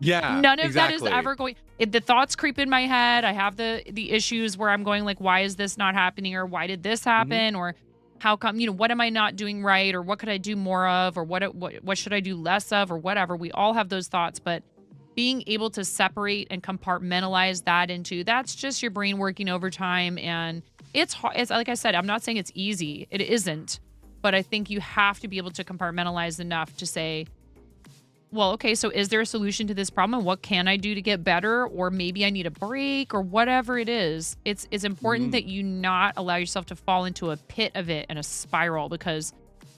Yeah. None of exactly. that is ever going. The thoughts creep in my head. I have the issues where I'm going like, why is this not happening, or why did this happen, or how come, you know, what am I not doing right, or what could I do more of, or what should I do less of, or whatever. We all have those thoughts, but being able to separate and compartmentalize that into, that's just your brain working overtime. And it's hard. It's like I said, I'm not saying it's easy. It isn't. But I think you have to be able to compartmentalize enough to say, well, okay, so is there a solution to this problem? And what can I do to get better? Or maybe I need a break, or whatever it is. It's important that you not allow yourself to fall into a pit of it and a spiral, because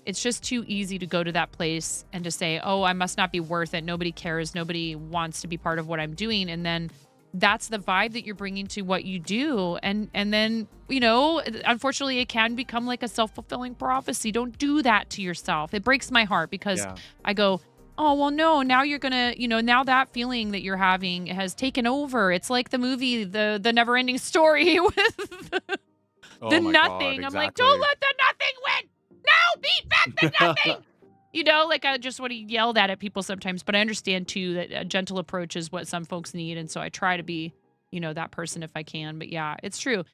it's just too easy to go to that place and to say, oh, I must not be worth it. Nobody cares. Nobody wants to be part of what I'm doing. And then that's the vibe that you're bringing to what you do. And then, you know, unfortunately, it can become like a self-fulfilling prophecy. Don't do that to yourself. It breaks my heart, because I go, oh, well, no, now you're going to, you know, now that feeling that you're having has taken over. It's like the movie, the Never-Ending Story with the nothing. I'm like, don't let the nothing win. No, beat back the nothing. You know, like I just want to yell that at people sometimes, but I understand too that a gentle approach is what some folks need. And so I try to be, you know, that person if I can. But yeah, it's true.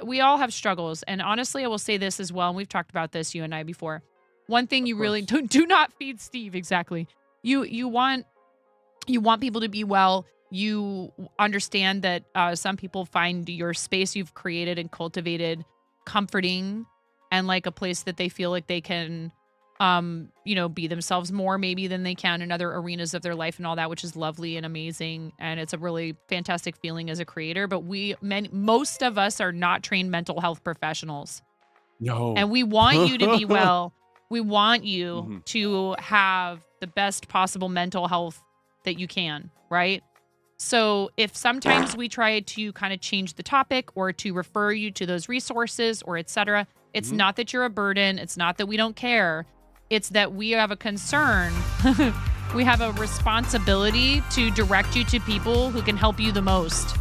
We all have struggles. And honestly, I will say this as well. And we've talked about this, you and I, before. One thing you really do not feed Steve. Exactly. You want people to be well. You understand that some people find your space you've created and cultivated comforting and like a place that they feel like they can be themselves more maybe than they can in other arenas of their life and all that, which is lovely and amazing. And it's a really fantastic feeling as a creator. But most of us are not trained mental health professionals. No. And we want you to be well. We want you Mhm. to have the best possible mental health that you can, right? So if sometimes we try to kind of change the topic or to refer you to those resources or etc., it's Mhm. not that you're a burden. It's not that we don't care. It's that we have a concern. We have a responsibility to direct you to people who can help you the most.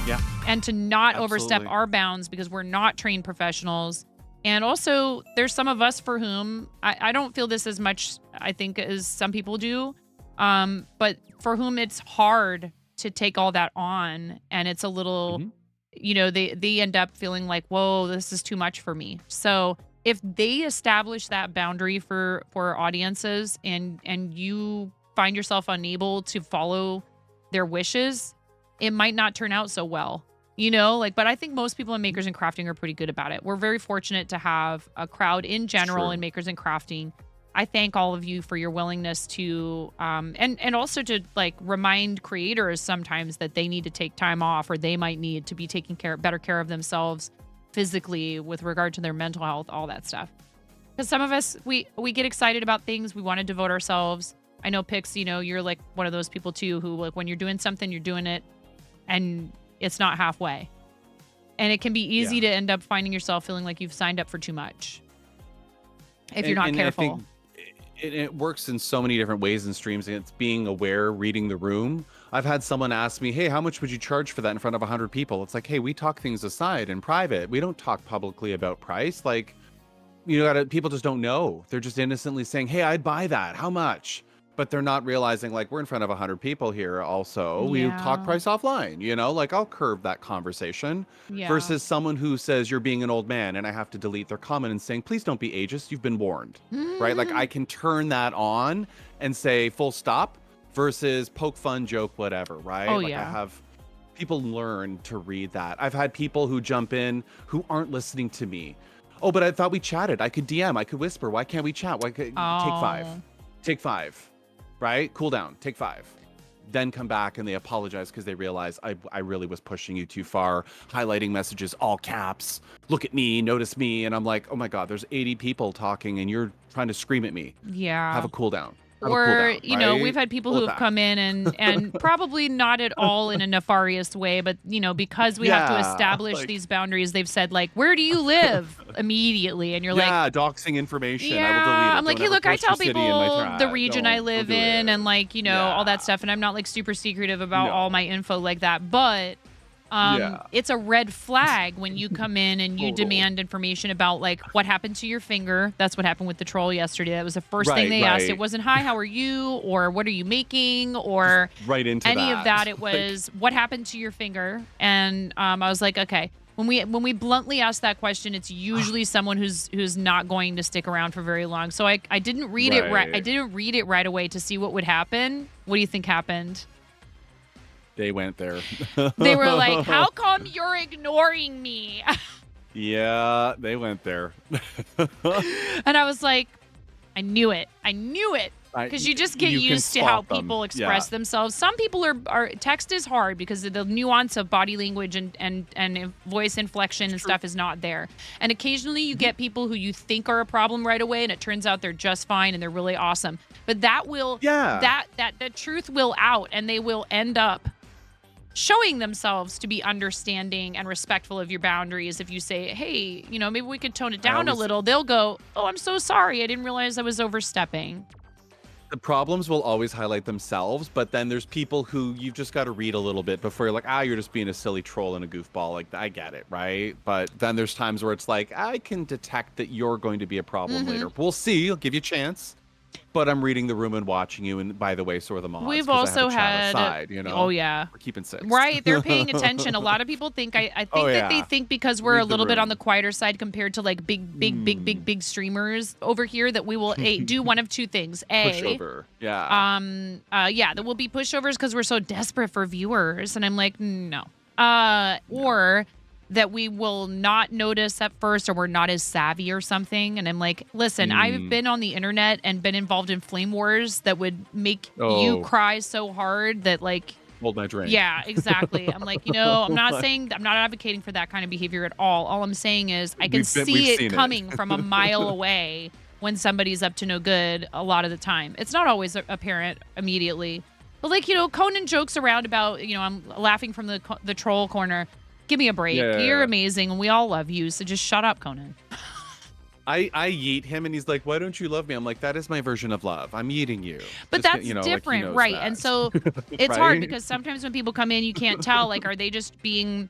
Yeah. And to not overstep Absolutely. our bounds because we're not trained professionals. And also, there's some of us for whom I don't feel this as much, I think, as some people do, but for whom it's hard to take all that on. And it's a little, Mhm. they end up feeling like, whoa, this is too much for me. So if they establish that boundary for audiences and you find yourself unable to follow their wishes, it might not turn out so well. But I think most people in makers and crafting are pretty good about it. We're very fortunate to have a crowd in general in True. makers and crafting. I thank all of you for your willingness to and also to like remind creators sometimes that they need to take time off or they might need to be taking better care of themselves physically with regard to their mental health, all that stuff. Because some of us we get excited about things, we want to devote ourselves. I know Pix, you're like one of those people too who like when you're doing something, you're doing it and it's not halfway. And it can be easy to end up finding yourself feeling like you've signed up for too much if you're not careful. I think it works in so many different ways in streams, and it's being aware, reading the room. I've had someone ask me, hey, how much would you charge for that in front of 100 people? It's like, hey, we talk things aside in private. We don't talk publicly about price. Like, people just don't know. They're just innocently saying, hey, I'd buy that. How much? But they're not realizing, like, we're in front of 100 people here also. We talk Yeah. price offline, like I'll curve that conversation Yeah. versus someone who says you're being an old man and I have to delete their comment and saying, please don't be ageist. You've been warned, right? Like I can turn that on and say full stop versus poke fun, joke, whatever, right? Oh, like yeah. I have people learn to read that. I've had people who jump in who aren't listening to me. Oh, but I thought we chatted. I could DM, I could whisper. Why can't we chat? Why could take five. Right? Cool down. Take 5. Then come back and they apologize because they realize I really was pushing you too far. Highlighting messages, all caps. Look at me, notice me. And I'm like, oh my God, there's 80 people talking and you're trying to scream at me. Yeah. Have a cool down. Or, Right? we've had people Pull who it have back. come in and probably not at all in a nefarious way, but, because we have to Yeah, establish like- these boundaries, they've said, like, where do you live? Immediately. And you're like, Yeah, doxing information. I will delete it. I'm like, Don't hey, ever look, I post your tell city in my people the thread. region I Don't live do in it. and like, all that stuff. And I'm not like super secretive about No. all my info like that. But Yeah. it's a red flag when you come in and you Total. demand information about like what happened to your finger. That's what happened with the troll yesterday. That was the first thing Right, they asked. right. It wasn't, hi, how are you? Or what are you making? Or Right into any that. of that. It Like, was, what happened to your finger? And I was like, okay. When we bluntly ask that question, it's usually someone who's not going to stick around for very long. So I didn't read it right. I Right. didn't read it right away to see what would happen. What do you think happened? they went there. They were like, how come you're ignoring me? Yeah, they went there. And I was like, I knew it. Because you just get You can used to how spot them. people express Yeah. themselves. Some people are text is hard because of the nuance of body language and voice inflection and stuff is not there. And occasionally you get people who you think are a problem right away and it turns out they're just fine and they're really awesome. But that will that the truth will out and they will end up showing themselves to be understanding and respectful of your boundaries. If you say, hey, maybe we could tone it down a always- little, they'll go, oh, I'm so sorry. I didn't realize I was overstepping. The problems will always highlight themselves, but then there's people who you've just got to read a little bit before you're like, you're just being a silly troll and a goofball. Like, I get it, right? But then there's times where it's like, I can detect that you're going to be a problem later. We'll see. I'll give you a chance. But I'm reading the room and watching you. And by the way, so are the mods. We've 'cause I have also a chat had, aside, oh yeah, We're keeping 6. right. They're paying attention. A lot of people think, I think Oh, that they yeah. think because we're Read a the little bit on room. the quieter side compared to like big streamers over here that we will do one of two things. Pushover. Yeah. There will be pushovers because we're so desperate for viewers. And I'm like, no. Or that we will not notice at first, or we're not as savvy or something. And I'm like, listen, I've been on the internet and been involved in flame wars that would make you cry so hard that like, hold my drink. yeah, exactly. I'm like, I'm not advocating for that kind of behavior at all. All I'm saying is I can We've see it seen coming from a mile away when somebody's up to no good a lot of the time. It's not always apparent immediately. But like, Conan jokes around about, I'm laughing from the troll corner. Give me a break. Yeah. You're amazing and we all love you. So just shut up, Conan. I yeet him and he's like, why don't you love me? I'm like, that is my version of love. I'm yeeting you. But Just, that's like, he different, knows right? that. And so it's hard Right? because sometimes when people come in, you can't tell, like, are they just being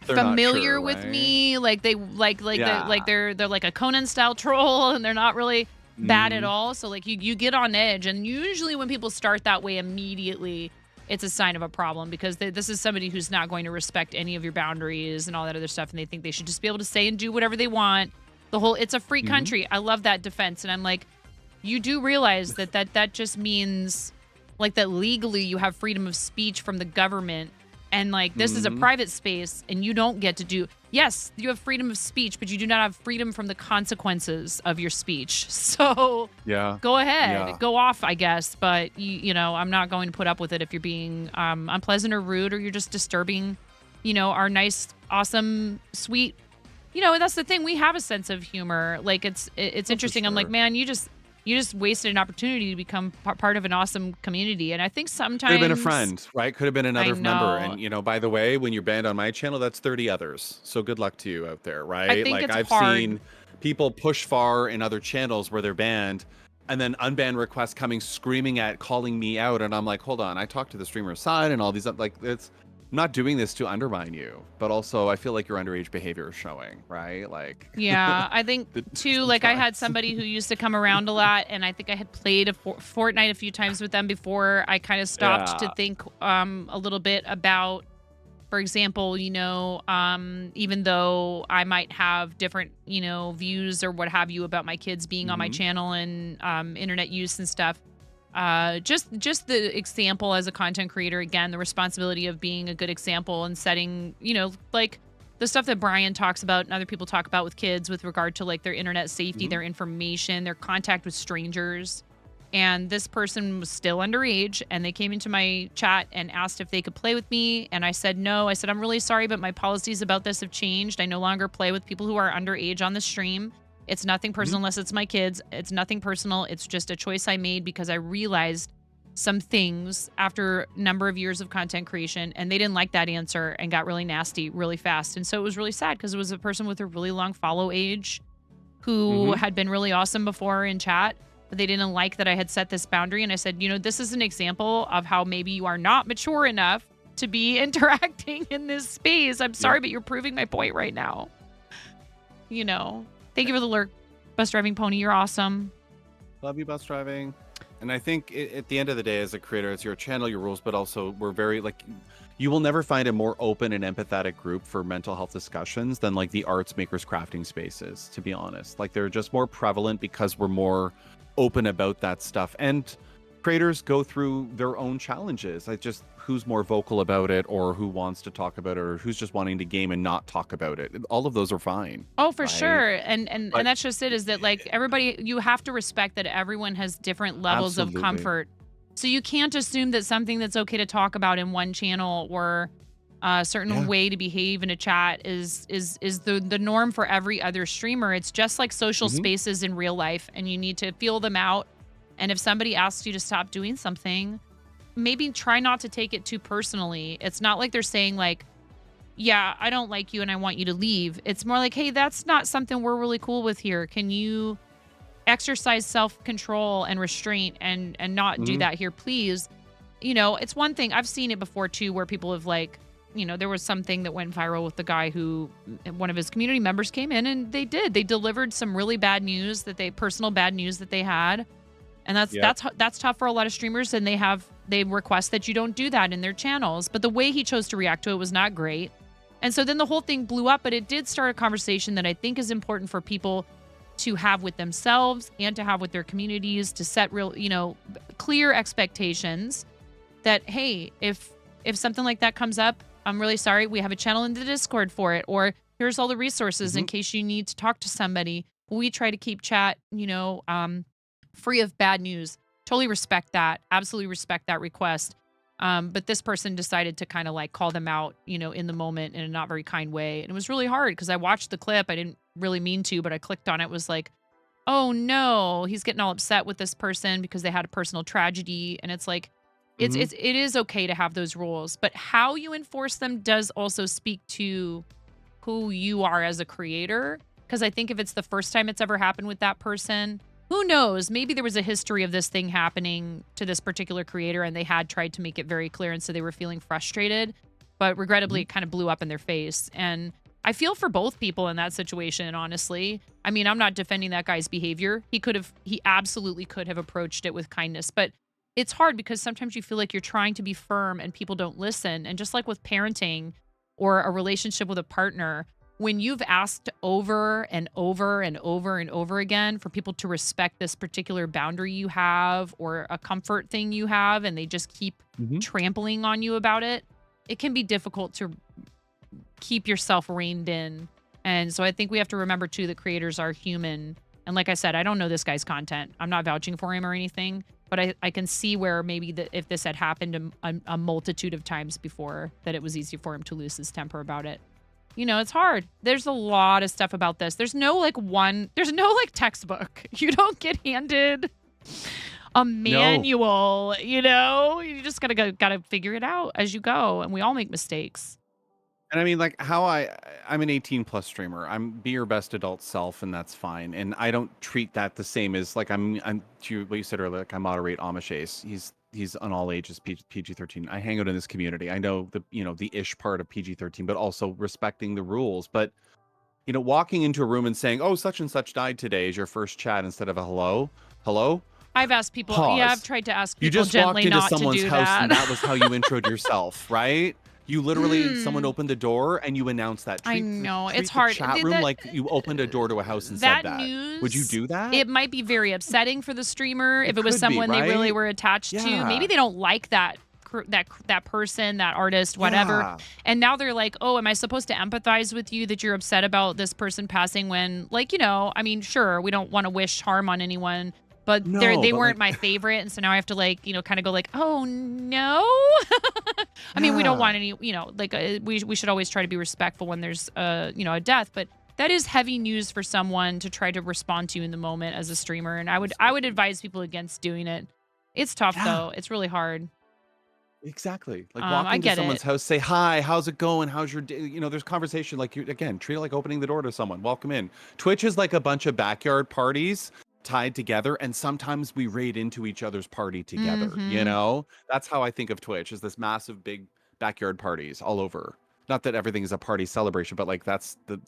They're not familiar sure, with right? me? Like they Yeah. they're like a Conan style troll and they're not really bad at Mhm. all. So like you get on edge, and usually when people start that way immediately, it's a sign of a problem because this is somebody who's not going to respect any of your boundaries and all that other stuff, and they think they should just be able to say and do whatever they want. It's a free country. I love that defense, and I'm like, you do realize that just means like that legally you have freedom of speech from the government, and like this is a private space, and you don't get to do. Yes, you have freedom of speech, but you do not have freedom from the consequences of your speech. So Yeah. go ahead, Yeah. go off, I guess. But I'm not going to put up with it if you're being unpleasant or rude, or you're just disturbing, our nice, awesome, sweet. That's the thing. We have a sense of humor. Like it's interesting. I'm like, sure. man, you just wasted an opportunity to become part of an awesome community. And I think sometimes Could have been a friend, right? Could have been another member. know. And by the way, when you're banned on my channel, that's 30 others. So good luck to you out there, right? I think Like it's I've hard. seen people push far in other channels where they're banned, and then unban requests coming screaming calling me out, and I'm like, hold on, I talked to the streamer's side and all these like I'm not doing this to undermine you, but also I feel like your underage behavior is showing, right? Like Yeah, I think too. Like I had somebody who used to come around a lot, and I think I had played a Fortnite a few times with them before I kind of stopped to Yeah. think a little bit about, for example, even though I might have different views or what have you about my kids being on my channel and internet use and stuff. Just the example as a content creator, again, the responsibility of being a good example and setting, like the stuff that Brian talks about and other people talk about with kids with regard to like their internet safety, their information, their contact with strangers. And this person was still underage, and they came into my chat and asked if they could play with me. And I said no. I said, I'm really sorry, but my policies about this have changed. I no longer play with people who are underage on the stream. It's nothing personal unless it's my kids. It's nothing personal. It's just a choice I made because I realized some things after a number of years of content creation, and they didn't like that answer and got really nasty really fast. And so it was really sad because it was a person with a really long follow age who had been really awesome before in chat, but they didn't like that I had set this boundary. And I said, this is an example of how maybe you are not mature enough to be interacting in this space. I'm sorry, but you're proving my point right now. Thank you for the lurk, Bus Driving Pony. You're awesome. Love you, bus driving. And I think at the end of the day, as a creator, it's your channel, your rules, but also we're very you will never find a more open and empathetic group for mental health discussions than like the arts makers crafting spaces, to be honest. Like they're just more prevalent because we're more open about that stuff. And creators go through their own challenges. Who's more vocal about it, or who wants to talk about it, or who's just wanting to game and not talk about it. All of those are fine. Oh, for right? sure. And But- that's just it, is that like everybody, you have to respect that everyone has different levels of Absolutely. comfort. So you can't assume that something that's okay to talk about in one channel or a certain way to behave in a chat is the norm for every other streamer. It's just like social spaces in real life, and you need to feel them out. And if somebody asks you to stop doing something, maybe try not to take it too personally. It's not like they're saying like, yeah, I don't like you and I want you to leave. It's more like, hey, that's not something we're really cool with here. Can you exercise self-control and restraint and not do that here, please? It's one thing. I've seen it before too, where people have like, there was something that went viral with the guy who one of his community members came in and they delivered some really bad news personal bad news that they had. And that's tough for a lot of streamers, and they request that you don't do that in their channels. But the way he chose to react to it was not great. And so then the whole thing blew up, but it did start a conversation that I think is important for people to have with themselves and to have with their communities, to set real, clear expectations that, hey, if something like that comes up, I'm really sorry. We have a channel in the Discord for it. Or Here's all the resources in case you need to talk to somebody. We try to keep chat, free of bad news. Totally respect that. Absolutely respect that request. But this person decided to kind of like call them out, in the moment in a not very kind way. And it was really hard because I watched the clip. I didn't really mean to, but I clicked on it. It was like, oh no, he's getting all upset with this person because they had a personal tragedy. And it's like, it is okay to have those rules, but how you enforce them does also speak to who you are as a creator. Because I think if it's the first time it's ever happened with that person, who knows? Maybe there was a history of this thing happening to this particular creator and they had tried to make it very clear. And so they were feeling frustrated, but regrettably, it kind of blew up in their face. And I feel for both people in that situation, honestly. I mean, I'm not defending that guy's behavior. He absolutely could have approached it with kindness, but it's hard because sometimes you feel like you're trying to be firm and people don't listen. And just like with parenting or a relationship with a partner, when you've asked over and over and over and over again for people to respect this particular boundary you have or a comfort thing you have, and they just keep trampling on you about it, it can be difficult to keep yourself reined in. And so I think we have to remember too that creators are human. And like I said, I don't know this guy's content. I'm not vouching for him or anything, but I can see where maybe if this had happened a multitude of times before, that it was easy for him to lose his temper about it. It's hard. There's a lot of stuff about this. There's no textbook. You don't get handed a manual, You just gotta figure it out as you go, and we all make mistakes. And I mean, like I'm an 18+ streamer. I'm be your best adult self, and that's fine. And I don't treat that the same as like I'm to what you said earlier. Like I moderate Amish Ace. He's on all ages, PG-13. I hang out in this community. I know the ish part of PG-13, but also respecting the rules. But walking into a room and saying, "Oh, such and such died today," is your first chat instead of a hello. I've asked people. Pause. Yeah, I've tried to ask people You just gently walked into not someone's to do house that. and that was how you introed yourself, right? You literally, someone opened the door and you announced that. I know, treat it's the hard. Chat room like you opened a door to a house and said that. News, would you do that? It might be very upsetting for the streamer if it was could be, someone they really right? were attached to. Yeah. Maybe they don't like that person, that artist, whatever. Yeah. And now they're like, oh, am I supposed to empathize with you that you're upset about this person passing when, I mean, sure, we don't want to wish harm on anyone. But they weren't my favorite, and so now I have to kind of go like, oh no. I mean, we don't want any, we should always try to be respectful when there's a death, but that is heavy news for someone to try to respond to in the moment as a streamer, and I would advise people against doing it. It's tough though. It's really hard. Exactly. Like walking to someone's house, say hi, how's it going? How's your day? There's conversation. Like treat it like opening the door to someone. Welcome in. Twitch is like a bunch of backyard parties tied together, and sometimes we raid into each other's party together. That's how I think of Twitch, is this massive big backyard parties all over. Not that everything is a party celebration, but like that's the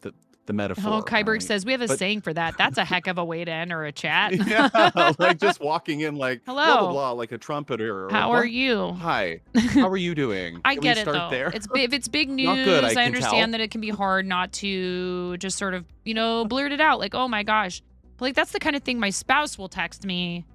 metaphor. Oh, Kyberg right? says we have a saying for that. That's a heck of a way to enter a chat. Yeah, like just walking in like hello, blah blah blah, like a trumpeter. How are you? Hi. How are you doing? I get it start though. There? If it's big news, Not good, I understand tell. that it can be hard not to just sort of blurt it out. Like, oh my gosh. Like, that's the kind of thing my spouse will text me.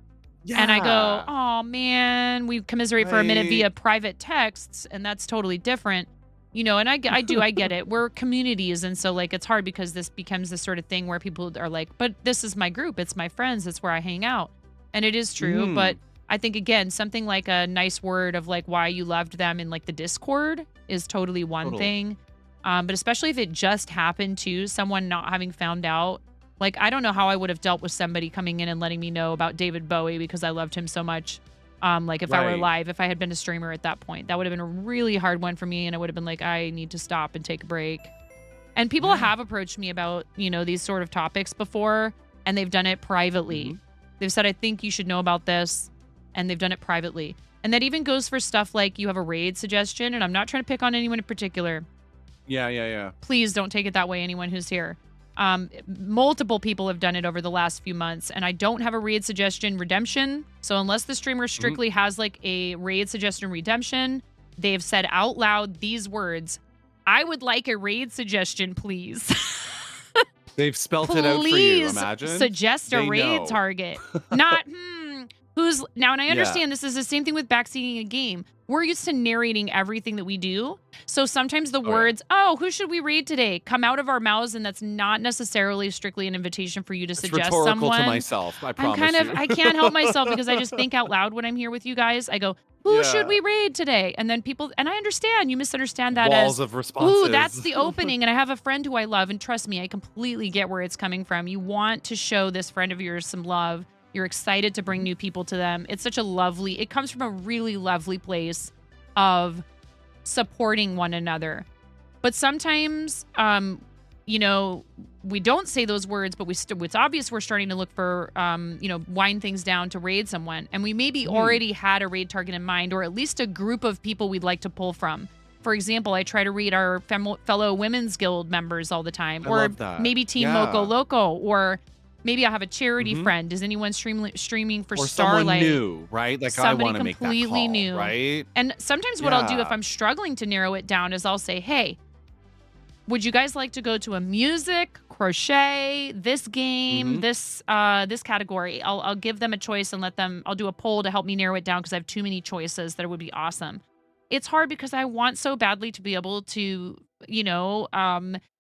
Yeah. And I go, oh, man, we commiserate for a minute via private texts, and that's totally different. And I get it. We're communities, and so, like, it's hard because this becomes this sort of thing where people are like, but this is my group. It's my friends. That's where I hang out. And it is true, but I think, again, something like a nice word of, like, why you loved them in, like, the Discord is totally one thing. But especially if it just happened to someone not having found out. Like, I don't know how I would have dealt with somebody coming in and letting me know about David Bowie because I loved him so much. Like, if I were live, if I had been a streamer at that point, that would have been a really hard one for me. And I would have been like, I need to stop and take a break. And people have approached me about, these sort of topics before, and they've done it privately. They've said, I think you should know about this. And they've done it privately. And that even goes for stuff like you have a raid suggestion. And I'm not trying to pick on anyone in particular. Yeah. Please don't take it that way, anyone who's here. Multiple people have done it over the last few months, and I don't have a raid suggestion redemption. So unless the streamer strictly has like a raid suggestion redemption, they've said out loud these words, I would like a raid suggestion, please. They've spelt it out for you, please imagine. suggest a They raid know. target. Not, who's now, and I Yeah. understand this is the same thing with backseating a game. We're used to narrating everything that we do. So sometimes the yeah. words, who should we raid today, come out of our mouths, and that's not necessarily strictly an invitation for you to It's suggest rhetorical someone. to myself, I I'm promise you. I can't help myself because I just think out loud when I'm here with you guys. I go, who should Yeah. we raid today? And then people, and I understand, you misunderstand that Walls as, of responses. ooh, that's the opening. And I have a friend who I love, and trust me, I completely get where it's coming from. You want to show this friend of yours some love. You're excited to bring new people to them. It's such a lovely, it comes from a really lovely place of supporting one another. But sometimes, we don't say those words, but it's obvious we're starting to look for, wind things down to raid someone. And we maybe already had a raid target in mind, or at least a group of people we'd like to pull from. For example, I try to raid our fellow Women's Guild members all the time. I or love that. maybe Team Yeah. Loco Loco, or maybe I have a charity friend. Is anyone streaming for or Starlight? someone new, right? Like Somebody I want to make that completely call, new. right? And sometimes what I'll do if Yeah. I'm struggling to narrow it down is I'll say, hey, would you guys like to go to a music, crochet, this game, this category? I'll give them a choice and I'll do a poll to help me narrow it down because I have too many choices that it would be awesome. It's hard because I want so badly to be able to,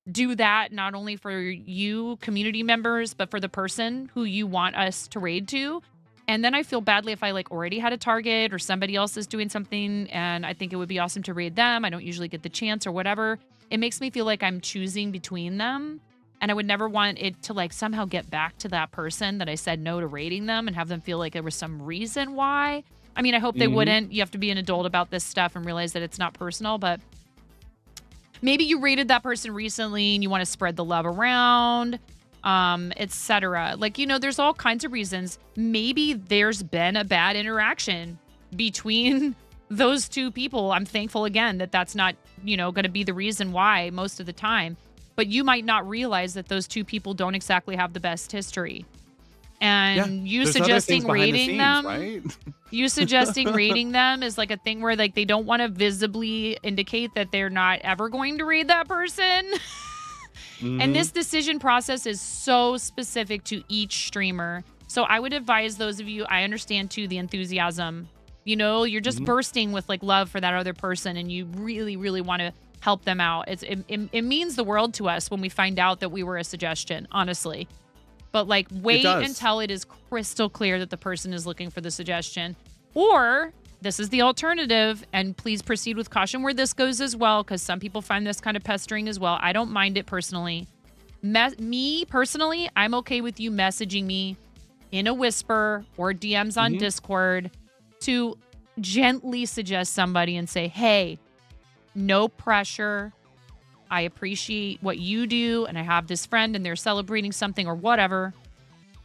do that not only for you community members, but for the person who you want us to raid to. And then I feel badly if I already had a target or somebody else is doing something and I think it would be awesome to raid them. I don't usually get the chance or whatever. It makes me feel like I'm choosing between them. And I would never want it to somehow get back to that person that I said no to raiding them and have them feel like there was some reason why. I mean, I hope they wouldn't. You have to be an adult about this stuff and realize that it's not personal, but maybe you raided that person recently and you want to spread the love around, etc. There's all kinds of reasons. Maybe there's been a bad interaction between those two people. I'm thankful again that that's not, going to be the reason why most of the time. But you might not realize that those two people don't exactly have the best history. And you There's other suggesting things behind the raiding scenes, them, right? you suggesting raiding them is like a thing where they don't want to visibly indicate that they're not ever going to raid that person. And this decision process is so specific to each streamer. So I would advise those of you, I understand too the enthusiasm. You're just bursting with love for that other person and you really, really want to help them out. It means the world to us when we find out that we were a suggestion, honestly. But wait until it is crystal clear that the person is looking for the suggestion. Or this is the alternative, and please proceed with caution where this goes as well, because some people find this kind of pestering as well. I don't mind it personally. Me personally, I'm okay with you messaging me in a whisper or DMs on Discord to gently suggest somebody and say, hey, no pressure. I appreciate what you do, and I have this friend, and they're celebrating something or whatever,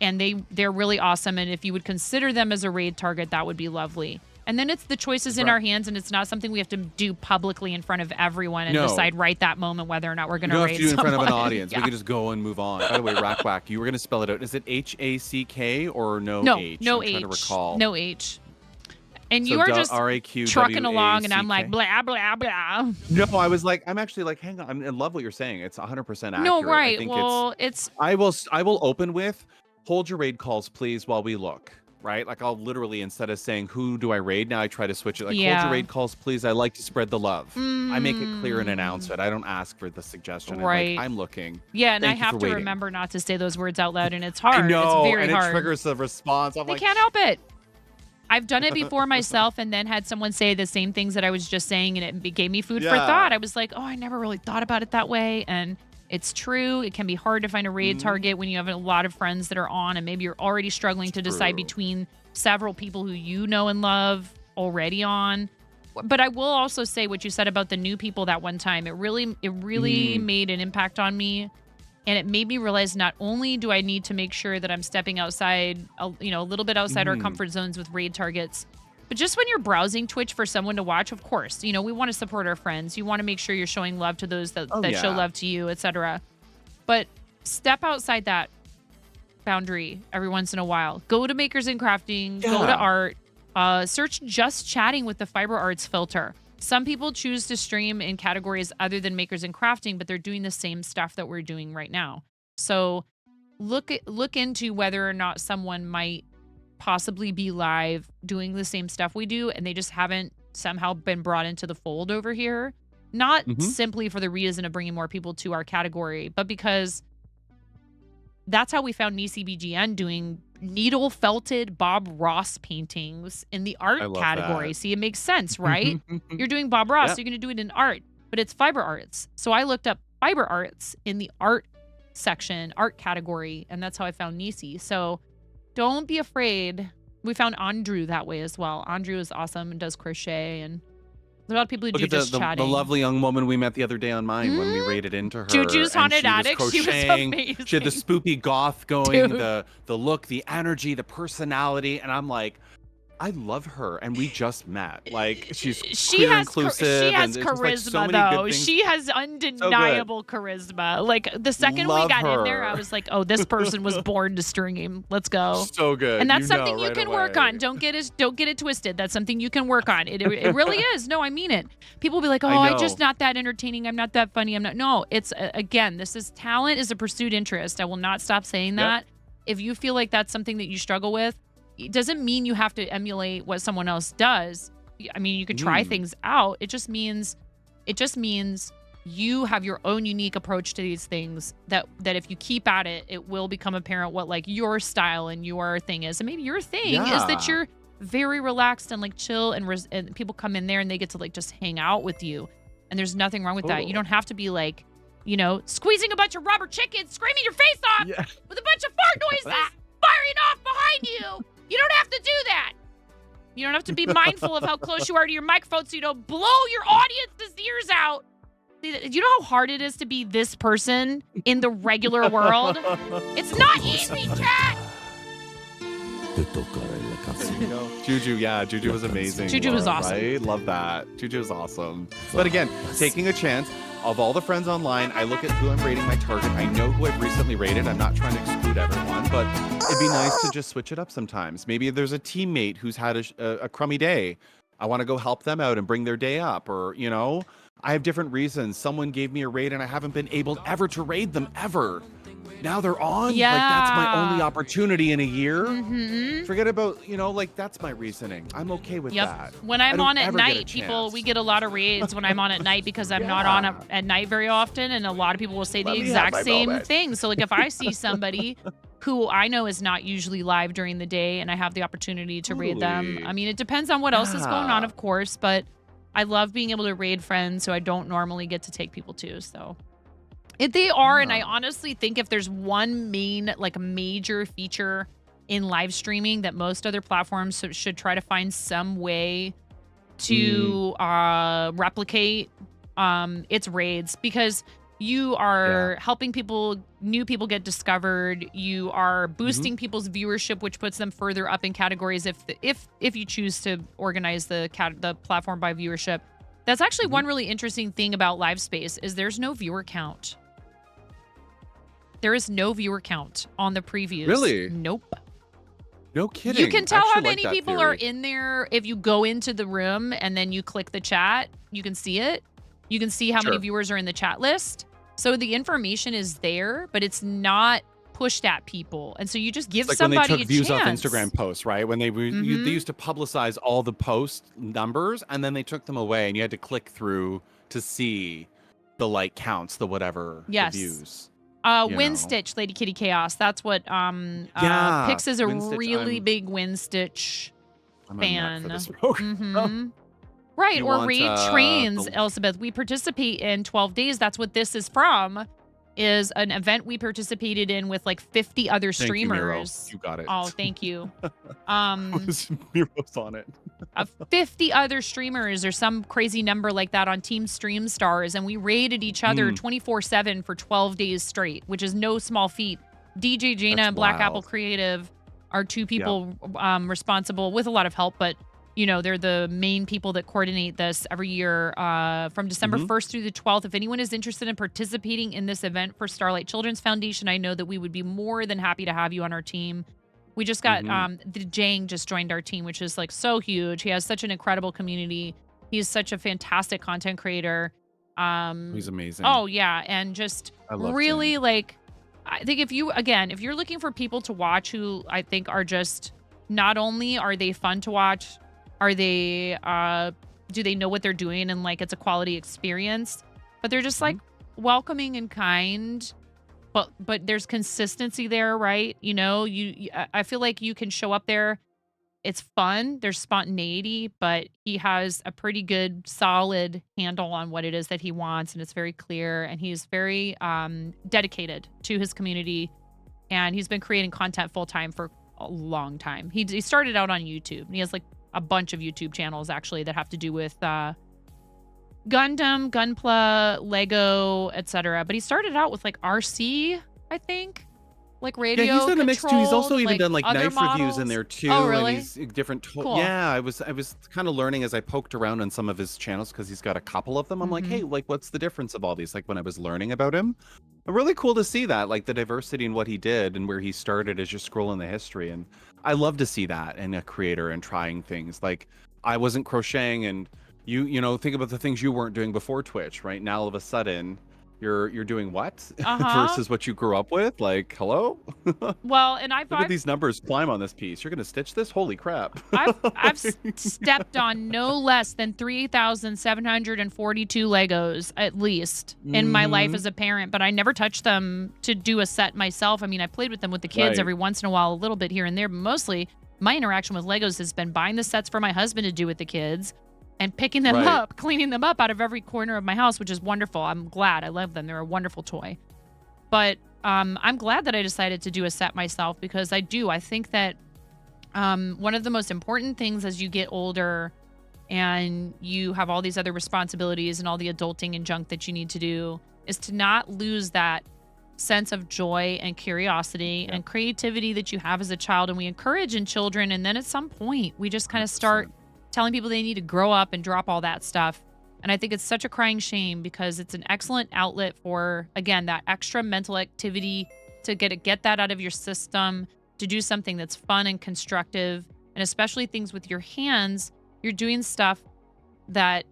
and they're really awesome, and if you would consider them as a raid target, that would be lovely. And then it's the choices in our hands, and it's not something we have to do publicly in front of everyone and decide right that moment whether or not we're going to raid You don't have to do it in front of an someone. audience. Yeah. We can just go and move on. By the way, Rackwack, you were going to spell it out. Is it H-A-C-K or no H? No I'm H. trying to recall. No H. And So you are just R-A-Q-W-A-C-K. trucking along, and I'm like, blah, blah, blah. No, I was I'm actually hang on. I love what you're saying. It's 100% accurate. No, I right. think Well, it's I will open with, hold your raid calls, please, while we look. Right? I'll literally, instead of saying, who do I raid? Now I try to switch it. Hold Yeah. your raid calls, please. I like to spread the love. I make it clear and announce it. I don't ask for the suggestion. Right. I'm looking. Yeah, and Thank I you have for to waiting. remember not to say those words out loud, and it's hard. I know, It's very and hard. it triggers the response. I'm They like, can't help it. I've done it before myself and then had someone say the same things that I was just saying, and it gave me food for Yeah. thought. I was like, oh, I never really thought about it that way. And it's true. It can be hard to find a raid target when you have a lot of friends that are on, and maybe you're already struggling to decide True. between several people who you know and love already on. But I will also say what you said about the new people that one time. It really made an impact on me. And it made me realize not only do I need to make sure that I'm stepping outside, a little bit outside our comfort zones with raid targets, but just when you're browsing Twitch for someone to watch, of course, we want to support our friends. You want to make sure you're showing love to those that show yeah. love to you, etc. But step outside that boundary every once in a while. Go to Makers and Crafting, go to Yeah. art, search just chatting with the Fiber Arts filter. Some people choose to stream in categories other than Makers and Crafting, but they're doing the same stuff that we're doing right now. So look into whether or not someone might possibly be live doing the same stuff we do, and they just haven't somehow been brought into the fold over here. Not simply for the reason of bringing more people to our category, but because that's how we found Nisi BGN doing needle felted Bob Ross paintings in the art category. That. See, it makes sense, right? You're doing Bob Ross, Yep. so you're going to do it in art, but it's fiber arts. So I looked up fiber arts in the art section, art category, and that's how I found Nisi. So don't be afraid. We found Andrew that way as well. Andrew is awesome and does crochet, and there's a lot of people who Look do at just the chatting. lovely young woman we met the other day on mine when we raided into her. Juju's and Haunted she was Attic. She was crocheting. amazing. She had the spoopy goth going, Dude. the look, the energy, the personality, and I'm like, I love her, and we just met. Like she's queer inclusive. She has and it's just, like, charisma so many good though. things. She has undeniable charisma. Like the second we Love got in there, her. I was like, "Oh, this person was born to stream. Let's go." So good. And that's You something know you right can work away. on. Don't get it twisted. That's something you can work on. It really is. No, I mean it. People will be like, "Oh, I I'm just know. not that entertaining. I'm not that funny. I'm not." No, it's again, this is talent is a pursued interest. I will not stop saying that. If you feel like that's something that you struggle with, it doesn't mean you have to emulate what someone else does. I mean, you could try things out. It just means you have your own unique approach to these things that if you keep at it, it will become apparent what like your style and your thing is. And maybe your thing is that you're very relaxed and like chill and people come in there and they get to like just hang out with you. And there's nothing wrong with that. You don't have to be like, you know, squeezing a bunch of rubber chickens, screaming your face off with a bunch of fart noises firing off behind you. You don't have to do that. You don't have to be mindful of how close you are to your microphone so you don't blow your audience's ears out. Do you know how hard it is to be this person in the regular world? It's not easy, chat. Juju was amazing. Juju was Laura, awesome. Right? Love that. Juju was awesome. But again, taking a chance. Of all the friends online, I look at who I'm rating my target. I know who I've recently rated. I'm not trying to exclude everyone, but it'd be nice to just switch it up sometimes. Maybe there's a teammate who's had a crummy day. I want to go help them out and bring their day up, or, you know, I have different reasons. Someone gave me a raid and I haven't been able ever to raid them ever. Now they're on. Yeah. Like, that's my only opportunity in a year. Mm-hmm. Forget about, you know, like, that's my reasoning. I'm okay with that. When I I'm don't on at ever get a night, chance. we get a lot of raids when I'm on at night because I'm not on at night very often. And a lot of people will say Let the me have exact my same moment. thing. So like if I see somebody who I know is not usually live during the day and I have the opportunity to raid them. Totally. I mean, it depends on what else is going on, Yeah. of course, but I love being able to raid friends who I don't normally get to take people to. So they are, and I honestly think if there's one main, like major feature in live streaming that most other platforms should try to find some way to replicate, it's raids, because you are helping new people get discovered. You are boosting people's viewership, which puts them further up in categories if you choose to organize the platform by viewership. That's actually one really interesting thing about live space is there's no viewer count. There is no viewer count on the previews. Really? Nope. No kidding. You can tell I how actually like many that people are theory. in there if you go into the room and then you click the chat. You can see it. You can see how many Sure. viewers are in the chat list. So the information is there, but it's not pushed at people. And so you just give It's like when somebody they took a views off chance. Instagram posts, right? When they they used to publicize all the post numbers, and then they took them away, and you had to click through to see the like counts, the whatever, Yes. the views. Wind know. Stitch, Lady Kitty Chaos. That's what Yeah, Pix is a Wind Stitch, really I'm- big Wind Stitch I'm a nut fan. for this program. Mhm. Right, You or want, Raid Trains, the- Elizabeth. We participate in 12 days. That's what this is from, is an event we participated in with like 50 other Thank you, Miro. streamers. You got it. Oh, thank you. Miro's on it. 50 other streamers or some crazy number like that on Team Stream Stars, and we raided each other 24/7 for 12 days straight, which is no small feat. DJ Jaina That's and Black wild. Apple Creative are two people responsible with a lot of help, but you know, they're the main people that coordinate this every year from December 1st through the 12th. If anyone is interested in participating in this event for Starlight Children's Foundation, I know that we would be more than happy to have you on our team. We just got the Jang just joined our team, which is like so huge. He has such an incredible community. He's such a fantastic content creator. He's amazing. Oh yeah, and just I love really Jang. like I think if you're looking for people to watch who I think are just, not only are they fun to watch, are they do they know what they're doing and like it's a quality experience, but they're just like welcoming and kind, but there's consistency there, right? You know, I feel like you can show up there. It's fun. There's spontaneity, but he has a pretty good, solid handle on what it is that he wants, and it's very clear. And he's very dedicated to his community, and he's been creating content full time for a long time. He started out on YouTube, and he has like a bunch of YouTube channels actually that have to do with Gundam, Gunpla, Lego, etc. But he started out with like RC, I think. Like radio Yeah, he's done a mix too. He's also even like done like other knife reviews models. in there too. Oh, really? And he's different. Cool. Yeah, I was kind of learning as I poked around on some of his channels because he's got a couple of them. I'm like, hey, like what's the difference of all these? Like when I was learning about him, really cool to see that, like the diversity in what he did and where he started as just scrolling the history. And I love to see that in a creator and trying things. Like I wasn't crocheting, and you know, think about the things you weren't doing before Twitch. Right now, all of a sudden, you're doing what versus what you grew up with. Like, hello. Well, and Look at these numbers climb on this piece. You're gonna stitch this? Holy crap! I've stepped on no less than 3,742 Legos at least in my life as a parent, but I never touched them to do a set myself. I mean, I played with them with the kids every once in a while, a little bit here and there, but mostly my interaction with Legos has been buying the sets for my husband to do with the kids and picking them up, cleaning them up out of every corner of my house, which is wonderful. I'm glad. I love them. They're a wonderful toy. But I'm glad that I decided to do a set myself because I think that one of the most important things as you get older and you have all these other responsibilities and all the adulting and junk that you need to do is to not lose that sense of joy and curiosity and creativity that you have as a child. And we encourage in children. And then at some point, we just kind of start telling people they need to grow up and drop all that stuff. And I think it's such a crying shame because it's an excellent outlet for, again, that extra mental activity to get that out of your system, to do something that's fun and constructive, and especially things with your hands. You're doing stuff that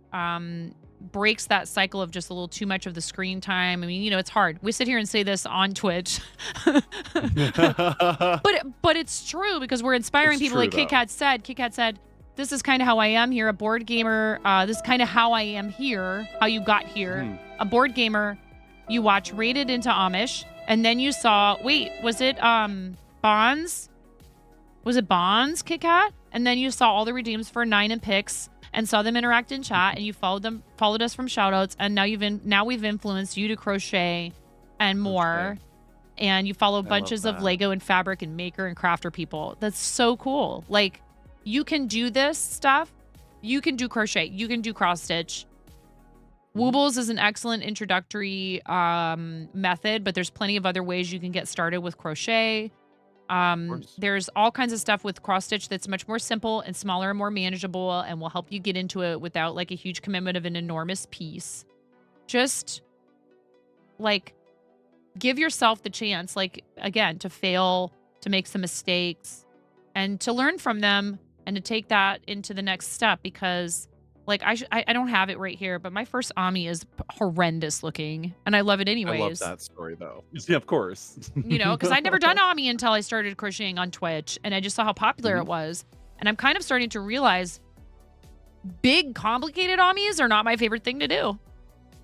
breaks that cycle of just a little too much of the screen time. I mean, you know, it's hard. We sit here and say this on Twitch, but it's true because we're inspiring people. Like Kit Kat said, this is kind of how I am here, a board gamer. This is kind of how I am here, how you got here. A board gamer, you watch Rated into Amish, and then you saw, was it Bonds? Was it Bonds, Kit Kat? And then you saw all the redeems for 9 and Pix and saw them interact in chat, and you followed us from shoutouts, and now we've influenced you to crochet and more. And you follow bunches of Lego and fabric and maker and crafter people. That's so cool. Like, you can do this stuff. You can do crochet. You can do cross stitch. Woobles is an excellent introductory method, but there's plenty of other ways you can get started with crochet. There's all kinds of stuff with cross stitch that's much more simple and smaller and more manageable and will help you get into it without like a huge commitment of an enormous piece. Just like give yourself the chance, like again, to fail, to make some mistakes and to learn from them. And to take that into the next step because, like, I don't have it right here, but my first Ami is horrendous looking, and I love it anyways. I love that story, though. Yeah, of course. You know, because I'd never done Ami until I started crocheting on Twitch, and I just saw how popular it was. And I'm kind of starting to realize big, complicated Amis are not my favorite thing to do.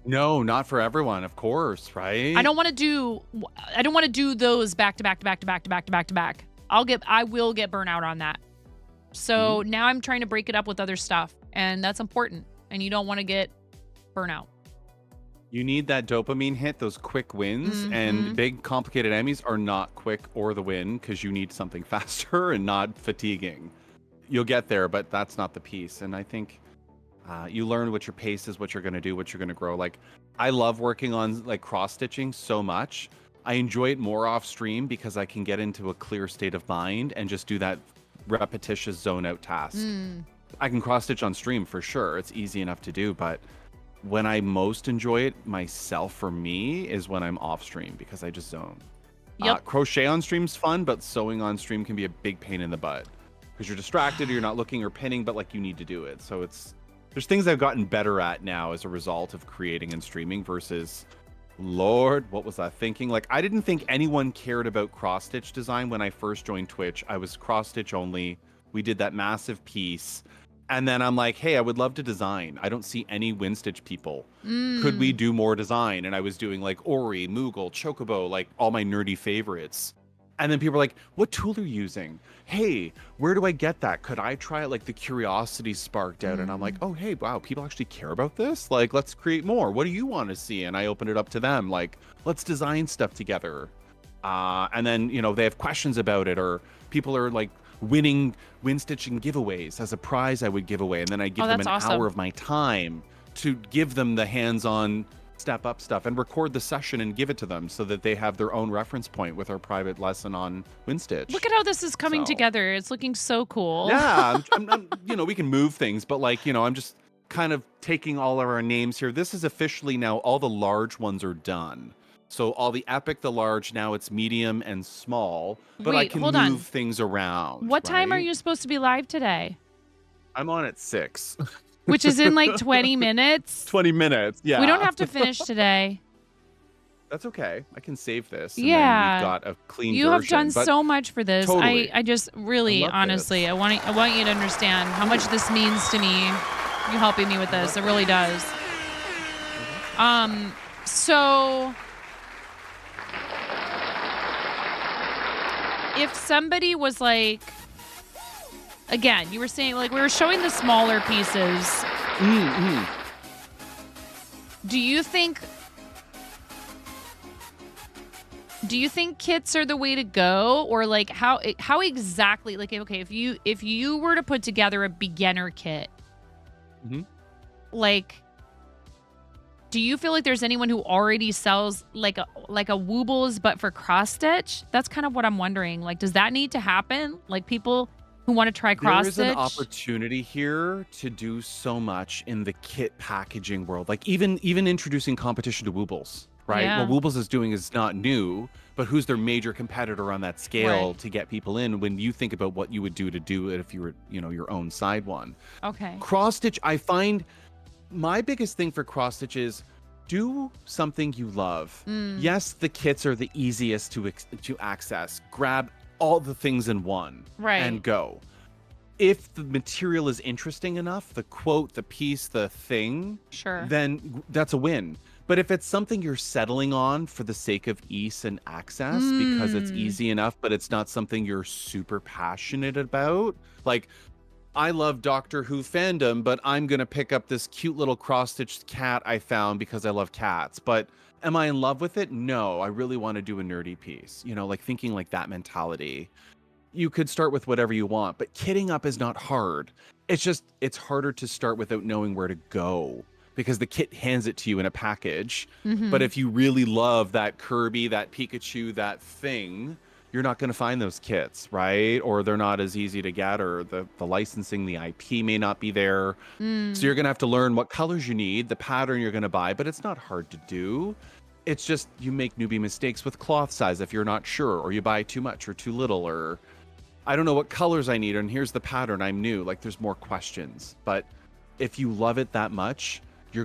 No, not for everyone, of course, right? I don't want to do those back to back to back to back to back to back to back. I will get burnout on that. So now I'm trying to break it up with other stuff, and that's important. And you don't want to get burnout. You need that dopamine hit, those quick wins, and big, complicated enemies are not quick or the win because you need something faster and not fatiguing. You'll get there, but that's not the piece. And I think you learn what your pace is, what you're going to do, what you're going to grow. Like, I love working on like cross stitching so much. I enjoy it more off stream because I can get into a clear state of mind and just do that repetitious zone out task. I can cross stitch on stream for sure. It's easy enough to do, but when I most enjoy it myself for me is when I'm off stream because I just zone. Crochet on stream's fun, but sewing on stream can be a big pain in the butt because you're distracted or you're not looking or pinning, but like you need to do it. So there's things I've gotten better at now as a result of creating and streaming versus Lord, what was I thinking? Like, I didn't think anyone cared about cross-stitch design when I first joined Twitch. I was cross-stitch only. We did that massive piece. And then I'm like, hey, I would love to design. I don't see any Winstitch people. Could we do more design? And I was doing like Ori, Moogle, Chocobo, like all my nerdy favorites. And then people were like, what tool are you using? Hey, where do I get that? Could I try it? Like the curiosity sparked out. And I'm like, oh, hey, wow, people actually care about this? Like, let's create more. What do you want to see? And I opened it up to them. Like, let's design stuff together. And then, you know, they have questions about it, or people are like winning Winstitching giveaways. As a prize, I would give away. And then I give them an hour of my time to give them the hands-on step up stuff and record the session and give it to them so that they have their own reference point with our private lesson on Winstitch. Look at how this is coming together. It's looking so cool. Yeah, I'm, you know, we can move things, but like, you know, I'm just kind of taking all of our names here. This is officially now, all the large ones are done. So all the epic, the large, now it's medium and small, but I can move things around. What time are you supposed to be live today? I'm on at 6. Which is in like 20 minutes? 20 minutes, yeah. We don't have to finish today. That's okay. I can save this. Yeah. And then we've got a clean You version. have done so much for this. Totally. I just really, honestly, I want you to understand how much this means to me. You helping me with this. It really does. So if somebody was like, again, you were saying, like, we were showing the smaller pieces. Do you think kits are the way to go, or like how exactly, like, okay, if you were to put together a beginner kit, like, do you feel like there's anyone who already sells like a Woobles but for cross stitch? That's kind of what I'm wondering. Like, does that need to happen? Like, people who want to try cross stitch? There is an opportunity here to do so much in the kit packaging world. Like even introducing competition to Woobles, right? Yeah. What Woobles is doing is not new, but who's their major competitor on that scale to get people in when you think about what you would do it if you were, you know, your own side one. Okay. Cross stitch, I find my biggest thing for cross stitch is do something you love. Yes, the kits are the easiest to access. Grab all the things in one and go. If the material is interesting enough, the quote, the piece, the thing, then that's a win. But if it's something you're settling on for the sake of ease and access because it's easy enough, but it's not something you're super passionate about, like, I love Doctor Who fandom, but I'm going to pick up this cute little cross-stitched cat I found because I love cats. But am I in love with it? No, I really want to do a nerdy piece. You know, like thinking like that mentality. You could start with whatever you want, but kitting up is not hard. It's just, it's harder to start without knowing where to go because the kit hands it to you in a package. But if you really love that Kirby, that Pikachu, that thing, you're not going to find those kits, right? Or they're not as easy to get, or the licensing, the IP may not be there. So you're going to have to learn what colors you need, the pattern you're going to buy, but it's not hard to do. It's just you make newbie mistakes with cloth size if you're not sure, or you buy too much or too little, or I don't know what colors I need, and here's the pattern, I'm new. Like, there's more questions. But if you love it that much, you're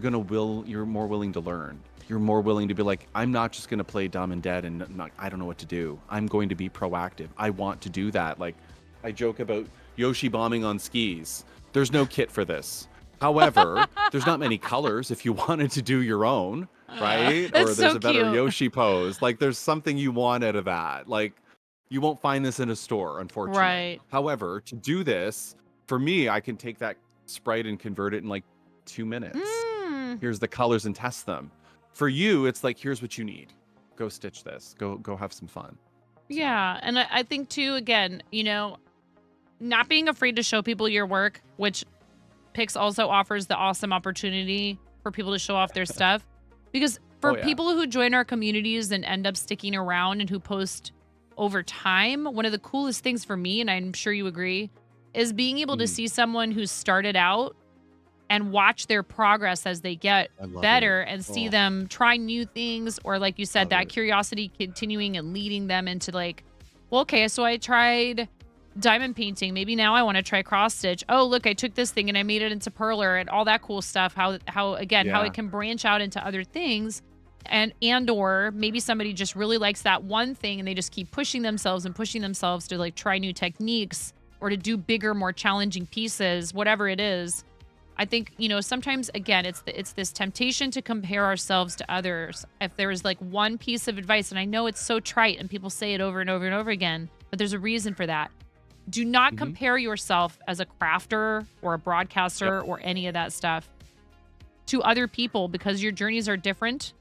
more willing to learn. You're more willing to be like, I'm not just going to play dumb and dead and I don't know what to do. I'm going to be proactive. I want to do that. Like, I joke about Yoshi bombing on skis. There's no kit for this. However, there's not many colors if you wanted to do your own, right? Or there's a better Yoshi pose. Like, there's something you want out of that. Like, you won't find this in a store, unfortunately. Right. However, to do this, for me, I can take that sprite and convert it in like 2 minutes. Here's the colors and test them. For you, it's like, here's what you need. Go stitch this. Go have some fun. Yeah. And I think too, again, you know, not being afraid to show people your work, which Pix also offers the awesome opportunity for people to show off their stuff. Because for people who join our communities and end up sticking around and who post over time, one of the coolest things for me, and I'm sure you agree, is being able to see someone who started out and watch their progress as they get better and see them try new things, or like you said, that curiosity continuing and leading them into like, well, okay, so I tried diamond painting. Maybe now I want to try cross stitch. Oh, look, I took this thing and I made it into perler and all that cool stuff. How again, how it can branch out into other things. and or maybe somebody just really likes that one thing and they just keep pushing themselves to like try new techniques or to do bigger, more challenging pieces, whatever it is. I think, you know, sometimes again, it's this temptation to compare ourselves to others. If there's like one piece of advice, and I know it's so trite and people say it over and over and over again, but there's a reason for that. Do not compare yourself as a crafter or a broadcaster or any of that stuff to other people, because your journeys are different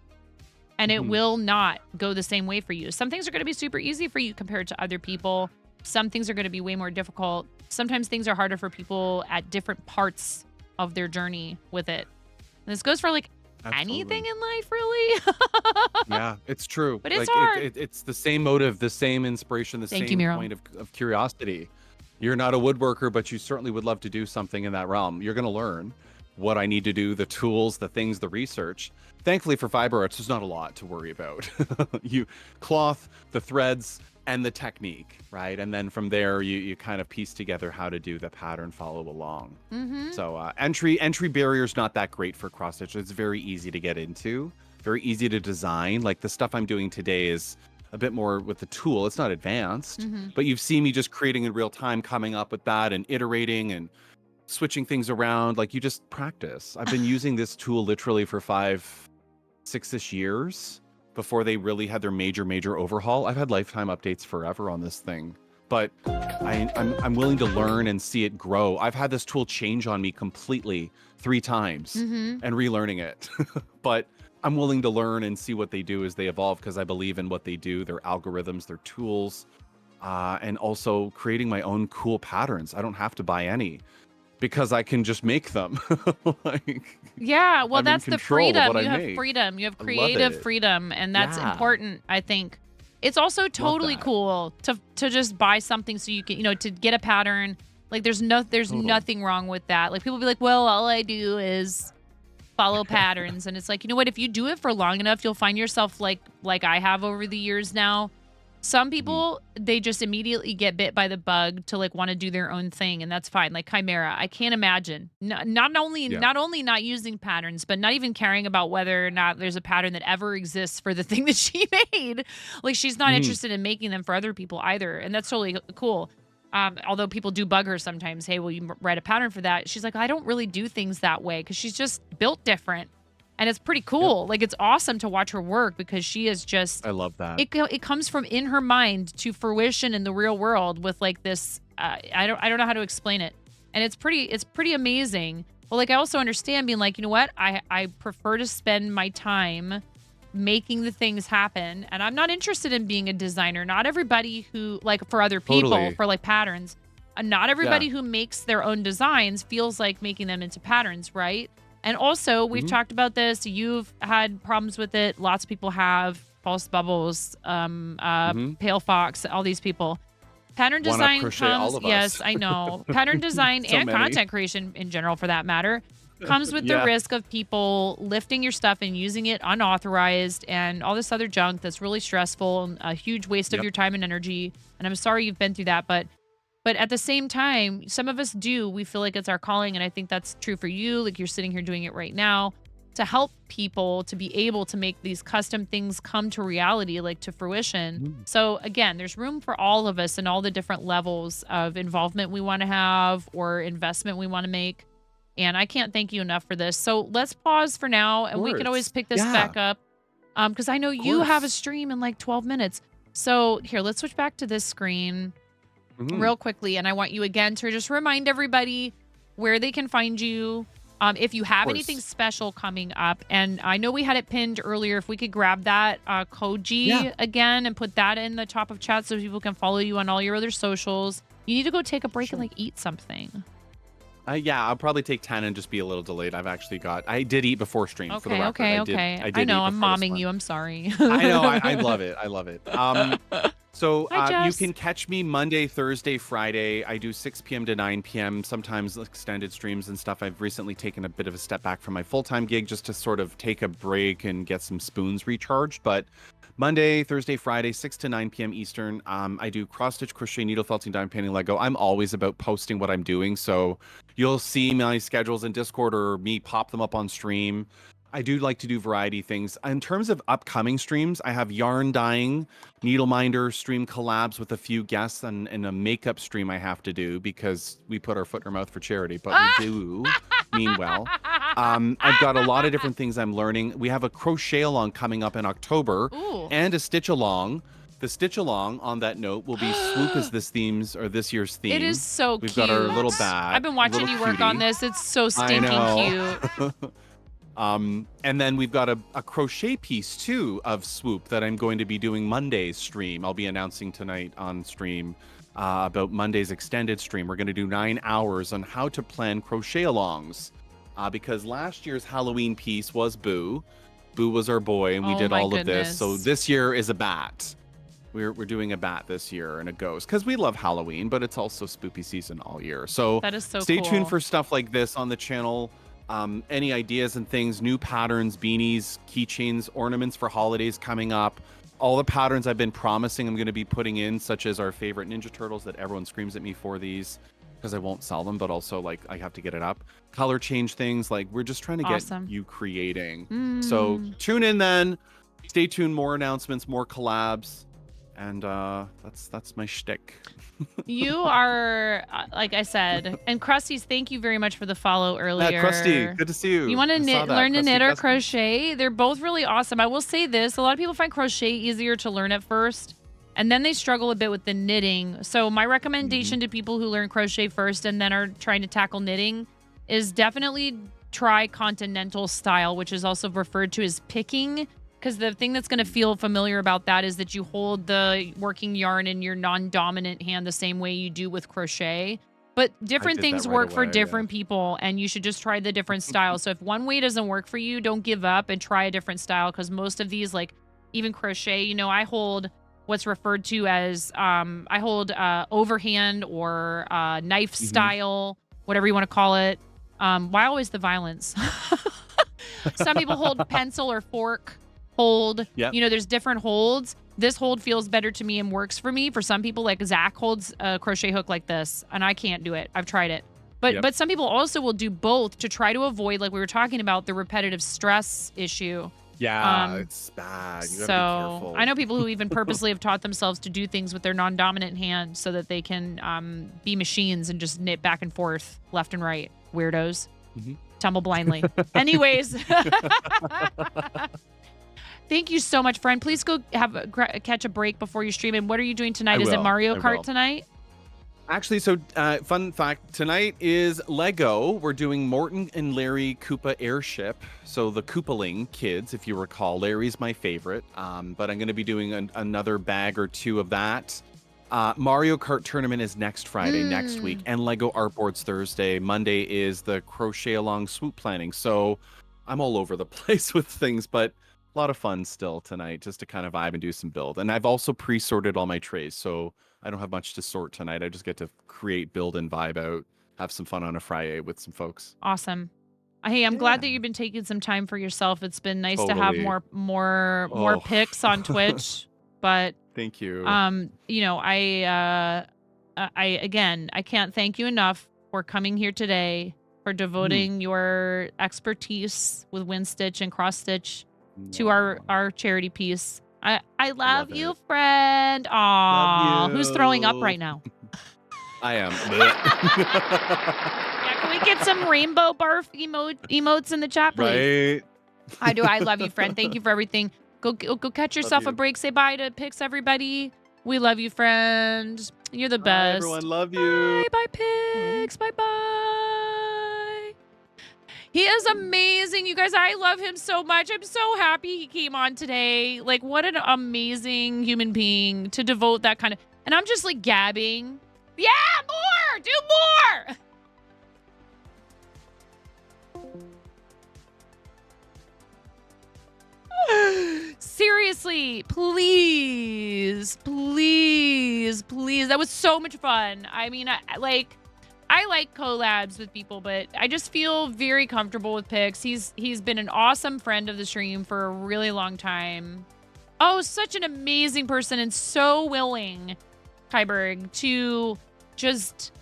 and it will not go the same way for you. Some things are going to be super easy for you compared to other people. Some things are going to be way more difficult. Sometimes things are harder for people at different parts of their journey with it. And this goes for like anything in life, really. Yeah, it's true. But it's like, hard. It's the same motive, the same inspiration, the Thank same you, Miro. point of curiosity. You're not a woodworker, but you certainly would love to do something in that realm. You're going to learn what I need to do, the tools, the things, the research. Thankfully for fiber arts, there's not a lot to worry about. You cloth, the threads, and the technique, right? And then from there, you kind of piece together how to do the pattern, follow along. So entry barrier's not that great for cross stitch. It's very easy to get into, very easy to design. Like the stuff I'm doing today is a bit more with the tool. It's not advanced, but you've seen me just creating in real time, coming up with that and iterating and switching things around. Like you just practice. I've been using this tool literally for 5-6-ish years before they really had their major overhaul. I've had lifetime updates forever on this thing, but I'm willing to learn and see it grow. I've had this tool change on me completely 3 times and relearning it, but I'm willing to learn and see what they do as they evolve, because I believe in what they do, their algorithms, their tools, and also creating my own cool patterns. I don't have to buy any, because I can just make them. Yeah, well, I'm in that's the control of freedom. what I You have make. freedom. You have I love creative it. freedom, and that's Yeah. important, I think. It's also totally that. cool to just buy something so you can, you know, to get a pattern. Like there's nothing wrong with that. Like people be like, "Well, all I do is follow patterns." And it's like, you know what? If you do it for long enough, you'll find yourself like I have over the years now. Some people, they just immediately get bit by the bug to like want to do their own thing, and that's fine. Like Chimera, I can't imagine not only not using patterns, but not even caring about whether or not there's a pattern that ever exists for the thing that she made. Like she's not interested in making them for other people either, and that's totally cool. Although people do bug her sometimes, hey, will you write a pattern for that? She's like, I don't really do things that way, because she's just built different. And it's pretty cool. Like it's awesome to watch her work, because she is just, I love that. it comes from in her mind to fruition in the real world with like this, I don't know how to explain it. And it's pretty amazing. But like I also understand being like, you know what? I prefer to spend my time making the things happen, and I'm not interested in being a designer. Not everybody who, like for other people, Totally. for like patterns, not everybody who makes their own designs feels like making them into patterns, right? And also, we've talked about this. You've had problems with it. Lots of people have. False Bubbles, Pale Fox, all these people. Pattern One-up design crochet, all comes, of us. yes, I know. Pattern design So and many. content creation in general, for that matter, comes with the Yeah. risk of people lifting your stuff and using it unauthorized and all this other junk that's really stressful and a huge waste of your time and energy. And I'm sorry you've been through that, but at the same time, some of us we feel like it's our calling, and I think that's true for you. Like you're sitting here doing it right now to help people to be able to make these custom things come to reality, like to fruition. So again, there's room for all of us and all the different levels of involvement we want to have or investment we want to make. And I can't thank you enough for this. So let's pause for now, and we can always pick this back up. Because I know you have a stream in like 12 minutes. So here, let's switch back to this screen real quickly. And I want you again to just remind everybody where they can find you. If you have anything special coming up, and I know we had it pinned earlier, if we could grab that Koji again and put that in the top of chat so people can follow you on all your other socials. You need to go take a break and like eat something. Yeah, I'll probably take 10 and just be a little delayed. I did eat before stream. For the record. Okay. I did know eat I'm before this momming one. you. I'm sorry. I know. I love it. I love it. So Hi, you Jess. can catch me Monday, Thursday, Friday. I do 6 p.m. to 9 p.m. Sometimes extended streams and stuff. I've recently taken a bit of a step back from my full-time gig just to sort of take a break and get some spoons recharged. But Monday, Thursday, Friday, 6 to 9 p.m. Eastern. I do cross-stitch, crochet, needle felting, diamond painting, Lego. I'm always about posting what I'm doing. So you'll see my schedules in Discord or me pop them up on stream. I do like to do variety things. In terms of upcoming streams, I have yarn dyeing, needleminder stream collabs with a few guests, and a makeup stream I have to do because we put our foot in our mouth for charity, but we do mean well. I've got a lot of different things I'm learning. We have a crochet along coming up in October Ooh. and a stitch along. The stitch along, on that note, will be Swoop is this year's theme. It is so We've cute. got our little bag. I've been watching you work on this. It's so stinking cute. And then we've got a crochet piece too of Swoop that I'm going to be doing Monday's stream. I'll be announcing tonight on stream about Monday's extended stream. We're going to do 9 hours on how to plan crochet alongs because last year's Halloween piece was Boo. Boo was our boy, and we did all of this. So this year is a bat. We're doing a bat this year and a ghost because we love Halloween, but it's also spooky season all year. So that is so stay cool. tuned for stuff like this on the channel. Any ideas and things, new patterns, beanies, keychains, ornaments for holidays coming up. All the patterns I've been promising I'm going to be putting in, such as our favorite Ninja Turtles that everyone screams at me for these because I won't sell them, but also like I have to get it up. Color change things, like we're just trying to get you creating. So tune in then. Stay tuned, more announcements, more collabs. And that's my shtick. You are, like I said, and Krusty's, thank you very much for the follow earlier. Yeah, Krusty, good to see you. You want to learn to knit or crochet? They're both really awesome. I will say this, a lot of people find crochet easier to learn at first, and then they struggle a bit with the knitting. So my recommendation to people who learn crochet first and then are trying to tackle knitting is definitely try continental style, which is also referred to as picking. Because the thing that's going to feel familiar about that is that you hold the working yarn in your non-dominant hand the same way you do with crochet. But different things work for different people, and you should just try the different styles. So if one way doesn't work for you, don't give up and try a different style, because most of these, like even crochet, you know, I hold what's referred to as, overhand or knife style, whatever you want to call it. Why always the violence? Some people hold pencil or fork. Hold. Yep. You know, there's different holds. This hold feels better to me and works for me. For some people, like Zach holds a crochet hook like this, and I can't do it. I've tried it. But some people also will do both to try to avoid, like we were talking about, the repetitive stress issue. Yeah, it's bad. You gotta be careful. I know people who even purposely have taught themselves to do things with their non-dominant hand so that they can be machines and just knit back and forth, left and right. Weirdos. Tumble blindly. Anyways. Thank you so much, friend. Please go catch a break before you stream. And what are you doing tonight? Is it Mario Kart tonight? Actually, so fun fact, tonight is Lego. We're doing Morton and Larry Koopa Airship. So the Koopaling kids, if you recall. Larry's my favorite. But I'm going to be doing another bag or two of that. Mario Kart tournament is next Friday, next week. And Lego Artboards Thursday. Monday is the crochet along swoop planning. So I'm all over the place with things, but a lot of fun still tonight just to kind of vibe and do some build. And I've also pre-sorted all my trays, so I don't have much to sort tonight. I just get to create, build, and vibe out, have some fun on a Friday with some folks. Awesome. Hey, I'm glad that you've been taking some time for yourself. It's been nice to have more pics on Twitch, but thank you. You know, I can't thank you enough for coming here today, for devoting your expertise with wind stitch and cross stitch to our charity piece. I love you, friend. Aw, who's throwing up right now? I am. Yeah, can we get some rainbow barf emotes in the chat, please? Right. I do. I love you, friend. Thank you for everything. Go catch yourself a break. Say bye to Pix, everybody. We love you, friend. You're the best. Bye, everyone. Love you. Bye, Pix. Bye. He is amazing, you guys. I love him so much. I'm so happy he came on today. Like, what an amazing human being to devote that kind of... And I'm just, like, gabbing. Yeah, more! Do more! Seriously, please. That was so much fun. I mean, I like collabs with people, but I just feel very comfortable with Pix. He's been an awesome friend of the stream for a really long time. Oh, such an amazing person and so willing, Kyberg, to just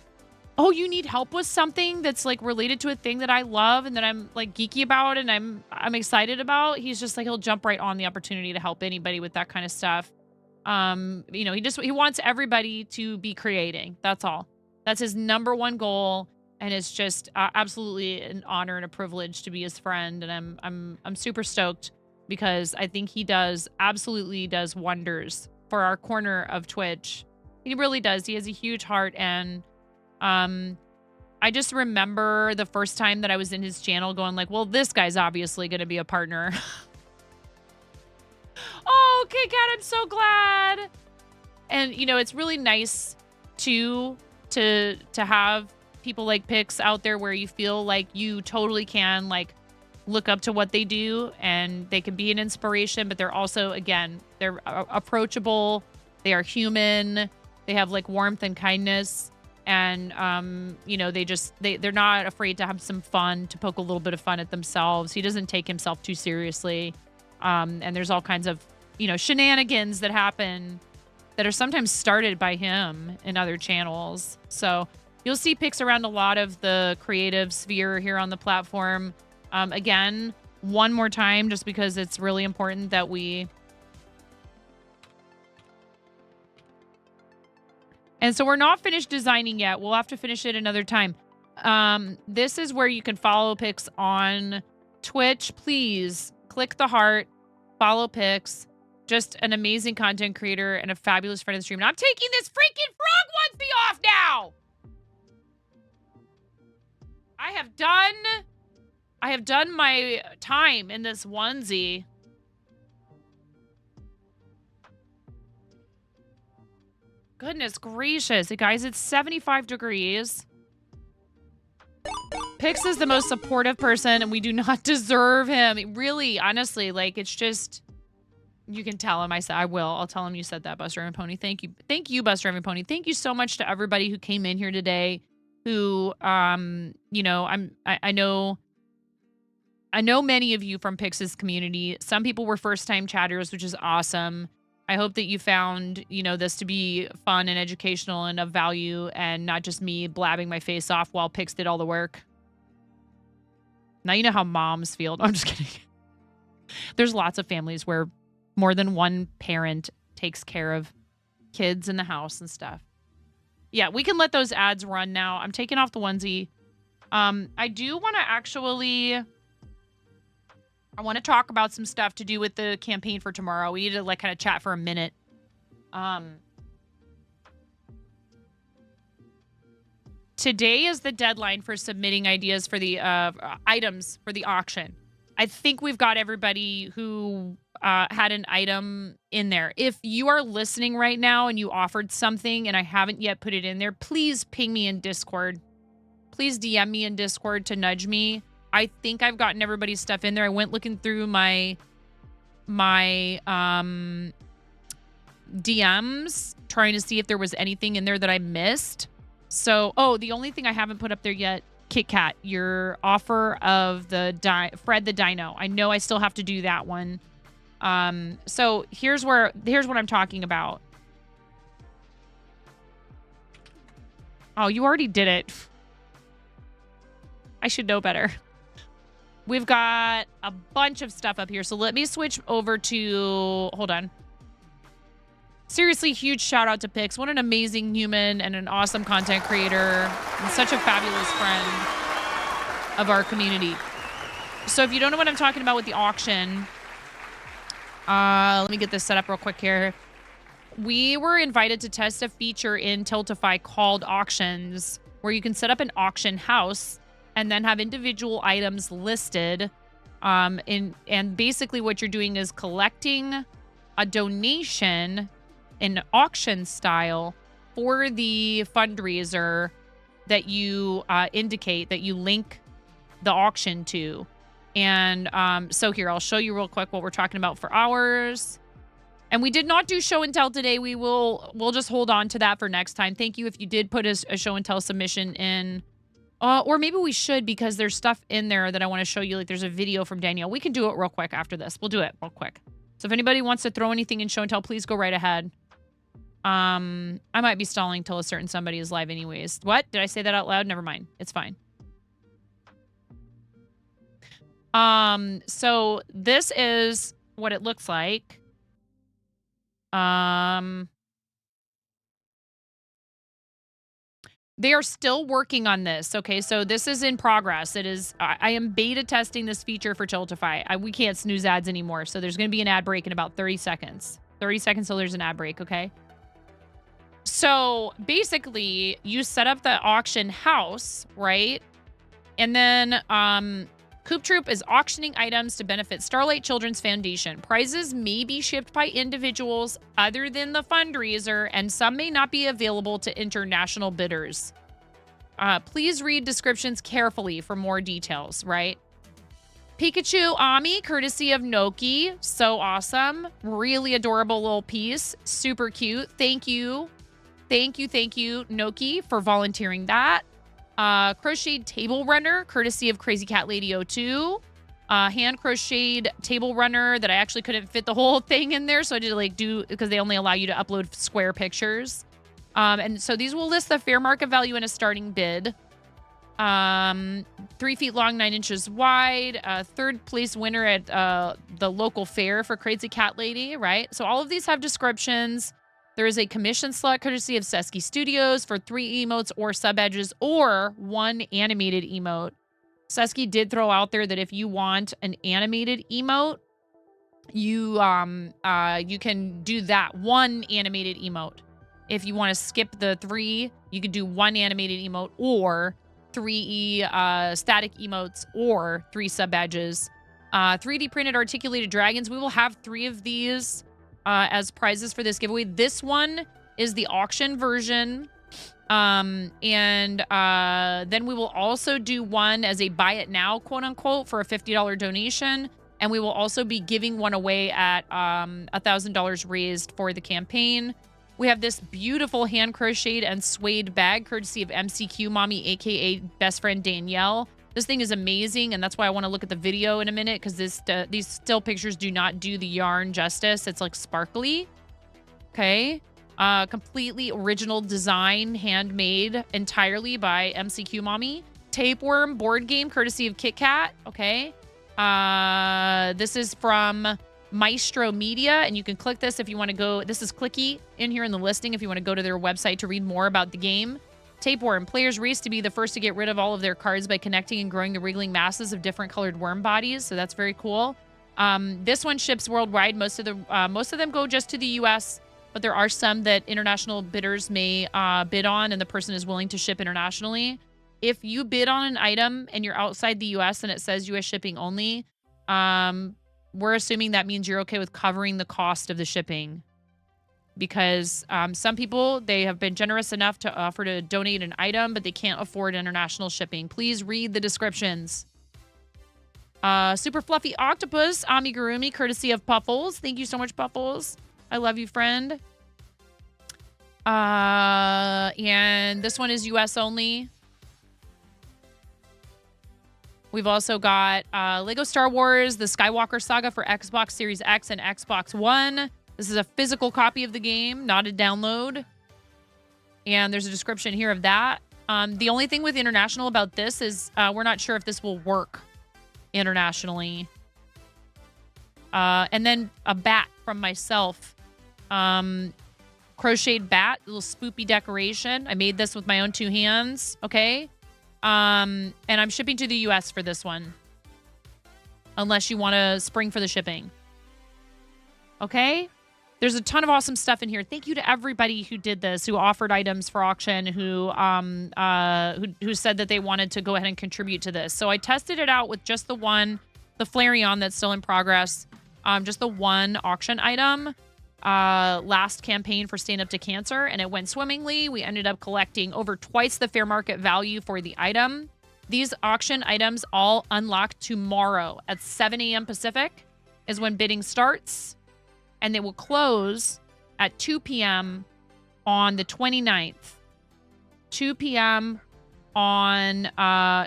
oh, you need help with something that's like related to a thing that I love and that I'm like geeky about and I'm excited about, he's just like, he'll jump right on the opportunity to help anybody with that kind of stuff. You know, he wants everybody to be creating. That's all. That's his number one goal. And it's just absolutely an honor and a privilege to be his friend. And I'm super stoked because I think he absolutely does wonders for our corner of Twitch. He really does. He has a huge heart. And I just remember the first time that I was in his channel going like, well, this guy's obviously going to be a partner. Oh, Kit Kat, I'm so glad. And, you know, it's really nice too to have people like Pix out there where you feel like you totally can like look up to what they do and they can be an inspiration, but they're also, again, they're approachable. They are human. They have like warmth and kindness. And, you know, they're not afraid to have some fun, to poke a little bit of fun at themselves. He doesn't take himself too seriously. And there's all kinds of, you know, shenanigans that happen that are sometimes started by him in other channels. So you'll see Pix around a lot of the creative sphere here on the platform. Again, one more time, just because it's really important that we... And so we're not finished designing yet. We'll have to finish it another time. This is where you can follow Pix on Twitch. Please click the heart, follow Pix. Just an amazing content creator and a fabulous friend of the stream. And I'm taking this freaking frog onesie off now. I have done my time in this onesie. Goodness gracious. Hey guys, it's 75 degrees. Pix is the most supportive person and we do not deserve him. Really, honestly, like it's just... You can tell him. I'll tell him you said that, Buster and Pony. Thank you. Thank you, Buster and Pony. Thank you so much to everybody who came in here today who, you know, I know many of you from Pix's community. Some people were first-time chatters, which is awesome. I hope that you found, you know, this to be fun and educational and of value and not just me blabbing my face off while Pix did all the work. Now you know how moms feel. No, I'm just kidding. There's lots of families where more than one parent takes care of kids in the house and stuff. Yeah, we can let those ads run now. I'm taking off the onesie. I do want to actually... I want to talk about some stuff to do with the campaign for tomorrow. We need to like kind of chat for a minute. Today is the deadline for submitting ideas for the items for the auction. I think we've got everybody who had an item in there. If you are listening right now and you offered something and I haven't yet put it in there, please ping me in Discord. Please DM me in Discord to nudge me. I think I've gotten everybody's stuff in there. I went looking through my DMs trying to see if there was anything in there that I missed. So, the only thing I haven't put up there yet, Kit Kat, your offer of the Fred the Dino. I know I still have to do that one. So here's what I'm talking about. Oh, you already did it. I should know better. We've got a bunch of stuff up here. So let me switch over to, hold on. Seriously, huge shout out to Pix. What an amazing human and an awesome content creator and such a fabulous friend of our community. So if you don't know what I'm talking about with the auction, let me get this set up real quick here. We were invited to test a feature in Tiltify called auctions, where you can set up an auction house and then have individual items listed. And basically what you're doing is collecting a donation in auction style for the fundraiser that you indicate, that you link the auction to. And so here, I'll show you real quick what we're talking about for ours. And we did not do show and tell today. We'll just hold on to that for next time. Thank you if you did put a show and tell submission in. Or maybe we should, because there's stuff in there that I want to show you. Like there's a video from Danielle. We can do it real quick after this. We'll do it real quick. So if anybody wants to throw anything in show and tell, please go right ahead. I might be stalling till a certain somebody is live anyways. What? Did I say that out loud? Never mind. It's fine. So this is what it looks like. They are still working on this. Okay, so this is in progress. It is. I am beta testing this feature for Tiltify. We can't snooze ads anymore, so there's going to be an ad break in about 30 seconds. 30 seconds till there's an ad break. Okay. So basically, you set up the auction house, right? And then Coop Troop is auctioning items to benefit Starlight Children's Foundation. Prizes may be shipped by individuals other than the fundraiser, and some may not be available to international bidders. Please read descriptions carefully for more details, right? Pikachu Ami, courtesy of Noki. So awesome. Really adorable little piece. Super cute. Thank you. Thank you, Noki, for volunteering that. Crocheted table runner, courtesy of Crazy Cat Lady 02. Hand crocheted table runner that I actually couldn't fit the whole thing in there, so I did because they only allow you to upload square pictures. And so these will list the fair market value in a starting bid. 3 feet long, 9 inches wide. Third place winner at the local fair for Crazy Cat Lady, right? So all of these have descriptions. There is a commission slot courtesy of Sesky Studios for 3 emotes or sub-edges or 1 animated emote. Sesky did throw out there that if you want an animated emote, you can do that. 1 animated emote. If you want to skip the 3, you could do 1 animated emote or 3 static emotes or 3 sub-badges. 3D printed articulated dragons. We will have 3 of these as prizes for this giveaway. This one is the auction version. And then we will also do one as a buy it now, quote unquote, for a $50 donation. And we will also be giving one away at $1,000 raised for the campaign. We have this beautiful hand crocheted and suede bag, courtesy of MCQ Mommy, aka best friend Danielle. This thing is amazing, and that's why I want to look at the video in a minute, because these still pictures do not do the yarn justice. It's like sparkly. Okay. Completely original design, handmade entirely by MCQ Mommy. Tapeworm board game, courtesy of Kit Kat. Okay. This is from Maestro Media, and you can click this if you want to go. This is clicky in here in the listing if you want to go to their website to read more about the game. Tapeworm. Players race to be the first to get rid of all of their cards by connecting and growing the wriggling masses of different colored worm bodies. So that's very cool. This one ships worldwide. Most of them go just to the U.S., but there are some that international bidders may bid on, and the person is willing to ship internationally. If you bid on an item and you're outside the U.S. and it says U.S. shipping only, we're assuming that means you're okay with covering the cost of the shipping. Because some people, they have been generous enough to offer to donate an item, but they can't afford international shipping. Please read the descriptions. Super Fluffy Octopus, Amigurumi, courtesy of Puffles. Thank you so much, Puffles. I love you, friend. And this one is US only. We've also got Lego Star Wars, the Skywalker Saga for Xbox Series X and Xbox One. This is a physical copy of the game, not a download. And there's a description here of that. The only thing with international about this is we're not sure if this will work internationally. And then a bat from myself. Crocheted bat, little spoopy decoration. I made this with my own 2 hands. Okay. And I'm shipping to the US for this one. Unless you want to spring for the shipping. Okay. There's a ton of awesome stuff in here. Thank you to everybody who did this, who offered items for auction, who said that they wanted to go ahead and contribute to this. So I tested it out with just the one, the Flareon that's still in progress, just the one auction item last campaign for Stand Up to Cancer, and it went swimmingly. We ended up collecting over twice the fair market value for the item. These auction items all unlock tomorrow at 7 a.m. Pacific is when bidding starts. And they will close at 2 p.m. on the 29th. 2 p.m. on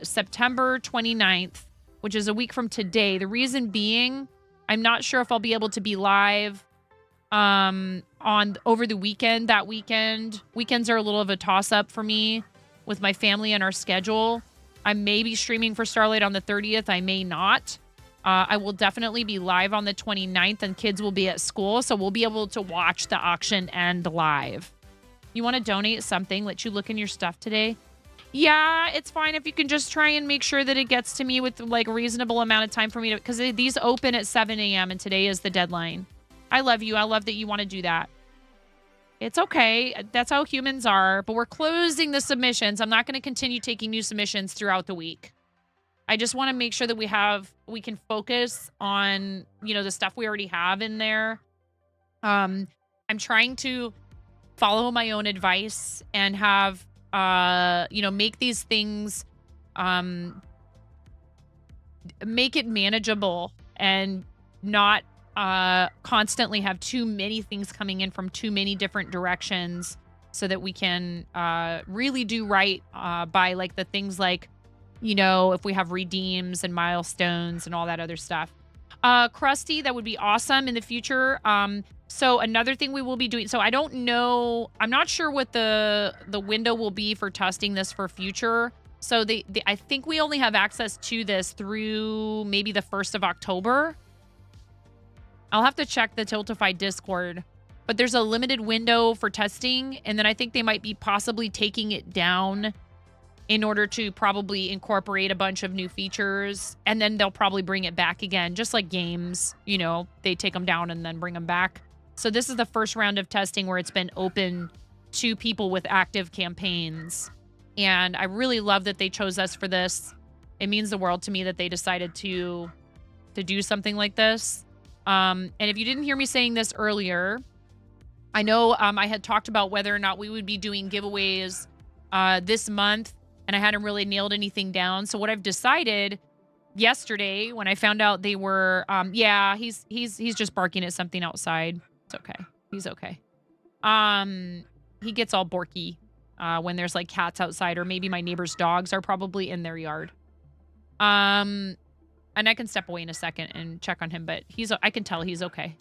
September 29th, which is a week from today. The reason being, I'm not sure if I'll be able to be live on on over the weekend. That weekends are a little of a toss-up for me with my family and our schedule. I may be streaming for Starlight on the 30th. I may not. I will definitely be live on the 29th, and kids will be at school, so we'll be able to watch the auction end live. You want to donate something? Let you look in your stuff today? Yeah, it's fine if you can just try and make sure that it gets to me with like a reasonable amount of time for me to, because these open at 7 a.m. and today is the deadline. I love you. I love that you want to do that. It's okay. That's how humans are, but we're closing the submissions. I'm not going to continue taking new submissions throughout the week. I just want to make sure that we can focus on, you know, the stuff we already have in there. I'm trying to follow my own advice and have, you know, make these things, make it manageable and not constantly have too many things coming in from too many different directions, so that we can really do right by like the things like, you know, if we have redeems and milestones and all that other stuff. Krusty, that would be awesome in the future. So another thing we will be doing, so I don't know, I'm not sure what the window will be for testing this for future. So I think we only have access to this through maybe the 1st of October. I'll have to check the Tiltify Discord, but there's a limited window for testing, and then I think they might be possibly taking it down in order to probably incorporate a bunch of new features, and then they'll probably bring it back again, just like games, you know, they take them down and then bring them back. So this is the first round of testing where it's been open to people with active campaigns, and I really love that they chose us for this. It means the world to me that they decided to do something like this. And if you didn't hear me saying this earlier, I know I had talked about whether or not we would be doing giveaways this month, and I hadn't really nailed anything down. So what I've decided yesterday when I found out they were, yeah, he's just barking at something outside. It's okay. He's okay. He gets all borky when there's like cats outside, or maybe my neighbor's dogs are probably in their yard. And I can step away in a second and check on him, but I can tell he's okay.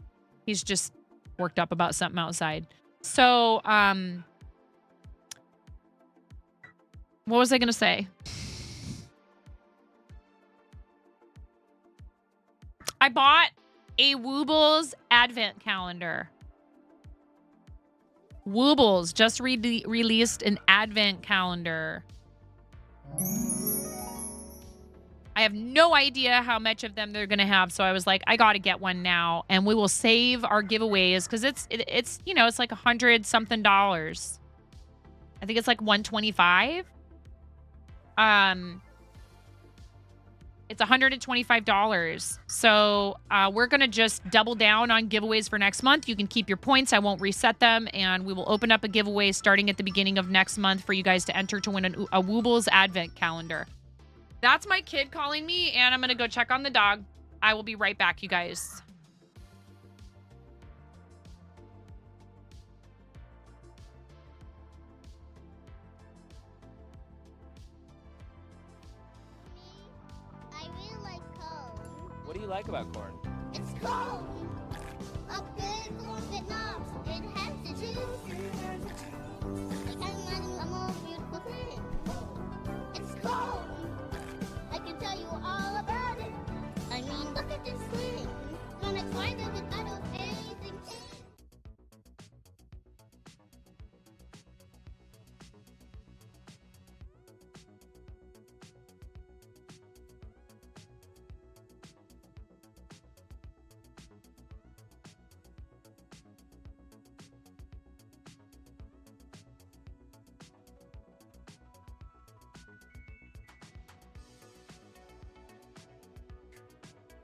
He's just worked up about something outside. So, what was I going to say? I bought a Woobles advent calendar. Woobles just released an advent calendar. I have no idea how much of them they're going to have, so I was like, I got to get one now, and we will save our giveaways, because it's you know, it's like $100-something. I think it's like $125. It's $125. So we're going to just double down on giveaways for next month. You can keep your points. I won't reset them, and we will open up a giveaway starting at the beginning of next month for you guys to enter to win a Woobles advent calendar. That's my kid calling me, and I'm going to go check on the dog. I will be right back, you guys. I really like corn. What do you like about corn? It's corn. A good corn Vietnam. It has to choose. I can't imagine a more beautiful thing. It's corn. I can tell you all about it. I mean, look at this thing. When I find it without anything.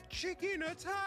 Chicken attack!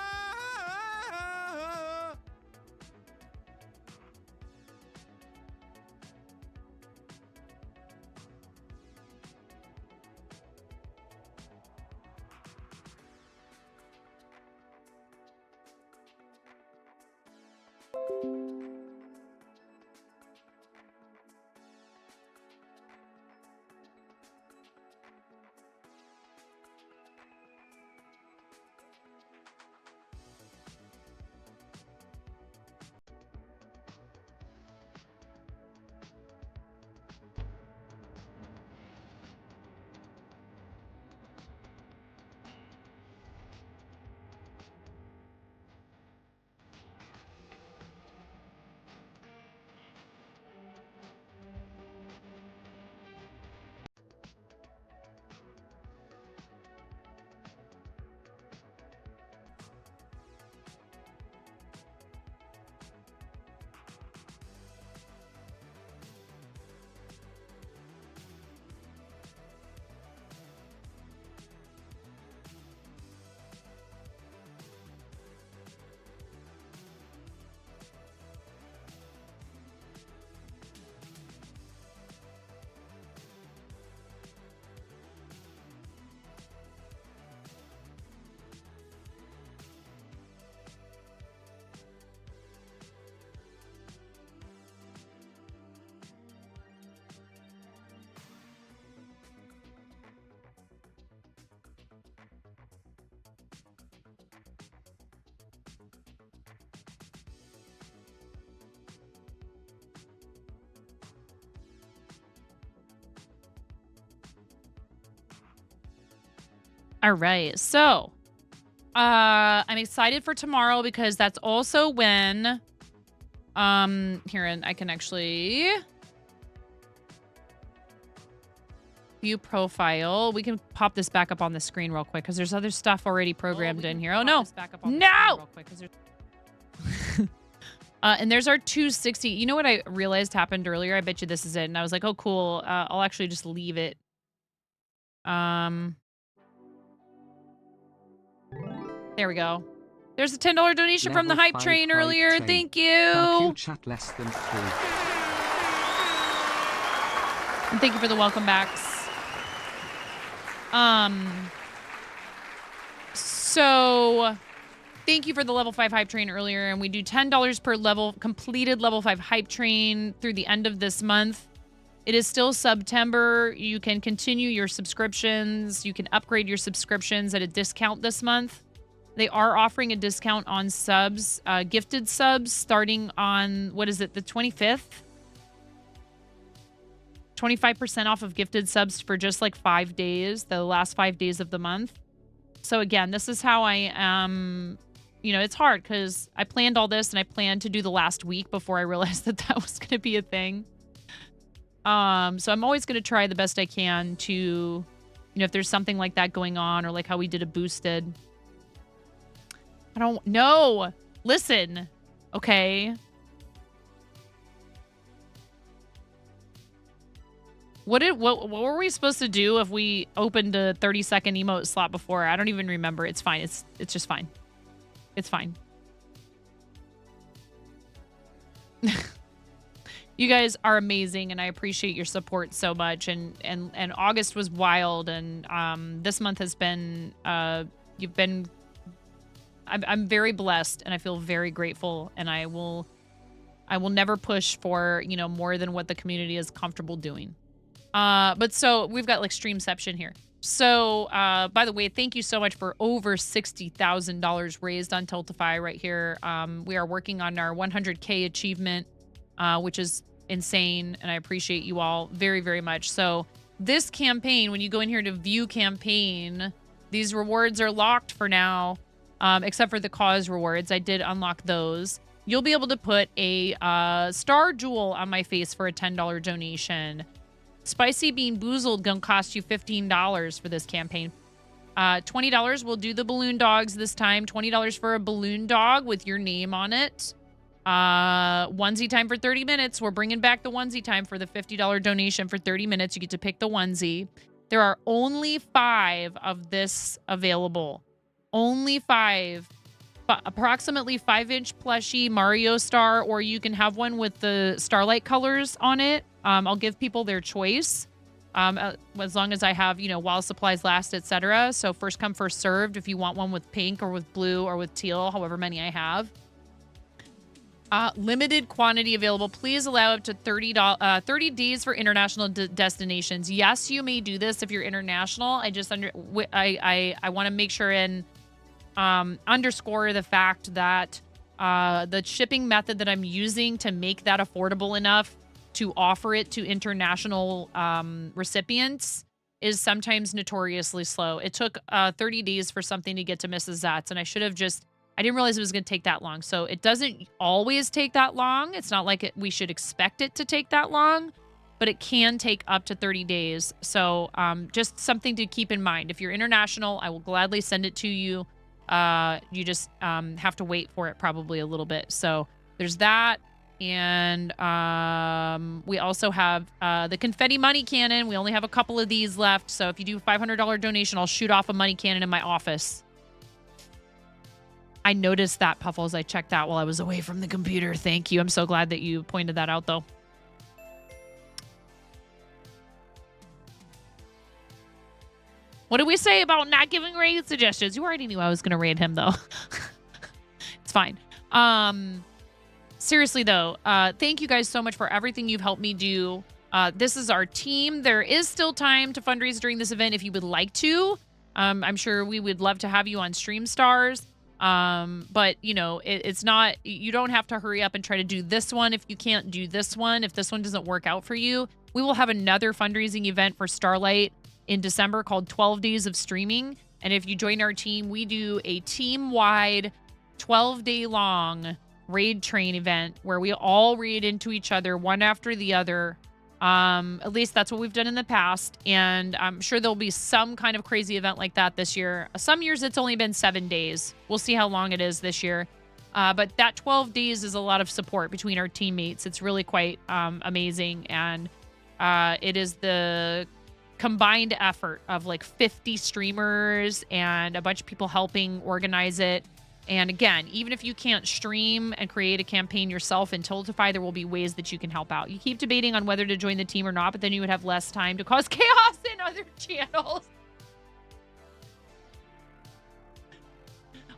All right. So, I'm excited for tomorrow because that's also when, here, and I can actually view profile. We can pop this back up on the screen real quick because there's other stuff already programmed in here. Oh, no. No! And there's our 260. You know what I realized happened earlier? I bet you this is it. And I was like, oh, cool. I'll actually just leave it. There we go. There's a $10 donation from the Level hype 5 train hype earlier. train. Thank Thank you, you. chat less than 3. And thank you for the welcome backs. So thank you for the level 5 hype train earlier. And we do $10 per level, completed level 5 hype train through the end of this month. It is still September. You can continue your subscriptions. You can upgrade your subscriptions at a discount this month. They are offering a discount on subs, gifted subs, starting on, what is it, the 25th? 25% off of gifted subs for just like 5 days, the last 5 days of the month. So again, this is how I am. You know, it's hard because I planned all this and I planned to do the last week before I realized that that was going to be a thing. So I'm always going to try the best I can to, you know, if there's something like that going on, or like how we did a boosted. I don't know. Listen. Okay. What were we supposed to do if we opened a 30-second emote slot before? I don't even remember. It's fine. It's just fine. It's fine. You guys are amazing, and I appreciate your support so much. And August was wild, and this month has been you've been. I'm very blessed, and I feel very grateful, and I will never push for, you know, more than what the community is comfortable doing. But so we've got like Streamception here. So, by the way, thank you so much for over $60,000 raised on Tiltify right here. We are working on our 100K achievement, which is insane, and I appreciate you all very, very much. So this campaign, when you go in here to view campaign, these rewards are locked for now, except for the cause rewards. I did unlock those. You'll be able to put a star jewel on my face for a $10 donation. Spicy Bean Boozled gonna cost you $15 for this campaign. $20 will do the balloon dogs this time. $20 for a balloon dog with your name on it. Onesie time for 30 minutes. We're bringing back the onesie time for the $50 donation for 30 minutes. You get to pick the onesie. There are only 5 of this available. Only 5. Approximately 5-inch plushie Mario Star, or you can have one with the Starlight colors on it. I'll give people their choice, as long as I have, you know, while supplies last, etc. So first come, first served. If you want one with pink or with blue or with teal, however many I have. Limited quantity available. Please allow up to 30 days for international destinations. Yes, you may do this if you're international. I just I want to make sure and underscore the fact that the shipping method that I'm using to make that affordable enough to offer it to international recipients is sometimes notoriously slow. It took 30 days for something to get to Mrs. Zatz, and I didn't realize it was going to take that long. So it doesn't always take that long. It's not like we should expect it to take that long, but it can take up to 30 days. So just something to keep in mind. If you're international, I will gladly send it to you. You just have to wait for it probably a little bit. So there's that. And we also have the confetti money cannon. We only have a couple of these left. So if you do a $500 donation, I'll shoot off a money cannon in my office. I noticed that, Puffles. I checked that while I was away from the computer. Thank you. I'm so glad that you pointed that out, though. What did we say about not giving raid suggestions? You already knew I was going to raid him, though. It's fine. Seriously, though, thank you guys so much for everything you've helped me do. This is our team. There is still time to fundraise during this event if you would like to. I'm sure we would love to have you on Stream Stars. But, you know, it's not, you don't have to hurry up and try to do this one if you can't do this one. If this one doesn't work out for you, we will have another fundraising event for Starlight in December called 12 Days of Streaming. And if you join our team, we do a team-wide 12-day long raid train event where we all raid into each other one after the other. At least that's what we've done in the past. And I'm sure there'll be some kind of crazy event like that this year. Some years it's only been 7 days. We'll see how long it is this year. But that 12 days is a lot of support between our teammates. It's really quite amazing. And it is the combined effort of like 50 streamers and a bunch of people helping organize it. And again, even if you can't stream and create a campaign yourself in Tiltify, there will be ways that you can help out. You keep debating on whether to join the team or not, but then you would have less time to cause chaos in other channels.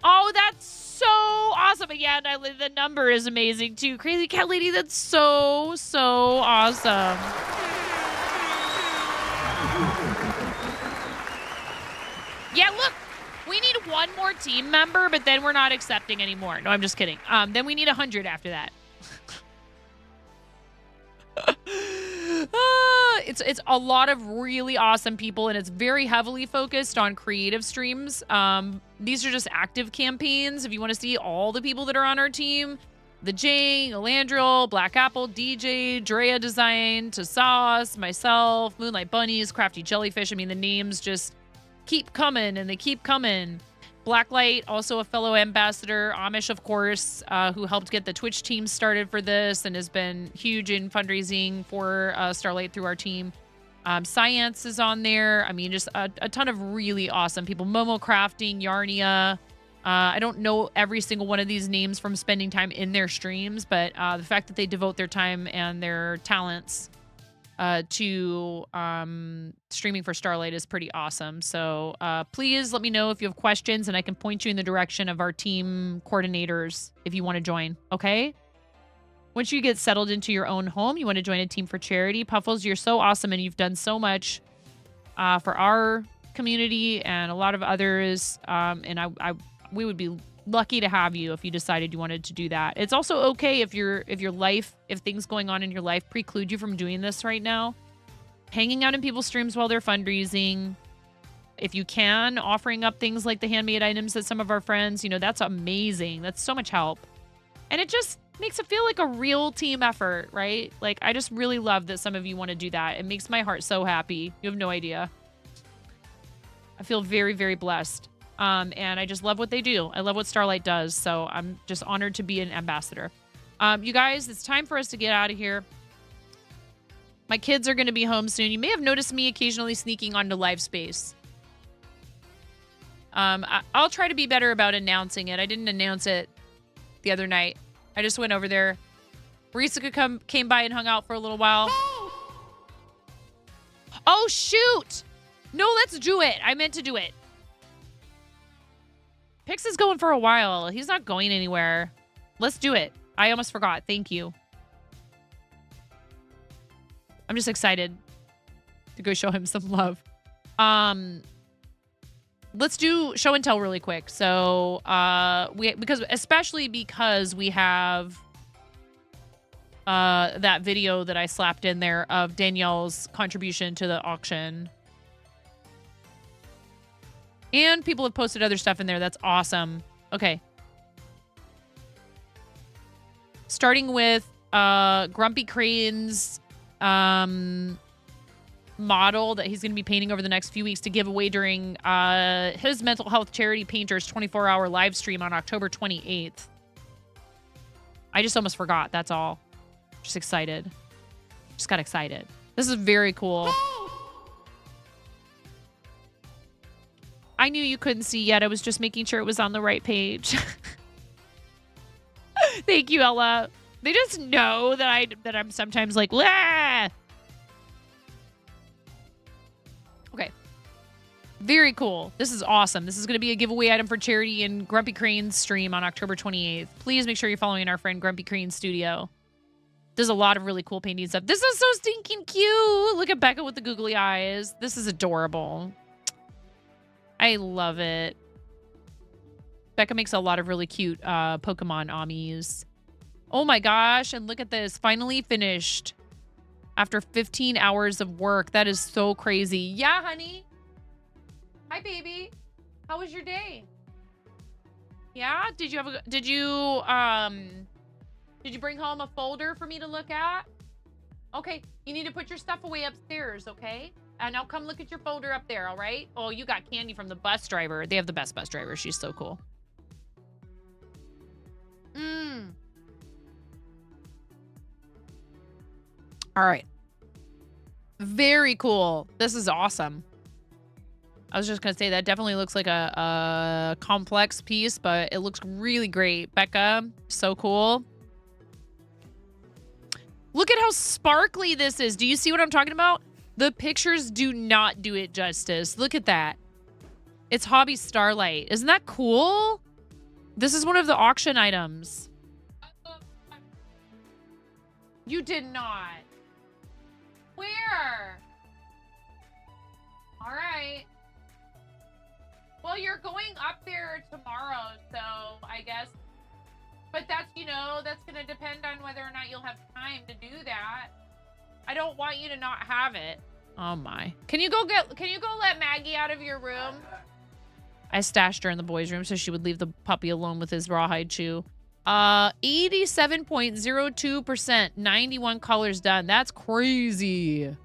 Oh, that's so awesome. Yeah, and the number is amazing too. Crazy Cat Lady, that's so awesome. Yeah, look. We need one more team member, but then we're not accepting anymore. No, I'm just kidding. Then we need 100 after that. It's a lot of really awesome people, and it's very heavily focused on creative streams. These are just active campaigns. If you want to see all the people that are on our team, the Jay, Elandriel, Black Apple, DJ, Drea Design, to Sauce, myself, Moonlight Bunnies, Crafty Jellyfish. I mean, the names just keep coming, and they keep coming. Blacklight, also a fellow ambassador. Amish, of course, who helped get the Twitch team started for this and has been huge in fundraising for Starlight through our team. Science is on there. I mean, just a ton of really awesome people. Momo Crafting, Yarnia. I don't know every single one of these names from spending time in their streams, but the fact that they devote their time and their talents to streaming for Starlight is pretty awesome. So please let me know if you have questions, and I can point you in the direction of our team coordinators if you want to join, okay? Once you get settled into your own home, you want to join a team for charity. Puffles, you're so awesome, and you've done so much for our community and a lot of others, and we would be lucky to have you if you decided you wanted to do that. It's also okay if if things going on in your life preclude you from doing this right now. Hanging out in people's streams while they're fundraising, if you can, offering up things like the handmade items that some of our friends, that's amazing. That's so much help. And it just makes it feel like a real team effort, right? Like, I just really love that some of you want to do that. It makes my heart so happy. You have no idea. I feel very, very blessed. And I just love what they do. I love what Starlight does. So I'm just honored to be an ambassador. You guys, it's time for us to get out of here. My kids are going to be home soon. You may have noticed me occasionally sneaking onto live space. I'll try to be better about announcing it. I didn't announce it the other night. I just went over there. Marisa came by and hung out for a little while. Oh, shoot. No, let's do it. I meant to do it. Pix is going for a while. He's not going anywhere. Let's do it. I almost forgot. Thank you. I'm just excited to go show him some love. Let's do show and tell really quick. So, especially because we have that video that I slapped in there of Danielle's contribution to the auction. And people have posted other stuff in there. That's awesome. Okay. Starting with Grumpy Crane's model that he's going to be painting over the next few weeks to give away during his mental health charity painters 24-hour live stream on October 28th. I just almost forgot. That's all. Just excited. Just got excited. This is very cool. I knew you couldn't see yet. I was just making sure it was on the right page. Thank you, Ella. They just know that I'm sometimes like, "Wah!" Okay. Very cool. This is awesome. This is going to be a giveaway item for charity in Grumpy Crane's stream on October 28th. Please make sure you're following our friend Grumpy Crane Studio. There's a lot of really cool painting stuff. This is so stinking cute. Look at Becca with the googly eyes. This is adorable. I love it. Becca makes a lot of really cute Pokemon Amis. Oh my gosh, and look at this. Finally finished. After 15 hours of work. That is so crazy. Yeah, honey. Hi, baby. How was your day? Yeah? Did you bring home a folder for me to look at? Okay, you need to put your stuff away upstairs, okay? And I'll come look at your folder up there, all right? Oh, you got candy from the bus driver. They have the best bus driver. She's so cool. All right. Very cool. This is awesome. I was just going to say that definitely looks like a complex piece, but it looks really great. Becca, so cool. Look at how sparkly this is. Do you see what I'm talking about? The pictures do not do it justice. Look at that. It's Hobby Starlight. Isn't that cool? This is one of the auction items. You did not. Where? All right. Well, you're going up there tomorrow, so I guess. But that's, you know, that's going to depend on whether or not you'll have time to do that. I don't want you to not have it. Oh my. Can you go let Maggie out of your room? I stashed her in the boys' room so she would leave the puppy alone with his rawhide chew. 87.02%, 91 colors done. That's crazy.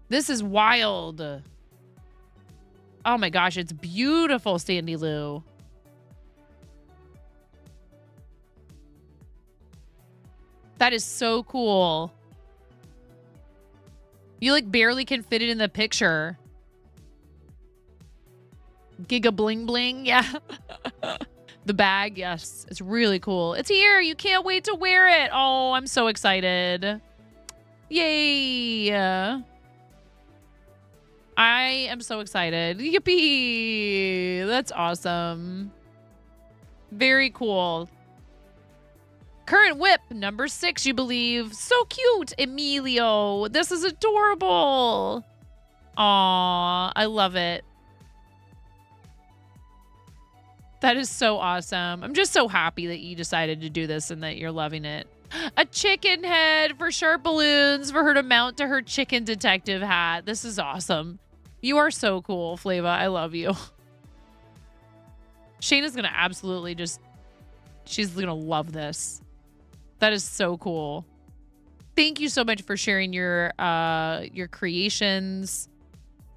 This is wild. Oh my gosh, it's beautiful, Sandy Lou. That is so cool. You like barely can fit it in the picture. Giga bling bling, yeah. The bag, yes. It's really cool. It's here. You can't wait to wear it. Oh, I'm so excited. Yay. I am so excited. Yippee. That's awesome. Very cool. Current whip, number 6, you believe. So cute, Emilio. This is adorable. Aw, I love it. That is so awesome. I'm just so happy that you decided to do this and that you're loving it. A chicken head for Sharp Balloons for her to mount to her chicken detective hat. This is awesome. You are so cool, Flava. I love you. Shayna's going to absolutely just... She's going to love this. That is so cool. Thank you so much for sharing your creations.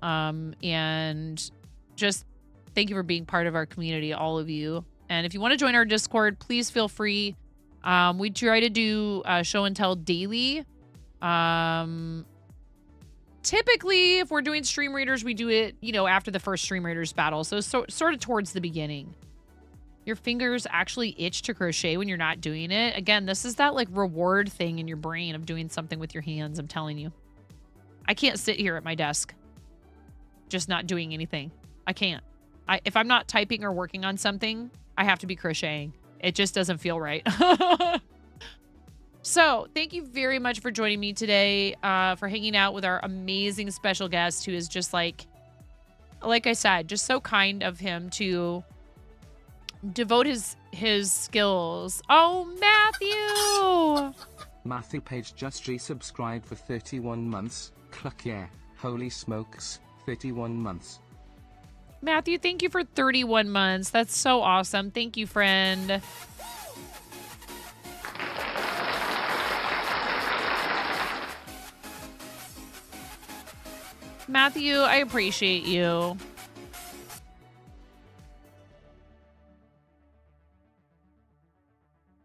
And just... Thank you for being part of our community, all of you. And if you want to join our Discord, please feel free. We try to do show and tell daily. Typically, if we're doing Stream Raiders, we do it, you know, after the first Stream Raiders battle. So sort of towards the beginning. Your fingers actually itch to crochet when you're not doing it. Again, this is that like reward thing in your brain of doing something with your hands. I'm telling you. I can't sit here at my desk just not doing anything. I can't. If I'm not typing or working on something, I have to be crocheting. It just doesn't feel right. So thank you very much for joining me today, for hanging out with our amazing special guest who is just like I said, just so kind of him to devote his skills. Oh, Matthew! Matthew Page just resubscribed for 31 months. Cluck yeah. Holy smokes. 31 months. Matthew, thank you for 31 months. That's so awesome. Thank you, friend. Matthew, I appreciate you.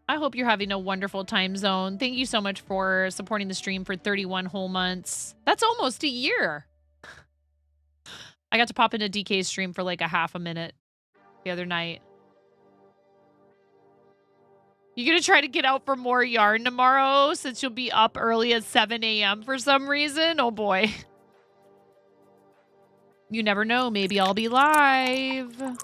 I hope you're having a wonderful time zone. Thank you so much for supporting the stream for 31 whole months. That's almost a year. I got to pop into DK's stream for like a half a minute the other night. You gonna try to get out for more yarn tomorrow since you'll be up early at 7 a.m. for some reason? Oh boy. You never know. Maybe I'll be live.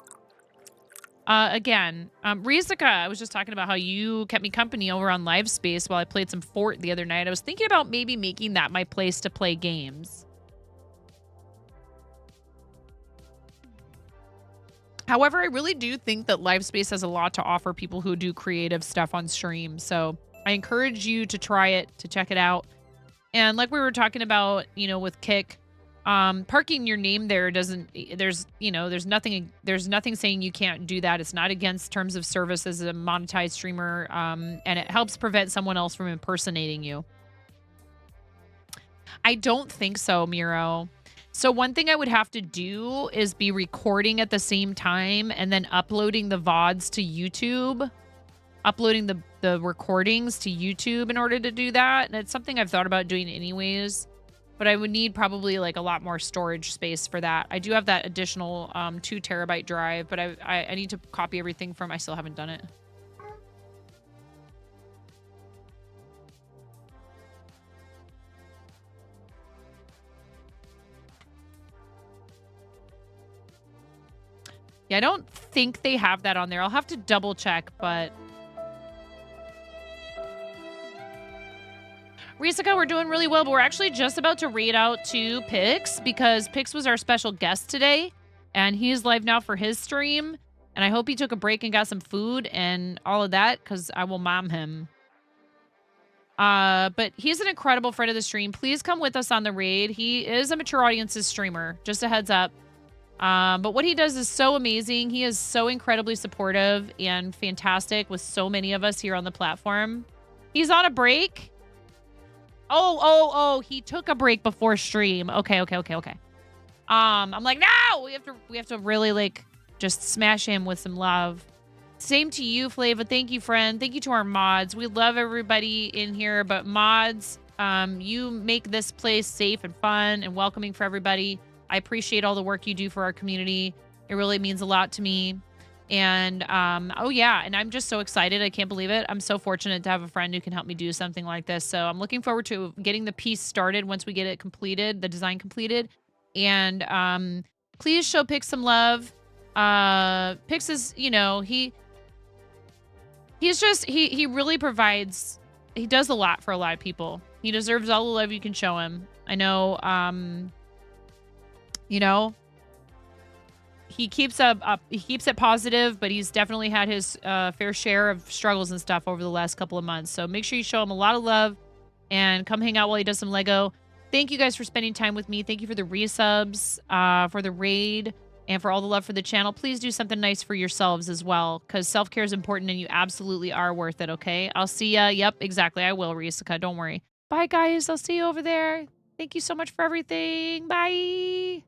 Again, Rizika, I was just talking about how you kept me company over on Live Space while I played some Fort the other night. I was thinking about maybe making that my place to play games. However, I really do think that Live Space has a lot to offer people who do creative stuff on stream. So I encourage you to try it, to check it out. And like we were talking about, you know, with Kick, Parking your name there doesn't, there's, you know, there's nothing saying you can't do that. It's not against terms of service as a monetized streamer. And it helps prevent someone else from impersonating you. I don't think so, Miro. So one thing I would have to do is be recording at the same time and then uploading the VODs to YouTube, uploading the recordings to YouTube in order to do that. And it's something I've thought about doing anyways. But I would need probably like a lot more storage space for that. I do have that additional 2 terabyte drive, but I need to copy everything from. I still haven't done it. Yeah, I don't think they have that on there. I'll have to double check, but Risaka, we're doing really well, but we're actually just about to raid out to Pix because Pix was our special guest today, and he's live now for his stream, and I hope he took a break and got some food and all of that because I will mom him. But he's an incredible friend of the stream. Please come with us on the raid. He is a mature audiences streamer, just a heads up. But what he does is so amazing. He is so incredibly supportive and fantastic with so many of us here on the platform. He's on a break. Oh, he took a break before stream. Okay. I'm like, no, we have to really like just smash him with some love. Same to you, Flava. Thank you, friend. Thank you to our mods. We love everybody in here, but mods, you make this place safe and fun and welcoming for everybody. I appreciate all the work you do for our community. It really means a lot to me. And, oh yeah, and I'm just so excited. I can't believe it. I'm so fortunate to have a friend who can help me do something like this. So I'm looking forward to getting the piece started once we get it completed, the design completed. And, please show Pix some love. Pix is, you know, he really provides, he does a lot for a lot of people. He deserves all the love you can show him. I know, you know, he keeps it positive, but he's definitely had his fair share of struggles and stuff over the last couple of months. So make sure you show him a lot of love and come hang out while he does some Lego. Thank you guys for spending time with me. Thank you for the resubs, for the raid, and for all the love for the channel. Please do something nice for yourselves as well, because self-care is important and you absolutely are worth it, okay? I'll see ya. Yep, exactly. I will, Risaka. Don't worry. Bye, guys. I'll see you over there. Thank you so much for everything. Bye.